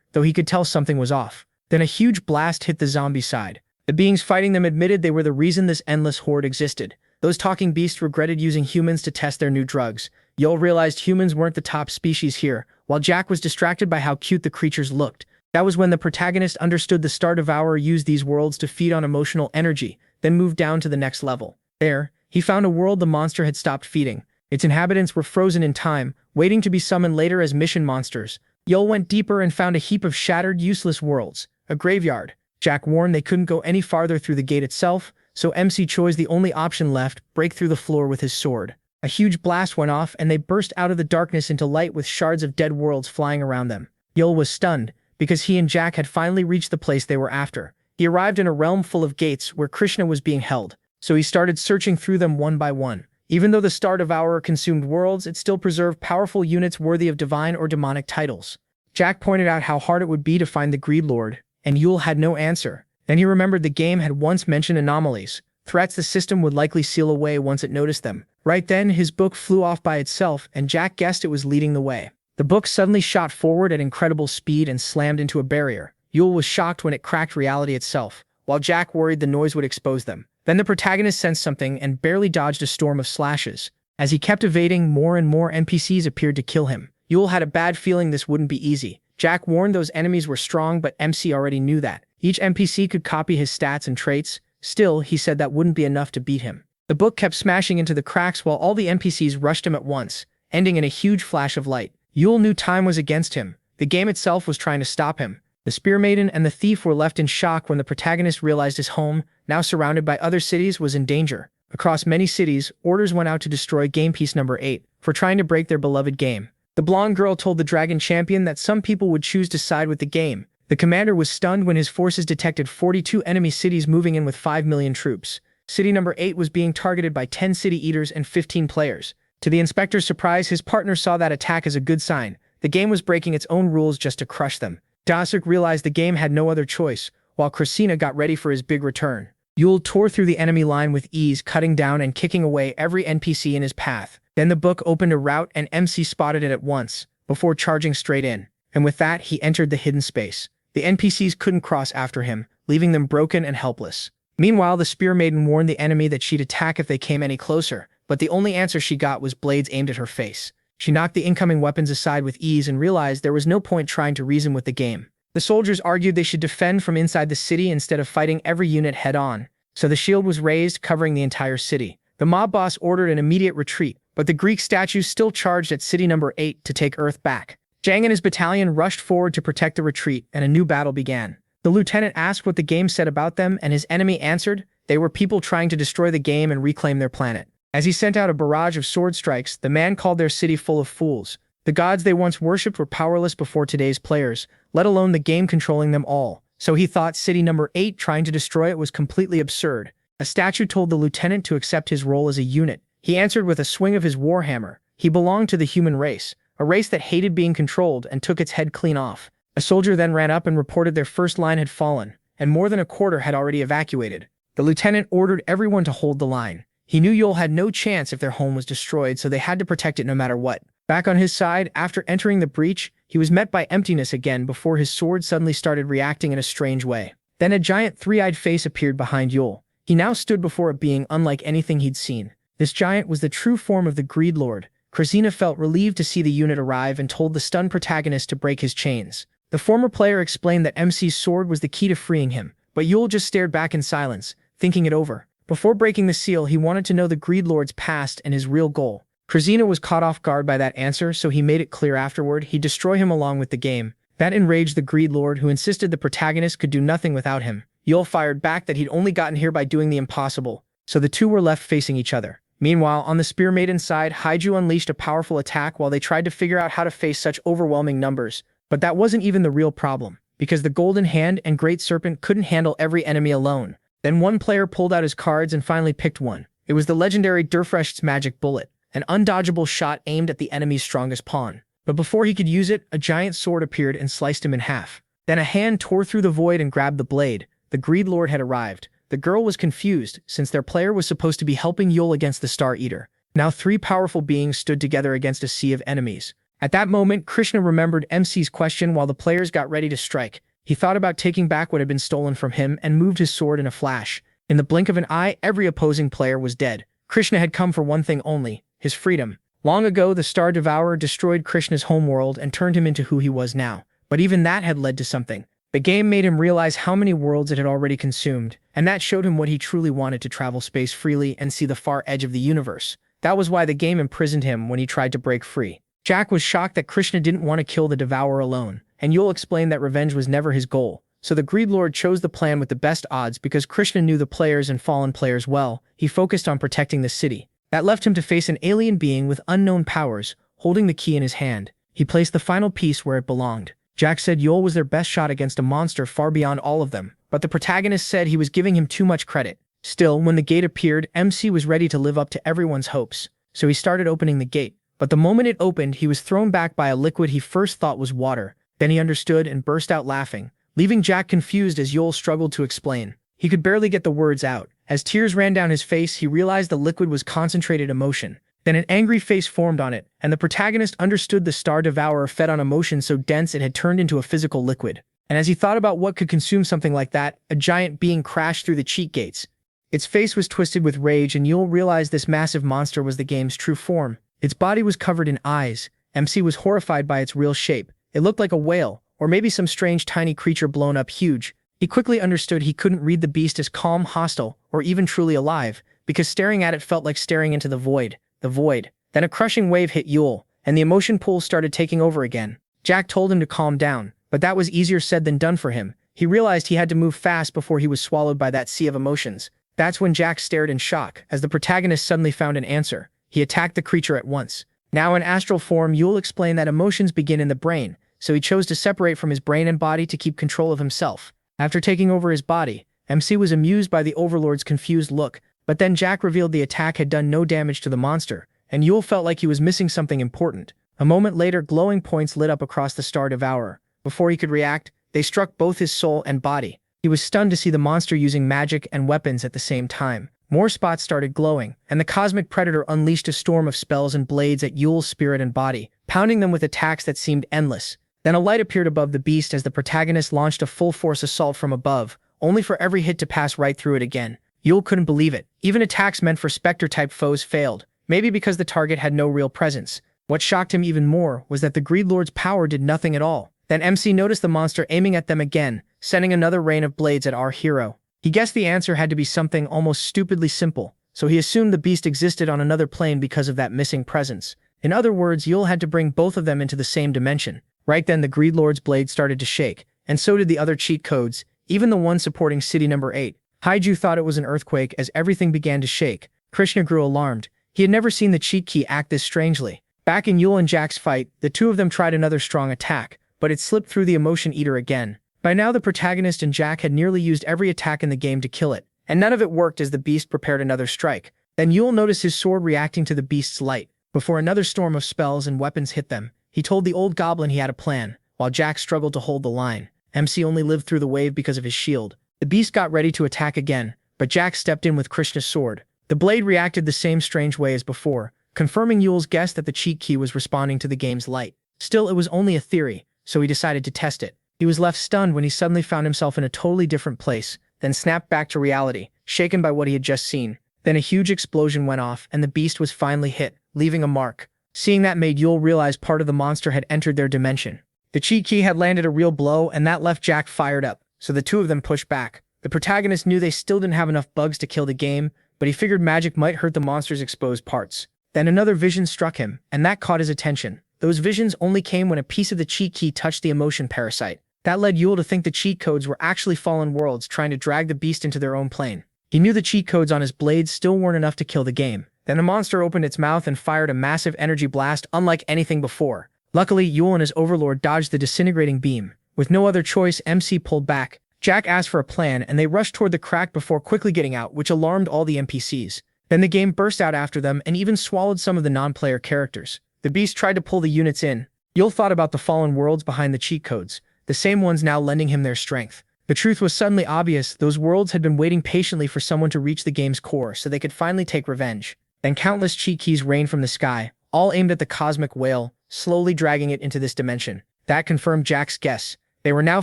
though he could tell something was off. Then a huge blast hit the zombie side. The beings fighting them admitted they were the reason this endless horde existed. Those talking beasts regretted using humans to test their new drugs. Yul realized humans weren't the top species here, while Jack was distracted by how cute the creatures looked. That was when the protagonist understood the Star Devourer used these worlds to feed on emotional energy, then moved down to the next level. There, he found a world the monster had stopped feeding. Its inhabitants were frozen in time, waiting to be summoned later as mission monsters. Yul went deeper and found a heap of shattered, useless worlds, a graveyard. Jack warned they couldn't go any farther through the gate itself, so MC chose the only option left, break through the floor with his sword. A huge blast went off and they burst out of the darkness into light with shards of dead worlds flying around them. Yul was stunned, because he and Jack had finally reached the place they were after. He arrived in a realm full of gates where Krishna was being held, so he started searching through them one by one. Even though the Star Devourer consumed worlds, it still preserved powerful units worthy of divine or demonic titles. Jack pointed out how hard it would be to find the Greed Lord, and Yul had no answer. Then he remembered the game had once mentioned anomalies, threats the system would likely seal away once it noticed them. Right then, his book flew off by itself, and Jack guessed it was leading the way. The book suddenly shot forward at incredible speed and slammed into a barrier. Yul was shocked when it cracked reality itself, while Jack worried the noise would expose them. Then the protagonist sensed something and barely dodged a storm of slashes. As he kept evading, more and more NPCs appeared to kill him. Yul had a bad feeling this wouldn't be easy. Jack warned those enemies were strong, but MC already knew that. Each NPC could copy his stats and traits. Still, he said that wouldn't be enough to beat him. The book kept smashing into the cracks while all the NPCs rushed him at once, ending in a huge flash of light. Yul knew time was against him. The game itself was trying to stop him. The Spear Maiden and the Thief were left in shock when the protagonist realized his home, now surrounded by other cities, was in danger. Across many cities, orders went out to destroy Game Piece number 8 for trying to break their beloved game. The blonde girl told the Dragon Champion that some people would choose to side with the game. The commander was stunned when his forces detected 42 enemy cities moving in with 5 million troops. City number 8 was being targeted by 10 city eaters and 15 players. To the inspector's surprise, his partner saw that attack as a good sign. The game was breaking its own rules just to crush them. Dasuk realized the game had no other choice, while Krasina got ready for his big return. Yul tore through the enemy line with ease, cutting down and kicking away every NPC in his path. Then the book opened a route and MC spotted it at once, before charging straight in. And with that, he entered the hidden space. The NPCs couldn't cross after him, leaving them broken and helpless. Meanwhile, the Spear Maiden warned the enemy that she'd attack if they came any closer, but the only answer she got was blades aimed at her face. She knocked the incoming weapons aside with ease and realized there was no point trying to reason with the game. The soldiers argued they should defend from inside the city instead of fighting every unit head-on, so the shield was raised, covering the entire city. The mob boss ordered an immediate retreat, but the Greek statues still charged at city number 8 to take Earth back. Jang and his battalion rushed forward to protect the retreat, and a new battle began. The lieutenant asked what the game said about them, and his enemy answered, they were people trying to destroy the game and reclaim their planet. As he sent out a barrage of sword strikes, the man called their city full of fools. The gods they once worshipped were powerless before today's players, let alone the game controlling them all. So he thought city number 8 trying to destroy it was completely absurd. A statue told the lieutenant to accept his role as a unit. He answered with a swing of his warhammer. He belonged to the human race, a race that hated being controlled and took its head clean off. A soldier then ran up and reported their first line had fallen, and more than a quarter had already evacuated. The lieutenant ordered everyone to hold the line. He knew Yul had no chance if their home was destroyed, so they had to protect it no matter what. Back on his side, after entering the breach, he was met by emptiness again before his sword suddenly started reacting in a strange way. Then a giant three-eyed face appeared behind Yul. He now stood before a being unlike anything he'd seen. This giant was the true form of the Greed Lord. Krasina felt relieved to see the unit arrive and told the stunned protagonist to break his chains. The former player explained that MC's sword was the key to freeing him, but Yul just stared back in silence, thinking it over. Before breaking the seal, he wanted to know the Greed Lord's past and his real goal. Krasina was caught off guard by that answer, so he made it clear afterward he'd destroy him along with the game. That enraged the Greed Lord, who insisted the protagonist could do nothing without him. Yul fired back that he'd only gotten here by doing the impossible, so the two were left facing each other. Meanwhile, on the Spear Maiden's side, Haiju unleashed a powerful attack while they tried to figure out how to face such overwhelming numbers. But that wasn't even the real problem, because the Golden Hand and Great Serpent couldn't handle every enemy alone. Then one player pulled out his cards and finally picked one. It was the legendary Durfrecht's magic bullet, an undodgeable shot aimed at the enemy's strongest pawn. But before he could use it, a giant sword appeared and sliced him in half. Then a hand tore through the void and grabbed the blade. The Greed Lord had arrived. The girl was confused, since their player was supposed to be helping Yul against the Star Eater. Now 3 powerful beings stood together against a sea of enemies. At that moment, Krishna remembered MC's question while the players got ready to strike. He thought about taking back what had been stolen from him and moved his sword in a flash. In the blink of an eye, every opposing player was dead. Krishna had come for one thing only, his freedom. Long ago, the Star Devourer destroyed Krishna's homeworld and turned him into who he was now. But even that had led to something. The game made him realize how many worlds it had already consumed, and that showed him what he truly wanted: to travel space freely and see the far edge of the universe. That was why the game imprisoned him when he tried to break free. Jack was shocked that Krishna didn't want to kill the Devourer alone, and Yule explained that revenge was never his goal. So the Greed Lord chose the plan with the best odds because Krishna knew the players and fallen players well. He focused on protecting the city. That left him to face an alien being with unknown powers, holding the key in his hand. He placed the final piece where it belonged. Jack said Yule was their best shot against a monster far beyond all of them, but the protagonist said he was giving him too much credit. Still, when the gate appeared, MC was ready to live up to everyone's hopes, so he started opening the gate. But the moment it opened, he was thrown back by a liquid he first thought was water. Then he understood and burst out laughing, leaving Jack confused as Yule struggled to explain. He could barely get the words out. As tears ran down his face, he realized the liquid was concentrated emotion. Then an angry face formed on it, and the protagonist understood the Star Devourer fed on emotion so dense it had turned into a physical liquid. And as he thought about what could consume something like that, a giant being crashed through the cheat gates. Its face was twisted with rage, and Yule realized this massive monster was the game's true form. Its body was covered in eyes. MC was horrified by its real shape. It looked like a whale, or maybe some strange tiny creature blown up huge. He quickly understood he couldn't read the beast as calm, hostile, or even truly alive, because staring at it felt like staring into the void. The void. Then a crushing wave hit Yule, and the emotion pool started taking over again. Jack told him to calm down, but that was easier said than done for him. He realized he had to move fast before he was swallowed by that sea of emotions. That's when Jack stared in shock, as the protagonist suddenly found an answer. He attacked the creature at once. Now in astral form, Yule explained that emotions begin in the brain, so he chose to separate from his brain and body to keep control of himself. After taking over his body, MC was amused by the Overlord's confused look, but then Jack revealed the attack had done no damage to the monster, and Yule felt like he was missing something important. A moment later, glowing points lit up across the Star Devourer. Before he could react, they struck both his soul and body. He was stunned to see the monster using magic and weapons at the same time. More spots started glowing, and the cosmic predator unleashed a storm of spells and blades at Yule's spirit and body, pounding them with attacks that seemed endless. Then a light appeared above the beast as the protagonist launched a full-force assault from above, only for every hit to pass right through it again. Yule couldn't believe it. Even attacks meant for Spectre-type foes failed, maybe because the target had no real presence. What shocked him even more was that the Greed Lord's power did nothing at all. Then MC noticed the monster aiming at them again, sending another rain of blades at our hero. He guessed the answer had to be something almost stupidly simple, so he assumed the beast existed on another plane because of that missing presence. In other words, Yule had to bring both of them into the same dimension. Right then, the Greed Lord's blade started to shake, and so did the other cheat codes, even the one supporting City Number 8. Haiju thought it was an earthquake as everything began to shake. Krishna grew alarmed. He had never seen the cheat key act this strangely. Back in Yule and Jack's fight, the two of them tried another strong attack, but it slipped through the Emotion Eater again. By now, the protagonist and Jack had nearly used every attack in the game to kill it, and none of it worked as the beast prepared another strike. Then Yule noticed his sword reacting to the beast's light. Before another storm of spells and weapons hit them, he told the old goblin he had a plan, while Jack struggled to hold the line. MC only lived through the wave because of his shield. The beast got ready to attack again, but Jack stepped in with Krishna's sword. The blade reacted the same strange way as before, confirming Yule's guess that the cheat key was responding to the game's light. Still, it was only a theory, so he decided to test it. He was left stunned when he suddenly found himself in a totally different place, then snapped back to reality, shaken by what he had just seen. Then a huge explosion went off, and the beast was finally hit, leaving a mark. Seeing that made Yule realize part of the monster had entered their dimension. The cheat key had landed a real blow, and that left Jack fired up, so the two of them pushed back. The protagonist knew they still didn't have enough bugs to kill the game, but he figured magic might hurt the monster's exposed parts. Then another vision struck him, and that caught his attention. Those visions only came when a piece of the cheat key touched the emotion parasite. That led Yule to think the cheat codes were actually fallen worlds trying to drag the beast into their own plane. He knew the cheat codes on his blades still weren't enough to kill the game. Then the monster opened its mouth and fired a massive energy blast unlike anything before. Luckily, Yule and his overlord dodged the disintegrating beam. With no other choice, MC pulled back. Jack asked for a plan, and they rushed toward the crack before quickly getting out, which alarmed all the NPCs. Then the game burst out after them and even swallowed some of the non-player characters. The beast tried to pull the units in. Yule thought about the fallen worlds behind the cheat codes, the same ones now lending him their strength. The truth was suddenly obvious. Those worlds had been waiting patiently for someone to reach the game's core so they could finally take revenge. Then countless cheat keys rained from the sky, all aimed at the cosmic whale, slowly dragging it into this dimension. That confirmed Jack's guess. They were now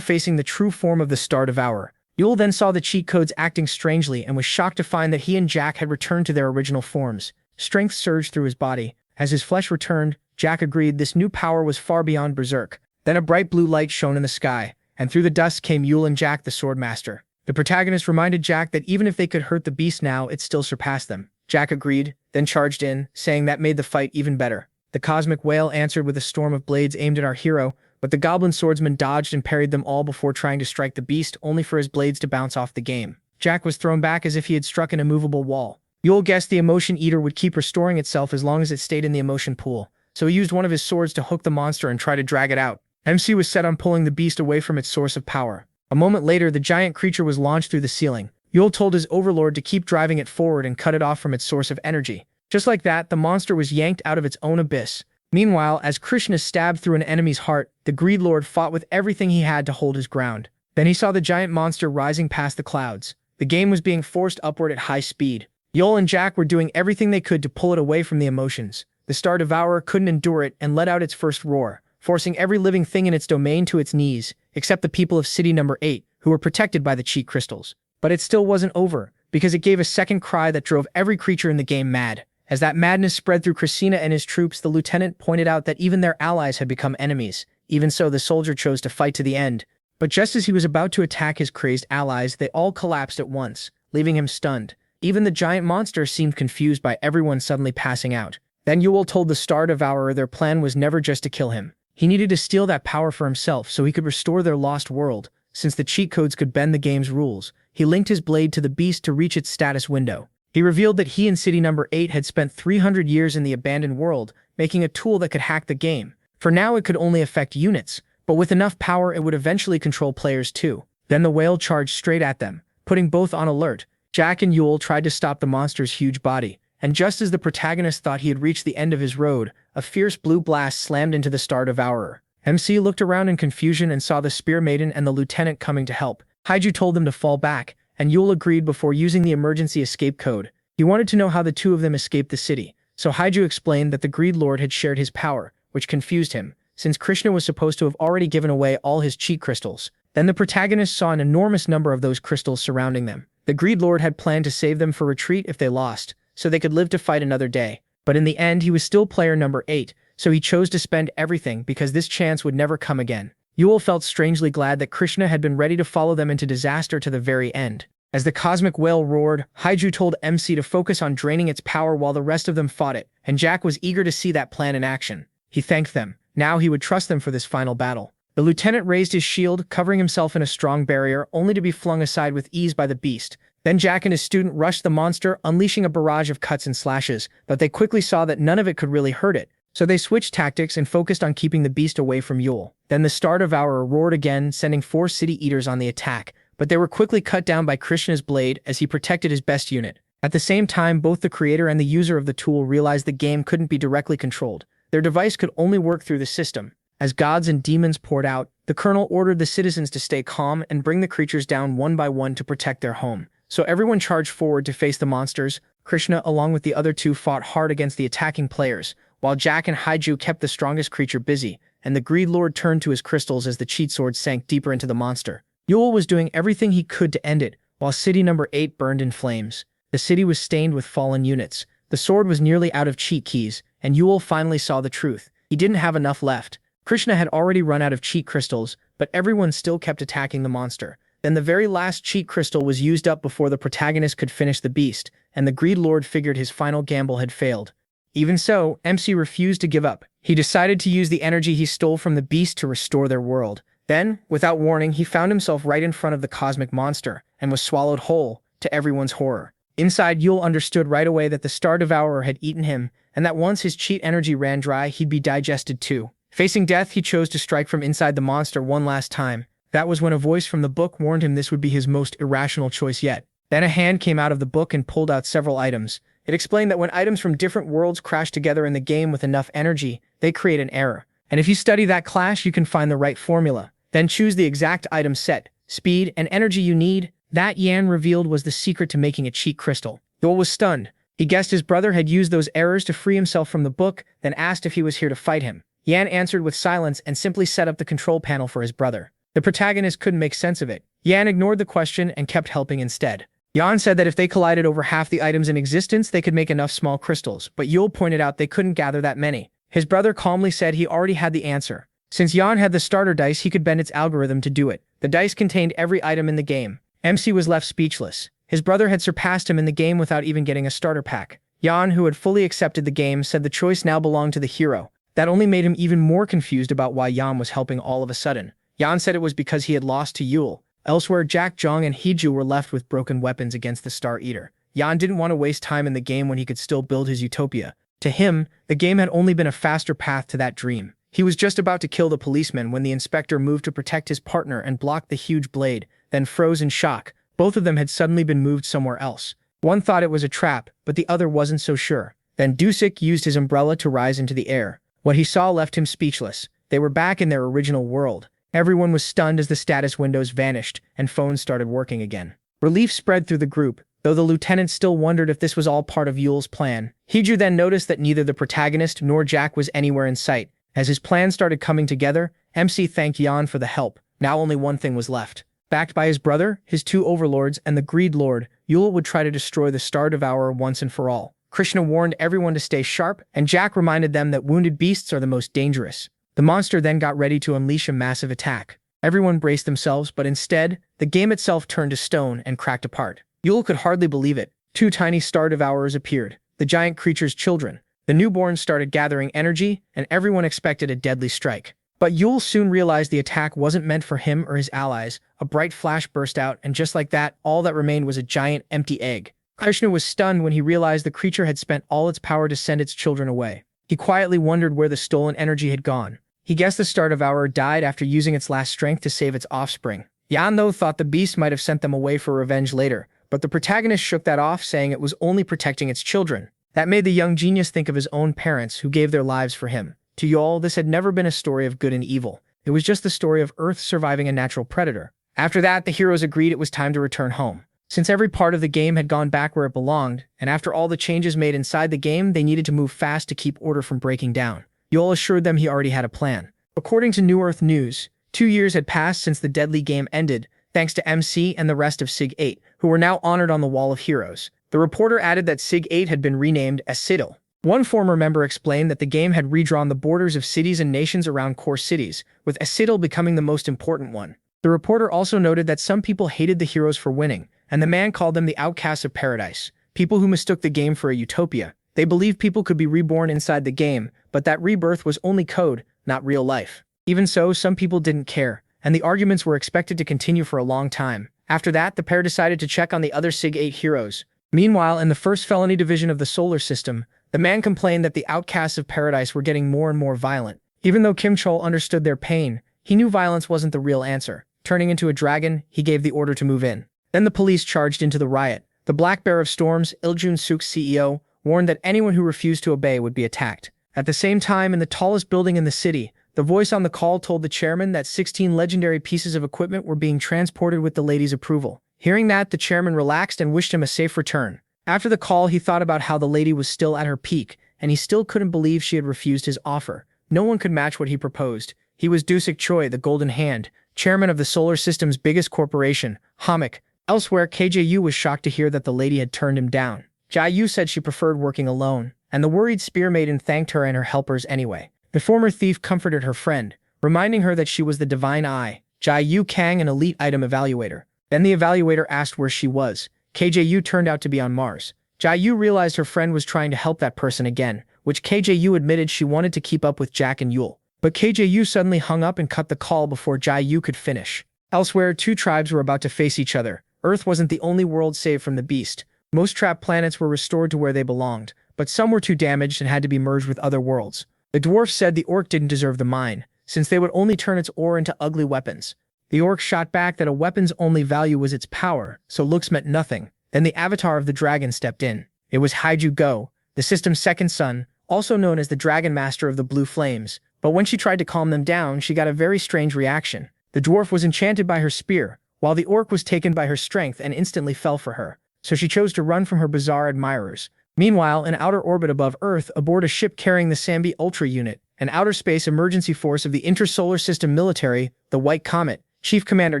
facing the true form of the Star Devourer. Yul then saw the cheat codes acting strangely and was shocked to find that he and Jack had returned to their original forms. Strength surged through his body. As his flesh returned, Jack agreed this new power was far beyond berserk. Then a bright blue light shone in the sky, and through the dust came Yul and Jack the Swordmaster. The protagonist reminded Jack that even if they could hurt the beast now, it still surpassed them. Jack agreed, then charged in, saying that made the fight even better. The cosmic whale answered with a storm of blades aimed at our hero, but the goblin swordsman dodged and parried them all before trying to strike the beast, only for his blades to bounce off the game. Jack was thrown back as if he had struck an immovable wall. Yul guessed the emotion eater would keep restoring itself as long as it stayed in the emotion pool, so he used one of his swords to hook the monster and try to drag it out. MC was set on pulling the beast away from its source of power. A moment later, the giant creature was launched through the ceiling. Yul told his overlord to keep driving it forward and cut it off from its source of energy. Just like that, the monster was yanked out of its own abyss. Meanwhile, as Krishna stabbed through an enemy's heart, the Greed Lord fought with everything he had to hold his ground. Then he saw the giant monster rising past the clouds. The game was being forced upward at high speed. Yul and Jack were doing everything they could to pull it away from the emotions. The Star Devourer couldn't endure it and let out its first roar, forcing every living thing in its domain to its knees, except the people of City Number 8, who were protected by the cheat crystals. But it still wasn't over, because it gave a second cry that drove every creature in the game mad. As that madness spread through Krishna and his troops, the lieutenant pointed out that even their allies had become enemies. Even so, the soldier chose to fight to the end. But just as he was about to attack his crazed allies, they all collapsed at once, leaving him stunned. Even the giant monster seemed confused by everyone suddenly passing out. Then Yul told the Star Devourer their plan was never just to kill him. He needed to steal that power for himself so he could restore their lost world. Since the cheat codes could bend the game's rules, he linked his blade to the beast to reach its status window. He revealed that he and City Number 8 had spent 300 years in the abandoned world, making a tool that could hack the game. For now, it could only affect units, but with enough power, it would eventually control players too. Then the whale charged straight at them, putting both on alert. Jack and Yul tried to stop the monster's huge body, and just as the protagonist thought he had reached the end of his road, a fierce blue blast slammed into the Star Devourer. MC looked around in confusion and saw the Spear Maiden and the lieutenant coming to help. Haiju told them to fall back, and Yul agreed before using the emergency escape code. He wanted to know how the two of them escaped the city, so Haiju explained that the Greed Lord had shared his power, which confused him, since Krishna was supposed to have already given away all his cheat crystals. Then the protagonist saw an enormous number of those crystals surrounding them. The Greed Lord had planned to save them for retreat if they lost, so they could live to fight another day. But in the end, he was still player number 8, so he chose to spend everything because this chance would never come again. Yul felt strangely glad that Krishna had been ready to follow them into disaster to the very end. As the cosmic whale roared, Haiju told MC to focus on draining its power while the rest of them fought it, and Jack was eager to see that plan in action. He thanked them. Now he would trust them for this final battle. The lieutenant raised his shield, covering himself in a strong barrier, only to be flung aside with ease by the beast. Then Jack and his student rushed the monster, unleashing a barrage of cuts and slashes, but they quickly saw that none of it could really hurt it. So they switched tactics and focused on keeping the beast away from Yul. Then the Star Devourer roared again, sending 4 City Eaters on the attack, but they were quickly cut down by Krishna's blade as he protected his best unit. At the same time, both the creator and the user of the tool realized the game couldn't be directly controlled. Their device could only work through the system. As gods and demons poured out, the colonel ordered the citizens to stay calm and bring the creatures down one by one to protect their home. So everyone charged forward to face the monsters. Krishna, along with the other two, fought hard against the attacking players, while Jack and Haiju kept the strongest creature busy, and the Greed Lord turned to his crystals as the cheat sword sank deeper into the monster. Yul was doing everything he could to end it, while City Number 8 burned in flames. The city was stained with fallen units. The sword was nearly out of cheat keys, and Yul finally saw the truth. He didn't have enough left. Krishna had already run out of cheat crystals, but everyone still kept attacking the monster. Then the very last cheat crystal was used up before the protagonist could finish the beast, and the Greed Lord figured his final gamble had failed. Even so, MC refused to give up. He decided to use the energy he stole from the beast to restore their world. Then, without warning, he found himself right in front of the cosmic monster, and was swallowed whole, to everyone's horror. Inside, Yul understood right away that the Star Devourer had eaten him, and that once his cheat energy ran dry, he'd be digested too. Facing death, he chose to strike from inside the monster one last time. That was when a voice from the book warned him this would be his most irrational choice yet. Then a hand came out of the book and pulled out several items. It explained that when items from different worlds crash together in the game with enough energy, they create an error. And if you study that clash, you can find the right formula. Then choose the exact item set, speed, and energy you need. That Yan revealed was the secret to making a cheat crystal. Yul was stunned. He guessed his brother had used those errors to free himself from the book, then asked if he was here to fight him. Yan answered with silence and simply set up the control panel for his brother. The protagonist couldn't make sense of it. Yan ignored the question and kept helping instead. Yan said that if they collided over half the items in existence, they could make enough small crystals, but Yul pointed out they couldn't gather that many. His brother calmly said he already had the answer. Since Yan had the starter dice, he could bend its algorithm to do it. The dice contained every item in the game. MC was left speechless. His brother had surpassed him in the game without even getting a starter pack. Yan, who had fully accepted the game, said the choice now belonged to the hero. That only made him even more confused about why Yan was helping all of a sudden. Yan said it was because he had lost to Yul. Elsewhere, Jack, Zhang, and Heiju were left with broken weapons against the Star Eater. Yan didn't want to waste time in the game when he could still build his utopia. To him, the game had only been a faster path to that dream. He was just about to kill the policeman when the inspector moved to protect his partner and blocked the huge blade, then froze in shock. Both of them had suddenly been moved somewhere else. One thought it was a trap, but the other wasn't so sure. Then Dusik used his umbrella to rise into the air. What he saw left him speechless. They were back in their original world. Everyone was stunned as the status windows vanished and phones started working again. Relief spread through the group, though the lieutenant still wondered if this was all part of Yul's plan. Heiju then noticed that neither the protagonist nor Jack was anywhere in sight. As his plan started coming together, MC thanked Yan for the help. Now only one thing was left. Backed by his brother, his two overlords, and the Greed Lord, Yul would try to destroy the Star Devourer once and for all. Krishna warned everyone to stay sharp, and Jack reminded them that wounded beasts are the most dangerous. The monster then got ready to unleash a massive attack. Everyone braced themselves, but instead, the game itself turned to stone and cracked apart. Yul could hardly believe it. Two tiny Star Devourers appeared, the giant creature's children. The newborns started gathering energy, and everyone expected a deadly strike. But Yul soon realized the attack wasn't meant for him or his allies. A bright flash burst out, and just like that, all that remained was a giant, empty egg. Krishna was stunned when he realized the creature had spent all its power to send its children away. He quietly wondered where the stolen energy had gone. He guessed the Star Devourer died after using its last strength to save its offspring. Yan, though, thought the beast might have sent them away for revenge later, but the protagonist shook that off, saying it was only protecting its children. That made the young genius think of his own parents, who gave their lives for him. To Yul, this had never been a story of good and evil. It was just the story of Earth surviving a natural predator. After that, the heroes agreed it was time to return home. Since every part of the game had gone back where it belonged, and after all the changes made inside the game, they needed to move fast to keep order from breaking down. Yul assured them he already had a plan. According to New Earth News, 2 years had passed since the deadly game ended, thanks to MC and the rest of SIG-8, who were now honored on the Wall of Heroes. The reporter added that SIG-8 had been renamed as Citadel. One former member explained that the game had redrawn the borders of cities and nations around core cities, with Citadel becoming the most important one. The reporter also noted that some people hated the heroes for winning, and the man called them the outcasts of paradise, people who mistook the game for a utopia. They believed people could be reborn inside the game, but that rebirth was only code, not real life. Even so, some people didn't care, and the arguments were expected to continue for a long time. After that, the pair decided to check on the other SIG-8 heroes. Meanwhile, in the first felony division of the solar system, the man complained that the outcasts of paradise were getting more and more violent. Even though Kim Chol understood their pain, he knew violence wasn't the real answer. Turning into a dragon, he gave the order to move in. Then the police charged into the riot. The Black Bear of Storms, Iljun Suk's CEO, warned that anyone who refused to obey would be attacked. At the same time, in the tallest building in the city, the voice on the call told the chairman that 16 legendary pieces of equipment were being transported with the lady's approval. Hearing that, the chairman relaxed and wished him a safe return. After the call, he thought about how the lady was still at her peak, and he still couldn't believe she had refused his offer. No one could match what he proposed. He was Dusik Choi, the Golden Hand, chairman of the solar system's biggest corporation, Hammock. Elsewhere, KJU was shocked to hear that the lady had turned him down. Jia said she preferred working alone, and the worried spear maiden thanked her and her helpers anyway. The former thief comforted her friend, reminding her that she was the Divine Eye, Jia Kang, an elite item evaluator. Then the evaluator asked where she was. KJU turned out to be on Mars. Jia realized her friend was trying to help that person again, which KJU admitted she wanted to keep up with Jack and Yul. But KJU suddenly hung up and cut the call before Jia could finish. Elsewhere, two tribes were about to face each other. Earth wasn't the only world saved from the beast. Most trapped planets were restored to where they belonged, but some were too damaged and had to be merged with other worlds. The dwarf said the orc didn't deserve the mine, since they would only turn its ore into ugly weapons. The orc shot back that a weapon's only value was its power, so looks meant nothing. Then the avatar of the dragon stepped in. It was Haiju Go, the system's second son, also known as the Dragon Master of the Blue Flames. But when she tried to calm them down, she got a very strange reaction. The dwarf was enchanted by her spear, while the orc was taken by her strength and instantly fell for her. So she chose to run from her bizarre admirers. Meanwhile, in outer orbit above Earth, aboard a ship carrying the Sambi Ultra Unit, an outer space emergency force of the intersolar system military, the White Comet, Chief Commander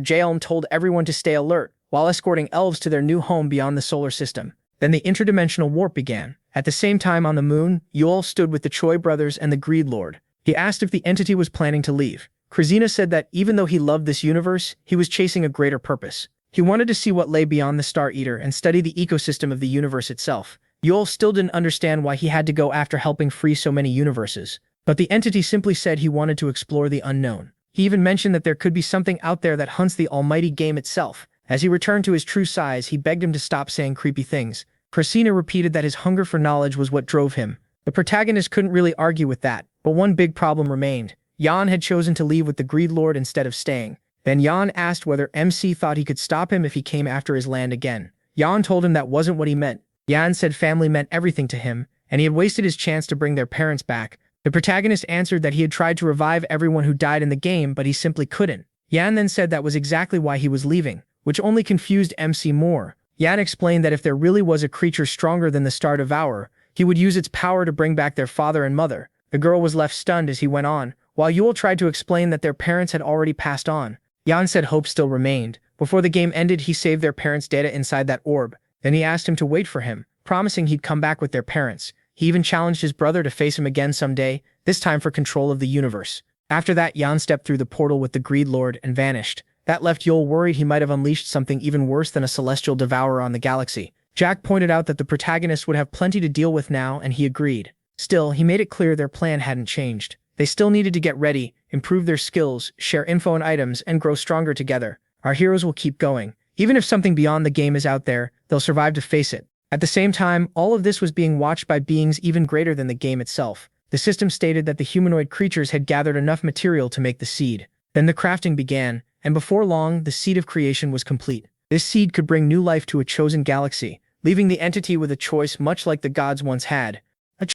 Yahello told everyone to stay alert while escorting elves to their new home beyond the solar system. Then the interdimensional warp began. At the same time on the moon, Yahello stood with the Choi brothers and the Greed Lord. He asked if the entity was planning to leave. Krazina said that even though he loved this universe, he was chasing a greater purpose. He wanted to see what lay beyond the Star Eater and study the ecosystem of the universe itself. Yahello still didn't understand why he had to go after helping free so many universes. But the entity simply said he wanted to explore the unknown. He even mentioned that there could be something out there that hunts the almighty game itself. As he returned to his true size, he begged him to stop saying creepy things. Krazina repeated that his hunger for knowledge was what drove him. The protagonist couldn't really argue with that, but one big problem remained. Jan had chosen to leave with the Greed Lord instead of staying. Then Jan asked whether MC thought he could stop him if he came after his land again. Jan told him that wasn't what he meant. Jan said family meant everything to him, and he had wasted his chance to bring their parents back. The protagonist answered that he had tried to revive everyone who died in the game, but he simply couldn't. Jan then said that was exactly why he was leaving, which only confused MC more. Jan explained that if there really was a creature stronger than the Star Devourer, he would use its power to bring back their father and mother. The girl was left stunned as he went on, while Yahello tried to explain that their parents had already passed on. Jan said hope still remained. Before the game ended, he saved their parents' data inside that orb. Then he asked him to wait for him, promising he'd come back with their parents. He even challenged his brother to face him again someday, this time for control of the universe. After that, Jan stepped through the portal with the Greed Lord and vanished. That left Yahello worried he might have unleashed something even worse than a celestial devourer on the galaxy. Jack pointed out that the protagonist would have plenty to deal with now, and he agreed. Still, he made it clear their plan hadn't changed. They still needed to get ready, improve their skills, share info and items, and grow stronger together. Our heroes will keep going. Even if something beyond the game is out there, they'll survive to face it. At the same time, all of this was being watched by beings even greater than the game itself. The system stated that the humanoid creatures had gathered enough material to make the seed. Then the crafting began, and before long, the seed of creation was complete. This seed could bring new life to a chosen galaxy, leaving the entity with a choice much like the gods once had.